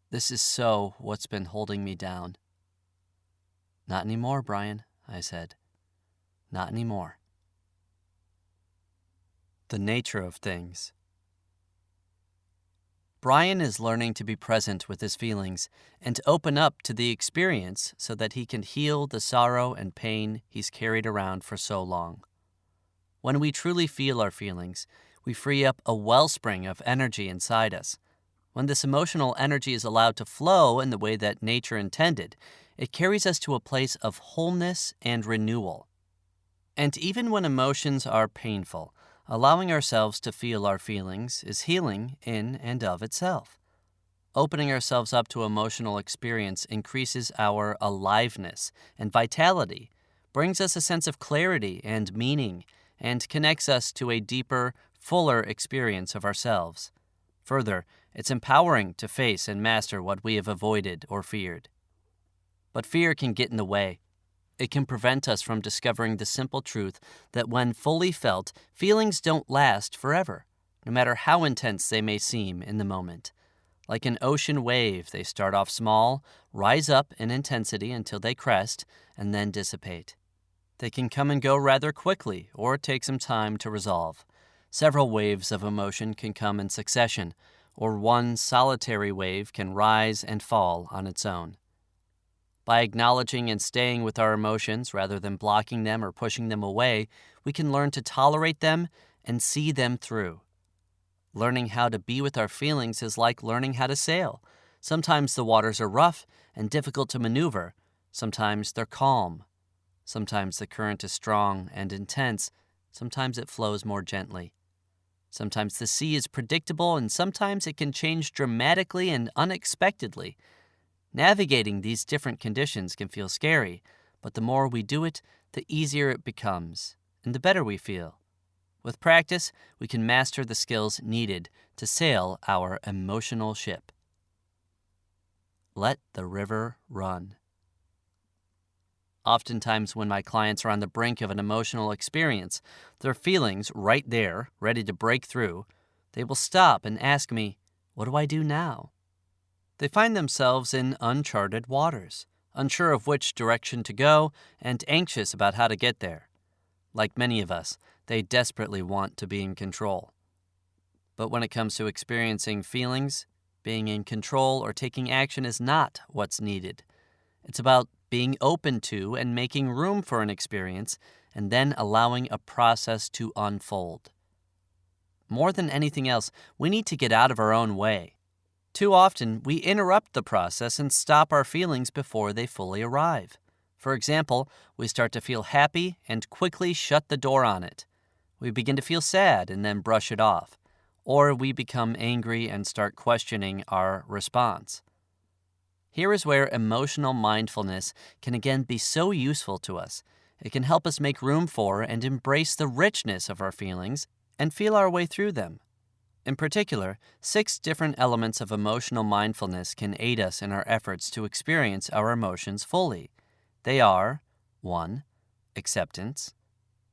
S1: "This is so what's been holding me down." "Not anymore, Brian," I said. "Not anymore." The nature of things. Brian is learning to be present with his feelings and to open up to the experience so that he can heal the sorrow and pain he's carried around for so long. When we truly feel our feelings, we free up a wellspring of energy inside us. When this emotional energy is allowed to flow in the way that nature intended, it carries us to a place of wholeness and renewal. And even when emotions are painful, allowing ourselves to feel our feelings is healing in and of itself. Opening ourselves up to emotional experience increases our aliveness and vitality, brings us a sense of clarity and meaning, and connects us to a deeper, fuller experience of ourselves. Further, it's empowering to face and master what we have avoided or feared. But fear can get in the way. It can prevent us from discovering the simple truth that when fully felt, feelings don't last forever, no matter how intense they may seem in the moment. Like an ocean wave, they start off small, rise up in intensity until they crest, and then dissipate. They can come and go rather quickly or take some time to resolve. Several waves of emotion can come in succession, or one solitary wave can rise and fall on its own. By acknowledging and staying with our emotions rather than blocking them or pushing them away, we can learn to tolerate them and see them through. Learning how to be with our feelings is like learning how to sail. Sometimes the waters are rough and difficult to maneuver. Sometimes they're calm. Sometimes the current is strong and intense. Sometimes it flows more gently. Sometimes the sea is predictable, and sometimes it can change dramatically and unexpectedly. Navigating these different conditions can feel scary, but the more we do it, the easier it becomes, and the better we feel. With practice, we can master the skills needed to sail our emotional ship. Let the river run. Oftentimes when my clients are on the brink of an emotional experience, their feelings right there, ready to break through, they will stop and ask me, "What do I do now?" They find themselves in uncharted waters, unsure of which direction to go and anxious about how to get there. Like many of us, they desperately want to be in control. But when it comes to experiencing feelings, being in control or taking action is not what's needed. It's about being open to and making room for an experience, and then allowing a process to unfold. More than anything else, we need to get out of our own way. Too often, we interrupt the process and stop our feelings before they fully arrive. For example, we start to feel happy and quickly shut the door on it. We begin to feel sad and then brush it off. Or we become angry and start questioning our response. Here is where emotional mindfulness can again be so useful to us. It can help us make room for and embrace the richness of our feelings and feel our way through them. In particular, 6 different elements of emotional mindfulness can aid us in our efforts to experience our emotions fully. They are 1. Acceptance,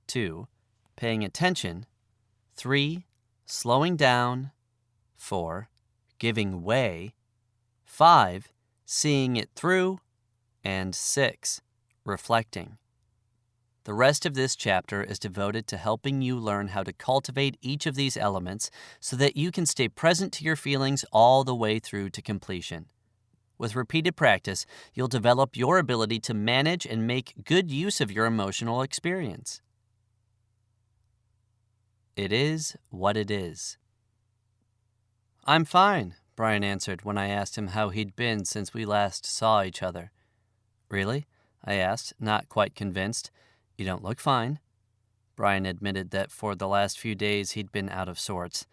S1: 2. Paying attention, 3. Slowing down, 4. Giving way, 5. Seeing it through, and 6. Reflecting. The rest of this chapter is devoted to helping you learn how to cultivate each of these elements so that you can stay present to your feelings all the way through to completion. With repeated practice, you'll develop your ability to manage and make good use of your emotional experience. It is what it is. I'm fine, Brian answered when I asked him how he'd been since we last saw each other. Really? I asked, not quite convinced. You don't look fine. Brian admitted that for the last few days he'd been out of sorts.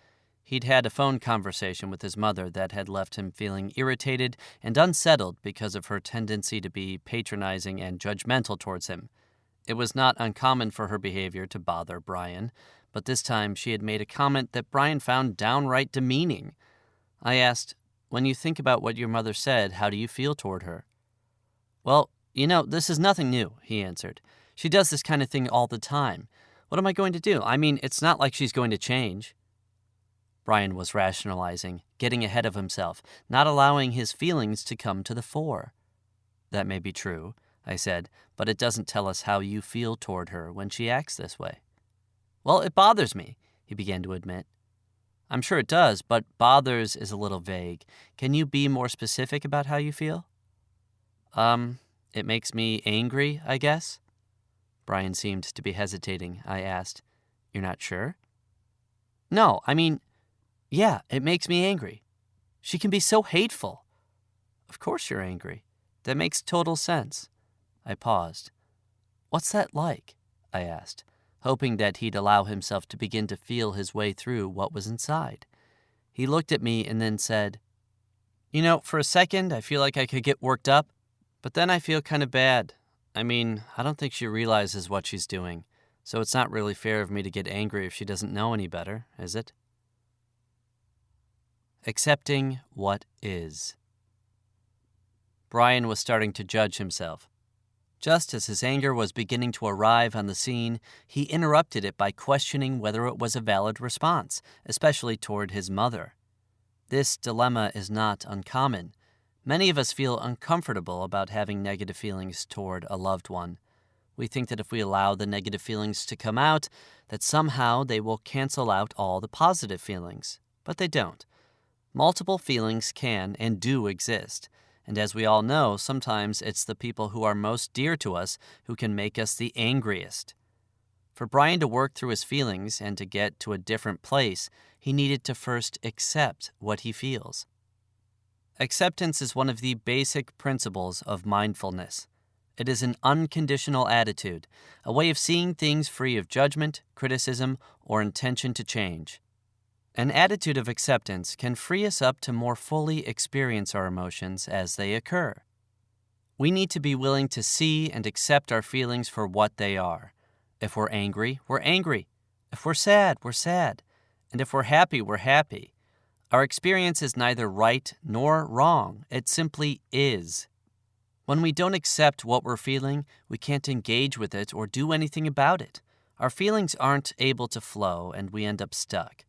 S1: He'd had a phone conversation with his mother that had left him feeling irritated and unsettled because of her tendency to be patronizing and judgmental towards him. It was not uncommon for her behavior to bother Brian, but this time she had made a comment that Brian found downright demeaning. I asked, "When you think about what your mother said, how do you feel toward her?" "Well, this is nothing new," he answered. "She does this kind of thing all the time. What am I going to do? I mean, it's not like she's going to change." Brian was rationalizing, getting ahead of himself, not allowing his feelings to come to the fore. "That may be true," I said, "but it doesn't tell us how you feel toward her when she acts this way." "Well, it bothers me," he began to admit. "I'm sure it does, but bothers is a little vague. Can you be more specific about how you feel?" It makes me angry, I guess." Brian seemed to be hesitating. I asked, "You're not sure?" "No, I mean, yeah, it makes me angry. She can be so hateful." "Of course you're angry. That makes total sense." I paused. "What's that like?" I asked, hoping that he'd allow himself to begin to feel his way through what was inside. He looked at me and then said, "For a second, I feel like I could get worked up, but then I feel kind of bad. I mean, I don't think she realizes what she's doing, so it's not really fair of me to get angry if she doesn't know any better, is it?" Accepting what is. Brian was starting to judge himself. Just as his anger was beginning to arrive on the scene, he interrupted it by questioning whether it was a valid response, especially toward his mother. This dilemma is not uncommon. Many of us feel uncomfortable about having negative feelings toward a loved one. We think that if we allow the negative feelings to come out, that somehow they will cancel out all the positive feelings. But they don't. Multiple feelings can and do exist. And as we all know, sometimes it's the people who are most dear to us who can make us the angriest. For Brian to work through his feelings and to get to a different place, he needed to first accept what he feels. Acceptance is one of the basic principles of mindfulness. It is an unconditional attitude, a way of seeing things free of judgment, criticism, or intention to change. An attitude of acceptance can free us up to more fully experience our emotions as they occur. We need to be willing to see and accept our feelings for what they are. If we're angry, we're angry. If we're sad, we're sad. And if we're happy, we're happy. Our experience is neither right nor wrong. It simply is. When we don't accept what we're feeling, we can't engage with it or do anything about it. Our feelings aren't able to flow, and we end up stuck.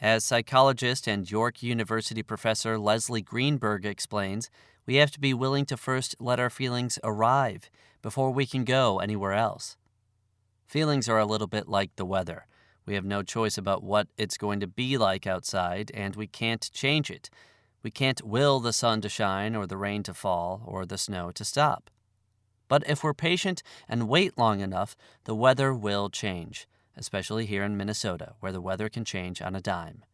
S1: As psychologist and York University professor Leslie Greenberg explains, we have to be willing to first let our feelings arrive before we can go anywhere else. Feelings are a little bit like the weather. We have no choice about what it's going to be like outside, and we can't change it. We can't will the sun to shine or the rain to fall or the snow to stop. But if we're patient and wait long enough, the weather will change, especially here in Minnesota, where the weather can change on a dime.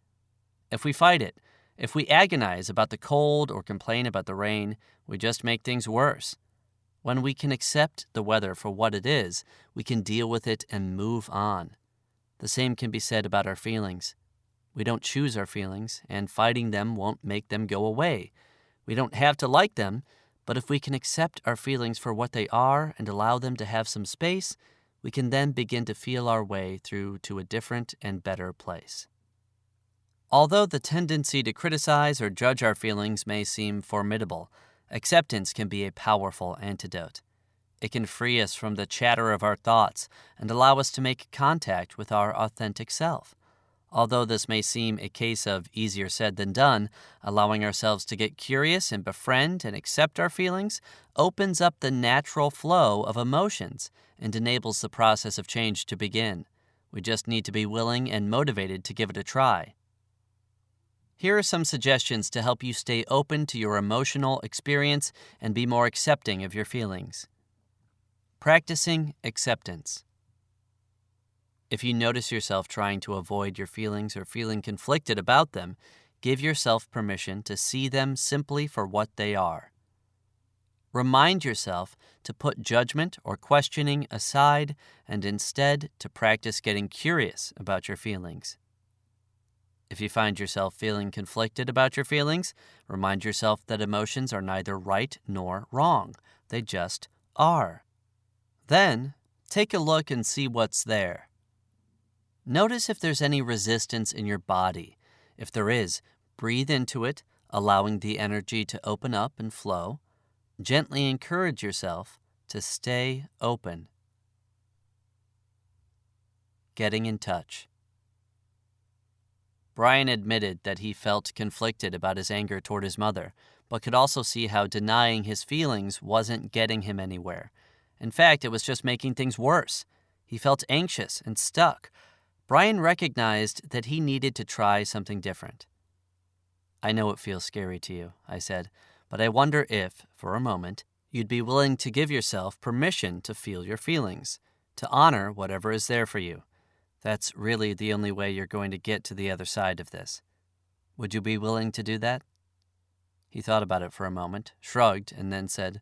S1: If we fight it, if we agonize about the cold or complain about the rain, we just make things worse. When we can accept the weather for what it is, we can deal with it and move on. The same can be said about our feelings. We don't choose our feelings, and fighting them won't make them go away. We don't have to like them, but if we can accept our feelings for what they are and allow them to have some space, we can then begin to feel our way through to a different and better place. Although the tendency to criticize or judge our feelings may seem formidable, acceptance can be a powerful antidote. It can free us from the chatter of our thoughts and allow us to make contact with our authentic self. Although this may seem a case of easier said than done, allowing ourselves to get curious and befriend and accept our feelings opens up the natural flow of emotions and enables the process of change to begin. We just need to be willing and motivated to give it a try. Here are some suggestions to help you stay open to your emotional experience and be more accepting of your feelings. Practicing acceptance. If you notice yourself trying to avoid your feelings or feeling conflicted about them, give yourself permission to see them simply for what they are. Remind yourself to put judgment or questioning aside and instead to practice getting curious about your feelings. If you find yourself feeling conflicted about your feelings, remind yourself that emotions are neither right nor wrong. They just are. Then, take a look and see what's there. Notice if there's any resistance in your body. If there is, breathe into it, allowing the energy to open up and flow. Gently encourage yourself to stay open. Getting in touch. Brian admitted that he felt conflicted about his anger toward his mother, but could also see how denying his feelings wasn't getting him anywhere. In fact, it was just making things worse. He felt anxious and stuck. Brian recognized that he needed to try something different. "I know it feels scary to you," I said, "but I wonder if, for a moment, you'd be willing to give yourself permission to feel your feelings, to honor whatever is there for you. That's really the only way you're going to get to the other side of this. Would you be willing to do that?" He thought about it for a moment, shrugged, and then said,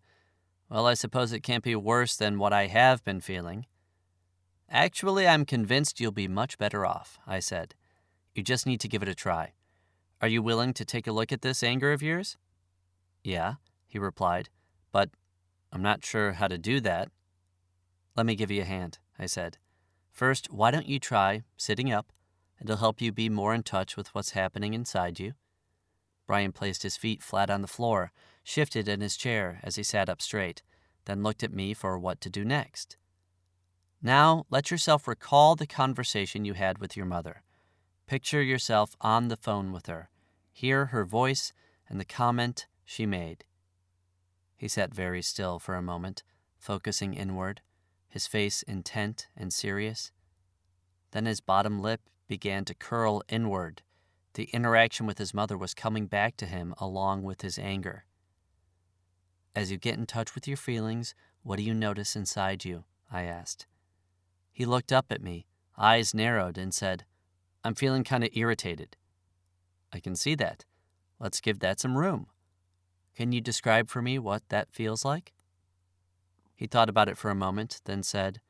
S1: "Well, I suppose it can't be worse than what I have been feeling." "Actually, I'm convinced you'll be much better off," I said. "You just need to give it a try. Are you willing to take a look at this anger of yours?" "Yeah," he replied, "but I'm not sure how to do that." "Let me give you a hand," I said. "First, why don't you try sitting up? It'll help you be more in touch with what's happening inside you." Brian placed his feet flat on the floor, shifted in his chair as he sat up straight, then looked at me for what to do next. "Now, let yourself recall the conversation you had with your mother. Picture yourself on the phone with her. Hear her voice and the comment she made." He sat very still for a moment, focusing inward, his face intent and serious. Then his bottom lip began to curl inward. The interaction with his mother was coming back to him along with his anger. "As you get in touch with your feelings, what do you notice inside you?" I asked. He looked up at me, eyes narrowed, and said, "I'm feeling kind of irritated." "I can see that. Let's give that some room. Can you describe for me what that feels like?" He thought about it for a moment, then said,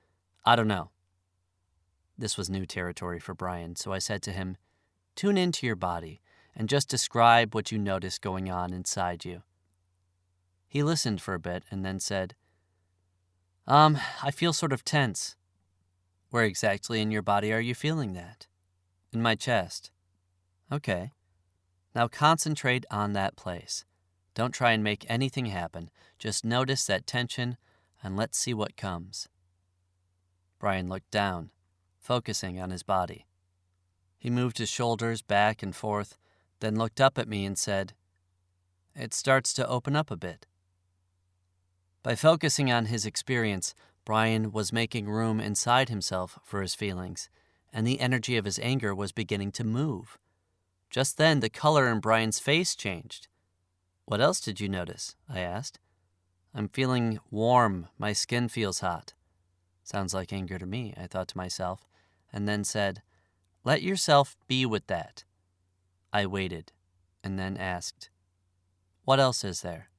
S1: "I don't know." This was new territory for Brian, so I said to him, "Tune into your body and just describe what you notice going on inside you." He listened for a bit and then said, I feel sort of tense." "Where exactly in your body are you feeling that?" "In my chest." "Okay. Now concentrate on that place. Don't try and make anything happen. Just notice that tension and let's see what comes." Brian looked down, focusing on his body. He moved his shoulders back and forth, then looked up at me and said, "It starts to open up a bit." By focusing on his experience, Brian was making room inside himself for his feelings, and the energy of his anger was beginning to move. Just then, the color in Brian's face changed. "What else did you notice?" I asked. "I'm feeling warm. My skin feels hot." Sounds like anger to me, I thought to myself, and then said, "Let yourself be with that." I waited, and then asked, "What else is there?"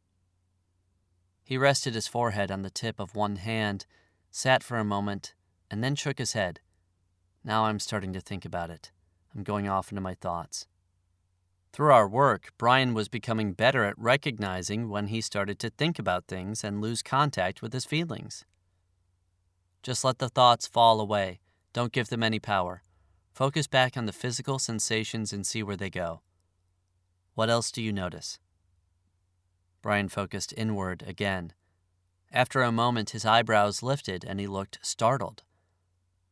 S1: He rested his forehead on the tip of one hand, sat for a moment, and then shook his head. "Now I'm starting to think about it. I'm going off into my thoughts." Through our work, Brian was becoming better at recognizing when he started to think about things and lose contact with his feelings. Just let the thoughts fall away. Don't give them any power. Focus back on the physical sensations and see where they go. What else do you notice? Brian focused inward again. After a moment, his eyebrows lifted and he looked startled.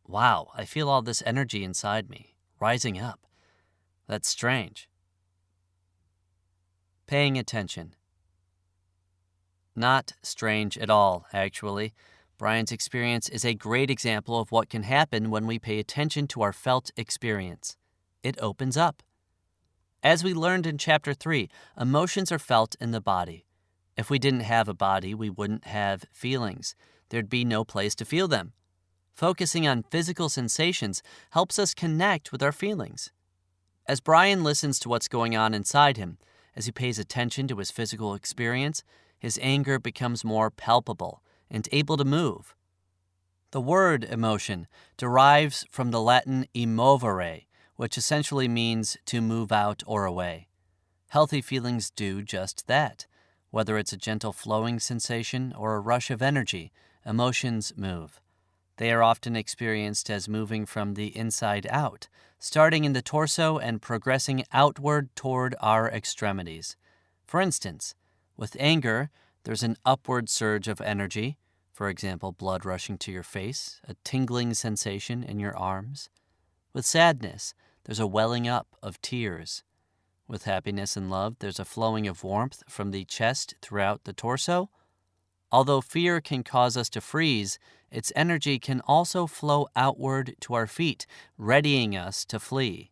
S1: "Wow, I feel all this energy inside me, rising up. That's strange." Paying attention. Not strange at all, actually. Brian's experience is a great example of what can happen when we pay attention to our felt experience. It opens up. As we learned in Chapter 3, emotions are felt in the body. If we didn't have a body, we wouldn't have feelings. There'd be no place to feel them. Focusing on physical sensations helps us connect with our feelings. As Brian listens to what's going on inside him, as he pays attention to his physical experience, his anger becomes more palpable and able to move. The word emotion derives from the Latin emovere, which essentially means to move out or away. Healthy feelings do just that. Whether it's a gentle flowing sensation or a rush of energy, emotions move. They are often experienced as moving from the inside out, starting in the torso and progressing outward toward our extremities. For instance, with anger, there's an upward surge of energy, for example, blood rushing to your face, a tingling sensation in your arms. With sadness, there's a welling up of tears. With happiness and love, there's a flowing of warmth from the chest throughout the torso. Although fear can cause us to freeze, its energy can also flow outward to our feet, readying us to flee.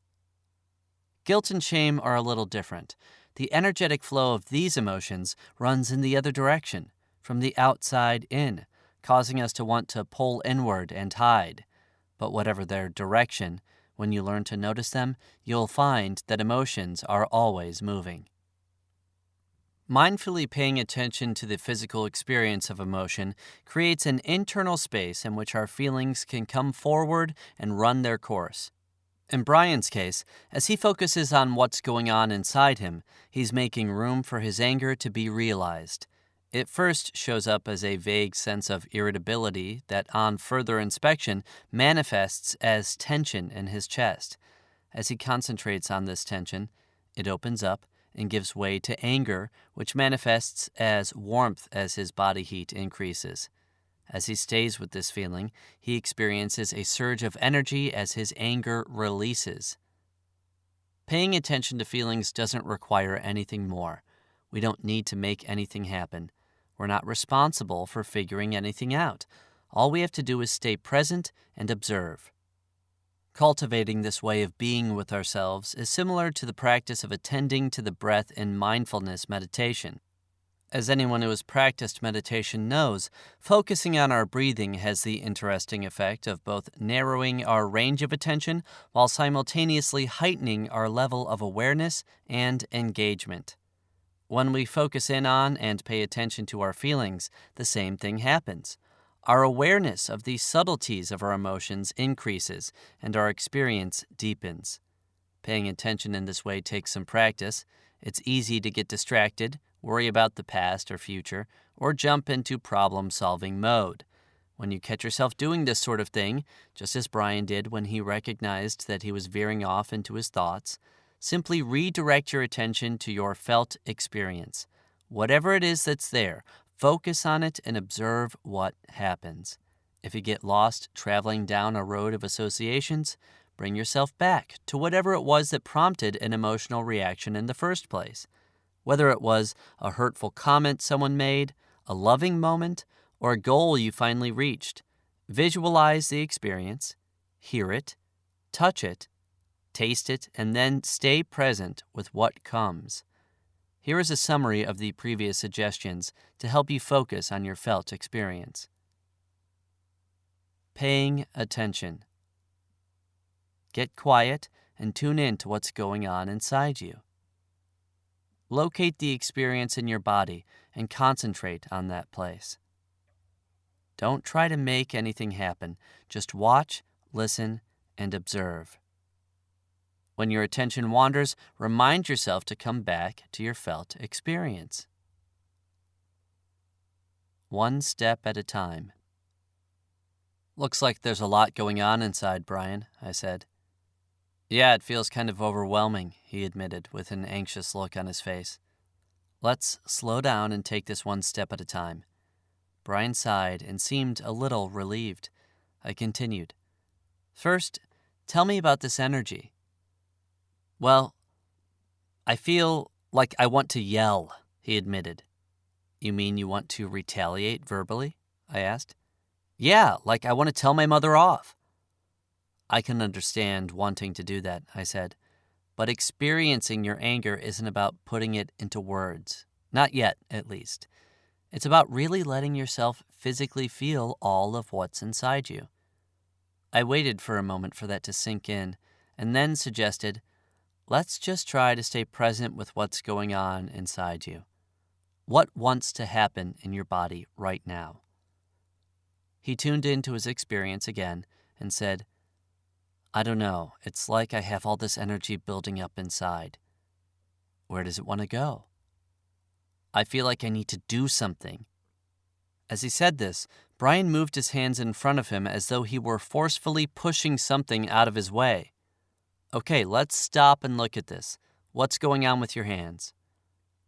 S1: Guilt and shame are a little different. The energetic flow of these emotions runs in the other direction, from the outside in, causing us to want to pull inward and hide. But whatever their direction, when you learn to notice them, you'll find that emotions are always moving. Mindfully paying attention to the physical experience of emotion creates an internal space in which our feelings can come forward and run their course. In Brian's case, as he focuses on what's going on inside him, he's making room for his anger to be realized. It first shows up as a vague sense of irritability that, on further inspection, manifests as tension in his chest. As he concentrates on this tension, it opens up and gives way to anger, which manifests as warmth as his body heat increases. As he stays with this feeling, he experiences a surge of energy as his anger releases. Paying attention to feelings doesn't require anything more. We don't need to make anything happen. We're not responsible for figuring anything out. All we have to do is stay present and observe. Cultivating this way of being with ourselves is similar to the practice of attending to the breath in mindfulness meditation. As anyone who has practiced meditation knows, focusing on our breathing has the interesting effect of both narrowing our range of attention while simultaneously heightening our level of awareness and engagement. When we focus in on and pay attention to our feelings, the same thing happens. Our awareness of the subtleties of our emotions increases, and our experience deepens. Paying attention in this way takes some practice. It's easy to get distracted, worry about the past or future, or jump into problem-solving mode. When you catch yourself doing this sort of thing, just as Brian did when he recognized that he was veering off into his thoughts, simply redirect your attention to your felt experience. Whatever it is that's there, focus on it and observe what happens. If you get lost traveling down a road of associations, bring yourself back to whatever it was that prompted an emotional reaction in the first place. Whether it was a hurtful comment someone made, a loving moment, or a goal you finally reached, visualize the experience, hear it, touch it, taste it, and then stay present with what comes. Here is a summary of the previous suggestions to help you focus on your felt experience. Paying attention. Get quiet and tune in to what's going on inside you. Locate the experience in your body and concentrate on that place. Don't try to make anything happen. Just watch, listen, and observe. When your attention wanders, remind yourself to come back to your felt experience. One step at a time. Looks like there's a lot going on inside, Brian, I said. Yeah, it feels kind of overwhelming, he admitted with an anxious look on his face. Let's slow down and take this one step at a time. Brian sighed and seemed a little relieved. I continued. First, tell me about this energy. Well, I feel like I want to yell, he admitted. You mean you want to retaliate verbally? I asked. Yeah, like I want to tell my mother off. I can understand wanting to do that, I said, but experiencing your anger isn't about putting it into words. Not yet, at least. It's about really letting yourself physically feel all of what's inside you. I waited for a moment for that to sink in, and then suggested, let's just try to stay present with what's going on inside you. What wants to happen in your body right now? He tuned into his experience again and said, I don't know. It's like I have all this energy building up inside. Where does it want to go? I feel like I need to do something. As he said this, Brian moved his hands in front of him as though he were forcefully pushing something out of his way. Okay, let's stop and look at this. What's going on with your hands?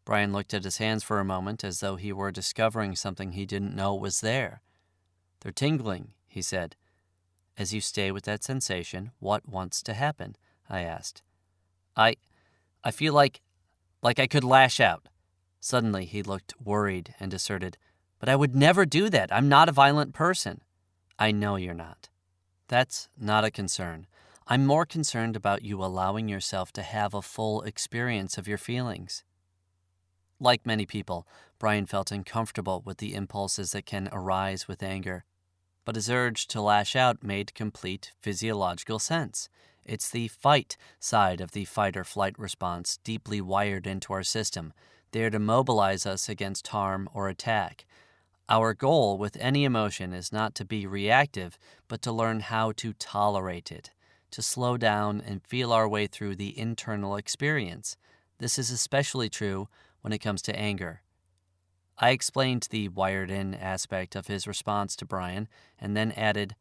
S1: Brian looked at his hands for a moment as though he were discovering something he didn't know was there. They're tingling, he said. As you stay with that sensation, what wants to happen? I asked. I feel like I could lash out. Suddenly he looked worried and asserted, But I would never do that. I'm not a violent person. I know you're not. That's not a concern. I'm more concerned about you allowing yourself to have a full experience of your feelings. Like many people, Brian felt uncomfortable with the impulses that can arise with anger. But his urge to lash out made complete physiological sense. It's the fight side of the fight-or-flight response deeply wired into our system, there to mobilize us against harm or attack. Our goal with any emotion is not to be reactive, but to learn how to tolerate it, to slow down and feel our way through the internal experience. This is especially true when it comes to anger. I explained the wired-in aspect of his response to Brian and then added,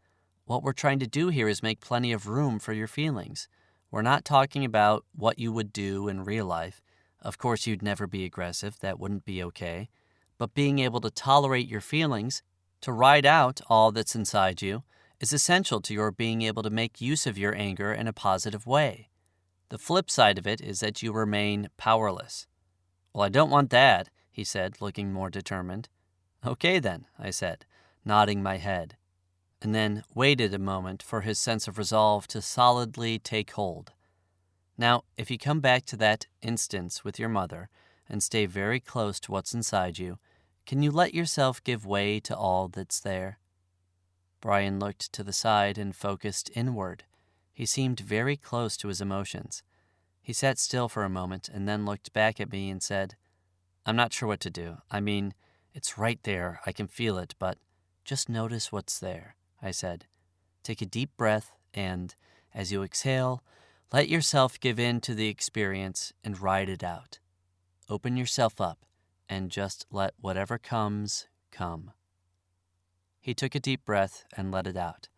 S1: What we're trying to do here is make plenty of room for your feelings. We're not talking about what you would do in real life. Of course, you'd never be aggressive. That wouldn't be okay. But being able to tolerate your feelings, to ride out all that's inside you, is essential to your being able to make use of your anger in a positive way. The flip side of it is that you remain powerless. Well, I don't want that, he said, looking more determined. Okay then, I said, nodding my head, and then waited a moment for his sense of resolve to solidly take hold. Now, if you come back to that instance with your mother and stay very close to what's inside you, can you let yourself give way to all that's there? Brian looked to the side and focused inward. He seemed very close to his emotions. He sat still for a moment and then looked back at me and said, I'm not sure what to do. I mean, it's right there. I can feel it, but just notice what's there, I said. Take a deep breath and, as you exhale, let yourself give in to the experience and ride it out. Open yourself up and just let whatever comes, come. He took a deep breath and let it out.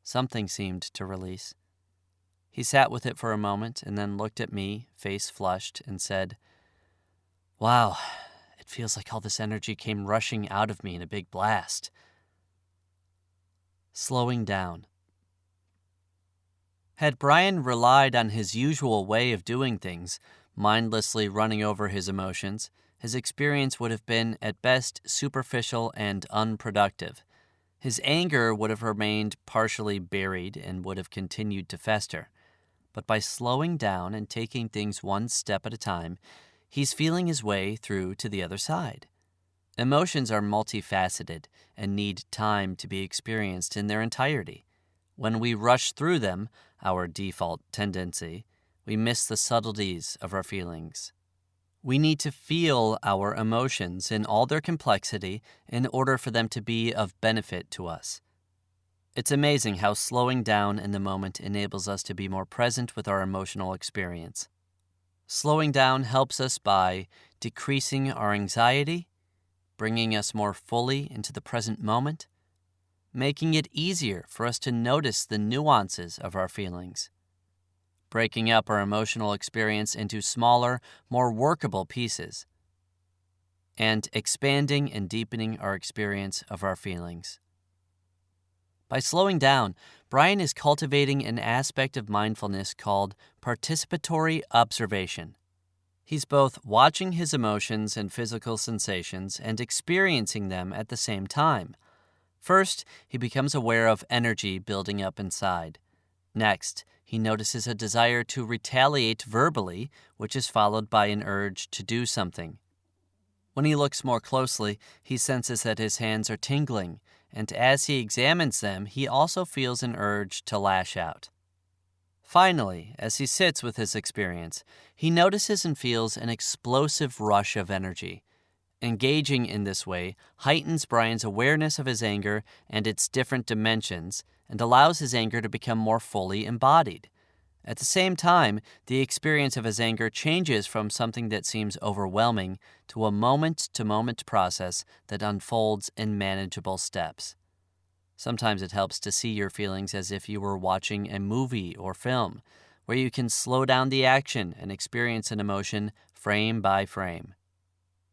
S1: Something seemed to release. He sat with it for a moment and then looked at me, face flushed, and said, Wow, it feels like all this energy came rushing out of me in a big blast. Slowing down. Had Brian relied on his usual way of doing things, mindlessly running over his emotions, his experience would have been, at best, superficial and unproductive. His anger would have remained partially buried and would have continued to fester. But by slowing down and taking things one step at a time, he's feeling his way through to the other side. Emotions are multifaceted and need time to be experienced in their entirety. When we rush through them, our default tendency, we miss the subtleties of our feelings. We need to feel our emotions in all their complexity in order for them to be of benefit to us. It's amazing how slowing down in the moment enables us to be more present with our emotional experience. Slowing down helps us by decreasing our anxiety, bringing us more fully into the present moment, making it easier for us to notice the nuances of our feelings, breaking up our emotional experience into smaller, more workable pieces, and expanding and deepening our experience of our feelings. By slowing down, Brian is cultivating an aspect of mindfulness called participatory observation. He's both watching his emotions and physical sensations and experiencing them at the same time. First, he becomes aware of energy building up inside. Next, he notices a desire to retaliate verbally, which is followed by an urge to do something. When he looks more closely, he senses that his hands are tingling, and as he examines them, he also feels an urge to lash out. Finally, as he sits with his experience, he notices and feels an explosive rush of energy. Engaging in this way heightens Brian's awareness of his anger and its different dimensions and allows his anger to become more fully embodied. At the same time, the experience of his anger changes from something that seems overwhelming to a moment-to-moment process that unfolds in manageable steps. Sometimes it helps to see your feelings as if you were watching a movie or film, where you can slow down the action and experience an emotion frame by frame.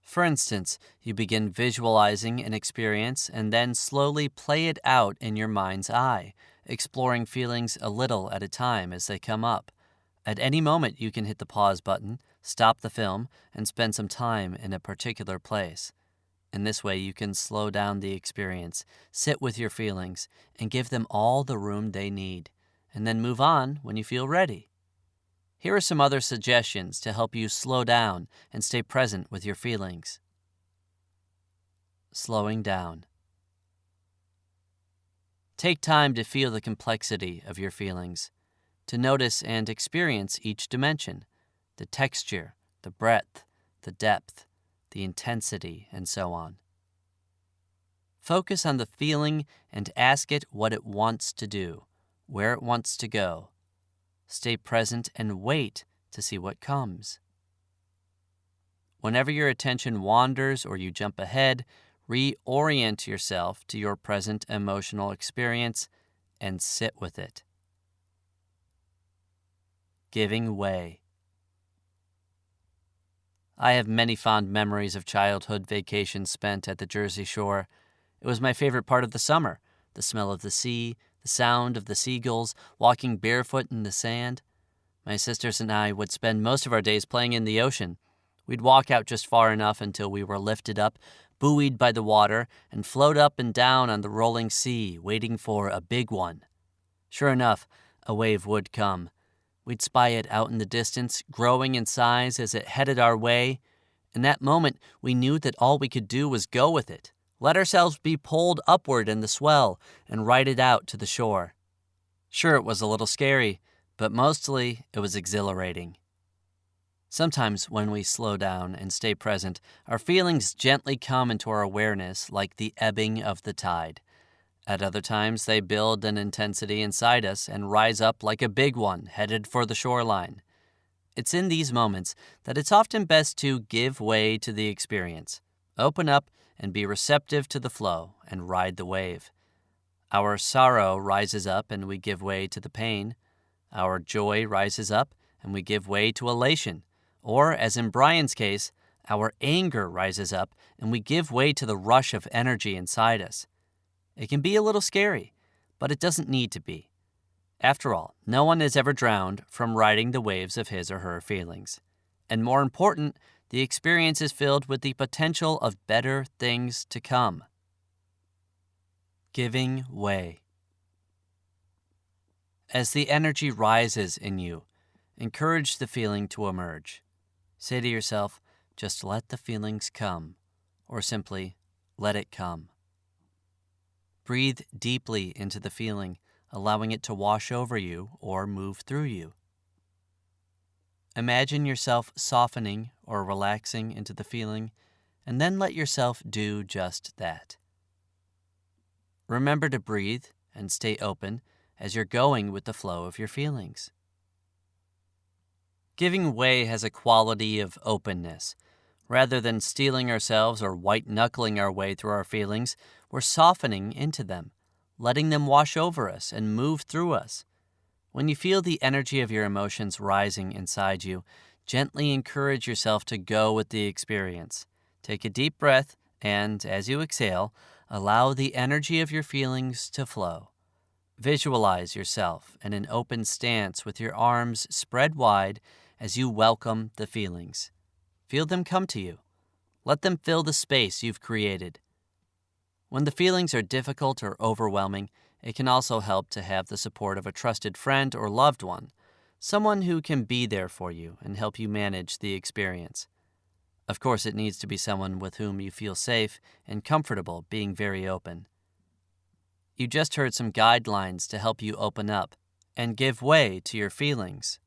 S1: For instance, you begin visualizing an experience and then slowly play it out in your mind's eye, exploring feelings a little at a time as they come up. At any moment, you can hit the pause button, stop the film, and spend some time in a particular place. In this way, you can slow down the experience, sit with your feelings, and give them all the room they need, and then move on when you feel ready. Here are some other suggestions to help you slow down and stay present with your feelings. Slowing down. Take time to feel the complexity of your feelings, to notice and experience each dimension, the texture, the breadth, the depth, the intensity, and so on. Focus on the feeling and ask it what it wants to do, where it wants to go. Stay present and wait to see what comes. Whenever your attention wanders or you jump ahead, reorient yourself to your present emotional experience and sit with it. Giving way. I have many fond memories of childhood vacations spent at the Jersey Shore. It was my favorite part of the summer, the smell of the sea, the sound of the seagulls, walking barefoot in the sand. My sisters and I would spend most of our days playing in the ocean. We'd walk out just far enough until we were lifted up, buoyed by the water, and float up and down on the rolling sea, waiting for a big one. Sure enough, a wave would come. We'd spy it out in the distance, growing in size as it headed our way. In that moment, we knew that all we could do was go with it. Let ourselves be pulled upward in the swell and ride it out to the shore. Sure, it was a little scary, but mostly it was exhilarating. Sometimes when we slow down and stay present, our feelings gently come into our awareness like the ebbing of the tide. At other times, they build an intensity inside us and rise up like a big one headed for the shoreline. It's in these moments that it's often best to give way to the experience, open up, and be receptive to the flow and ride the wave. Our sorrow rises up and we give way to the pain. Our joy rises up and we give way to elation. Or, as in Brian's case, our anger rises up and we give way to the rush of energy inside us. It can be a little scary, but it doesn't need to be. After all, no one is ever drowned from riding the waves of his or her feelings. And more important, the experience is filled with the potential of better things to come. Giving way. As the energy rises in you, encourage the feeling to emerge. Say to yourself, just let the feelings come, or simply, let it come. Breathe deeply into the feeling, allowing it to wash over you or move through you. Imagine yourself softening or relaxing into the feeling, and then let yourself do just that. Remember to breathe and stay open as you're going with the flow of your feelings. Giving way has a quality of openness. Rather than steeling ourselves or white-knuckling our way through our feelings, we're softening into them, letting them wash over us and move through us. When you feel the energy of your emotions rising inside you, gently encourage yourself to go with the experience. Take a deep breath and, as you exhale, allow the energy of your feelings to flow. Visualize yourself in an open stance with your arms spread wide as you welcome the feelings. Feel them come to you. Let them fill the space you've created. When the feelings are difficult or overwhelming, it can also help to have the support of a trusted friend or loved one, someone who can be there for you and help you manage the experience. Of course, it needs to be someone with whom you feel safe and comfortable being very open. You just heard some guidelines to help you open up, and give way to your feelings.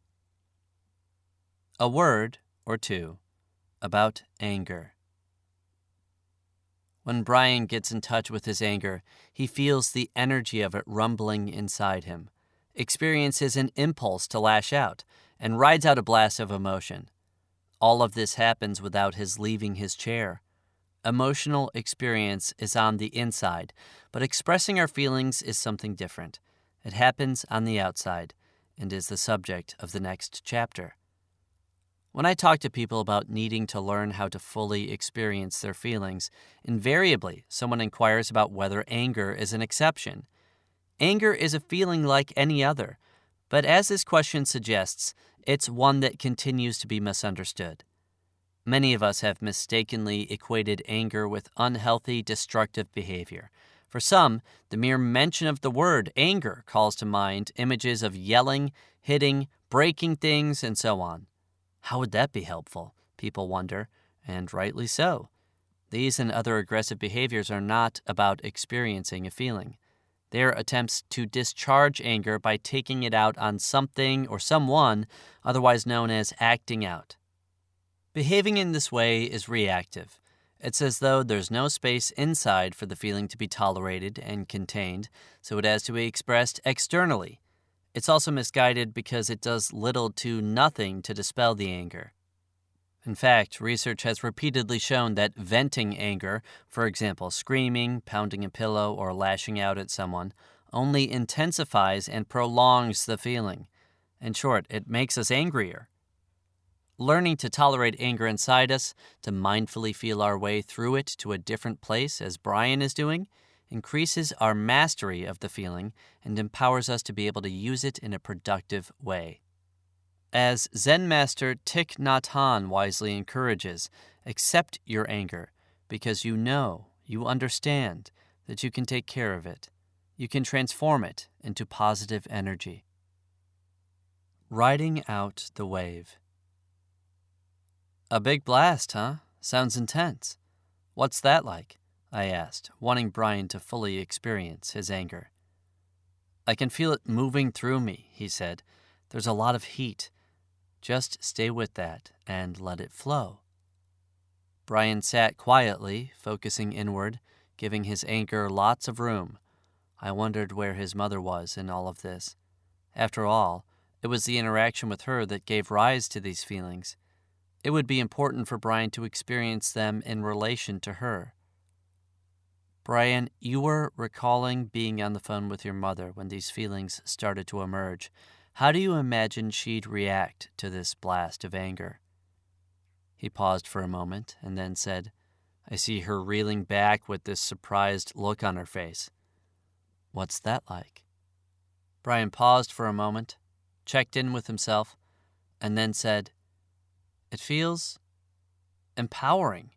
S1: A word or two about anger. When Brian gets in touch with his anger, he feels the energy of it rumbling inside him, experiences an impulse to lash out, and rides out a blast of emotion. All of this happens without his leaving his chair. Emotional experience is on the inside, but expressing our feelings is something different. It happens on the outside and is the subject of the next chapter. When I talk to people about needing to learn how to fully experience their feelings, invariably someone inquires about whether anger is an exception. Anger is a feeling like any other, but as this question suggests, it's one that continues to be misunderstood. Many of us have mistakenly equated anger with unhealthy, destructive behavior. For some, the mere mention of the word anger calls to mind images of yelling, hitting, breaking things, and so on. How would that be helpful? People wonder, and rightly so. These and other aggressive behaviors are not about experiencing a feeling. They are attempts to discharge anger by taking it out on something or someone, otherwise known as acting out. Behaving in this way is reactive. It's as though there's no space inside for the feeling to be tolerated and contained, so it has to be expressed externally. It's also misguided because it does little to nothing to dispel the anger. In fact, research has repeatedly shown that venting anger, for example, screaming, pounding a pillow, or lashing out at someone, only intensifies and prolongs the feeling. In short, it makes us angrier. Learning to tolerate anger inside us, to mindfully feel our way through it to a different place, as Brian is doing, increases our mastery of the feeling and empowers us to be able to use it in a productive way. As Zen master Thich Nhat Hanh wisely encourages, accept your anger because you understand that you can take care of it. You can transform it into positive energy. Riding out the wave. A big blast, huh? Sounds intense. What's that like? I asked, wanting Brian to fully experience his anger. I can feel it moving through me, he said. There's a lot of heat. Just stay with that and let it flow. Brian sat quietly, focusing inward, giving his anger lots of room. I wondered where his mother was in all of this. After all, it was the interaction with her that gave rise to these feelings. It would be important for Brian to experience them in relation to her. Brian, you were recalling being on the phone with your mother when these feelings started to emerge. How do you imagine she'd react to this blast of anger? He paused for a moment and then said, I see her reeling back with this surprised look on her face. What's that like? Brian paused for a moment, checked in with himself, and then said, It feels empowering.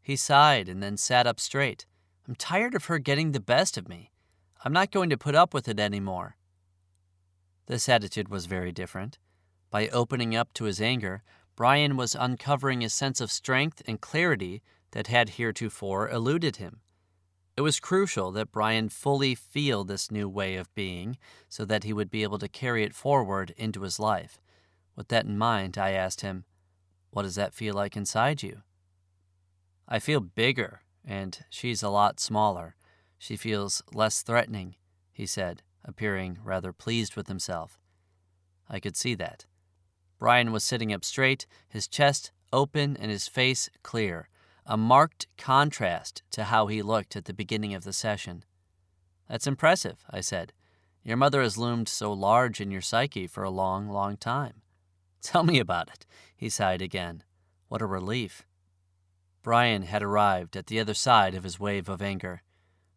S1: He sighed and then sat up straight. I'm tired of her getting the best of me. I'm not going to put up with it anymore. This attitude was very different. By opening up to his anger, Brian was uncovering a sense of strength and clarity that had heretofore eluded him. It was crucial that Brian fully feel this new way of being so that he would be able to carry it forward into his life. With that in mind, I asked him, What does that feel like inside you? I feel bigger, and she's a lot smaller. She feels less threatening, he said, appearing rather pleased with himself. I could see that. Brian was sitting up straight, his chest open and his face clear, a marked contrast to how he looked at the beginning of the session. That's impressive, I said. Your mother has loomed so large in your psyche for a long, long time. Tell me about it, he sighed again. What a relief. Brian had arrived at the other side of his wave of anger.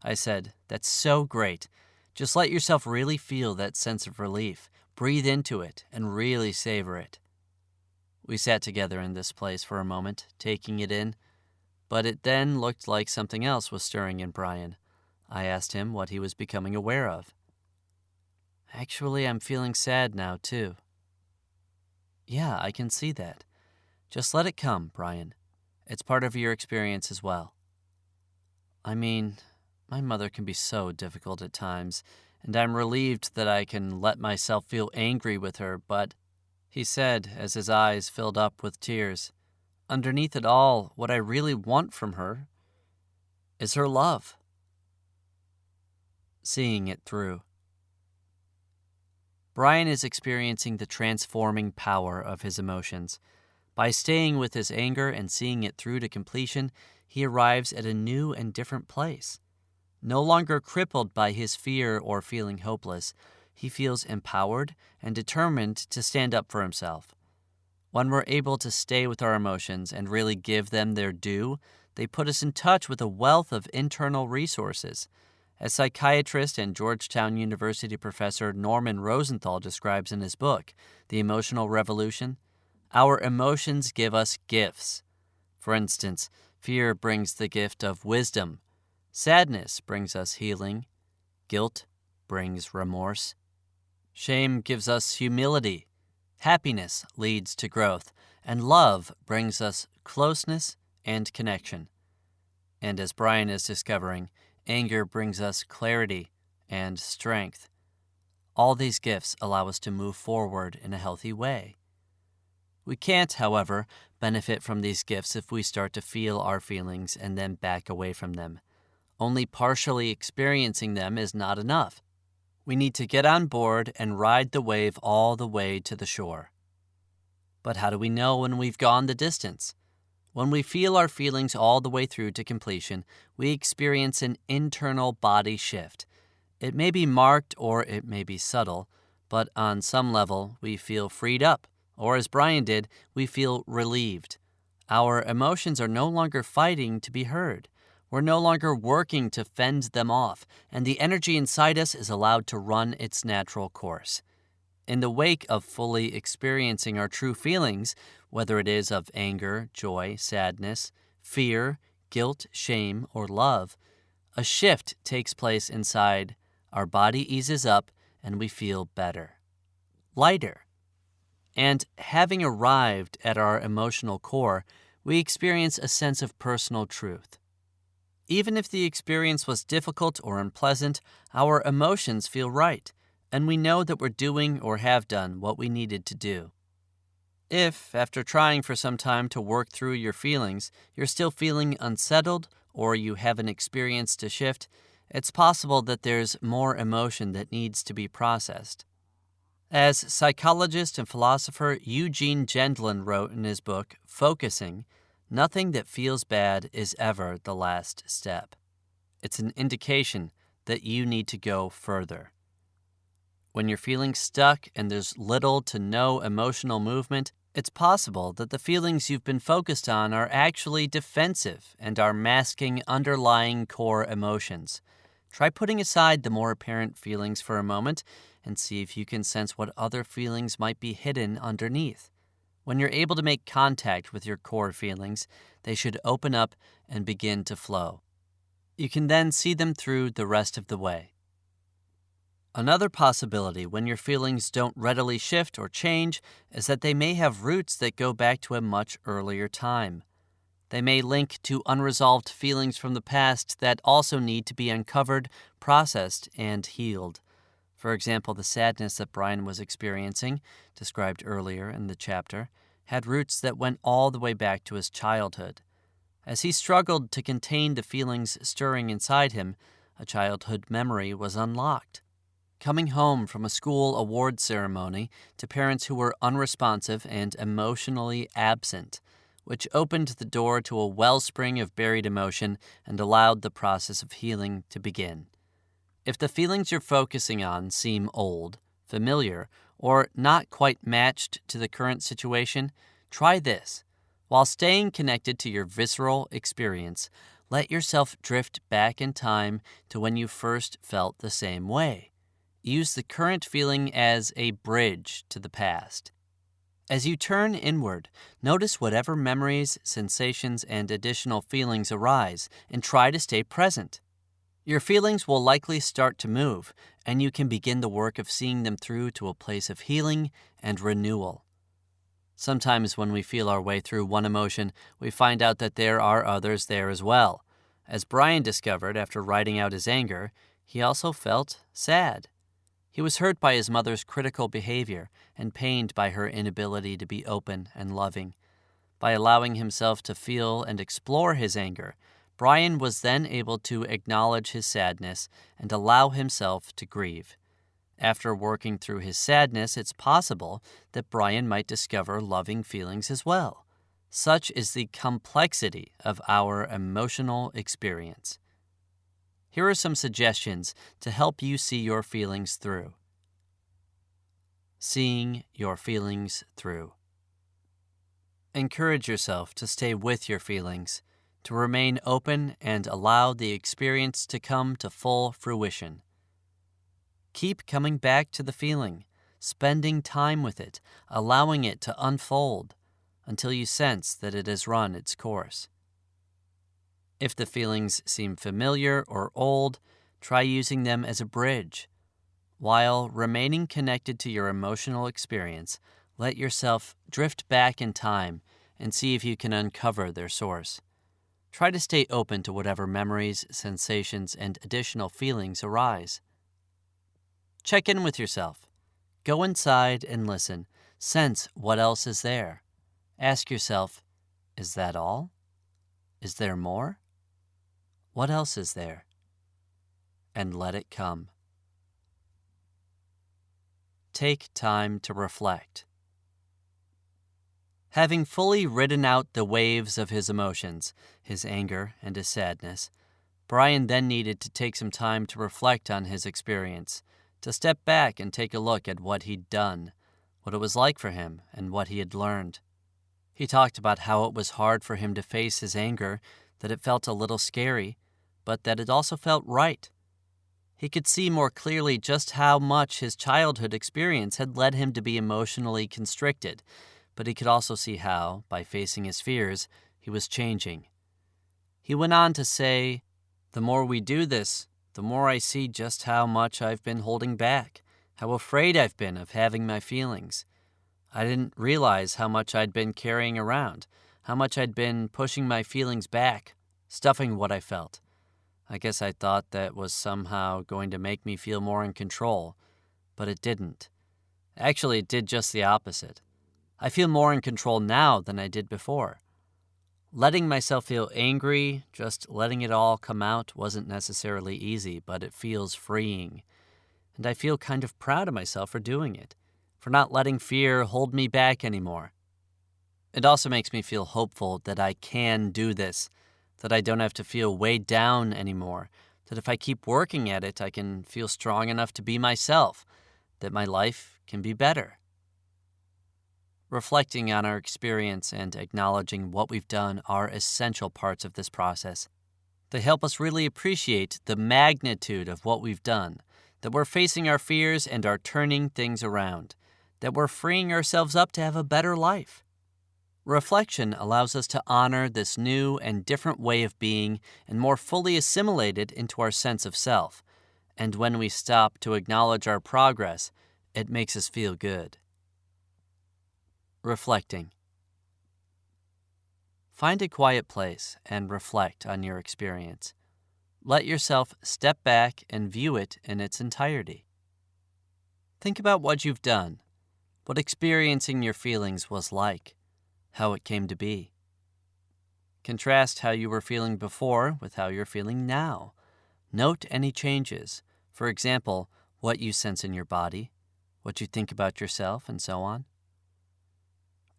S1: I said, That's so great. Just let yourself really feel that sense of relief. Breathe into it and really savor it. We sat together in this place for a moment, taking it in, but it then looked like something else was stirring in Brian. I asked him what he was becoming aware of. Actually, I'm feeling sad now, too. Yeah, I can see that. Just let it come, Brian. It's part of your experience as well. I mean, my mother can be so difficult at times, and I'm relieved that I can let myself feel angry with her, but," he said as his eyes filled up with tears, "underneath it all, what I really want from her is her love." Seeing it through. Brian is experiencing the transforming power of his emotions. By staying with his anger and seeing it through to completion, he arrives at a new and different place. No longer crippled by his fear or feeling hopeless, he feels empowered and determined to stand up for himself. When we're able to stay with our emotions and really give them their due, they put us in touch with a wealth of internal resources. As psychiatrist and Georgetown University professor Norman Rosenthal describes in his book, The Emotional Revolution, our emotions give us gifts. For instance, fear brings the gift of wisdom. Sadness brings us healing. Guilt brings remorse. Shame gives us humility. Happiness leads to growth. And love brings us closeness and connection. And as Brian is discovering, anger brings us clarity and strength. All these gifts allow us to move forward in a healthy way. We can't, however, benefit from these gifts if we start to feel our feelings and then back away from them. Only partially experiencing them is not enough. We need to get on board and ride the wave all the way to the shore. But how do we know when we've gone the distance? When we feel our feelings all the way through to completion, we experience an internal body shift. It may be marked or it may be subtle, but on some level we feel freed up, or as Brian did, we feel relieved. Our emotions are no longer fighting to be heard. We're no longer working to fend them off, and the energy inside us is allowed to run its natural course. In the wake of fully experiencing our true feelings, whether it is of anger, joy, sadness, fear, guilt, shame, or love, a shift takes place inside. Our body eases up and we feel better, lighter. And having arrived at our emotional core, we experience a sense of personal truth. Even if the experience was difficult or unpleasant, our emotions feel right, and we know that we're doing or have done what we needed to do. If, after trying for some time to work through your feelings, you're still feeling unsettled or you haven't experienced a shift, it's possible that there's more emotion that needs to be processed. As psychologist and philosopher Eugene Gendlin wrote in his book, Focusing, nothing that feels bad is ever the last step. It's an indication that you need to go further. When you're feeling stuck and there's little to no emotional movement, it's possible that the feelings you've been focused on are actually defensive and are masking underlying core emotions. Try putting aside the more apparent feelings for a moment and see if you can sense what other feelings might be hidden underneath. When you're able to make contact with your core feelings, they should open up and begin to flow. You can then see them through the rest of the way. Another possibility when your feelings don't readily shift or change is that they may have roots that go back to a much earlier time. They may link to unresolved feelings from the past that also need to be uncovered, processed, and healed. For example, the sadness that Brian was experiencing, described earlier in the chapter, had roots that went all the way back to his childhood. As he struggled to contain the feelings stirring inside him, a childhood memory was unlocked. Coming home from a school award ceremony to parents who were unresponsive and emotionally absent, which opened the door to a wellspring of buried emotion and allowed the process of healing to begin. If the feelings you're focusing on seem old, familiar, or not quite matched to the current situation, try this. While staying connected to your visceral experience, let yourself drift back in time to when you first felt the same way. Use the current feeling as a bridge to the past. As you turn inward, notice whatever memories, sensations, and additional feelings arise, and try to stay present. Your feelings will likely start to move, and you can begin the work of seeing them through to a place of healing and renewal. Sometimes when we feel our way through one emotion, we find out that there are others there as well. As Brian discovered after writing out his anger, he also felt sad. He was hurt by his mother's critical behavior and pained by her inability to be open and loving. By allowing himself to feel and explore his anger, Brian was then able to acknowledge his sadness and allow himself to grieve. After working through his sadness, it's possible that Brian might discover loving feelings as well. Such is the complexity of our emotional experience. Here are some suggestions to help you see your feelings through. Seeing your feelings through. Encourage yourself to stay with your feelings, to remain open and allow the experience to come to full fruition. Keep coming back to the feeling, spending time with it, allowing it to unfold until you sense that it has run its course. If the feelings seem familiar or old, try using them as a bridge. While remaining connected to your emotional experience, let yourself drift back in time and see if you can uncover their source. Try to stay open to whatever memories, sensations, and additional feelings arise. Check in with yourself. Go inside and listen. Sense what else is there. Ask yourself, is that all? Is there more? What else is there? And let it come. Take time to reflect. Having fully ridden out the waves of his emotions, his anger and his sadness, Brian then needed to take some time to reflect on his experience, to step back and take a look at what he'd done, what it was like for him, and what he had learned. He talked about how it was hard for him to face his anger, that it felt a little scary, but that it also felt right. He could see more clearly just how much his childhood experience had led him to be emotionally constricted, but he could also see how, by facing his fears, he was changing. He went on to say, "The more we do this, the more I see just how much I've been holding back, how afraid I've been of having my feelings. I didn't realize how much I'd been carrying around, how much I'd been pushing my feelings back, stuffing what I felt. I guess I thought that was somehow going to make me feel more in control, but it didn't. Actually, it did just the opposite. I feel more in control now than I did before. Letting myself feel angry, just letting it all come out wasn't necessarily easy, but it feels freeing. And I feel kind of proud of myself for doing it, for not letting fear hold me back anymore. It also makes me feel hopeful that I can do this, that I don't have to feel weighed down anymore, that if I keep working at it, I can feel strong enough to be myself, that my life can be better." Reflecting on our experience and acknowledging what we've done are essential parts of this process. They help us really appreciate the magnitude of what we've done, that we're facing our fears and are turning things around, that we're freeing ourselves up to have a better life. Reflection allows us to honor this new and different way of being and more fully assimilate it into our sense of self. And when we stop to acknowledge our progress, it makes us feel good. Reflecting. Find a quiet place and reflect on your experience. Let yourself step back and view it in its entirety. Think about what you've done, what experiencing your feelings was like, how it came to be. Contrast how you were feeling before with how you're feeling now. Note any changes. For example, what you sense in your body, what you think about yourself, and so on.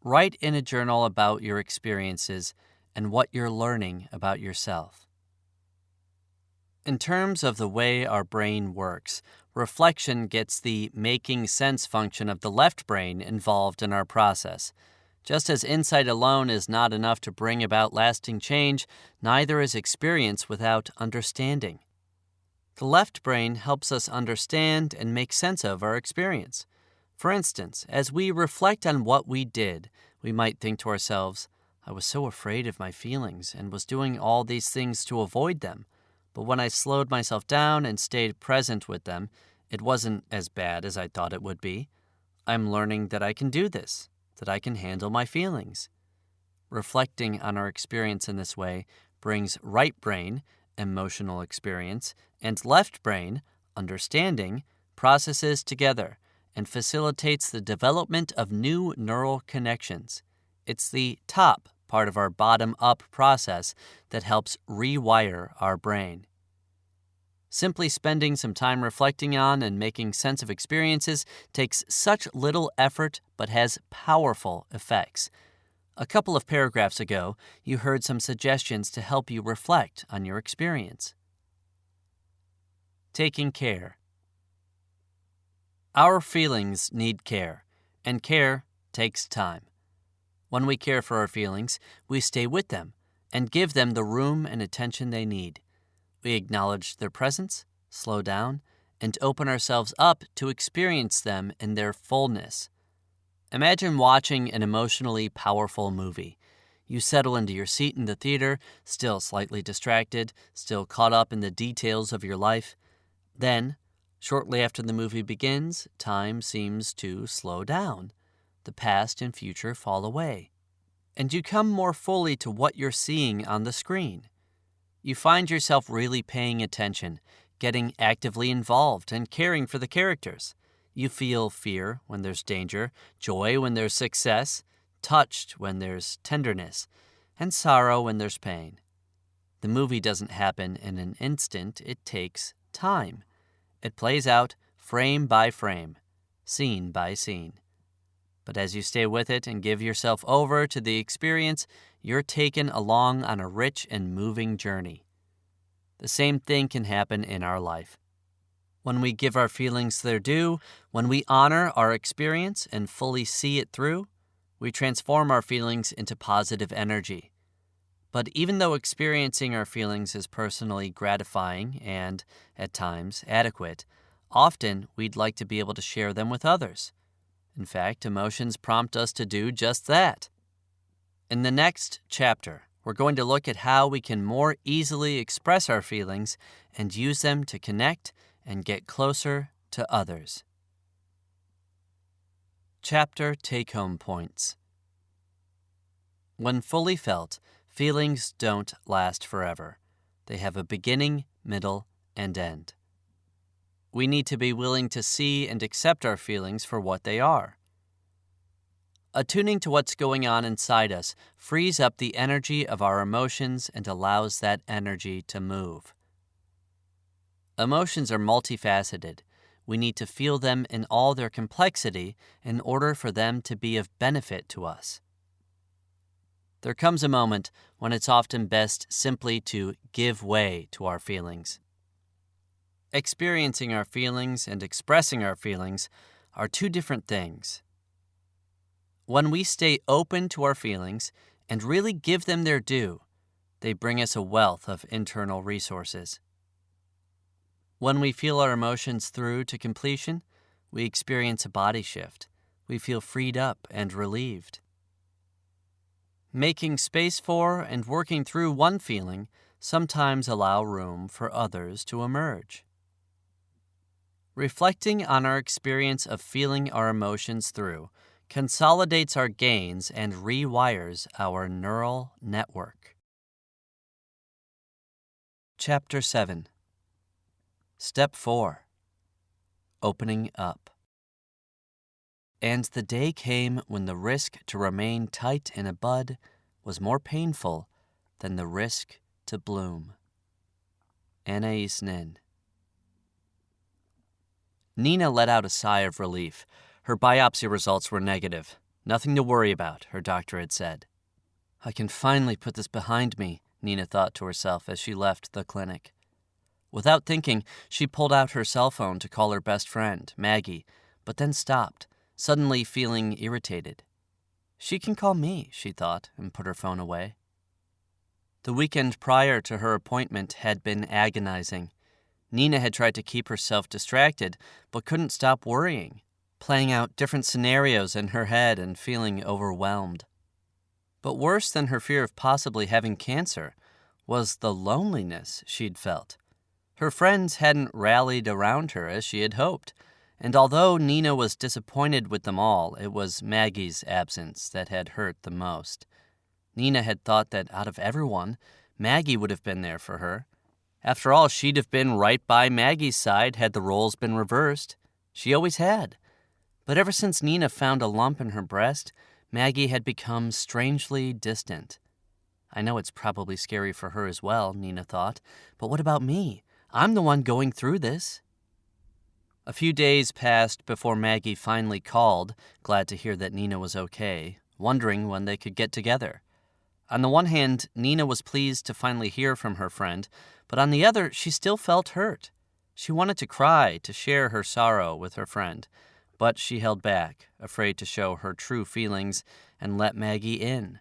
S1: Write in a journal about your experiences and what you're learning about yourself. In terms of the way our brain works, reflection gets the making sense function of the left brain involved in our process. Just as insight alone is not enough to bring about lasting change, neither is experience without understanding. The left brain helps us understand and make sense of our experience. For instance, as we reflect on what we did, we might think to ourselves, "I was so afraid of my feelings and was doing all these things to avoid them. But when I slowed myself down and stayed present with them, it wasn't as bad as I thought it would be. I'm learning that I can do this, that I can handle my feelings." Reflecting on our experience in this way brings right brain, emotional experience, and left brain, understanding, processes together, and facilitates the development of new neural connections. It's the top part of our bottom-up process that helps rewire our brain. Simply spending some time reflecting on and making sense of experiences takes such little effort but has powerful effects. A couple of paragraphs ago, you heard some suggestions to help you reflect on your experience. Taking care. Our feelings need care, and care takes time. When we care for our feelings, we stay with them and give them the room and attention they need. We acknowledge their presence, slow down, and open ourselves up to experience them in their fullness. Imagine watching an emotionally powerful movie. You settle into your seat in the theater, still slightly distracted, still caught up in the details of your life. Then, shortly after the movie begins, time seems to slow down. The past and future fall away, and you come more fully to what you're seeing on the screen. You find yourself really paying attention, getting actively involved, and caring for the characters. You feel fear when there's danger, joy when there's success, touched when there's tenderness, and sorrow when there's pain. The movie doesn't happen in an instant, it takes time. It plays out frame by frame, scene by scene. But as you stay with it and give yourself over to the experience, you're taken along on a rich and moving journey. The same thing can happen in our life. When we give our feelings their due, when we honor our experience and fully see it through, we transform our feelings into positive energy. But even though experiencing our feelings is personally gratifying and, at times, adequate, often we'd like to be able to share them with others. In fact, emotions prompt us to do just that. In the next chapter, we're going to look at how we can more easily express our feelings and use them to connect and get closer to others. Chapter Take-Home Points. When fully felt, feelings don't last forever. They have a beginning, middle, and end. We need to be willing to see and accept our feelings for what they are. Attuning to what's going on inside us frees up the energy of our emotions and allows that energy to move. Emotions are multifaceted. We need to feel them in all their complexity in order for them to be of benefit to us. There comes a moment when it's often best simply to give way to our feelings. Experiencing our feelings and expressing our feelings are two different things. When we stay open to our feelings and really give them their due, they bring us a wealth of internal resources. When we feel our emotions through to completion, we experience a body shift. We feel freed up and relieved. Making space for and working through one feeling sometimes allow room for others to emerge. Reflecting on our experience of feeling our emotions through consolidates our gains and rewires our neural network. Chapter 7. Step 4. Opening up. And the day came when the risk to remain tight in a bud was more painful than the risk to bloom. Anais Nin. Nina let out a sigh of relief. Her biopsy results were negative. Nothing to worry about, her doctor had said. I can finally put this behind me, Nina thought to herself as she left the clinic. Without thinking, she pulled out her cell phone to call her best friend, Maggie, but then stopped, suddenly feeling irritated. She can call me, she thought, and put her phone away. The weekend prior to her appointment had been agonizing. Nina had tried to keep herself distracted, but couldn't stop worrying, playing out different scenarios in her head and feeling overwhelmed. But worse than her fear of possibly having cancer was the loneliness she'd felt. Her friends hadn't rallied around her as she had hoped, and although Nina was disappointed with them all, it was Maggie's absence that had hurt the most. Nina had thought that out of everyone, Maggie would have been there for her. After all, she'd have been right by Maggie's side had the roles been reversed. She always had. But ever since Nina found a lump in her breast, Maggie had become strangely distant. I know it's probably scary for her as well, Nina thought, but what about me? I'm the one going through this. A few days passed before Maggie finally called, glad to hear that Nina was okay, wondering when they could get together. On the one hand, Nina was pleased to finally hear from her friend, but on the other, she still felt hurt. She wanted to cry, to share her sorrow with her friend, but she held back, afraid to show her true feelings and let Maggie in.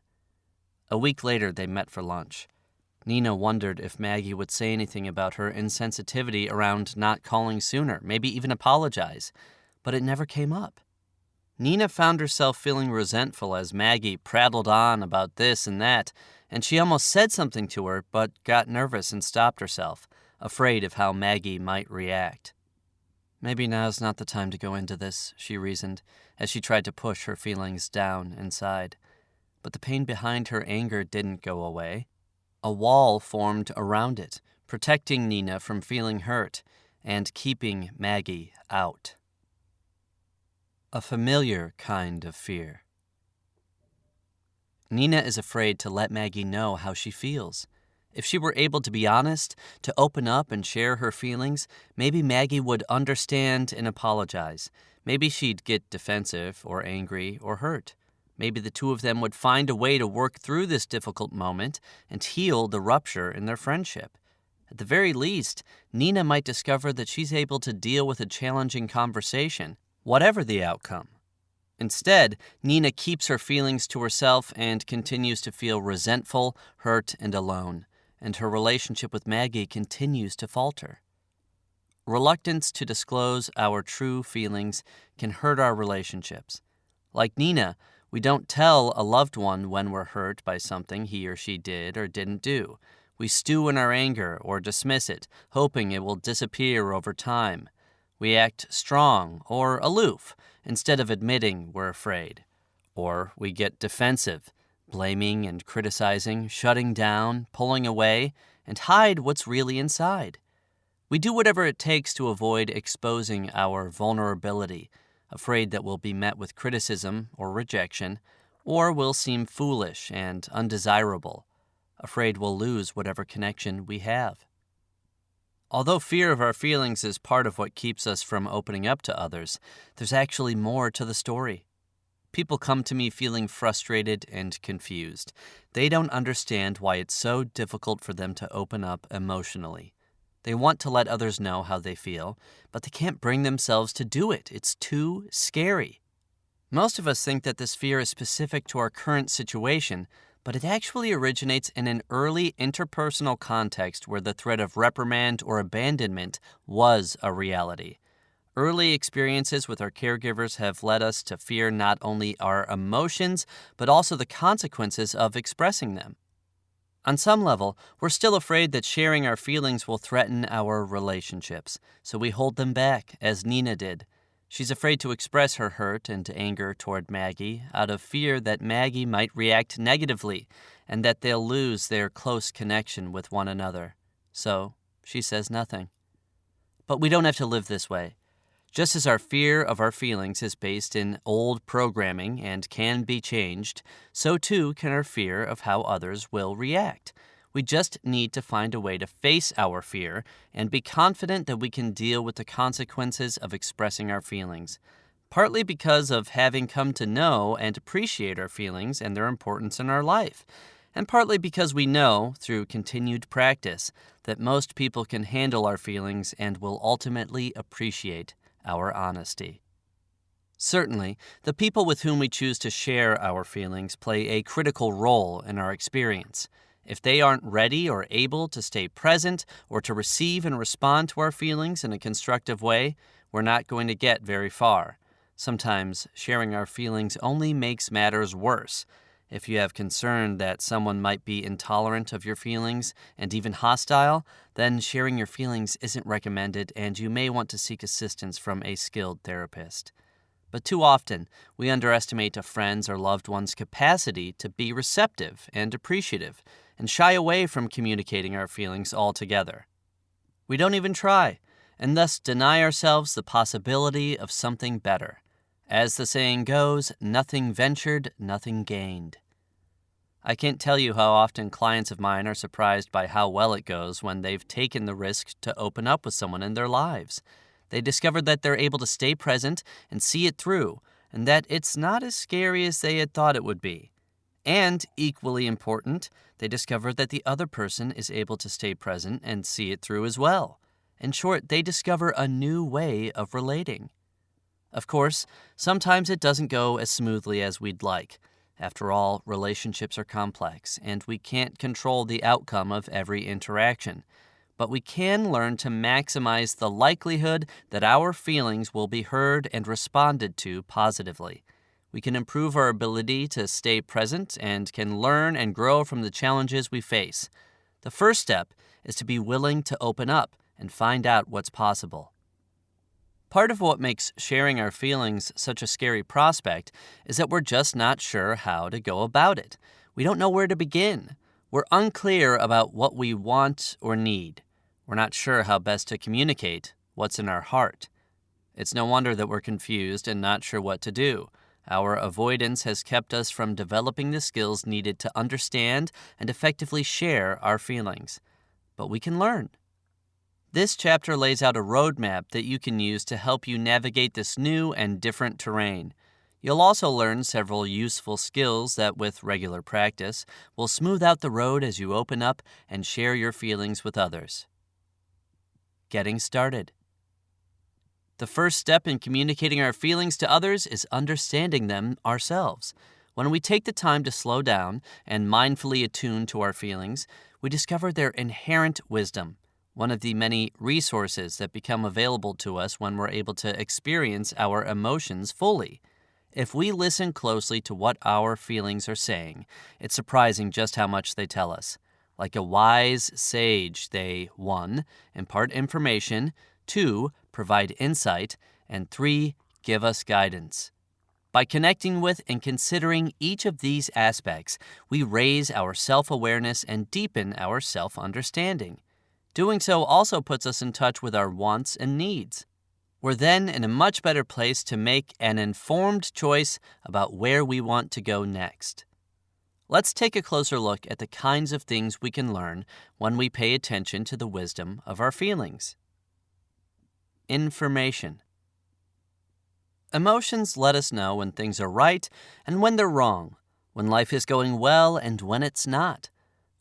S1: A week later, they met for lunch. Nina wondered if Maggie would say anything about her insensitivity around not calling sooner, maybe even apologize, but it never came up. Nina found herself feeling resentful as Maggie prattled on about this and that, and she almost said something to her, but got nervous and stopped herself, afraid of how Maggie might react. Maybe now's not the time to go into this, she reasoned, as she tried to push her feelings down inside. But the pain behind her anger didn't go away. A wall formed around it, protecting Nina from feeling hurt and keeping Maggie out. A familiar kind of fear. Nina is afraid to let Maggie know how she feels. If she were able to be honest, to open up and share her feelings, maybe Maggie would understand and apologize. Maybe she'd get defensive or angry or hurt. Maybe the two of them would find a way to work through this difficult moment and heal the rupture in their friendship. At the very least, Nina might discover that she's able to deal with a challenging conversation, whatever the outcome. Instead, Nina keeps her feelings to herself and continues to feel resentful, hurt, and alone, and her relationship with Maggie continues to falter. Reluctance to disclose our true feelings can hurt our relationships. Like Nina, we don't tell a loved one when we're hurt by something he or she did or didn't do. We stew in our anger or dismiss it, hoping it will disappear over time. We act strong or aloof instead of admitting we're afraid. Or we get defensive, blaming and criticizing, shutting down, pulling away, and hide what's really inside. We do whatever it takes to avoid exposing our vulnerability, afraid that we'll be met with criticism or rejection, or we'll seem foolish and undesirable, afraid we'll lose whatever connection we have. Although fear of our feelings is part of what keeps us from opening up to others, there's actually more to the story. People come to me feeling frustrated and confused. They don't understand why it's so difficult for them to open up emotionally. They want to let others know how they feel, but they can't bring themselves to do it. It's too scary. Most of us think that this fear is specific to our current situation, but it actually originates in an early interpersonal context where the threat of reprimand or abandonment was a reality. Early experiences with our caregivers have led us to fear not only our emotions, but also the consequences of expressing them. On some level, we're still afraid that sharing our feelings will threaten our relationships, so we hold them back, as Nina did. She's afraid to express her hurt and anger toward Maggie out of fear that Maggie might react negatively and that they'll lose their close connection with one another. So, she says nothing. But we don't have to live this way. Just as our fear of our feelings is based in old programming and can be changed, so too can our fear of how others will react. We just need to find a way to face our fear and be confident that we can deal with the consequences of expressing our feelings, partly because of having come to know and appreciate our feelings and their importance in our life, and partly because we know, through continued practice, that most people can handle our feelings and will ultimately appreciate our honesty. Certainly, the people with whom we choose to share our feelings play a critical role in our experience. If they aren't ready or able to stay present or to receive and respond to our feelings in a constructive way, we're not going to get very far. Sometimes sharing our feelings only makes matters worse. If you have concern that someone might be intolerant of your feelings and even hostile, then sharing your feelings isn't recommended and you may want to seek assistance from a skilled therapist. But too often, we underestimate a friend's or loved one's capacity to be receptive and appreciative and shy away from communicating our feelings altogether. We don't even try, and thus deny ourselves the possibility of something better. As the saying goes, nothing ventured, nothing gained. I can't tell you how often clients of mine are surprised by how well it goes when they've taken the risk to open up with someone in their lives. They discovered that they're able to stay present and see it through, and that it's not as scary as they had thought it would be. And, equally important, they discovered that the other person is able to stay present and see it through as well. In short, they discover a new way of relating. Of course, sometimes it doesn't go as smoothly as we'd like. After all, relationships are complex, and we can't control the outcome of every interaction. But we can learn to maximize the likelihood that our feelings will be heard and responded to positively. We can improve our ability to stay present and can learn and grow from the challenges we face. The first step is to be willing to open up and find out what's possible. Part of what makes sharing our feelings such a scary prospect is that we're just not sure how to go about it. We don't know where to begin. We're unclear about what we want or need. We're not sure how best to communicate what's in our heart. It's no wonder that we're confused and not sure what to do. Our avoidance has kept us from developing the skills needed to understand and effectively share our feelings. But we can learn. This chapter lays out a roadmap that you can use to help you navigate this new and different terrain. You'll also learn several useful skills that, with regular practice, will smooth out the road as you open up and share your feelings with others. Getting started. The first step in communicating our feelings to others is understanding them ourselves. When we take the time to slow down and mindfully attune to our feelings, we discover their inherent wisdom, one of the many resources that become available to us when we're able to experience our emotions fully. If we listen closely to what our feelings are saying, it's surprising just how much they tell us. Like a wise sage, they 1. Impart information, 2. Provide insight, and 3. Give us guidance. By connecting with and considering each of these aspects, we raise our self-awareness and deepen our self-understanding. Doing so also puts us in touch with our wants and needs. We're then in a much better place to make an informed choice about where we want to go next. Let's take a closer look at the kinds of things we can learn when we pay attention to the wisdom of our feelings. Information. Emotions let us know when things are right and when they're wrong, when life is going well and when it's not.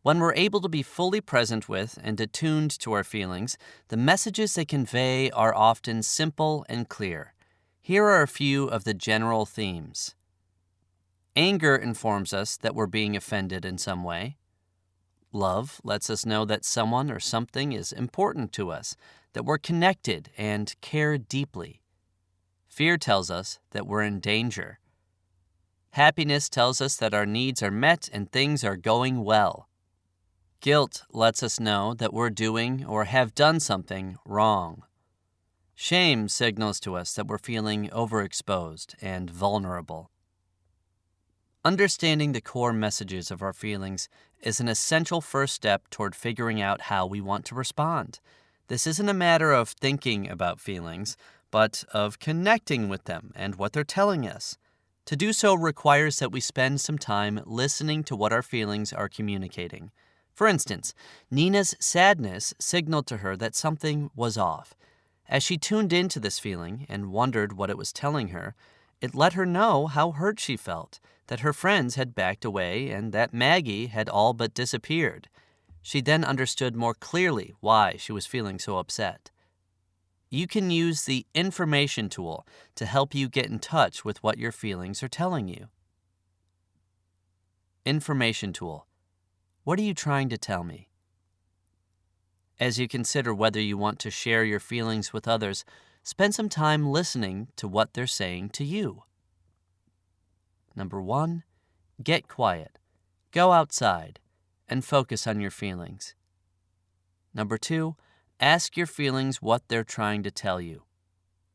S1: When we're able to be fully present with and attuned to our feelings, the messages they convey are often simple and clear. Here are a few of the general themes. Anger informs us that we're being offended in some way. Love lets us know that someone or something is important to us, that we're connected and care deeply. Fear tells us that we're in danger. Happiness tells us that our needs are met and things are going well. Guilt lets us know that we're doing or have done something wrong. Shame signals to us that we're feeling overexposed and vulnerable. Understanding the core messages of our feelings is an essential first step toward figuring out how we want to respond. This isn't a matter of thinking about feelings, but of connecting with them and what they're telling us. To do so requires that we spend some time listening to what our feelings are communicating. For instance, Nina's sadness signaled to her that something was off. As she tuned into this feeling and wondered what it was telling her, it let her know how hurt she felt, that her friends had backed away and that Maggie had all but disappeared. She then understood more clearly why she was feeling so upset. You can use the information tool to help you get in touch with what your feelings are telling you. Information tool. What are you trying to tell me? As you consider whether you want to share your feelings with others, spend some time listening to what they're saying to you. Number 1, get quiet. Go outside and focus on your feelings. Number 2, ask your feelings what they're trying to tell you.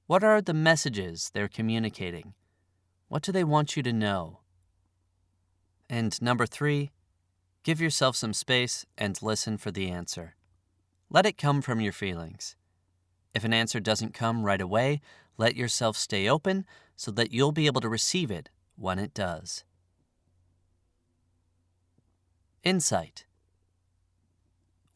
S1: What are the messages they're communicating? What do they want you to know? And number 3, give yourself some space and listen for the answer. Let it come from your feelings. If an answer doesn't come right away, let yourself stay open so that you'll be able to receive it when it does. Insight.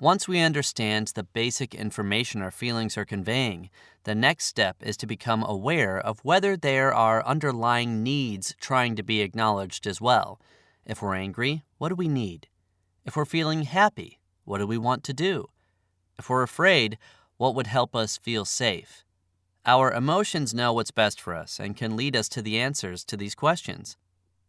S1: Once we understand the basic information our feelings are conveying, the next step is to become aware of whether there are underlying needs trying to be acknowledged as well. If we're angry, what do we need? If we're feeling happy, what do we want to do? If we're afraid, what would help us feel safe? Our emotions know what's best for us and can lead us to the answers to these questions.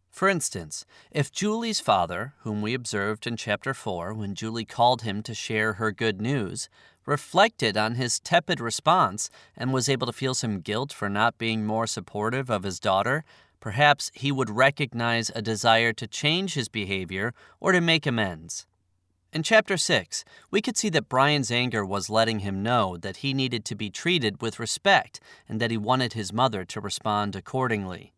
S1: For instance, if Julie's father, whom we observed in Chapter 4 when Julie called him to share her good news, reflected on his tepid response and was able to feel some guilt for not being more supportive of his daughter, perhaps he would recognize a desire to change his behavior or to make amends. In Chapter 6, we could see that Brian's anger was letting him know that he needed to be treated with respect and that he wanted his mother to respond accordingly.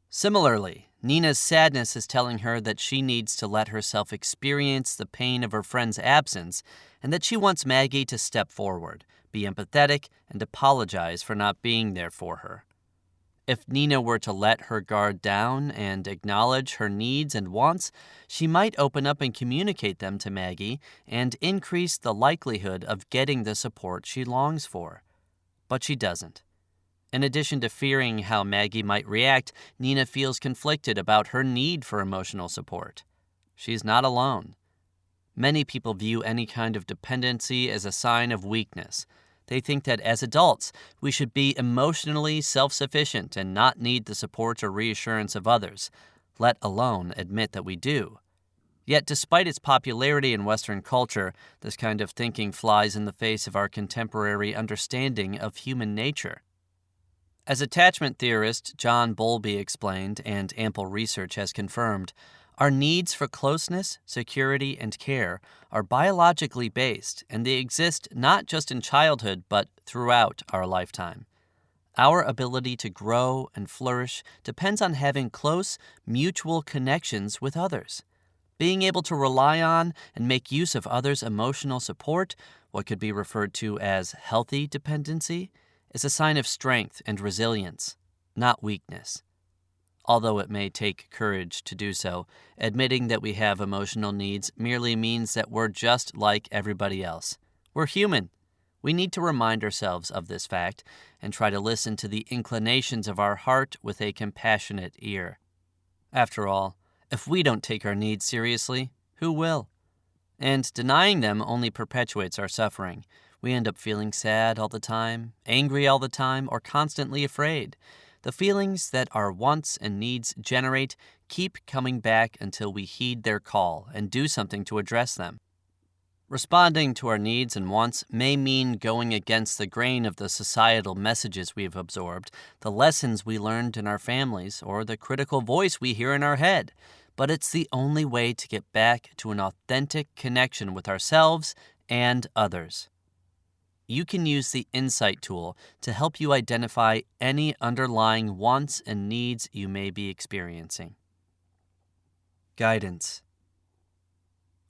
S1: Similarly, Nina's sadness is telling her that she needs to let herself experience the pain of her friend's absence and that she wants Maggie to step forward, be empathetic, and apologize for not being there for her. If Nina were to let her guard down and acknowledge her needs and wants, she might open up and communicate them to Maggie and increase the likelihood of getting the support she longs for. But she doesn't. In addition to fearing how Maggie might react, Nina feels conflicted about her need for emotional support. She's not alone. Many people view any kind of dependency as a sign of weakness. They think that as adults, we should be emotionally self-sufficient and not need the support or reassurance of others, let alone admit that we do. Yet, despite its popularity in Western culture, this kind of thinking flies in the face of our contemporary understanding of human nature. As attachment theorist John Bowlby explained, and ample research has confirmed, our needs for closeness, security, and care are biologically based, and they exist not just in childhood but throughout our lifetime. Our ability to grow and flourish depends on having close, mutual connections with others. Being able to rely on and make use of others' emotional support, what could be referred to as healthy dependency, is a sign of strength and resilience, not weakness. Although it may take courage to do so, admitting that we have emotional needs merely means that we're just like everybody else. We're human. We need to remind ourselves of this fact and try to listen to the inclinations of our heart with a compassionate ear. After all, if we don't take our needs seriously, who will? And denying them only perpetuates our suffering. We end up feeling sad all the time, angry all the time, or constantly afraid. The feelings that our wants and needs generate keep coming back until we heed their call and do something to address them. Responding to our needs and wants may mean going against the grain of the societal messages we've absorbed, the lessons we learned in our families, or the critical voice we hear in our head. But it's the only way to get back to an authentic connection with ourselves and others. You can use the Insight tool to help you identify any underlying wants and needs you may be experiencing. Guidance.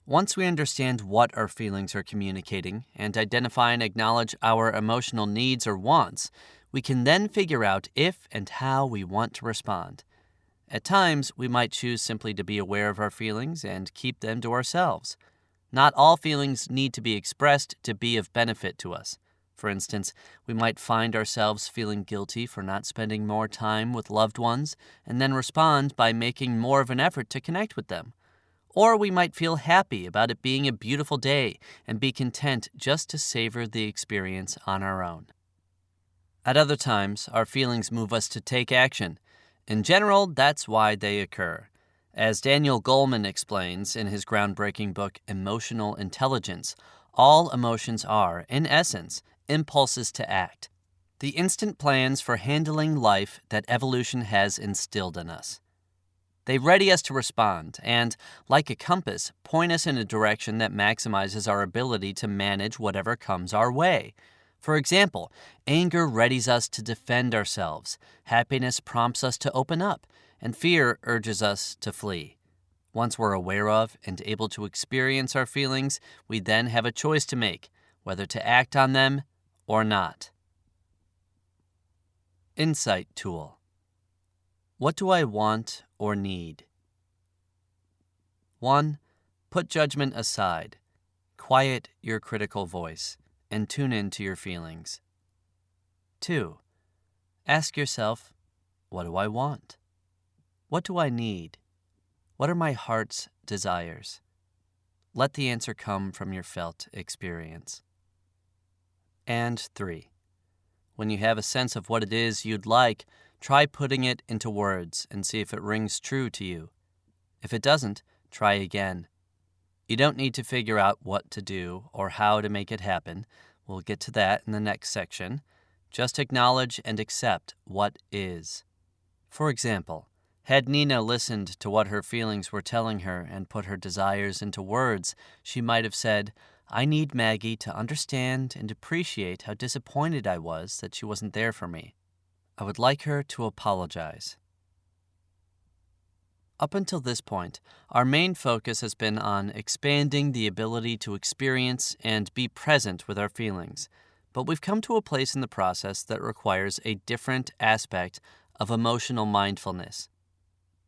S1: Once we understand what our feelings are communicating and identify and acknowledge our emotional needs or wants, we can then figure out if and how we want to respond. At times, we might choose simply to be aware of our feelings and keep them to ourselves. Not all feelings need to be expressed to be of benefit to us. For instance, we might find ourselves feeling guilty for not spending more time with loved ones and then respond by making more of an effort to connect with them. Or we might feel happy about it being a beautiful day and be content just to savor the experience on our own. At other times, our feelings move us to take action. In general, that's why they occur. As Daniel Goleman explains in his groundbreaking book, Emotional Intelligence, all emotions are, in essence, impulses to act, the instant plans for handling life that evolution has instilled in us. They ready us to respond and, like a compass, point us in a direction that maximizes our ability to manage whatever comes our way. For example, anger readies us to defend ourselves, happiness prompts us to open up, and fear urges us to flee. Once we're aware of and able to experience our feelings, we then have a choice to make, whether to act on them or not. Insight tool. What do I want or need? 1. Put judgment aside. Quiet your critical voice and tune in to your feelings. 2. Ask yourself, what do I want? What do I need? What are my heart's desires? Let the answer come from your felt experience. And 3. When you have a sense of what it is you'd like, try putting it into words and see if it rings true to you. If it doesn't, try again. You don't need to figure out what to do or how to make it happen. We'll get to that in the next section. Just acknowledge and accept what is. For example, had Nina listened to what her feelings were telling her and put her desires into words, she might have said, I need Maggie to understand and appreciate how disappointed I was that she wasn't there for me. I would like her to apologize. Up until this point, our main focus has been on expanding the ability to experience and be present with our feelings, but we've come to a place in the process that requires a different aspect of emotional mindfulness.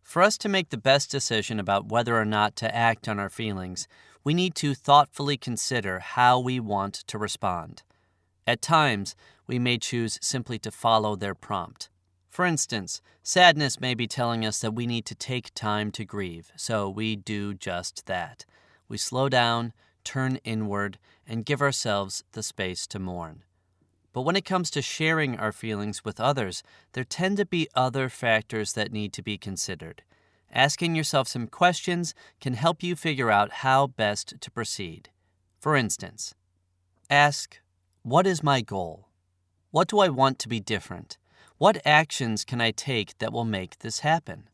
S1: For us to make the best decision about whether or not to act on our feelings, we need to thoughtfully consider how we want to respond. At times, we may choose simply to follow their prompt. For instance, sadness may be telling us that we need to take time to grieve, so we do just that. We slow down, turn inward, and give ourselves the space to mourn. But when it comes to sharing our feelings with others, there tend to be other factors that need to be considered. Asking yourself some questions can help you figure out how best to proceed. For instance, ask, what is my goal? What do I want to be different? What actions can I take that will make this happen?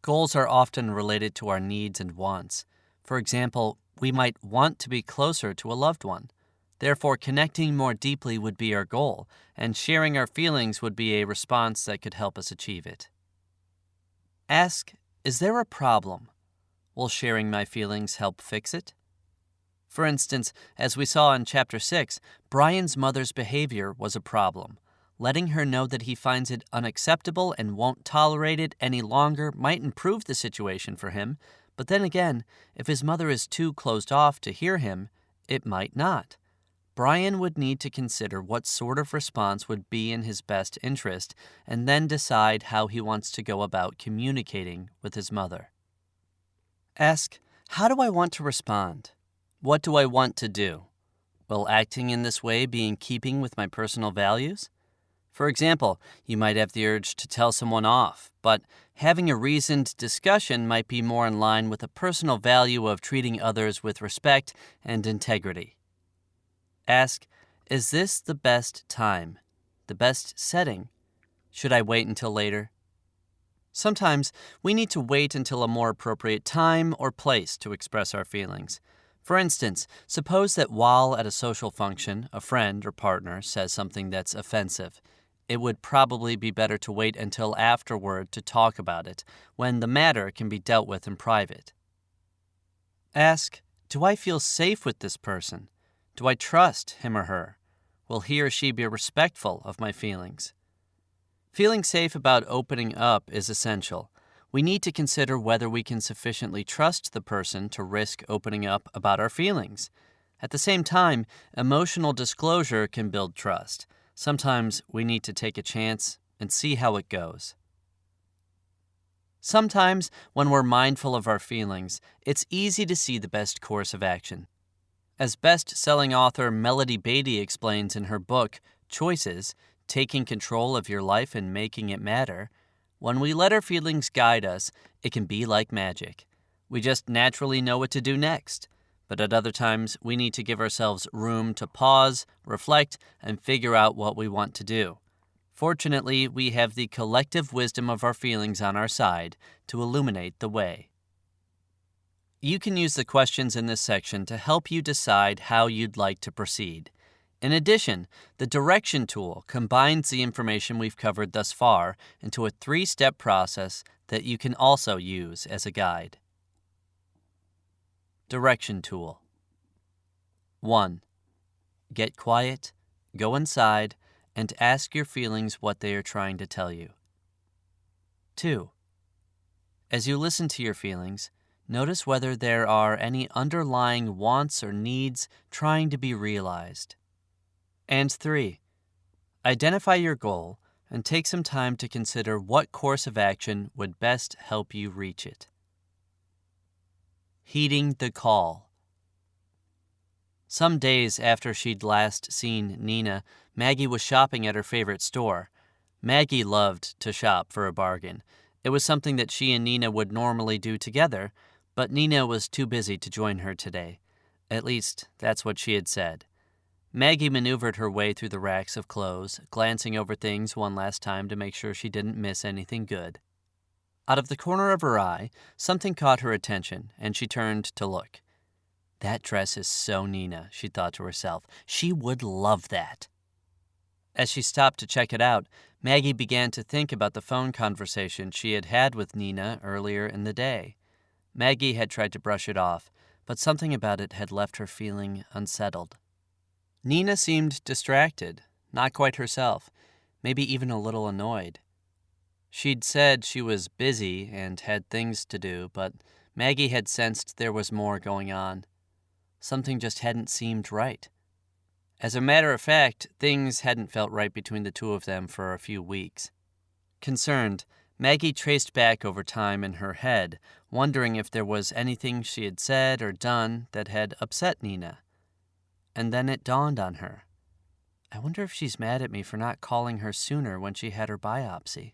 S1: Goals are often related to our needs and wants. For example, we might want to be closer to a loved one. Therefore, connecting more deeply would be our goal, and sharing our feelings would be a response that could help us achieve it. Ask, is there a problem? Will sharing my feelings help fix it? For instance, as we saw in Chapter 6, Brian's mother's behavior was a problem. Letting her know that he finds it unacceptable and won't tolerate it any longer might improve the situation for him, but then again, if his mother is too closed off to hear him, it might not. Brian would need to consider what sort of response would be in his best interest and then decide how he wants to go about communicating with his mother. Ask, how do I want to respond? What do I want to do? Will acting in this way be in keeping with my personal values? For example, you might have the urge to tell someone off, but having a reasoned discussion might be more in line with a personal value of treating others with respect and integrity. Ask, is this the best time? The best setting? Should I wait until later? Sometimes we need to wait until a more appropriate time or place to express our feelings. For instance, suppose that while at a social function, a friend or partner says something that's offensive. It would probably be better to wait until afterward to talk about it, when the matter can be dealt with in private. Ask, do I feel safe with this person? Do I trust him or her? Will he or she be respectful of my feelings? Feeling safe about opening up is essential. We need to consider whether we can sufficiently trust the person to risk opening up about our feelings. At the same time, emotional disclosure can build trust. Sometimes we need to take a chance and see how it goes. Sometimes, when we're mindful of our feelings, it's easy to see the best course of action. As best-selling author Melody Beatty explains in her book, Choices, Taking Control of Your Life and Making It Matter, when we let our feelings guide us, it can be like magic. We just naturally know what to do next. But at other times, we need to give ourselves room to pause, reflect, and figure out what we want to do. Fortunately, we have the collective wisdom of our feelings on our side to illuminate the way. You can use the questions in this section to help you decide how you'd like to proceed. In addition, the direction tool combines the information we've covered thus far into a 3-step process that you can also use as a guide. Direction tool. 1. Get quiet Go inside and ask your feelings what they are trying to tell you. 2. As you listen to your feelings, notice whether there are any underlying wants or needs trying to be realized. And 3. Identify your goal and take some time to consider what course of action would best help you reach it. Heeding the call. Some days after she'd last seen Nina, Maggie was shopping at her favorite store. Maggie loved to shop for a bargain. It was something that she and Nina would normally do together, but Nina was too busy to join her today. At least, that's what she had said. Maggie maneuvered her way through the racks of clothes, glancing over things one last time to make sure she didn't miss anything good. Out of the corner of her eye, something caught her attention, and she turned to look. That dress is so Nina, she thought to herself. She would love that. As she stopped to check it out, Maggie began to think about the phone conversation she had had with Nina earlier in the day. Maggie had tried to brush it off, but something about it had left her feeling unsettled. Nina seemed distracted, not quite herself, maybe even a little annoyed. She'd said she was busy and had things to do, but Maggie had sensed there was more going on. Something just hadn't seemed right. As a matter of fact, things hadn't felt right between the two of them for a few weeks. Concerned, Maggie traced back over time in her head, wondering if there was anything she had said or done that had upset Nina. And then it dawned on her. I wonder if she's mad at me for not calling her sooner when she had her biopsy.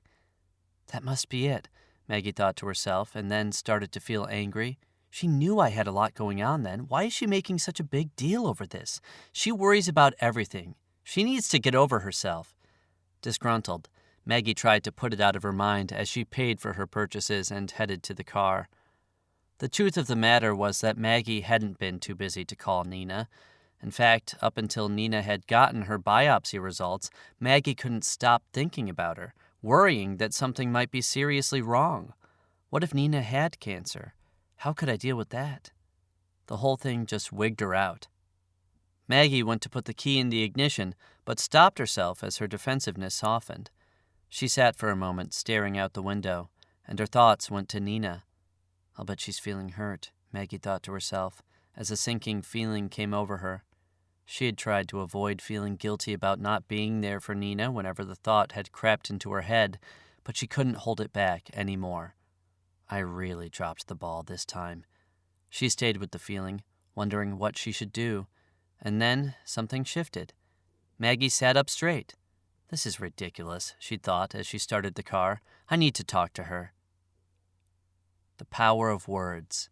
S1: That must be it, Maggie thought to herself, and then started to feel angry. She knew I had a lot going on then. Why is she making such a big deal over this? She worries about everything. She needs to get over herself. Disgruntled, Maggie tried to put it out of her mind as she paid for her purchases and headed to the car. The truth of the matter was that Maggie hadn't been too busy to call Nina. In fact, up until Nina had gotten her biopsy results, Maggie couldn't stop thinking about her, worrying that something might be seriously wrong. What if Nina had cancer? How could I deal with that? The whole thing just wigged her out. Maggie went to put the key in the ignition, but stopped herself as her defensiveness softened. She sat for a moment, staring out the window, and her thoughts went to Nina. I'll bet she's feeling hurt, Maggie thought to herself, as a sinking feeling came over her. She had tried to avoid feeling guilty about not being there for Nina whenever the thought had crept into her head, but she couldn't hold it back anymore. I really dropped the ball this time. She stayed with the feeling, wondering what she should do, and then something shifted. Maggie sat up straight. This is ridiculous, she thought as she started the car. I need to talk to her. The power of words.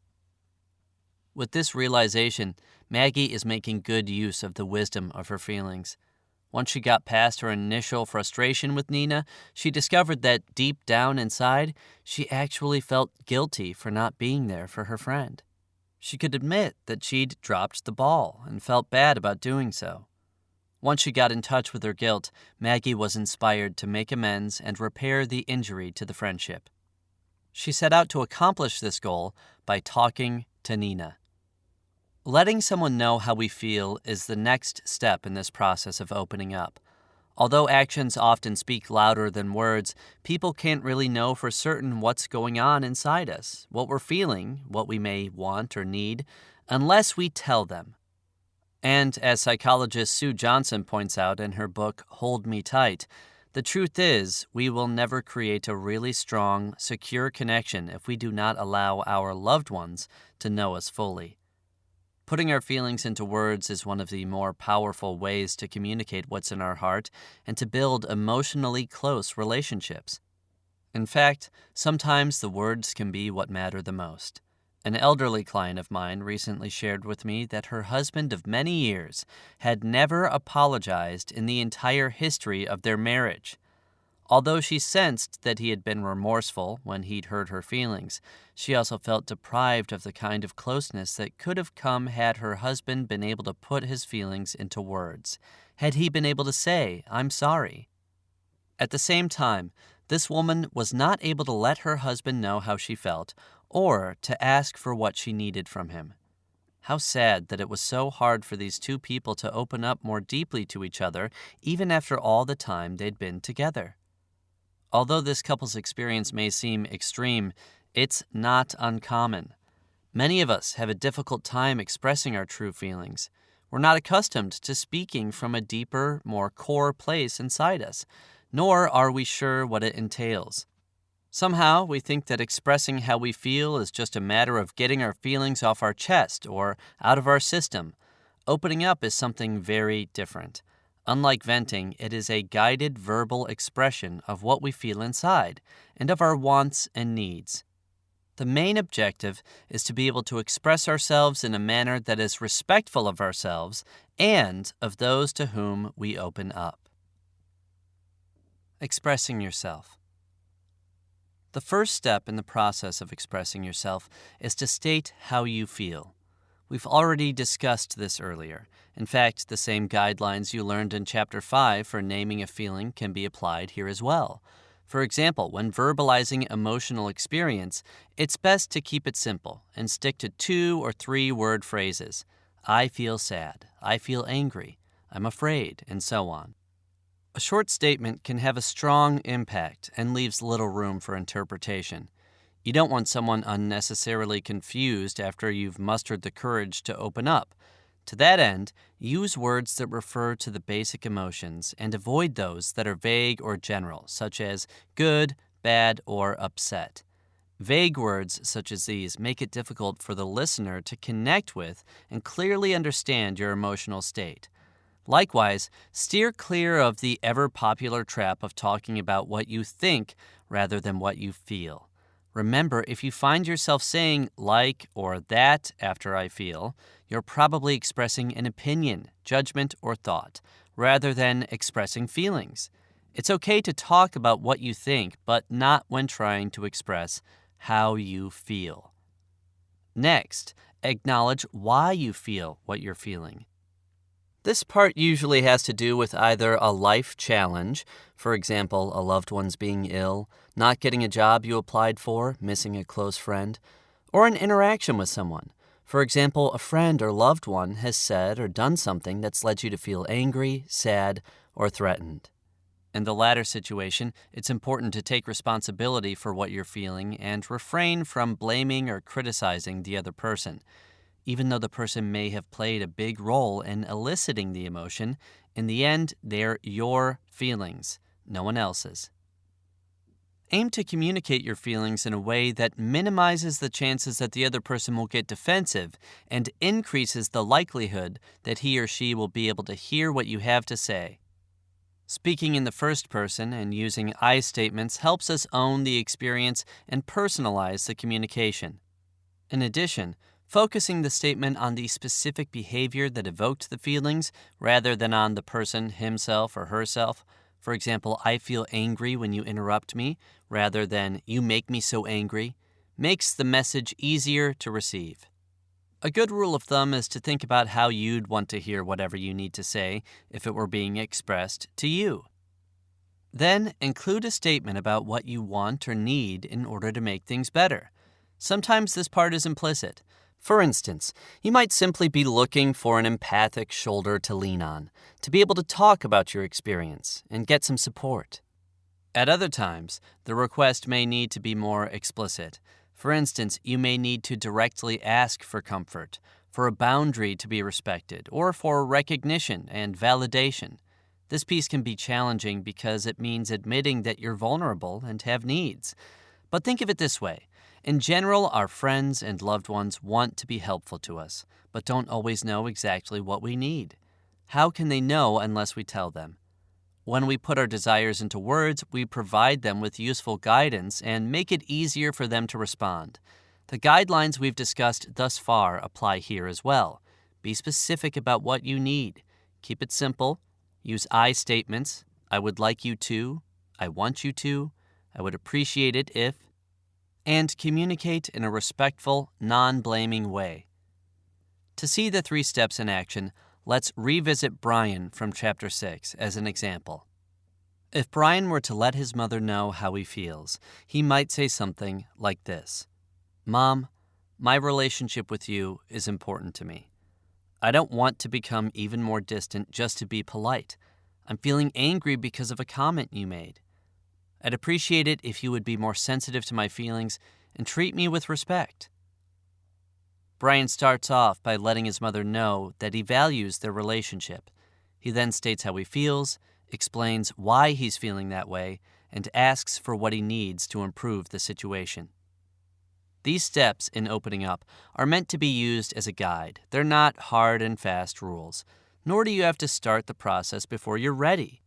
S1: With this realization, Maggie is making good use of the wisdom of her feelings. Once she got past her initial frustration with Nina, she discovered that deep down inside, she actually felt guilty for not being there for her friend. She could admit that she'd dropped the ball and felt bad about doing so. Once she got in touch with her guilt, Maggie was inspired to make amends and repair the injury to the friendship. She set out to accomplish this goal by talking to Nina. Letting someone know how we feel is the next step in this process of opening up. Although actions often speak louder than words, people can't really know for certain what's going on inside us, what we're feeling, what we may want or need, unless we tell them. And as psychologist Sue Johnson points out in her book, Hold Me Tight, the truth is we will never create a really strong, secure connection if we do not allow our loved ones to know us fully. Putting our feelings into words is one of the more powerful ways to communicate what's in our heart and to build emotionally close relationships. In fact, sometimes the words can be what matter the most. An elderly client of mine recently shared with me that her husband of many years had never apologized in the entire history of their marriage. Although she sensed that he had been remorseful when he'd hurt her feelings, she also felt deprived of the kind of closeness that could have come had her husband been able to put his feelings into words, had he been able to say, "I'm sorry." At the same time, this woman was not able to let her husband know how she felt or to ask for what she needed from him. How sad that it was so hard for these two people to open up more deeply to each other, even after all the time they'd been together. Although this couple's experience may seem extreme, it's not uncommon. Many of us have a difficult time expressing our true feelings. We're not accustomed to speaking from a deeper, more core place inside us, nor are we sure what it entails. Somehow, we think that expressing how we feel is just a matter of getting our feelings off our chest or out of our system. Opening up is something very different. Unlike venting, it is a guided verbal expression of what we feel inside and of our wants and needs. The main objective is to be able to express ourselves in a manner that is respectful of ourselves and of those to whom we open up. Expressing yourself. The first step in the process of expressing yourself is to state how you feel. We've already discussed this earlier. In fact, the same guidelines you learned in Chapter 5 for naming a feeling can be applied here as well. For example, when verbalizing emotional experience, it's best to keep it simple and stick to 2 or 3 word phrases. I feel sad, I feel angry, I'm afraid, and so on. A short statement can have a strong impact and leaves little room for interpretation. You don't want someone unnecessarily confused after you've mustered the courage to open up. To that end, use words that refer to the basic emotions and avoid those that are vague or general, such as good, bad, or upset. Vague words such as these make it difficult for the listener to connect with and clearly understand your emotional state. Likewise, steer clear of the ever-popular trap of talking about what you think rather than what you feel. Remember, if you find yourself saying like or that after I feel, you're probably expressing an opinion, judgment, or thought, rather than expressing feelings. It's okay to talk about what you think, but not when trying to express how you feel. Next, acknowledge why you feel what you're feeling. This part usually has to do with either a life challenge, for example, a loved one's being ill, not getting a job you applied for, missing a close friend, or an interaction with someone. For example, a friend or loved one has said or done something that's led you to feel angry, sad, or threatened. In the latter situation, it's important to take responsibility for what you're feeling and refrain from blaming or criticizing the other person. Even though the person may have played a big role in eliciting the emotion, in the end, they're your feelings, no one else's. Aim to communicate your feelings in a way that minimizes the chances that the other person will get defensive and increases the likelihood that he or she will be able to hear what you have to say. Speaking in the first person and using I statements helps us own the experience and personalize the communication. In addition, focusing the statement on the specific behavior that evoked the feelings rather than on the person himself or herself. For example, I feel angry when you interrupt me rather than you make me so angry, makes the message easier to receive. A good rule of thumb is to think about how you'd want to hear whatever you need to say if it were being expressed to you. Then include a statement about what you want or need in order to make things better. Sometimes this part is implicit. For instance, you might simply be looking for an empathic shoulder to lean on, to be able to talk about your experience and get some support. At other times, the request may need to be more explicit. For instance, you may need to directly ask for comfort, for a boundary to be respected, or for recognition and validation. This piece can be challenging because it means admitting that you're vulnerable and have needs. But think of it this way. In general, our friends and loved ones want to be helpful to us, but don't always know exactly what we need. How can they know unless we tell them? When we put our desires into words, we provide them with useful guidance and make it easier for them to respond. The guidelines we've discussed thus far apply here as well. Be specific about what you need. Keep it simple. Use I statements. I would like you to. I want you to. I would appreciate it if. And communicate in a respectful, non-blaming way. To see the 3 steps in action, let's revisit Brian from Chapter 6 as an example. If Brian were to let his mother know how he feels, he might say something like this. Mom, My relationship with you is important to me. I don't want to become even more distant just to be polite. I'm feeling angry because of a comment you made. I'd appreciate it if you would be more sensitive to my feelings and treat me with respect. Brian starts off by letting his mother know that he values their relationship. He then states how he feels, explains why he's feeling that way, and asks for what he needs to improve the situation. These steps in opening up are meant to be used as a guide. They're not hard and fast rules, nor do you have to start the process before you're ready.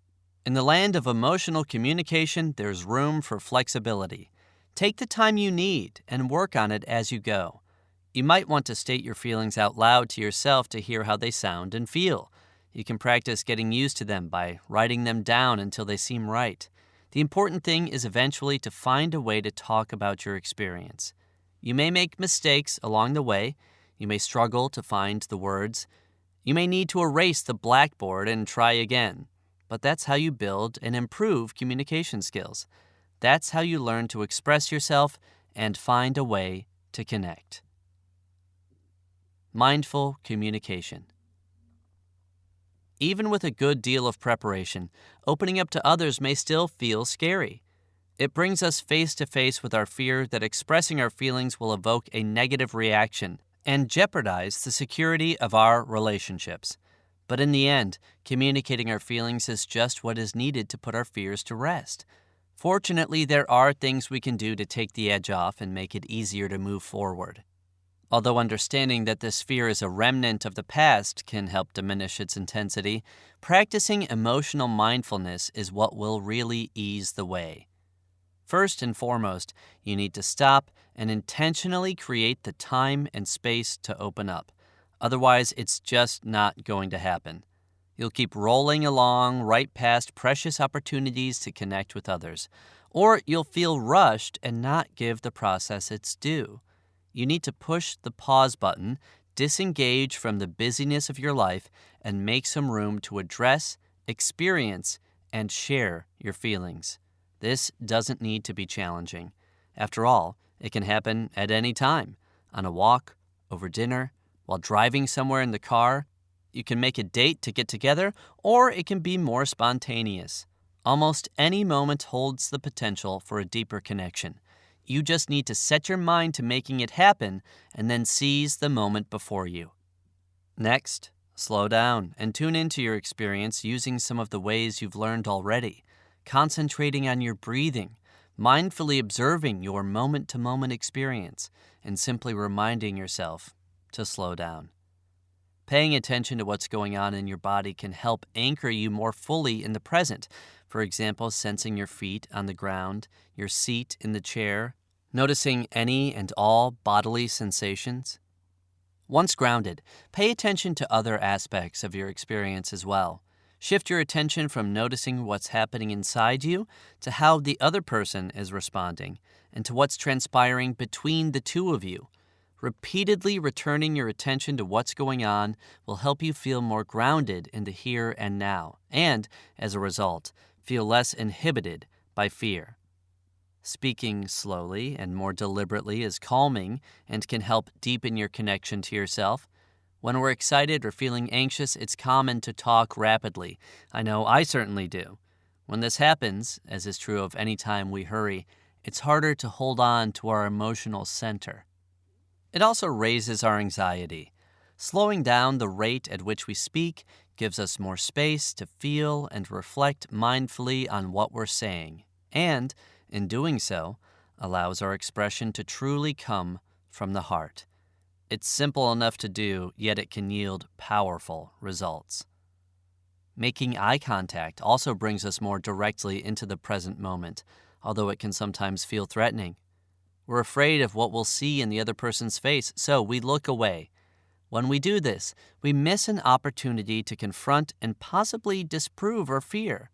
S1: In the land of emotional communication, there's room for flexibility. Take the time you need and work on it as you go. You might want to state your feelings out loud to yourself to hear how they sound and feel. You can practice getting used to them by writing them down until they seem right. The important thing is eventually to find a way to talk about your experience. You may make mistakes along the way. You may struggle to find the words. You may need to erase the blackboard and try again. But that's how you build and improve communication skills. That's how you learn to express yourself and find a way to connect. Mindful communication. Even with a good deal of preparation, opening up to others may still feel scary. It brings us face to face with our fear that expressing our feelings will evoke a negative reaction and jeopardize the security of our relationships. But in the end, communicating our feelings is just what is needed to put our fears to rest. Fortunately, there are things we can do to take the edge off and make it easier to move forward. Although understanding that this fear is a remnant of the past can help diminish its intensity, practicing emotional mindfulness is what will really ease the way. First and foremost, you need to stop and intentionally create the time and space to open up. Otherwise, it's just not going to happen. You'll keep rolling along right past precious opportunities to connect with others, or you'll feel rushed and not give the process its due. You need to push the pause button, disengage from the busyness of your life, and make some room to address, experience, and share your feelings. This doesn't need to be challenging. After all, it can happen at any time, on a walk, over dinner, while driving somewhere in the car. You can make a date to get together, or it can be more spontaneous. Almost any moment holds the potential for a deeper connection. You just need to set your mind to making it happen and then seize the moment before you. Next, slow down and tune into your experience using some of the ways you've learned already, concentrating on your breathing, mindfully observing your moment-to-moment experience, and simply reminding yourself to slow down. Paying attention to what's going on in your body can help anchor you more fully in the present. For example, sensing your feet on the ground, your seat in the chair, noticing any and all bodily sensations. Once grounded, pay attention to other aspects of your experience as well. Shift your attention from noticing what's happening inside you to how the other person is responding, and to what's transpiring between the two of you. Repeatedly returning your attention to what's going on will help you feel more grounded in the here and now, and, as a result, feel less inhibited by fear. Speaking slowly and more deliberately is calming and can help deepen your connection to yourself. When we're excited or feeling anxious, it's common to talk rapidly. I know I certainly do. When this happens, as is true of any time we hurry, it's harder to hold on to our emotional center. It also raises our anxiety. Slowing down the rate at which we speak gives us more space to feel and reflect mindfully on what we're saying, and, in doing so, allows our expression to truly come from the heart. It's simple enough to do, yet it can yield powerful results. Making eye contact also brings us more directly into the present moment, although it can sometimes feel threatening. We're afraid of what we'll see in the other person's face, so we look away. When we do this, we miss an opportunity to confront and possibly disprove our fear.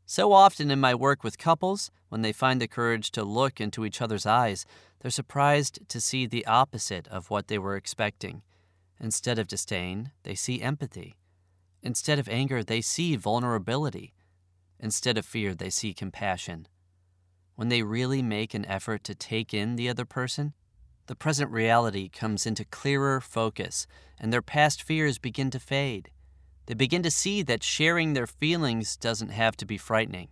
S1: So often in my work with couples, when they find the courage to look into each other's eyes, they're surprised to see the opposite of what they were expecting. Instead of disdain, they see empathy. Instead of anger, they see vulnerability. Instead of fear, they see compassion. When they really make an effort to take in the other person, The present reality comes into clearer focus, and their past fears begin to fade. They begin to see that sharing their feelings doesn't have to be frightening.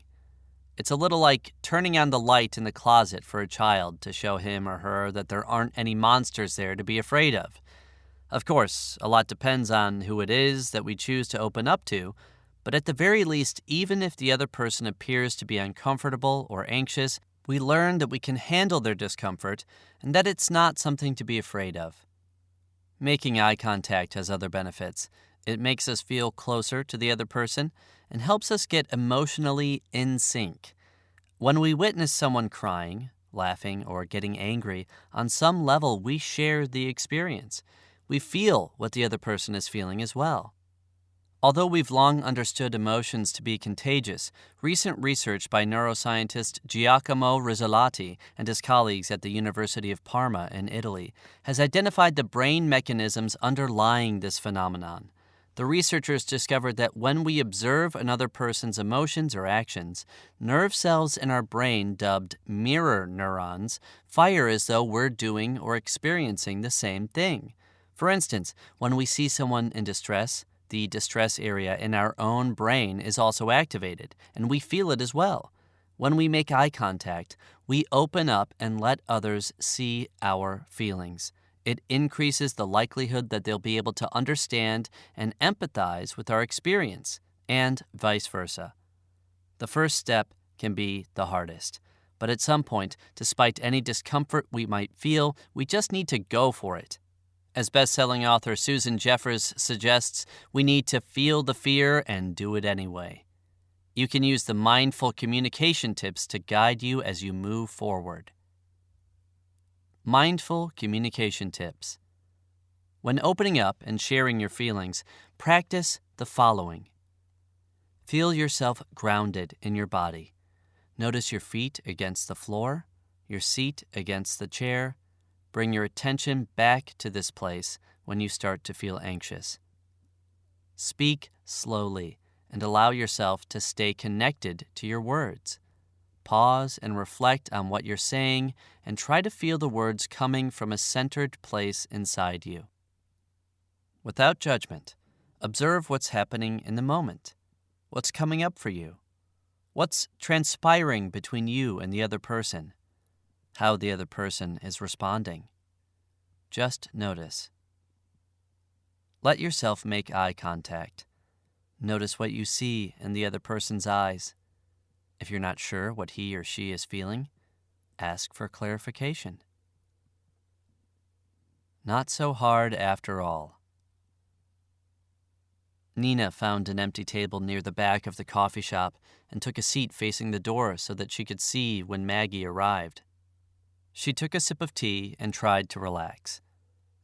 S1: It's a little like turning on the light in the closet for a child to show him or her that there aren't any monsters there to be afraid of. Of course, a lot depends on who it is that we choose to open up to, but at the very least, even if the other person appears to be uncomfortable or anxious, we learn that we can handle their discomfort and that it's not something to be afraid of. Making eye contact has other benefits. It makes us feel closer to the other person and helps us get emotionally in sync. When we witness someone crying, laughing, or getting angry, on some level we share the experience. We feel what the other person is feeling as well. Although we've long understood emotions to be contagious, recent research by neuroscientist Giacomo Rizzolatti and his colleagues at the University of Parma in Italy has identified the brain mechanisms underlying this phenomenon. The researchers discovered that when we observe another person's emotions or actions, nerve cells in our brain, dubbed mirror neurons, fire as though we're doing or experiencing the same thing. For instance, when we see someone in distress, the distress area in our own brain is also activated, and we feel it as well. When we make eye contact, we open up and let others see our feelings. It increases the likelihood that they'll be able to understand and empathize with our experience, and vice versa. The first step can be the hardest, but at some point, despite any discomfort we might feel, we just need to go for it. As best-selling author Susan Jeffers suggests, we need to feel the fear and do it anyway. You can use the mindful communication tips to guide you as you move forward. Mindful communication tips. When opening up and sharing your feelings, practice the following. Feel yourself grounded in your body. Notice your feet against the floor, your seat against the chair. Bring your attention back to this place when you start to feel anxious. Speak slowly and allow yourself to stay connected to your words. Pause and reflect on what you're saying and try to feel the words coming from a centered place inside you. Without judgment, observe what's happening in the moment. What's coming up for you? What's transpiring between you and the other person? How the other person is responding. Just notice. Let yourself make eye contact. Notice what you see in the other person's eyes. If you're not sure what he or she is feeling, ask for clarification. Not so hard after all. Nina found an empty table near the back of the coffee shop and took a seat facing the door so that she could see when Maggie arrived. She took a sip of tea and tried to relax.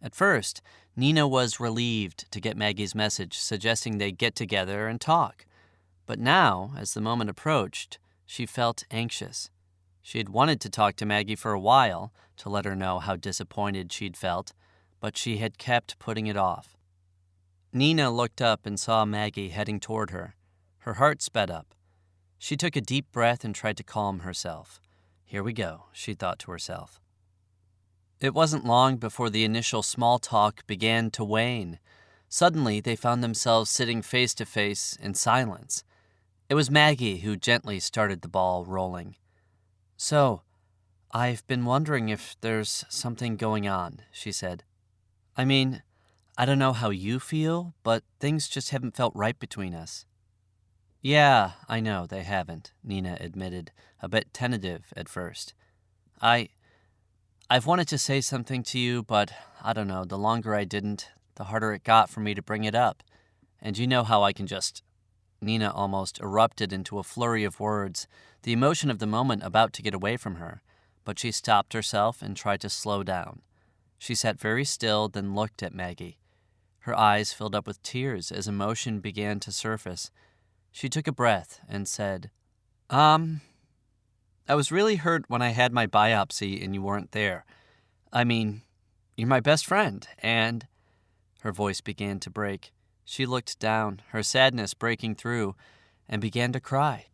S1: At first, Nina was relieved to get Maggie's message suggesting they get together and talk. But now, as the moment approached, she felt anxious. She had wanted to talk to Maggie for a while to let her know how disappointed she'd felt, but she had kept putting it off. Nina looked up and saw Maggie heading toward her. Her heart sped up. She took a deep breath and tried to calm herself. Here we go, she thought to herself. It wasn't long before the initial small talk began to wane. Suddenly, they found themselves sitting face to face in silence. It was Maggie who gently started the ball rolling. So, I've been wondering if there's something going on, she said. I mean, I don't know how you feel, but things just haven't felt right between us. Yeah, I know they haven't, Nina admitted, a bit tentative at first. I've wanted to say something to you, but I don't know, the longer I didn't, the harder it got for me to bring it up. And you know how I can just... Nina almost erupted into a flurry of words, the emotion of the moment about to get away from her, but she stopped herself and tried to slow down. She sat very still, then looked at Maggie. Her eyes filled up with tears as emotion began to surface. She took a breath and said, I was really hurt when I had my biopsy and you weren't there. I mean, you're my best friend, and... Her voice began to break. She looked down, her sadness breaking through, and began to cry.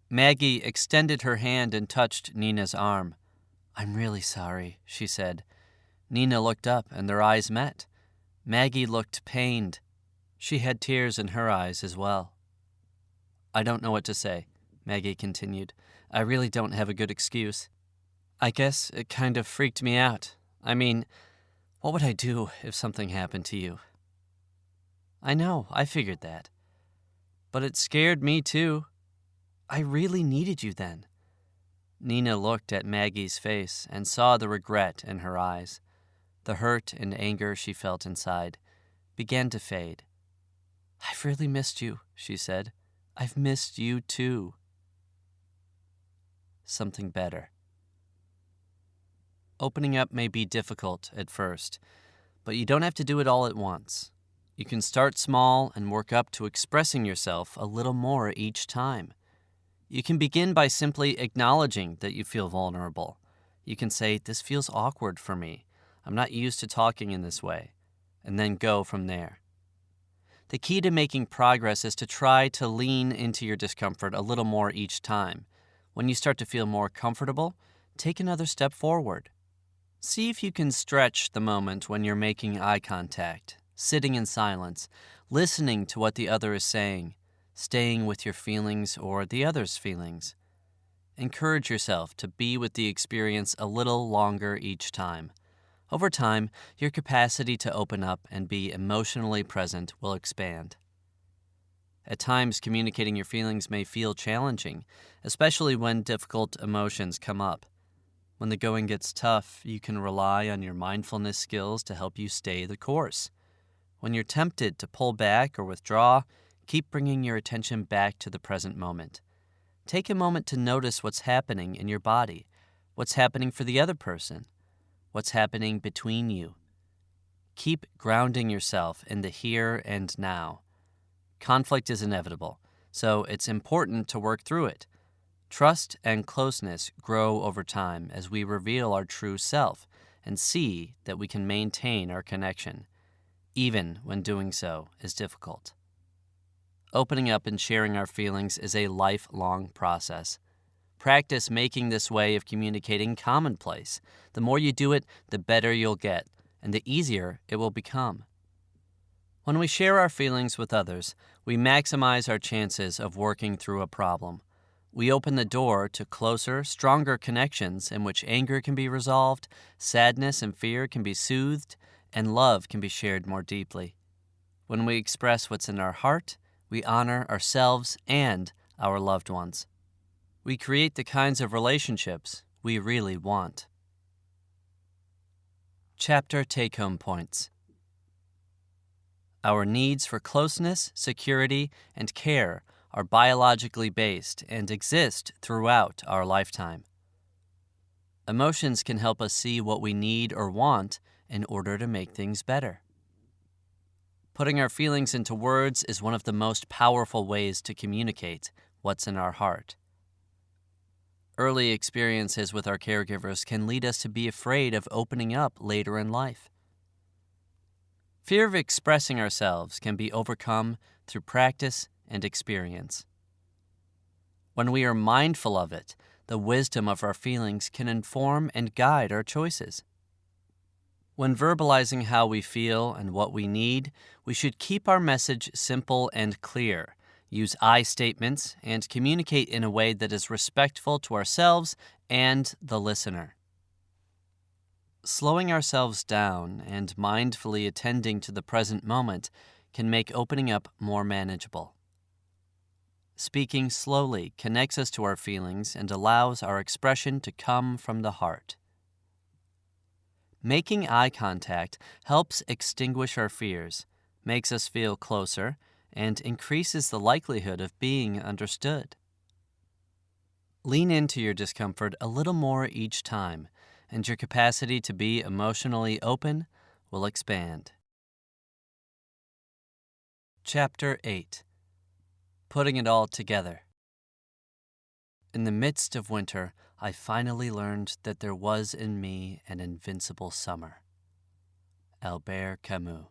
S1: Maggie extended her hand and touched Nina's arm. "I'm really sorry," she said. Nina looked up, and their eyes met. Maggie looked pained. She had tears in her eyes as well. "I don't know what to say," Maggie continued. "I really don't have a good excuse. I guess it kind of freaked me out. I mean, what would I do if something happened to you?" "I know, I figured that. But it scared me too. I really needed you then." Nina looked at Maggie's face and saw the regret in her eyes. The hurt and anger she felt inside began to fade. "I've really missed you," she said. "I've missed you too." Something better. Opening up may be difficult at first, but you don't have to do it all at once. You can start small and work up to expressing yourself a little more each time. You can begin by simply acknowledging that you feel vulnerable. You can say, "This feels awkward for me. I'm not used to talking in this way," and then go from there. The key to making progress is to try to lean into your discomfort a little more each time. When you start to feel more comfortable, take another step forward. See if you can stretch the moment when you're making eye contact, sitting in silence, listening to what the other is saying, staying with your feelings or the other's feelings. Encourage yourself to be with the experience a little longer each time. Over time, your capacity to open up and be emotionally present will expand. At times, communicating your feelings may feel challenging, especially when difficult emotions come up. When the going gets tough, you can rely on your mindfulness skills to help you stay the course. When you're tempted to pull back or withdraw, keep bringing your attention back to the present moment. Take a moment to notice what's happening in your body, what's happening for the other person, what's happening between you. Keep grounding yourself in the here and now. Conflict is inevitable, so it's important to work through it. Trust and closeness grow over time as we reveal our true self and see that we can maintain our connection, even when doing so is difficult. Opening up and sharing our feelings is a lifelong process. Practice making this way of communicating commonplace. The more you do it, the better you'll get, and the easier it will become. When we share our feelings with others, we maximize our chances of working through a problem. We open the door to closer, stronger connections in which anger can be resolved, sadness and fear can be soothed, and love can be shared more deeply. When we express what's in our heart, we honor ourselves and our loved ones. We create the kinds of relationships we really want. Chapter Take-Home Points. Our needs for closeness, security, and care are biologically based and exist throughout our lifetime. Emotions can help us see what we need or want in order to make things better. Putting our feelings into words is one of the most powerful ways to communicate what's in our heart. Early experiences with our caregivers can lead us to be afraid of opening up later in life. Fear of expressing ourselves can be overcome through practice and experience. When we are mindful of it, the wisdom of our feelings can inform and guide our choices. When verbalizing how we feel and what we need, we should keep our message simple and clear, use I statements, and communicate in a way that is respectful to ourselves and the listener. Slowing ourselves down and mindfully attending to the present moment can make opening up more manageable. Speaking slowly connects us to our feelings and allows our expression to come from the heart. Making eye contact helps extinguish our fears, makes us feel closer, and increases the likelihood of being understood. Lean into your discomfort a little more each time, and your capacity to be emotionally open will expand. Chapter 8. Putting it all together. In the midst of winter, I finally learned that there was in me an invincible summer. Albert Camus.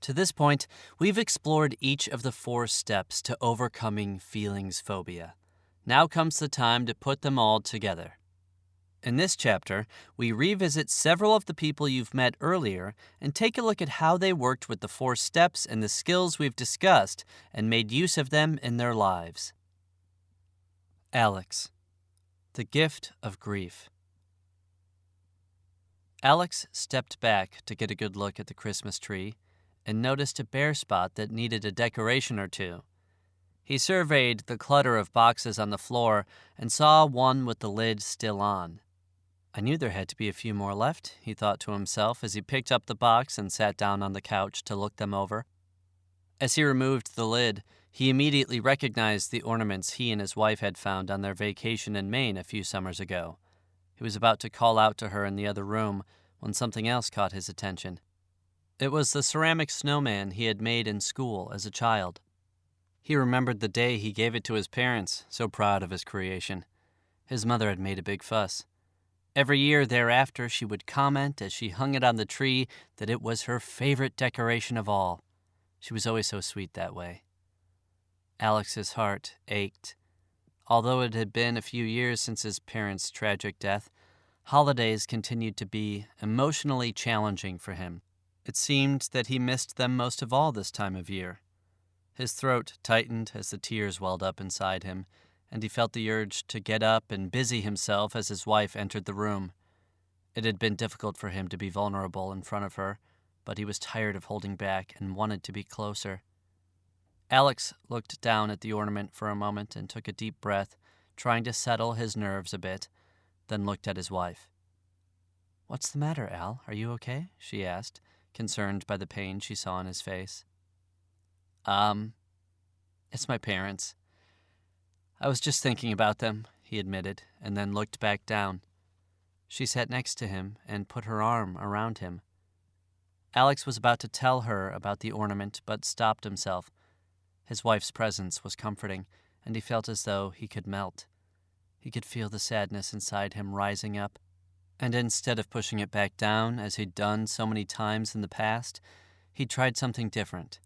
S1: To this point, we've explored each of the 4 steps to overcoming feelings phobia. Now comes the time to put them all together. In this chapter, we revisit several of the people you've met earlier and take a look at how they worked with the 4 steps and the skills we've discussed and made use of them in their lives. Alex, the gift of grief. Alex stepped back to get a good look at the Christmas tree and noticed a bare spot that needed a decoration or two. He surveyed the clutter of boxes on the floor and saw one with the lid still on. I knew there had to be a few more left, he thought to himself as he picked up the box and sat down on the couch to look them over. As he removed the lid, he immediately recognized the ornaments he and his wife had found on their vacation in Maine a few summers ago. He was about to call out to her in the other room when something else caught his attention. It was the ceramic snowman he had made in school as a child. He remembered the day he gave it to his parents, so proud of his creation. His mother had made a big fuss. Every year thereafter, she would comment as she hung it on the tree that it was her favorite decoration of all. She was always so sweet that way. Alex's heart ached. Although it had been a few years since his parents' tragic death, holidays continued to be emotionally challenging for him. It seemed that he missed them most of all this time of year. His throat tightened as the tears welled up inside him, and he felt the urge to get up and busy himself as his wife entered the room. It had been difficult for him to be vulnerable in front of her, but he was tired of holding back and wanted to be closer. Alex looked down at the ornament for a moment and took a deep breath, trying to settle his nerves a bit, then looked at his wife. "What's the matter, Al? Are you okay?" she asked, concerned by the pain she saw in his face. It's my parents. I was just thinking about them, he admitted, and then looked back down. She sat next to him and put her arm around him. Alex was about to tell her about the ornament, but stopped himself. His wife's presence was comforting, and he felt as though he could melt. He could feel the sadness inside him rising up, and instead of pushing it back down, as he'd done so many times in the past, he tried something different.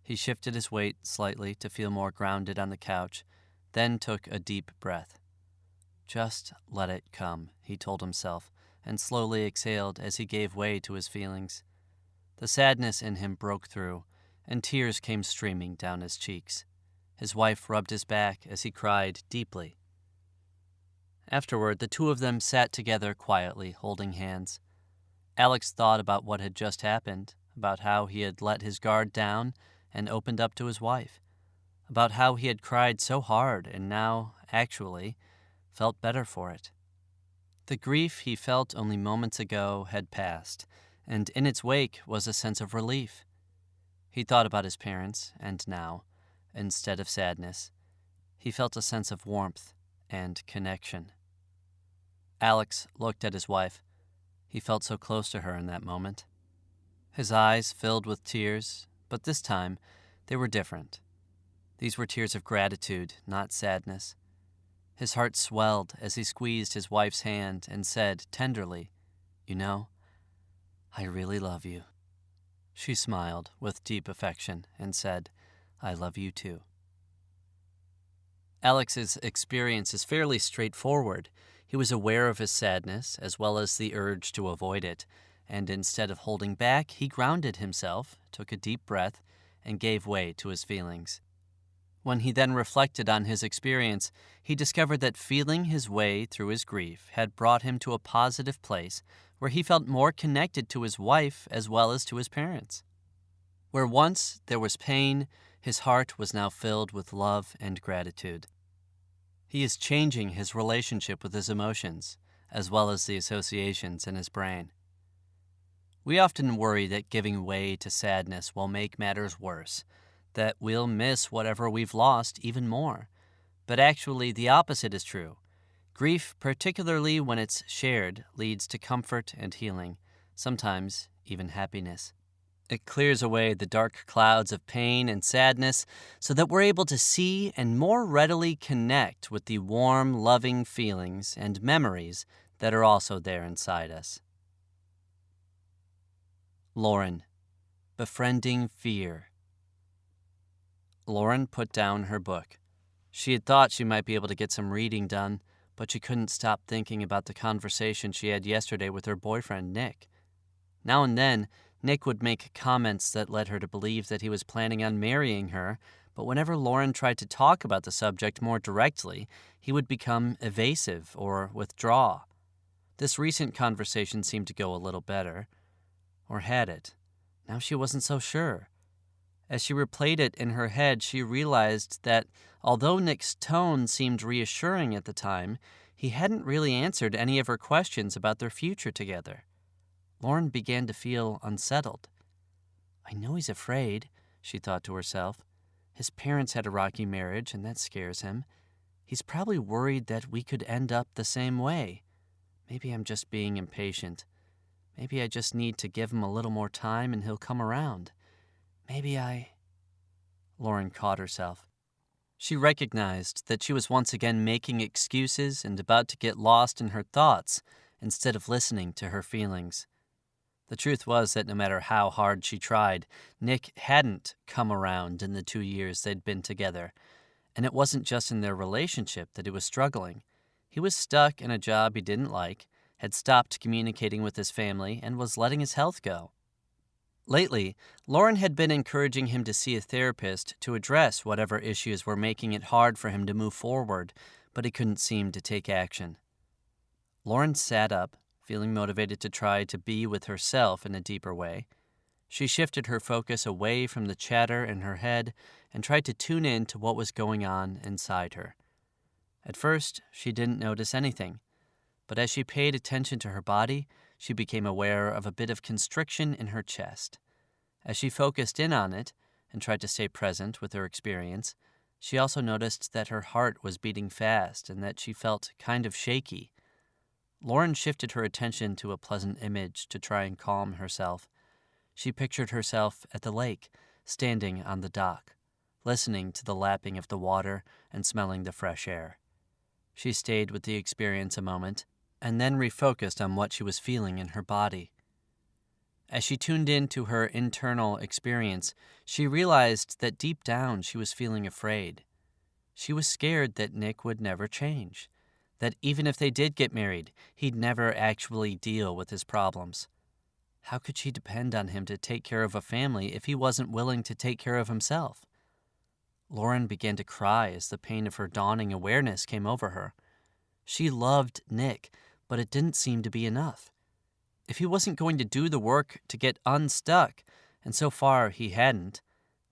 S1: He shifted his weight slightly to feel more grounded on the couch, then took a deep breath. Just let it come, he told himself, and slowly exhaled as he gave way to his feelings. The sadness in him broke through, and tears came streaming down his cheeks. His wife rubbed his back as he cried deeply. Afterward, the two of them sat together quietly, holding hands. Alex thought about what had just happened, about how he had let his guard down and opened up to his wife, about how he had cried so hard and now, actually, felt better for it. The grief he felt only moments ago had passed, and in its wake was a sense of relief. He thought about his parents, and now, instead of sadness, he felt a sense of warmth and connection. Alex looked at his wife. He felt so close to her in that moment. His eyes filled with tears, but this time they were different. These were tears of gratitude, not sadness. His heart swelled as he squeezed his wife's hand and said tenderly, "You know, I really love you." She smiled with deep affection and said, "I love you too." Alex's experience is fairly straightforward. He was aware of his sadness as well as the urge to avoid it, and instead of holding back, he grounded himself, took a deep breath, and gave way to his feelings. When he then reflected on his experience, he discovered that feeling his way through his grief had brought him to a positive place where he felt more connected to his wife as well as to his parents. Where once there was pain, his heart was now filled with love and gratitude. He is changing his relationship with his emotions, as well as the associations in his brain. We often worry that giving way to sadness will make matters worse, that we'll miss whatever we've lost even more. But actually, the opposite is true. Grief, particularly when it's shared, leads to comfort and healing, sometimes even happiness. It clears away the dark clouds of pain and sadness so that we're able to see and more readily connect with the warm, loving feelings and memories that are also there inside us. Lauren, befriending fear. Lauren put down her book. She had thought she might be able to get some reading done, but she couldn't stop thinking about the conversation she had yesterday with her boyfriend, Nick. Now and then, Nick would make comments that led her to believe that he was planning on marrying her, but whenever Lauren tried to talk about the subject more directly, he would become evasive or withdraw. This recent conversation seemed to go a little better. Or had it? Now she wasn't so sure. As she replayed it in her head, she realized that although Nick's tone seemed reassuring at the time, he hadn't really answered any of her questions about their future together. Lauren began to feel unsettled. I know he's afraid, she thought to herself. His parents had a rocky marriage, and that scares him. He's probably worried that we could end up the same way. Maybe I'm just being impatient. Maybe I just need to give him a little more time and he'll come around. Lauren caught herself. She recognized that she was once again making excuses and about to get lost in her thoughts instead of listening to her feelings. The truth was that no matter how hard she tried, Nick hadn't come around in the 2 years they'd been together. And it wasn't just in their relationship that he was struggling. He was stuck in a job he didn't like, had stopped communicating with his family, and was letting his health go. Lately, Lauren had been encouraging him to see a therapist to address whatever issues were making it hard for him to move forward, but he couldn't seem to take action. Lauren sat up, feeling motivated to try to be with herself in a deeper way. She shifted her focus away from the chatter in her head and tried to tune in to what was going on inside her. At first, she didn't notice anything, but as she paid attention to her body, she became aware of a bit of constriction in her chest. As she focused in on it and tried to stay present with her experience, she also noticed that her heart was beating fast and that she felt kind of shaky. Lauren shifted her attention to a pleasant image to try and calm herself. She pictured herself at the lake, standing on the dock, listening to the lapping of the water and smelling the fresh air. She stayed with the experience a moment, and then refocused on what she was feeling in her body. As she tuned in to her internal experience, she realized that deep down she was feeling afraid. She was scared that Nick would never change, that even if they did get married, he'd never actually deal with his problems. How could she depend on him to take care of a family if he wasn't willing to take care of himself? Lauren began to cry as the pain of her dawning awareness came over her. She loved Nick, but it didn't seem to be enough. If he wasn't going to do the work to get unstuck, and so far he hadn't,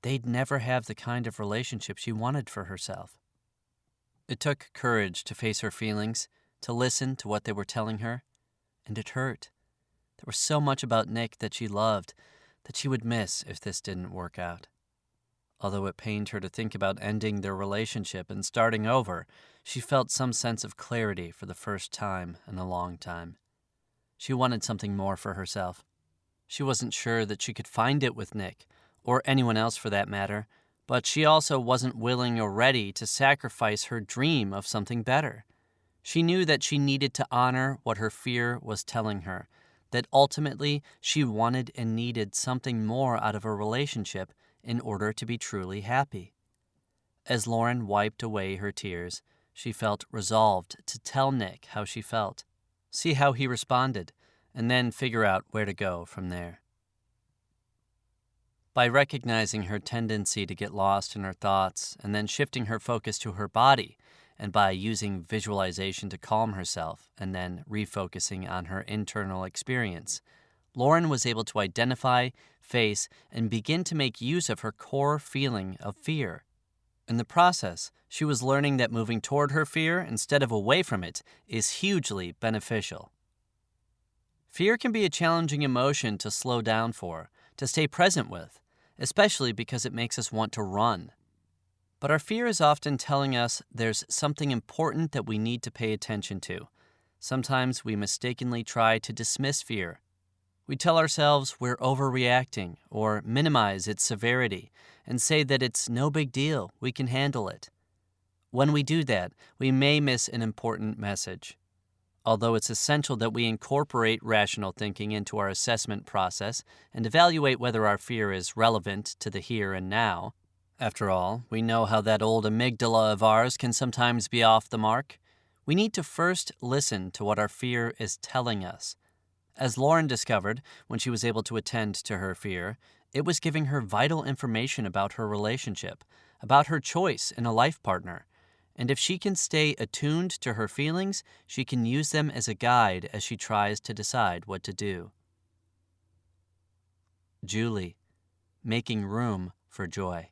S1: they'd never have the kind of relationship she wanted for herself. It took courage to face her feelings, to listen to what they were telling her, and it hurt. There was so much about Nick that she loved, that she would miss if this didn't work out. Although it pained her to think about ending their relationship and starting over, she felt some sense of clarity for the first time in a long time. She wanted something more for herself. She wasn't sure that she could find it with Nick, or anyone else for that matter, but she also wasn't willing or ready to sacrifice her dream of something better. She knew that she needed to honor what her fear was telling her, that ultimately she wanted and needed something more out of a relationship in order to be truly happy. As Lauren wiped away her tears, she felt resolved to tell Nick how she felt, see how he responded, and then figure out where to go from there. By recognizing her tendency to get lost in her thoughts and then shifting her focus to her body, and by using visualization to calm herself and then refocusing on her internal experience, Lauren was able to identify, face, and begin to make use of her core feeling of fear. In the process, she was learning that moving toward her fear instead of away from it is hugely beneficial. Fear can be a challenging emotion to slow down for, to stay present with, especially because it makes us want to run. But our fear is often telling us there's something important that we need to pay attention to. Sometimes we mistakenly try to dismiss fear. We tell ourselves we're overreacting or minimize its severity and say that it's no big deal, we can handle it. When we do that, we may miss an important message. Although it's essential that we incorporate rational thinking into our assessment process and evaluate whether our fear is relevant to the here and now. After all, we know how that old amygdala of ours can sometimes be off the mark. We need to first listen to what our fear is telling us. As Lauren discovered when she was able to attend to her fear, it was giving her vital information about her relationship, about her choice in a life partner. And if she can stay attuned to her feelings, she can use them as a guide as she tries to decide what to do. Julie, making room for joy.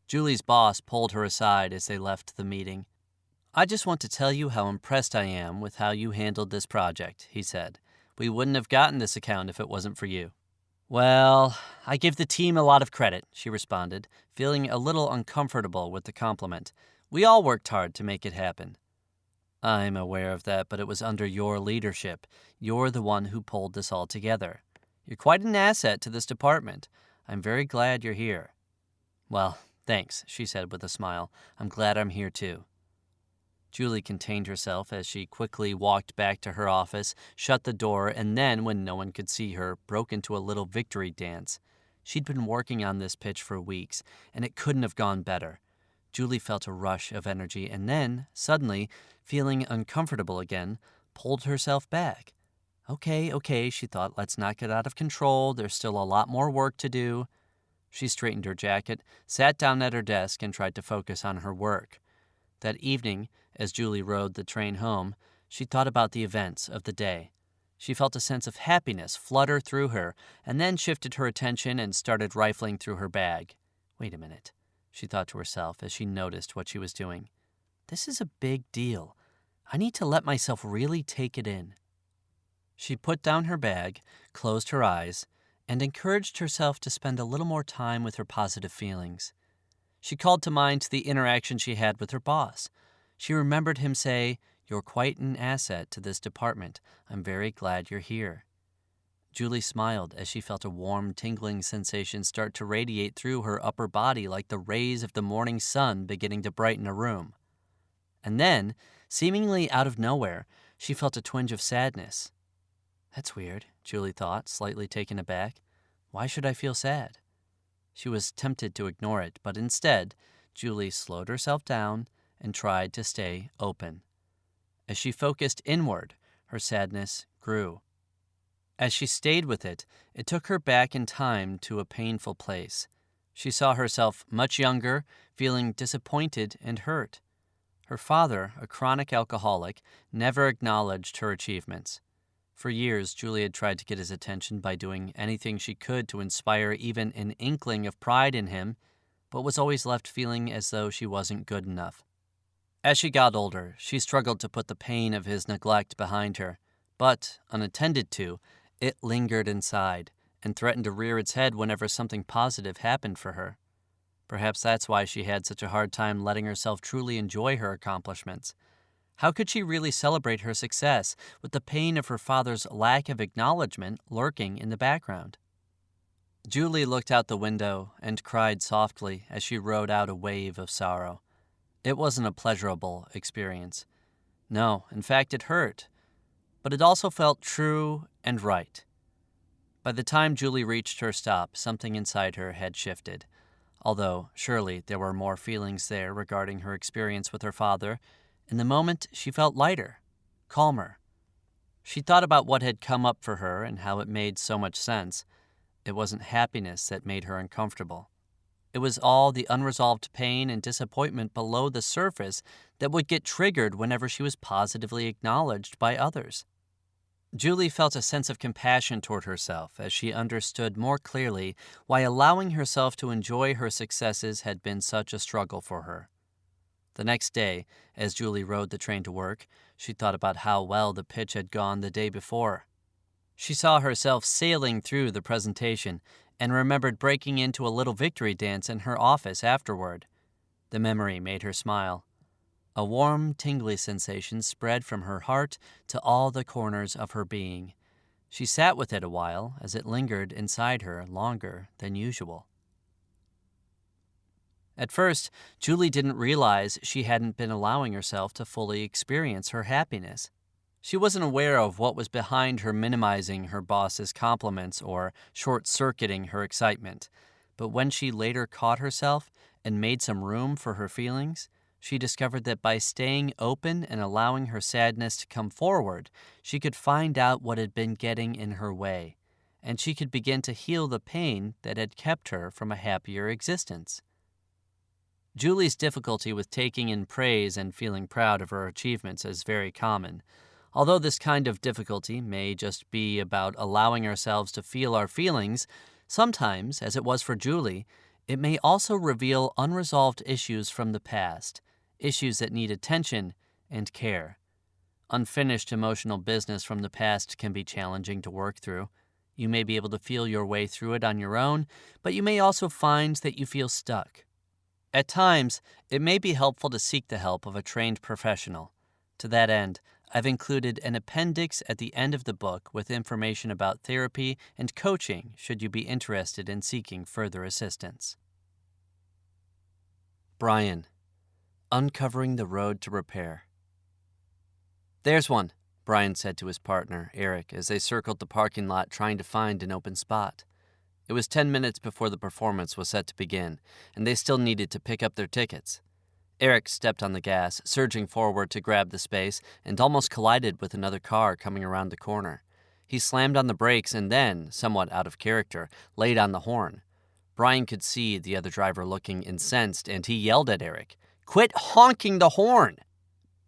S1: Julie's boss pulled her aside as they left the meeting. "I just want to tell you how impressed I am with how you handled this project," he said. "We wouldn't have gotten this account if it wasn't for you." "Well, I give the team a lot of credit," she responded, feeling a little uncomfortable with the compliment. "We all worked hard to make it happen." "I'm aware of that, but it was under your leadership. You're the one who pulled this all together. You're quite an asset to this department. I'm very glad you're here." "Well, thanks," she said with a smile. "I'm glad I'm here too." Julie contained herself as she quickly walked back to her office, shut the door, and then, when no one could see her, broke into a little victory dance. She'd been working on this pitch for weeks, and it couldn't have gone better. Julie felt a rush of energy and then, suddenly, feeling uncomfortable again, pulled herself back. Okay, she thought, let's not get out of control. There's still a lot more work to do. She straightened her jacket, sat down at her desk, and tried to focus on her work. That evening, as Julie rode the train home, she thought about the events of the day. She felt a sense of happiness flutter through her, and then shifted her attention and started rifling through her bag. Wait a minute, she thought to herself as she noticed what she was doing. This is a big deal. I need to let myself really take it in. She put down her bag, closed her eyes, and encouraged herself to spend a little more time with her positive feelings. She called to mind the interaction she had with her boss. She remembered him say, "You're quite an asset to this department. I'm very glad you're here." Julie smiled as she felt a warm, tingling sensation start to radiate through her upper body like the rays of the morning sun beginning to brighten a room. And then, seemingly out of nowhere, she felt a twinge of sadness. That's weird, Julie thought, slightly taken aback. Why should I feel sad? She was tempted to ignore it, but instead, Julie slowed herself down and tried to stay open. As she focused inward, her sadness grew. As she stayed with it, it took her back in time to a painful place. She saw herself much younger, feeling disappointed and hurt. Her father, a chronic alcoholic, never acknowledged her achievements. For years, Julie had tried to get his attention by doing anything she could to inspire even an inkling of pride in him, but was always left feeling as though she wasn't good enough. As she got older, she struggled to put the pain of his neglect behind her, but, unattended to, it lingered inside and threatened to rear its head whenever something positive happened for her. Perhaps that's why she had such a hard time letting herself truly enjoy her accomplishments. How could she really celebrate her success with the pain of her father's lack of acknowledgement lurking in the background? Julie looked out the window and cried softly as she rode out a wave of sorrow. It wasn't a pleasurable experience. No, in fact, it hurt. But it also felt true and right. By the time Julie reached her stop, something inside her had shifted. Although, surely, there were more feelings there regarding her experience with her father. In the moment, she felt lighter, calmer. She thought about what had come up for her and how it made so much sense. It wasn't happiness that made her uncomfortable. It was all the unresolved pain and disappointment below the surface that would get triggered whenever she was positively acknowledged by others. Julie felt a sense of compassion toward herself as she understood more clearly why allowing herself to enjoy her successes had been such a struggle for her. The next day, as Julie rode the train to work, she thought about how well the pitch had gone the day before. She saw herself sailing through the presentation and remembered breaking into a little victory dance in her office afterward. The memory made her smile. A warm, tingly sensation spread from her heart to all the corners of her being. She sat with it a while as it lingered inside her longer than usual. At first, Julie didn't realize she hadn't been allowing herself to fully experience her happiness. She wasn't aware of what was behind her minimizing her boss's compliments or short-circuiting her excitement. But when she later caught herself and made some room for her feelings, She discovered that by staying open and allowing her sadness to come forward, she could find out what had been getting in her way, and she could begin to heal the pain that had kept her from a happier existence. Julie's difficulty with taking in praise and feeling proud of her achievements is very common. Although this kind of difficulty may just be about allowing ourselves to feel our feelings, sometimes, as it was for Julie, it may also reveal unresolved issues from the past, issues that need attention and care. Unfinished emotional business from the past can be challenging to work through. You may be able to feel your way through it on your own, but you may also find that you feel stuck. At times, it may be helpful to seek the help of a trained professional. To that end, I've included an appendix at the end of the book with information about therapy and coaching should you be interested in seeking further assistance. Brian, uncovering the road to repair. "There's one," Brian said to his partner, Eric, as they circled the parking lot trying to find an open spot. It was 10 minutes before the performance was set to begin, and they still needed to pick up their tickets. Eric stepped on the gas, surging forward to grab the space, and almost collided with another car coming around the corner. He slammed on the brakes and then, somewhat out of character, laid on the horn. Brian could see the other driver looking incensed, and he yelled at Eric, "Quit honking the horn!"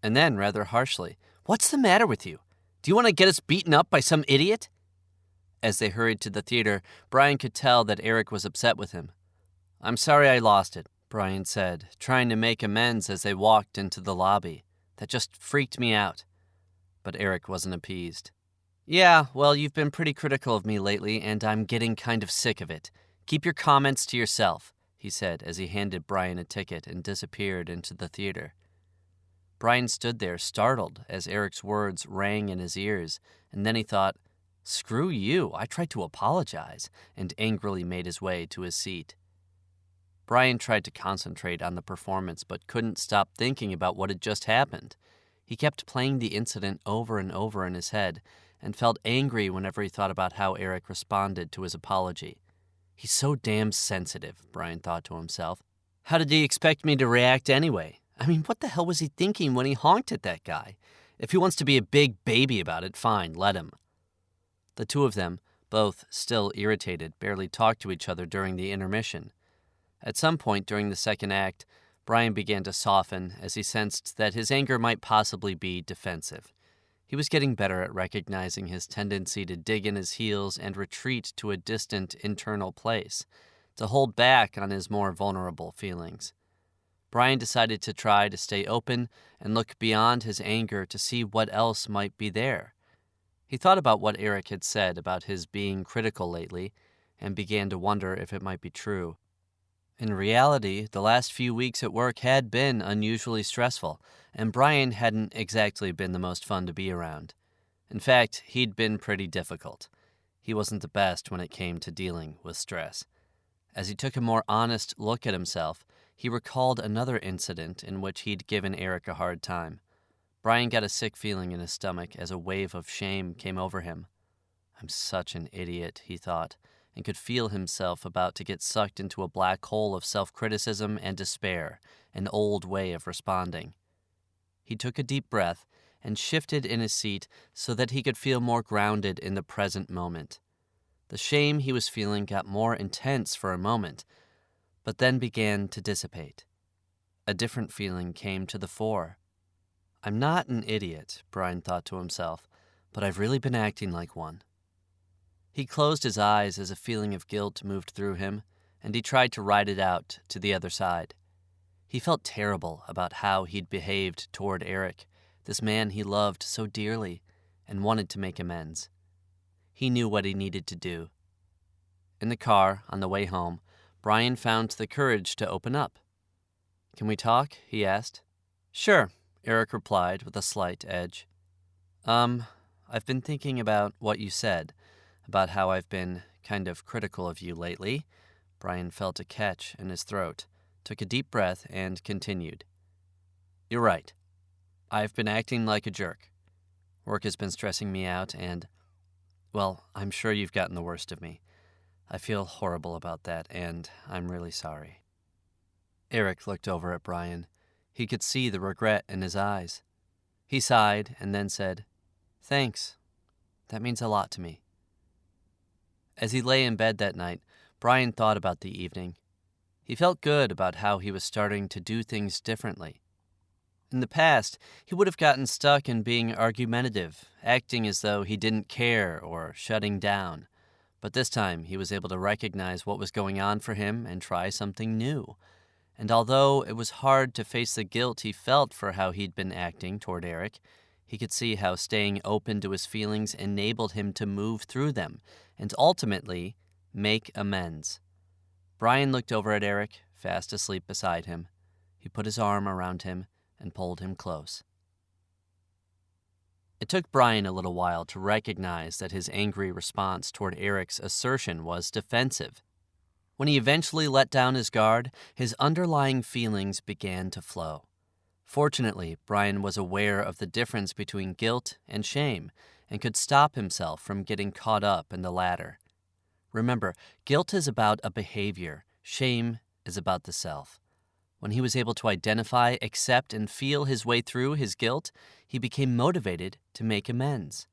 S1: And then, rather harshly, "What's the matter with you? Do you want to get us beaten up by some idiot?" As they hurried to the theater, Brian could tell that Eric was upset with him. "I'm sorry I lost it," Brian said, trying to make amends as they walked into the lobby. "That just freaked me out." But Eric wasn't appeased. "Yeah, well, you've been pretty critical of me lately, and I'm getting kind of sick of it. Keep your comments to yourself," he said as he handed Brian a ticket and disappeared into the theater. Brian stood there, startled, as Eric's words rang in his ears, and then he thought, "Screw you, I tried to apologize," and angrily made his way to his seat. Brian tried to concentrate on the performance but couldn't stop thinking about what had just happened. He kept playing the incident over and over in his head and felt angry whenever he thought about how Eric responded to his apology. "He's so damn sensitive," Brian thought to himself. "How did he expect me to react anyway? I mean, what the hell was he thinking when he honked at that guy? If he wants to be a big baby about it, fine, let him." The two of them, both still irritated, barely talked to each other during the intermission. At some point during the second act, Brian began to soften as he sensed that his anger might possibly be defensive. He was getting better at recognizing his tendency to dig in his heels and retreat to a distant internal place, to hold back on his more vulnerable feelings. Brian decided to try to stay open and look beyond his anger to see what else might be there. He thought about what Eric had said about his being critical lately and began to wonder if it might be true. In reality, the last few weeks at work had been unusually stressful, and Brian hadn't exactly been the most fun to be around. In fact, he'd been pretty difficult. He wasn't the best when it came to dealing with stress. As he took a more honest look at himself, he recalled another incident in which he'd given Eric a hard time. Brian got a sick feeling in his stomach as a wave of shame came over him. "I'm such an idiot," he thought, and could feel himself about to get sucked into a black hole of self-criticism and despair, an old way of responding. He took a deep breath and shifted in his seat so that he could feel more grounded in the present moment. The shame he was feeling got more intense for a moment, but then began to dissipate. A different feeling came to the fore. "I'm not an idiot," Brian thought to himself, "but I've really been acting like one." He closed his eyes as a feeling of guilt moved through him, and he tried to ride it out to the other side. He felt terrible about how he'd behaved toward Eric, this man he loved so dearly, and wanted to make amends. He knew what he needed to do. In the car, on the way home, Brian found the courage to open up. "Can we talk?" he asked. "Sure," Eric replied with a slight edge. I've been thinking about what you said, about how I've been kind of critical of you lately." Brian felt a catch in his throat, took a deep breath, and continued. "You're right. I've been acting like a jerk. Work has been stressing me out, and, well, I'm sure you've gotten the worst of me. I feel horrible about that, and I'm really sorry." Eric looked over at Brian. He could see the regret in his eyes. He sighed and then said, "Thanks. That means a lot to me." As he lay in bed that night, Brian thought about the evening. He felt good about how he was starting to do things differently. In the past, he would have gotten stuck in being argumentative, acting as though he didn't care or shutting down. But this time, he was able to recognize what was going on for him and try something new. And although it was hard to face the guilt he felt for how he'd been acting toward Eric, he could see how staying open to his feelings enabled him to move through them and ultimately make amends. Brian looked over at Eric, fast asleep beside him. He put his arm around him and pulled him close. It took Brian a little while to recognize that his angry response toward Eric's assertion was defensive. When he eventually let down his guard, his underlying feelings began to flow. Fortunately, Brian was aware of the difference between guilt and shame and could stop himself from getting caught up in the latter. Remember, guilt is about a behavior. Shame is about the self. When he was able to identify, accept, and feel his way through his guilt, he became motivated to make amends.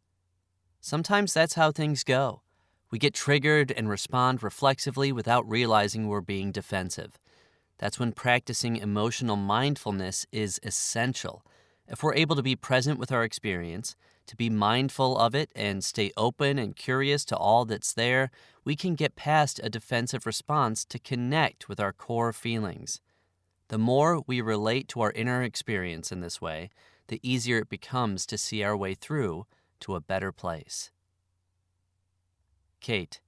S1: Sometimes that's how things go. We get triggered and respond reflexively without realizing we're being defensive. That's when practicing emotional mindfulness is essential. If we're able to be present with our experience, to be mindful of it and stay open and curious to all that's there, we can get past a defensive response to connect with our core feelings. The more we relate to our inner experience in this way, the easier it becomes to see our way through to a better place. Kate,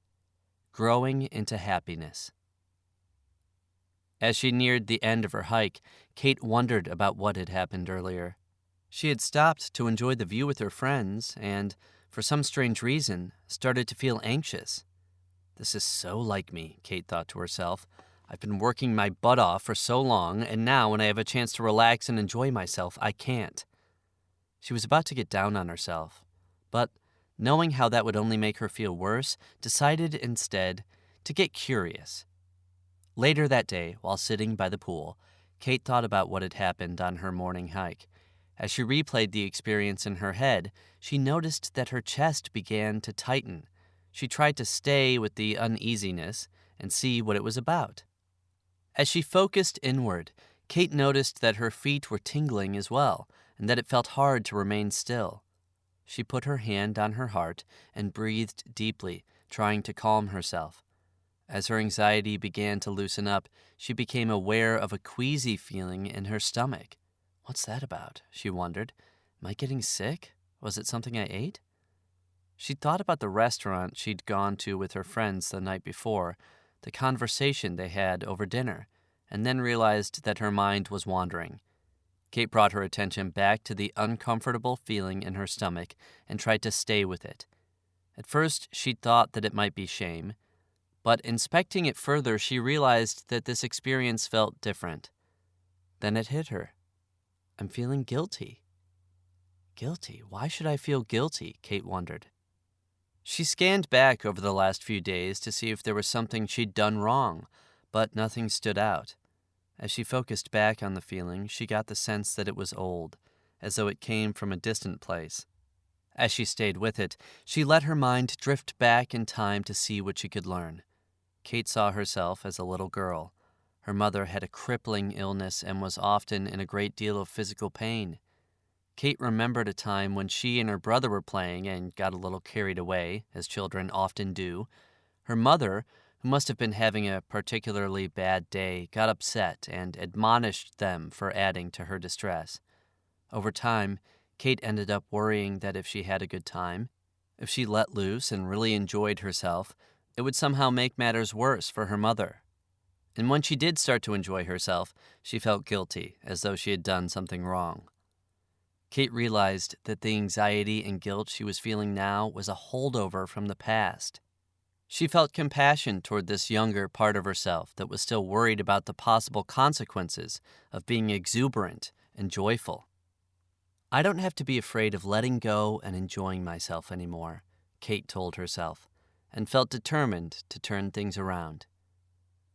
S1: growing into happiness. As she neared the end of her hike, Kate wondered about what had happened earlier. She had stopped to enjoy the view with her friends and, for some strange reason, started to feel anxious. This is so like me, Kate thought to herself. I've been working my butt off for so long, and now when I have a chance to relax and enjoy myself, I can't. She was about to get down on herself, but knowing how that would only make her feel worse, decided instead to get curious. Later that day, while sitting by the pool, Kate thought about what had happened on her morning hike. As she replayed the experience in her head, she noticed that her chest began to tighten. She tried to stay with the uneasiness and see what it was about. As she focused inward, Kate noticed that her feet were tingling as well, and that it felt hard to remain still. She put her hand on her heart and breathed deeply, trying to calm herself. As her anxiety began to loosen up, she became aware of a queasy feeling in her stomach. What's that about? She wondered. Am I getting sick? Was it something I ate? She thought about the restaurant she'd gone to with her friends the night before, the conversation they had over dinner, and then realized that her mind was wandering. Kate brought her attention back to the uncomfortable feeling in her stomach and tried to stay with it. At first, she thought that it might be shame, but inspecting it further, she realized that this experience felt different. Then it hit her. I'm feeling guilty. Guilty? Why should I feel guilty? Kate wondered. She scanned back over the last few days to see if there was something she'd done wrong, but nothing stood out. As she focused back on the feeling, she got the sense that it was old, as though it came from a distant place. As she stayed with it, she let her mind drift back in time to see what she could learn. Kate saw herself as a little girl. Her mother had a crippling illness and was often in a great deal of physical pain. Kate remembered a time when she and her brother were playing and got a little carried away, as children often do. Her mother, who must have been having a particularly bad day, got upset and admonished them for adding to her distress. Over time, Kate ended up worrying that if she had a good time, if she let loose and really enjoyed herself, it would somehow make matters worse for her mother. And when she did start to enjoy herself, she felt guilty, as though she had done something wrong. Kate realized that the anxiety and guilt she was feeling now was a holdover from the past. She felt compassion toward this younger part of herself that was still worried about the possible consequences of being exuberant and joyful. I don't have to be afraid of letting go and enjoying myself anymore, Kate told herself, and felt determined to turn things around.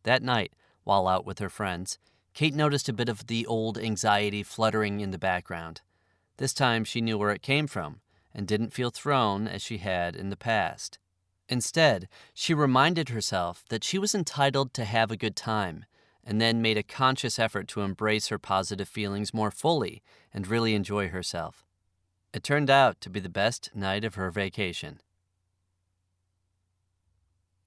S1: That night, while out with her friends, Kate noticed a bit of the old anxiety fluttering in the background. This time she knew where it came from and didn't feel thrown as she had in the past. Instead, she reminded herself that she was entitled to have a good time, and then made a conscious effort to embrace her positive feelings more fully and really enjoy herself. It turned out to be the best night of her vacation.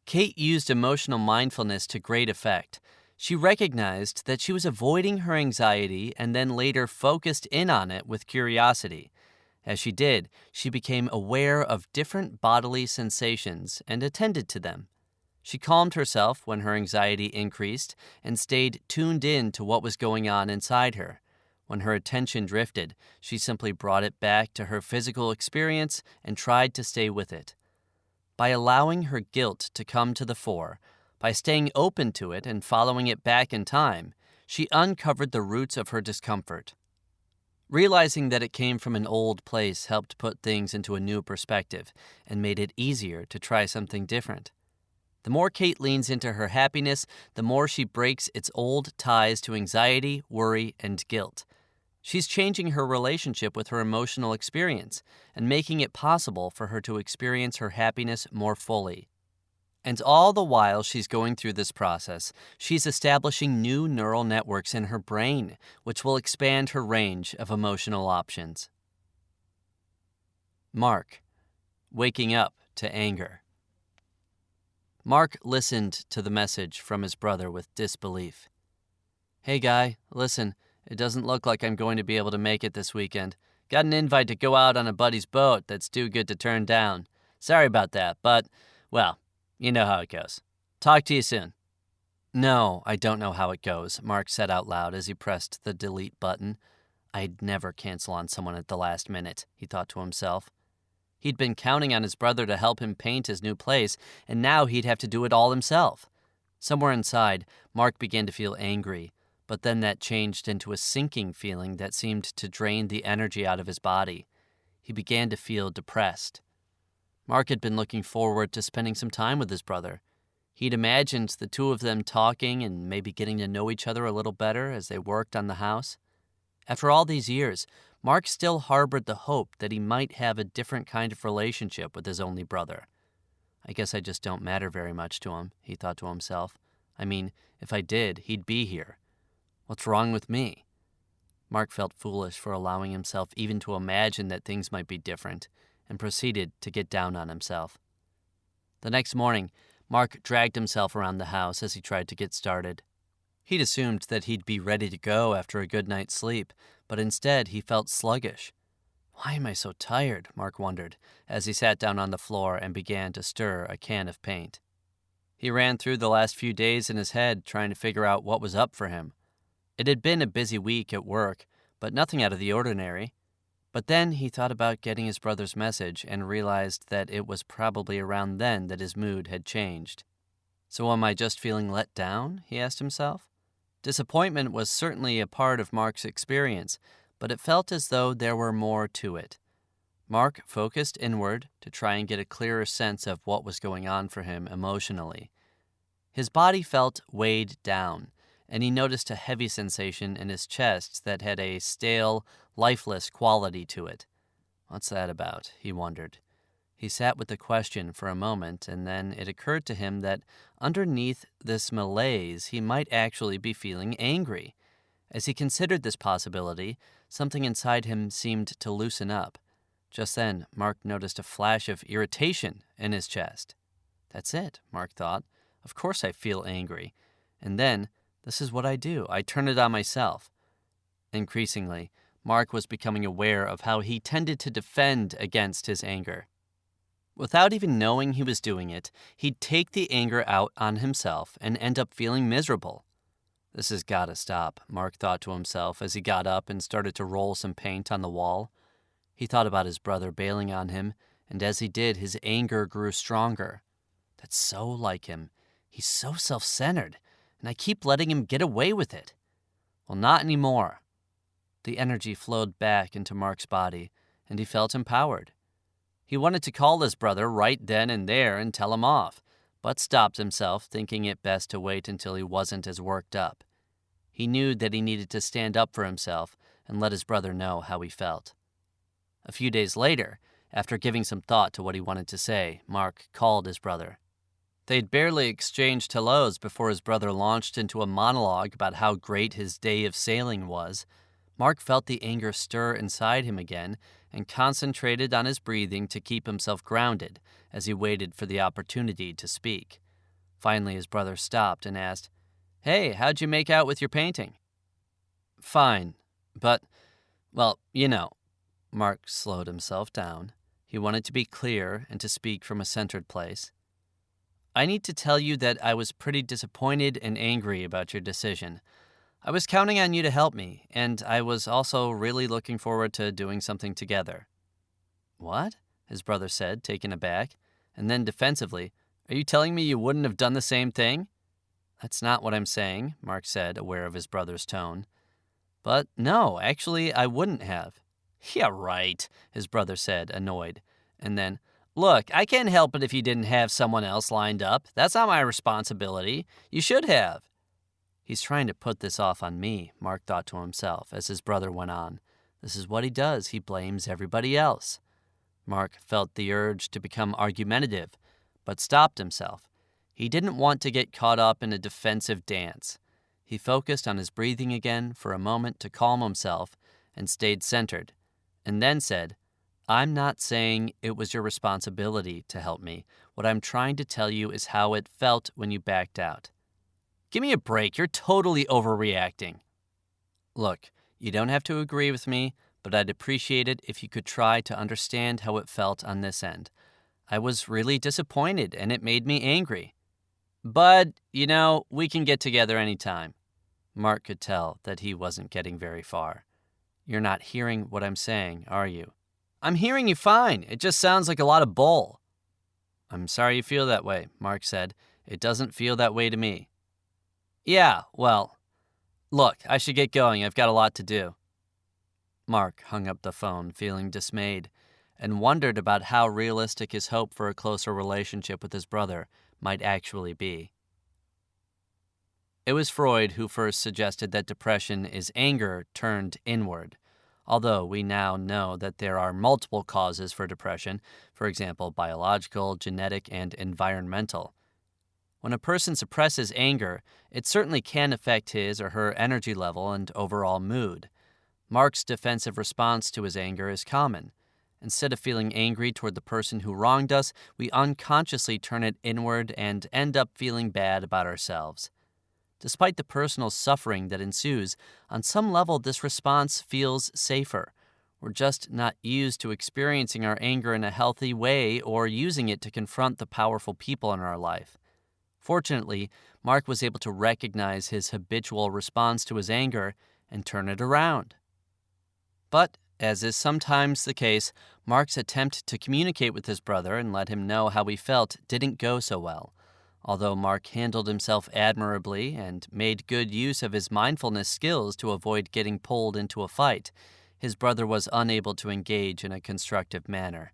S1: Kate used emotional mindfulness to great effect. She recognized that she was avoiding her anxiety and then later focused in on it with curiosity. As she did, she became aware of different bodily sensations and attended to them. She calmed herself when her anxiety increased and stayed tuned in to what was going on inside her. When her attention drifted, she simply brought it back to her physical experience and tried to stay with it. By allowing her guilt to come to the fore, by staying open to it and following it back in time, she uncovered the roots of her discomfort. Realizing that it came from an old place helped put things into a new perspective and made it easier to try something different. The more Kate leans into her happiness, the more she breaks its old ties to anxiety, worry, and guilt. She's changing her relationship with her emotional experience and making it possible for her to experience her happiness more fully. And all the while she's going through this process, she's establishing new neural networks in her brain, which will expand her range of emotional options. Mark, waking up to anger. Mark listened to the message from his brother with disbelief. "Hey guy, listen, it doesn't look like I'm going to be able to make it this weekend. Got an invite to go out on a buddy's boat that's too good to turn down. Sorry about that, but, well, you know how it goes. Talk to you soon." "No, I don't know how it goes," Mark said out loud as he pressed the delete button. "I'd never cancel on someone at the last minute," he thought to himself. He'd been counting on his brother to help him paint his new place, and now he'd have to do it all himself. Somewhere inside, Mark began to feel angry, but then that changed into a sinking feeling that seemed to drain the energy out of his body. He began to feel depressed. Mark had been looking forward to spending some time with his brother. He'd imagined the two of them talking and maybe getting to know each other a little better as they worked on the house. After all these years, Mark still harbored the hope that he might have a different kind of relationship with his only brother. "I guess I just don't matter very much to him," he thought to himself. "I mean, if I did, he'd be here. What's wrong with me?" Mark felt foolish for allowing himself even to imagine that things might be different, and proceeded to get down on himself. The next morning, Mark dragged himself around the house as he tried to get started. He'd assumed that he'd be ready to go after a good night's sleep, but instead he felt sluggish. "Why am I so tired?" Mark wondered, as he sat down on the floor and began to stir a can of paint. He ran through the last few days in his head, trying to figure out what was up for him. It had been a busy week at work, but nothing out of the ordinary. But then he thought about getting his brother's message and realized that it was probably around then that his mood had changed. "So am I just feeling let down?" he asked himself. Disappointment was certainly a part of Mark's experience, but it felt as though there were more to it. Mark focused inward to try and get a clearer sense of what was going on for him emotionally. His body felt weighed down, and he noticed a heavy sensation in his chest that had a stale, lifeless quality to it. "What's that about?" he wondered. He sat with the question for a moment, and then it occurred to him that underneath this malaise, he might actually be feeling angry. As he considered this possibility, something inside him seemed to loosen up. Just then, Mark noticed a flash of irritation in his chest. "That's it," Mark thought. "Of course I feel angry. And then, this is what I do. I turn it on myself." Increasingly, Mark was becoming aware of how he tended to defend against his anger. Without even knowing he was doing it, he'd take the anger out on himself and end up feeling miserable. "This has got to stop," Mark thought to himself as he got up and started to roll some paint on the wall. He thought about his brother bailing on him, and as he did, his anger grew stronger. "That's so like him. He's so self-centered, and I keep letting him get away with it. Well, not anymore." The energy flowed back into Mark's body, and he felt empowered. He wanted to call his brother right then and there and tell him off, but stopped himself, thinking it best to wait until he wasn't as worked up. He knew that he needed to stand up for himself and let his brother know how he felt. A few days later, after giving some thought to what he wanted to say, Mark called his brother. They'd barely exchanged hellos before his brother launched into a monologue about how great his day of sailing was. Mark felt the anger stir inside him again and concentrated on his breathing to keep himself grounded as he waited for the opportunity to speak. Finally, his brother stopped and asked, "Hey, how'd you make out with your painting?" "Fine, but, well, you know." Mark slowed himself down. He wanted to be clear and to speak from a centered place. "I need to tell you that I was pretty disappointed and angry about your decision. I was counting on you to help me, and I was also really looking forward to doing something together." "What?" his brother said, taken aback, and then defensively, "Are you telling me you wouldn't have done the same thing?" "That's not what I'm saying," Mark said, aware of his brother's tone. "But no, actually, I wouldn't have." "Yeah, right," his brother said, annoyed. And then, "Look, I can't help it if you didn't have someone else lined up. That's not my responsibility. You should have." "He's trying to put this off on me," Mark thought to himself as his brother went on. "This is what he does. He blames everybody else." Mark felt the urge to become argumentative, but stopped himself. He didn't want to get caught up in a defensive dance. He focused on his breathing again for a moment to calm himself and stayed centered, and then said, "I'm not saying it was your responsibility to help me. What I'm trying to tell you is how it felt when you backed out." "Give me a break. You're totally overreacting." "Look, you don't have to agree with me, but I'd appreciate it if you could try to understand how it felt on this end. I was really disappointed, and it made me angry." "But, we can get together anytime." Mark could tell that he wasn't getting very far. "You're not hearing what I'm saying, are you?" "I'm hearing you fine. It just sounds like a lot of bull." "I'm sorry you feel that way," Mark said. "It doesn't feel that way to me." "Yeah, well, look, I should get going. I've got a lot to do." Mark hung up the phone, feeling dismayed, and wondered about how realistic his hope for a closer relationship with his brother might actually be. It was Freud who first suggested that depression is anger turned inward, although we now know that there are multiple causes for depression, for example, biological, genetic, and environmental. When a person suppresses anger, it certainly can affect his or her energy level and overall mood. Mark's defensive response to his anger is common. Instead of feeling angry toward the person who wronged us, we unconsciously turn it inward and end up feeling bad about ourselves. Despite the personal suffering that ensues, on some level this response feels safer. We're just not used to experiencing our anger in a healthy way or using it to confront the powerful people in our life. Fortunately, Mark was able to recognize his habitual response to his anger and turn it around. But, as is sometimes the case, Mark's attempt to communicate with his brother and let him know how he felt didn't go so well. Although Mark handled himself admirably and made good use of his mindfulness skills to avoid getting pulled into a fight, his brother was unable to engage in a constructive manner.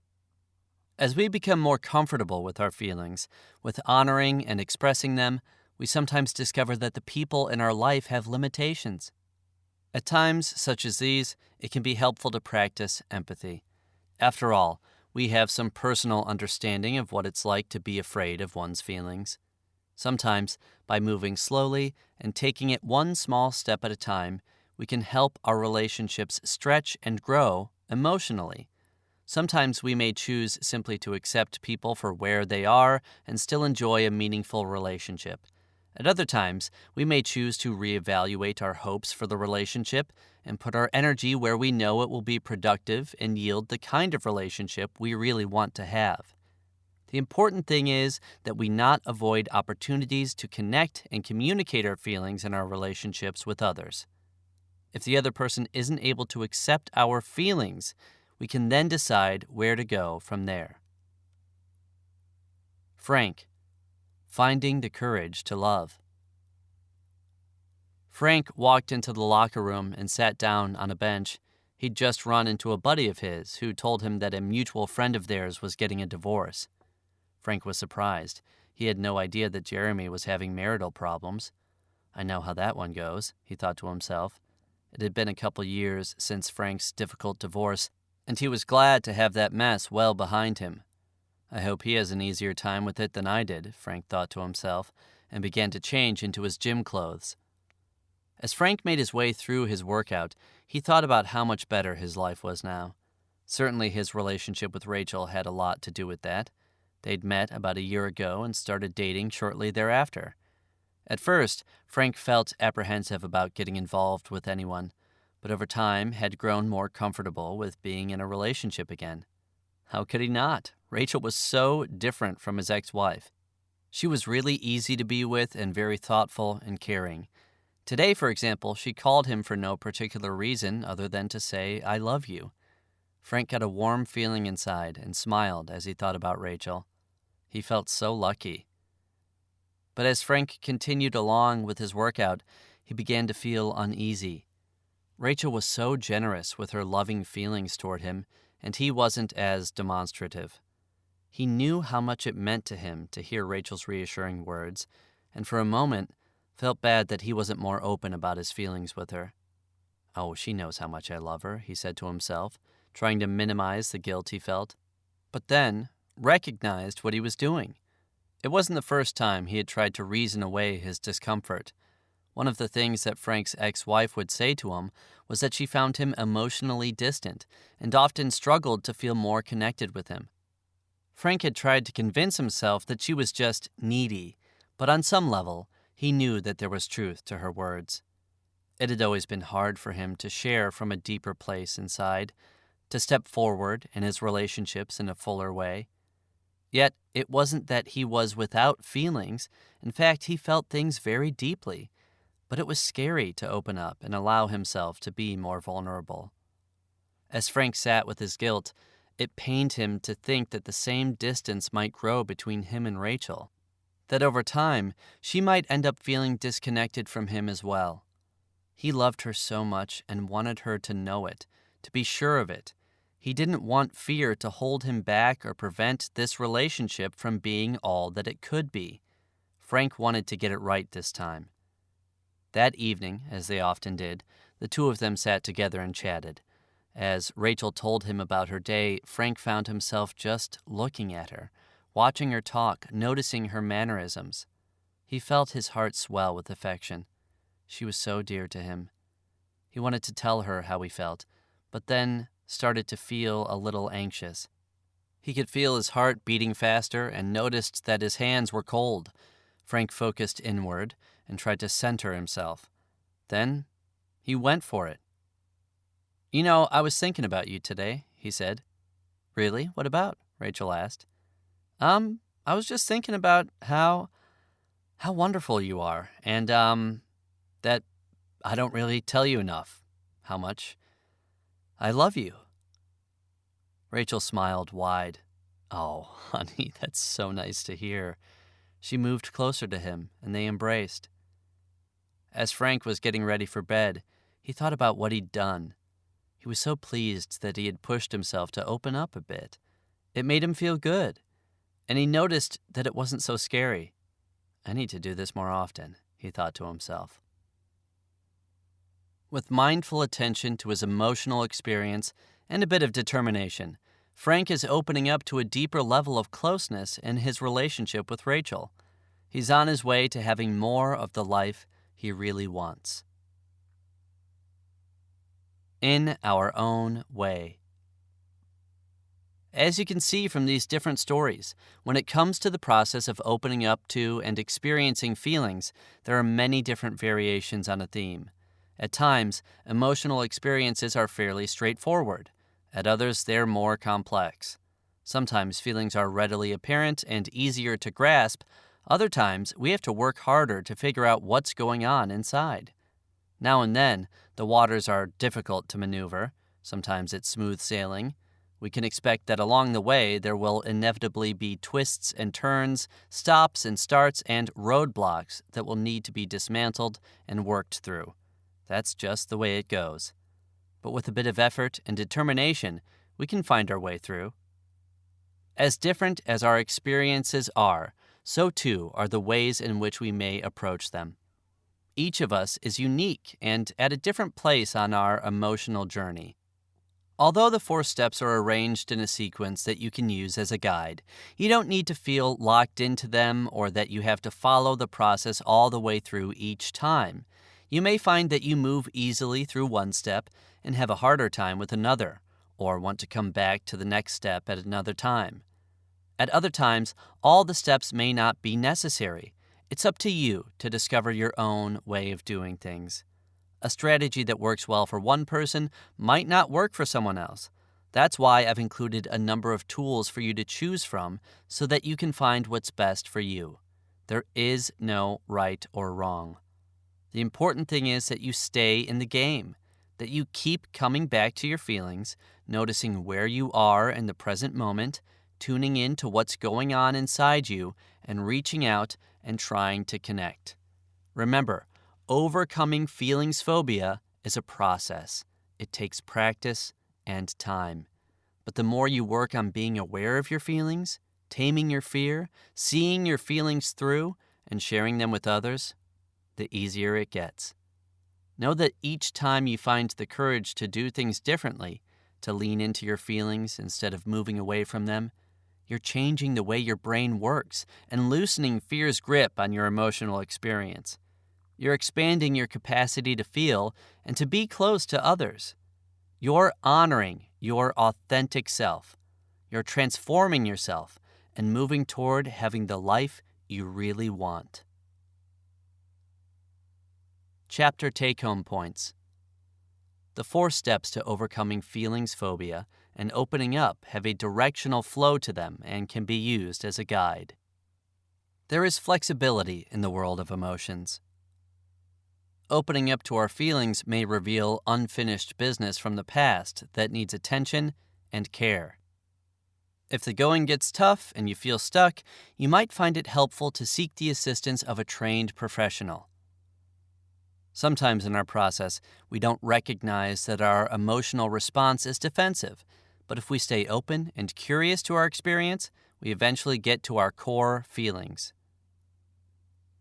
S1: As we become more comfortable with our feelings, with honoring and expressing them, we sometimes discover that the people in our life have limitations. At times such as these, it can be helpful to practice empathy. After all, we have some personal understanding of what it's like to be afraid of one's feelings. Sometimes, by moving slowly and taking it one small step at a time, we can help our relationships stretch and grow emotionally. Sometimes we may choose simply to accept people for where they are and still enjoy a meaningful relationship. At other times, we may choose to reevaluate our hopes for the relationship and put our energy where we know it will be productive and yield the kind of relationship we really want to have. The important thing is that we not avoid opportunities to connect and communicate our feelings in our relationships with others. If the other person isn't able to accept our feelings, we can then decide where to go from there. Frank, finding the courage to love. Frank walked into the locker room and sat down on a bench. He'd just run into a buddy of his who told him that a mutual friend of theirs was getting a divorce. Frank was surprised. He had no idea that Jeremy was having marital problems. I know how that one goes, he thought to himself. It had been a couple years since Frank's difficult divorce, and he was glad to have that mess well behind him. I hope he has an easier time with it than I did, Frank thought to himself, and began to change into his gym clothes. As Frank made his way through his workout, he thought about how much better his life was now. Certainly his relationship with Rachel had a lot to do with that. They'd met about a year ago and started dating shortly thereafter. At first, Frank felt apprehensive about getting involved with anyone, but over time had grown more comfortable with being in a relationship again. How could he not? Rachel was so different from his ex-wife. She was really easy to be with and very thoughtful and caring. Today, for example, she called him for no particular reason other than to say, "I love you." Frank got a warm feeling inside and smiled as he thought about Rachel. He felt so lucky. But as Frank continued along with his workout, he began to feel uneasy. Rachel was so generous with her loving feelings toward him, and he wasn't as demonstrative. He knew how much it meant to him to hear Rachel's reassuring words, and for a moment felt bad that he wasn't more open about his feelings with her. "Oh, she knows how much I love her," he said to himself, trying to minimize the guilt he felt, but then recognized what he was doing. It wasn't the first time he had tried to reason away his discomfort. One of the things that Frank's ex-wife would say to him was that she found him emotionally distant and often struggled to feel more connected with him. Frank had tried to convince himself that she was just needy, but on some level, he knew that there was truth to her words. It had always been hard for him to share from a deeper place inside, to step forward in his relationships in a fuller way. Yet it wasn't that he was without feelings. In fact, he felt things very deeply, but it was scary to open up and allow himself to be more vulnerable. As Frank sat with his guilt, it pained him to think that the same distance might grow between him and Rachel, that over time she might end up feeling disconnected from him as well. He loved her so much and wanted her to know it, to be sure of it. He didn't want fear to hold him back or prevent this relationship from being all that it could be. Frank wanted to get it right this time. That evening, as they often did, the two of them sat together and chatted. As Rachel told him about her day, Frank found himself just looking at her, watching her talk, noticing her mannerisms. He felt his heart swell with affection. She was so dear to him. He wanted to tell her how he felt, but then started to feel a little anxious. He could feel his heart beating faster and noticed that his hands were cold. Frank focused inward and tried to center himself. Then he went for it. "You know, I was thinking about you today," he said. "Really? What about?" Rachel asked. I was just thinking about how wonderful you are, and, that I don't really tell you enough how much I love you." Rachel smiled wide. "Oh, honey, that's so nice to hear." She moved closer to him, and they embraced. As Frank was getting ready for bed, he thought about what he'd done. He was so pleased that he had pushed himself to open up a bit. It made him feel good, and he noticed that it wasn't so scary. "I need to do this more often," he thought to himself. With mindful attention to his emotional experience and a bit of determination, Frank is opening up to a deeper level of closeness in his relationship with Rachel. He's on his way to having more of the life he really wants. In our own way. As you can see from these different stories, when it comes to the process of opening up to and experiencing feelings, there are many different variations on a theme. At times, emotional experiences are fairly straightforward. At others, they're more complex. Sometimes feelings are readily apparent and easier to grasp. Other times, we have to work harder to figure out what's going on inside. Now and then, the waters are difficult to maneuver. Sometimes it's smooth sailing. We can expect that along the way, there will inevitably be twists and turns, stops and starts, and roadblocks that will need to be dismantled and worked through. That's just the way it goes. But with a bit of effort and determination, we can find our way through. As different as our experiences are, so too are the ways in which we may approach them. Each of us is unique and at a different place on our emotional journey. Although the 4 steps are arranged in a sequence that you can use as a guide, you don't need to feel locked into them or that you have to follow the process all the way through each time. You may find that you move easily through one step and have a harder time with another, or want to come back to the next step at another time. At other times, all the steps may not be necessary. It's up to you to discover your own way of doing things. A strategy that works well for one person might not work for someone else. That's why I've included a number of tools for you to choose from so that you can find what's best for you. There is no right or wrong. The important thing is that you stay in the game, that you keep coming back to your feelings, noticing where you are in the present moment, tuning in to what's going on inside you, and reaching out and trying to connect. Remember, overcoming feelings phobia is a process. It takes practice and time. But the more you work on being aware of your feelings, taming your fear, seeing your feelings through, and sharing them with others, the easier it gets. Know that each time you find the courage to do things differently, to lean into your feelings instead of moving away from them, you're changing the way your brain works and loosening fear's grip on your emotional experience. You're expanding your capacity to feel and to be close to others. You're honoring your authentic self. You're transforming yourself and moving toward having the life you really want. Chapter Take-Home Points. The 4 steps to overcoming feelings phobia and opening up have a directional flow to them and can be used as a guide. There is flexibility in the world of emotions. Opening up to our feelings may reveal unfinished business from the past that needs attention and care. If the going gets tough and you feel stuck, you might find it helpful to seek the assistance of a trained professional. Sometimes in our process, we don't recognize that our emotional response is defensive, but if we stay open and curious to our experience, we eventually get to our core feelings.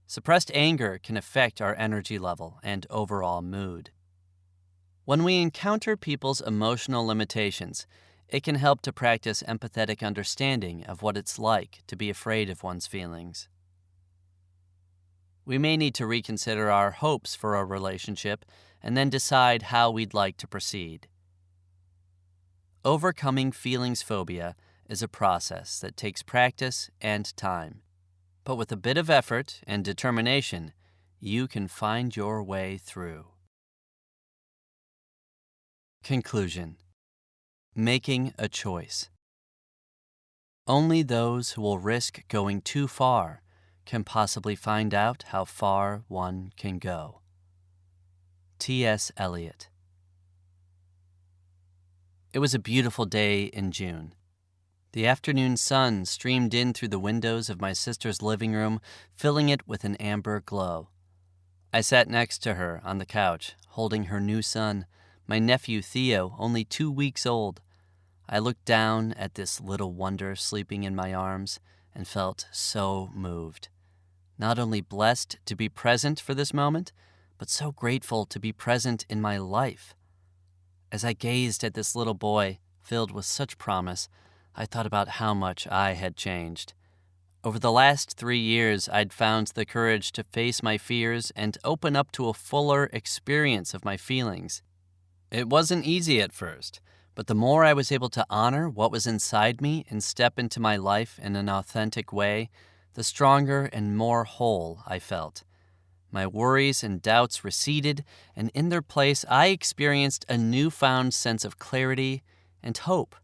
S1: Suppressed anger can affect our energy level and overall mood. When we encounter people's emotional limitations, it can help to practice empathetic understanding of what it's like to be afraid of one's feelings. We may need to reconsider our hopes for a relationship and then decide how we'd like to proceed. Overcoming feelings phobia is a process that takes practice and time. But with a bit of effort and determination, you can find your way through. Conclusion. Making a choice. Only those who will risk going too far can possibly find out how far one can go. T.S. Eliot. It was a beautiful day in June. The afternoon sun streamed in through the windows of my sister's living room, filling it with an amber glow. I sat next to her on the couch, holding her new son, my nephew Theo, only 2 weeks old. I looked down at this little wonder sleeping in my arms and felt so moved. Not only blessed to be present for this moment, but so grateful to be present in my life. As I gazed at this little boy, filled with such promise, I thought about how much I had changed. Over the last 3 years, I'd found the courage to face my fears and open up to a fuller experience of my feelings. It wasn't easy at first, but the more I was able to honor what was inside me and step into my life in an authentic way, the stronger and more whole I felt. My worries and doubts receded, and in their place, I experienced a newfound sense of clarity and hope.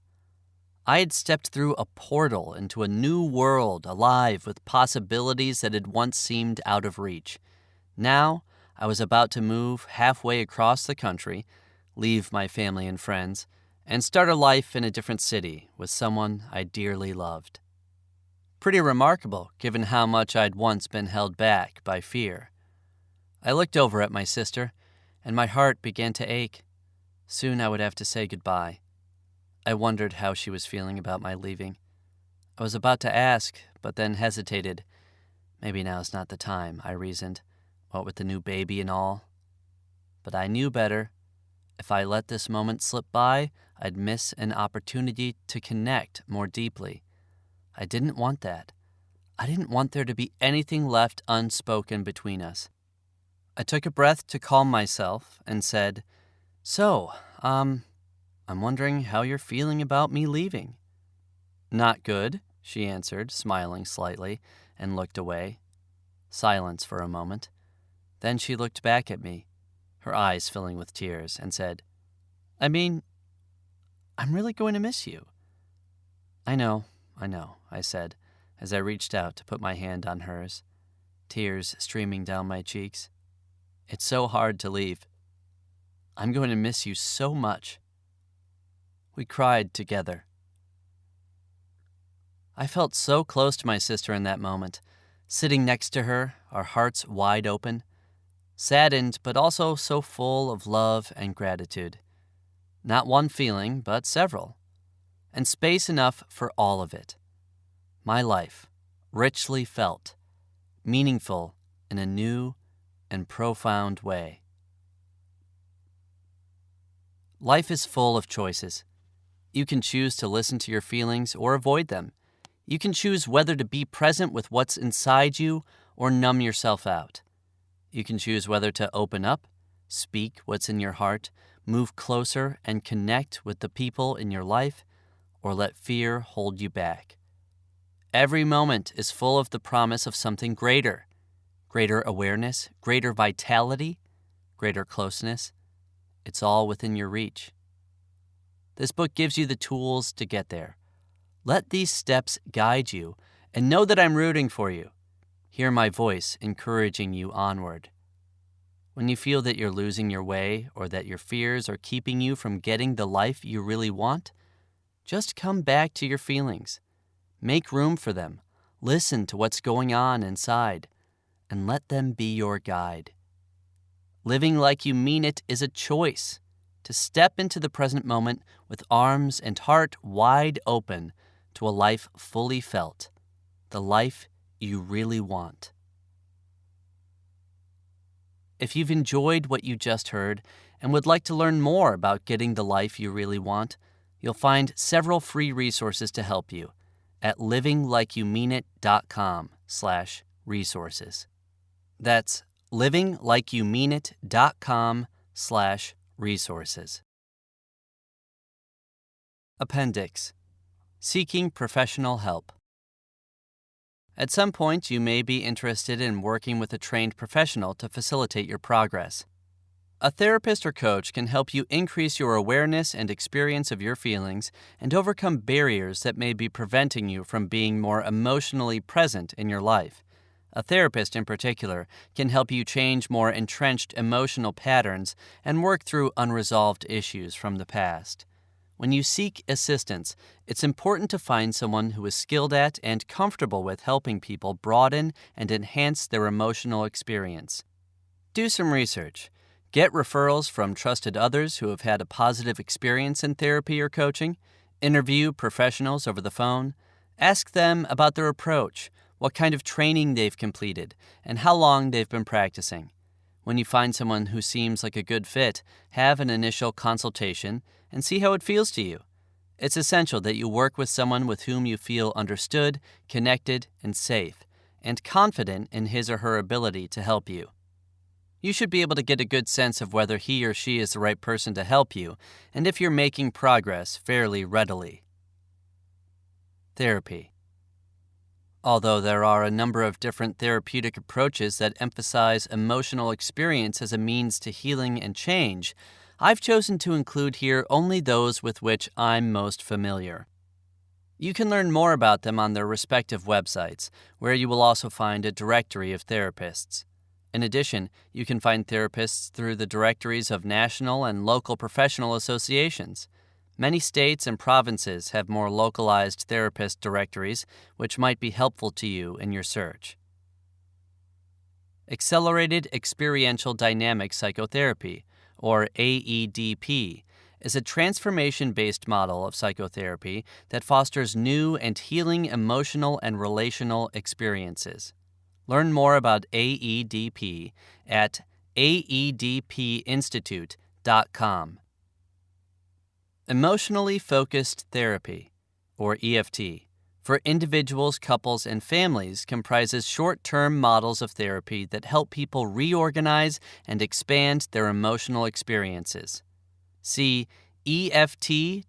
S1: I had stepped through a portal into a new world alive with possibilities that had once seemed out of reach. Now, I was about to move halfway across the country, leave my family and friends, and start a life in a different city with someone I dearly loved. Pretty remarkable, given how much I'd once been held back by fear. I looked over at my sister, and my heart began to ache. Soon I would have to say goodbye. I wondered how she was feeling about my leaving. I was about to ask, but then hesitated. Maybe now's not the time, I reasoned. what with the new baby and all. But I knew better. If I let this moment slip by, I'd miss an opportunity to connect more deeply. I didn't want that. I didn't want there to be anything left unspoken between us. I took a breath to calm myself and said, "So, I'm wondering how you're feeling about me leaving." "Not good," she answered, smiling slightly, and looked away. Silence for a moment. Then she looked back at me, her eyes filling with tears, and said, I'm really going to miss you." I know, I said, as I reached out to put my hand on hers, tears streaming down my cheeks. "It's so hard to leave. I'm going to miss you so much." We cried together. I felt so close to my sister in that moment, sitting next to her, our hearts wide open, saddened but also so full of love and gratitude. Not one feeling, but several, and space enough for all of it. My life, richly felt, meaningful in a new and profound way. Life is full of choices. You can choose to listen to your feelings or avoid them. You can choose whether to be present with what's inside you or numb yourself out. You can choose whether to open up, speak what's in your heart, move closer and connect with the people in your life, or let fear hold you back. Every moment is full of the promise of something greater. Greater awareness, greater vitality, greater closeness. It's all within your reach. This book gives you the tools to get there. Let these steps guide you, and know that I'm rooting for you. Hear my voice encouraging you onward. When you feel that you're losing your way or that your fears are keeping you from getting the life you really want, just come back to your feelings. Make room for them. Listen to what's going on inside, and let them be your guide. Living like you mean it is a choice. To step into the present moment with arms and heart wide open to a life fully felt, the life you really want. If you've enjoyed what you just heard and would like to learn more about getting the life you really want, you'll find several free resources to help you at livinglikeyoummeanit.com/resources. That's livinglikeyoummeanit.com/resources. Appendix: Seeking professional help. At some point, you may be interested in working with a trained professional to facilitate your progress. A therapist or coach can help you increase your awareness and experience of your feelings and overcome barriers that may be preventing you from being more emotionally present in your life. A therapist, in particular, can help you change more entrenched emotional patterns and work through unresolved issues from the past. When you seek assistance, it's important to find someone who is skilled at and comfortable with helping people broaden and enhance their emotional experience. Do some research. Get referrals from trusted others who have had a positive experience in therapy or coaching. Interview professionals over the phone. Ask them about their approach, what kind of training they've completed, and how long they've been practicing. When you find someone who seems like a good fit, have an initial consultation and see how it feels to you. It's essential that you work with someone with whom you feel understood, connected, and safe, and confident in his or her ability to help you. You should be able to get a good sense of whether he or she is the right person to help you, and if you're making progress fairly readily. Therapy. Although there are a number of different therapeutic approaches that emphasize emotional experience as a means to healing and change, I've chosen to include here only those with which I'm most familiar. You can learn more about them on their respective websites, where you will also find a directory of therapists. In addition, you can find therapists through the directories of national and local professional associations. Many states and provinces have more localized therapist directories, which might be helpful to you in your search. Accelerated Experiential Dynamic Psychotherapy, or AEDP, is a transformation-based model of psychotherapy that fosters new and healing emotional and relational experiences. Learn more about AEDP at aedpinstitute.com. Emotionally Focused Therapy, or EFT, for individuals, couples, and families comprises short-term models of therapy that help people reorganize and expand their emotional experiences. See EFT.ca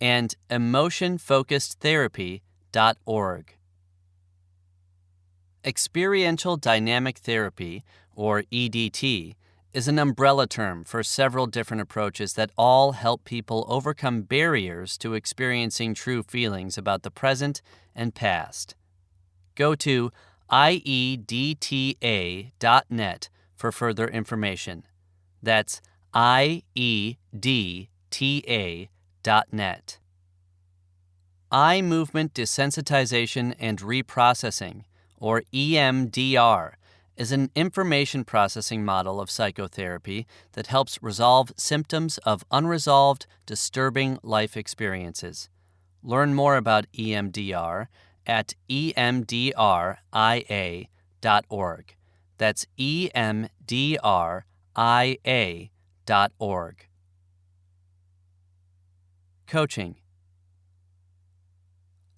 S1: and emotionfocusedtherapy.org. Experiential Dynamic Therapy, or EDT, is an umbrella term for several different approaches that all help people overcome barriers to experiencing true feelings about the present and past. Go to iedta.net for further information. That's iedta.net. Eye movement desensitization and reprocessing, or EMDR, is an information processing model of psychotherapy that helps resolve symptoms of unresolved, disturbing life experiences. Learn more about EMDR at emdria.org. That's emdria.org. Coaching.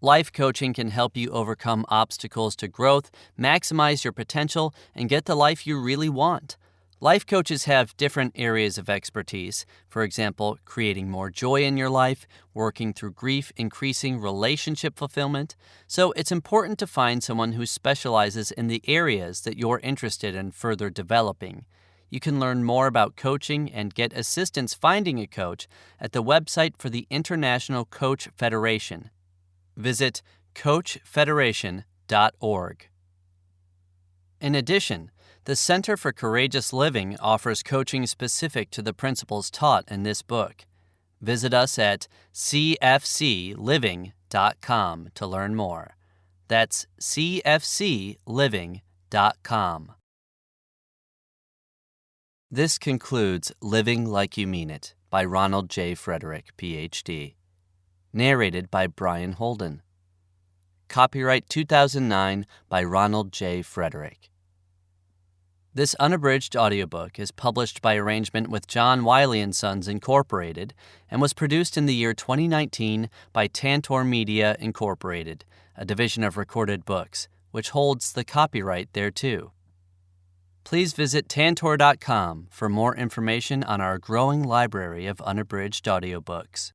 S1: Life coaching can help you overcome obstacles to growth, maximize your potential, and get the life you really want. Life coaches have different areas of expertise, for example, creating more joy in your life, working through grief, increasing relationship fulfillment. So it's important to find someone who specializes in the areas that you're interested in further developing. You can learn more about coaching and get assistance finding a coach at the website for the International Coach Federation. Visit coachfederation.org. In addition, the Center for Courageous Living offers coaching specific to the principles taught in this book. Visit us at cfcliving.com to learn more. That's cfcliving.com. This concludes Living Like You Mean It by Ronald J. Frederick, Ph.D. Narrated by Brian Holden. Copyright 2009 by Ronald J. Frederick. This unabridged audiobook is published by arrangement with John Wiley & Sons, Incorporated, and was produced in the year 2019 by Tantor Media, Incorporated, a division of Recorded Books, which holds the copyright thereto. Please visit tantor.com for more information on our growing library of unabridged audiobooks.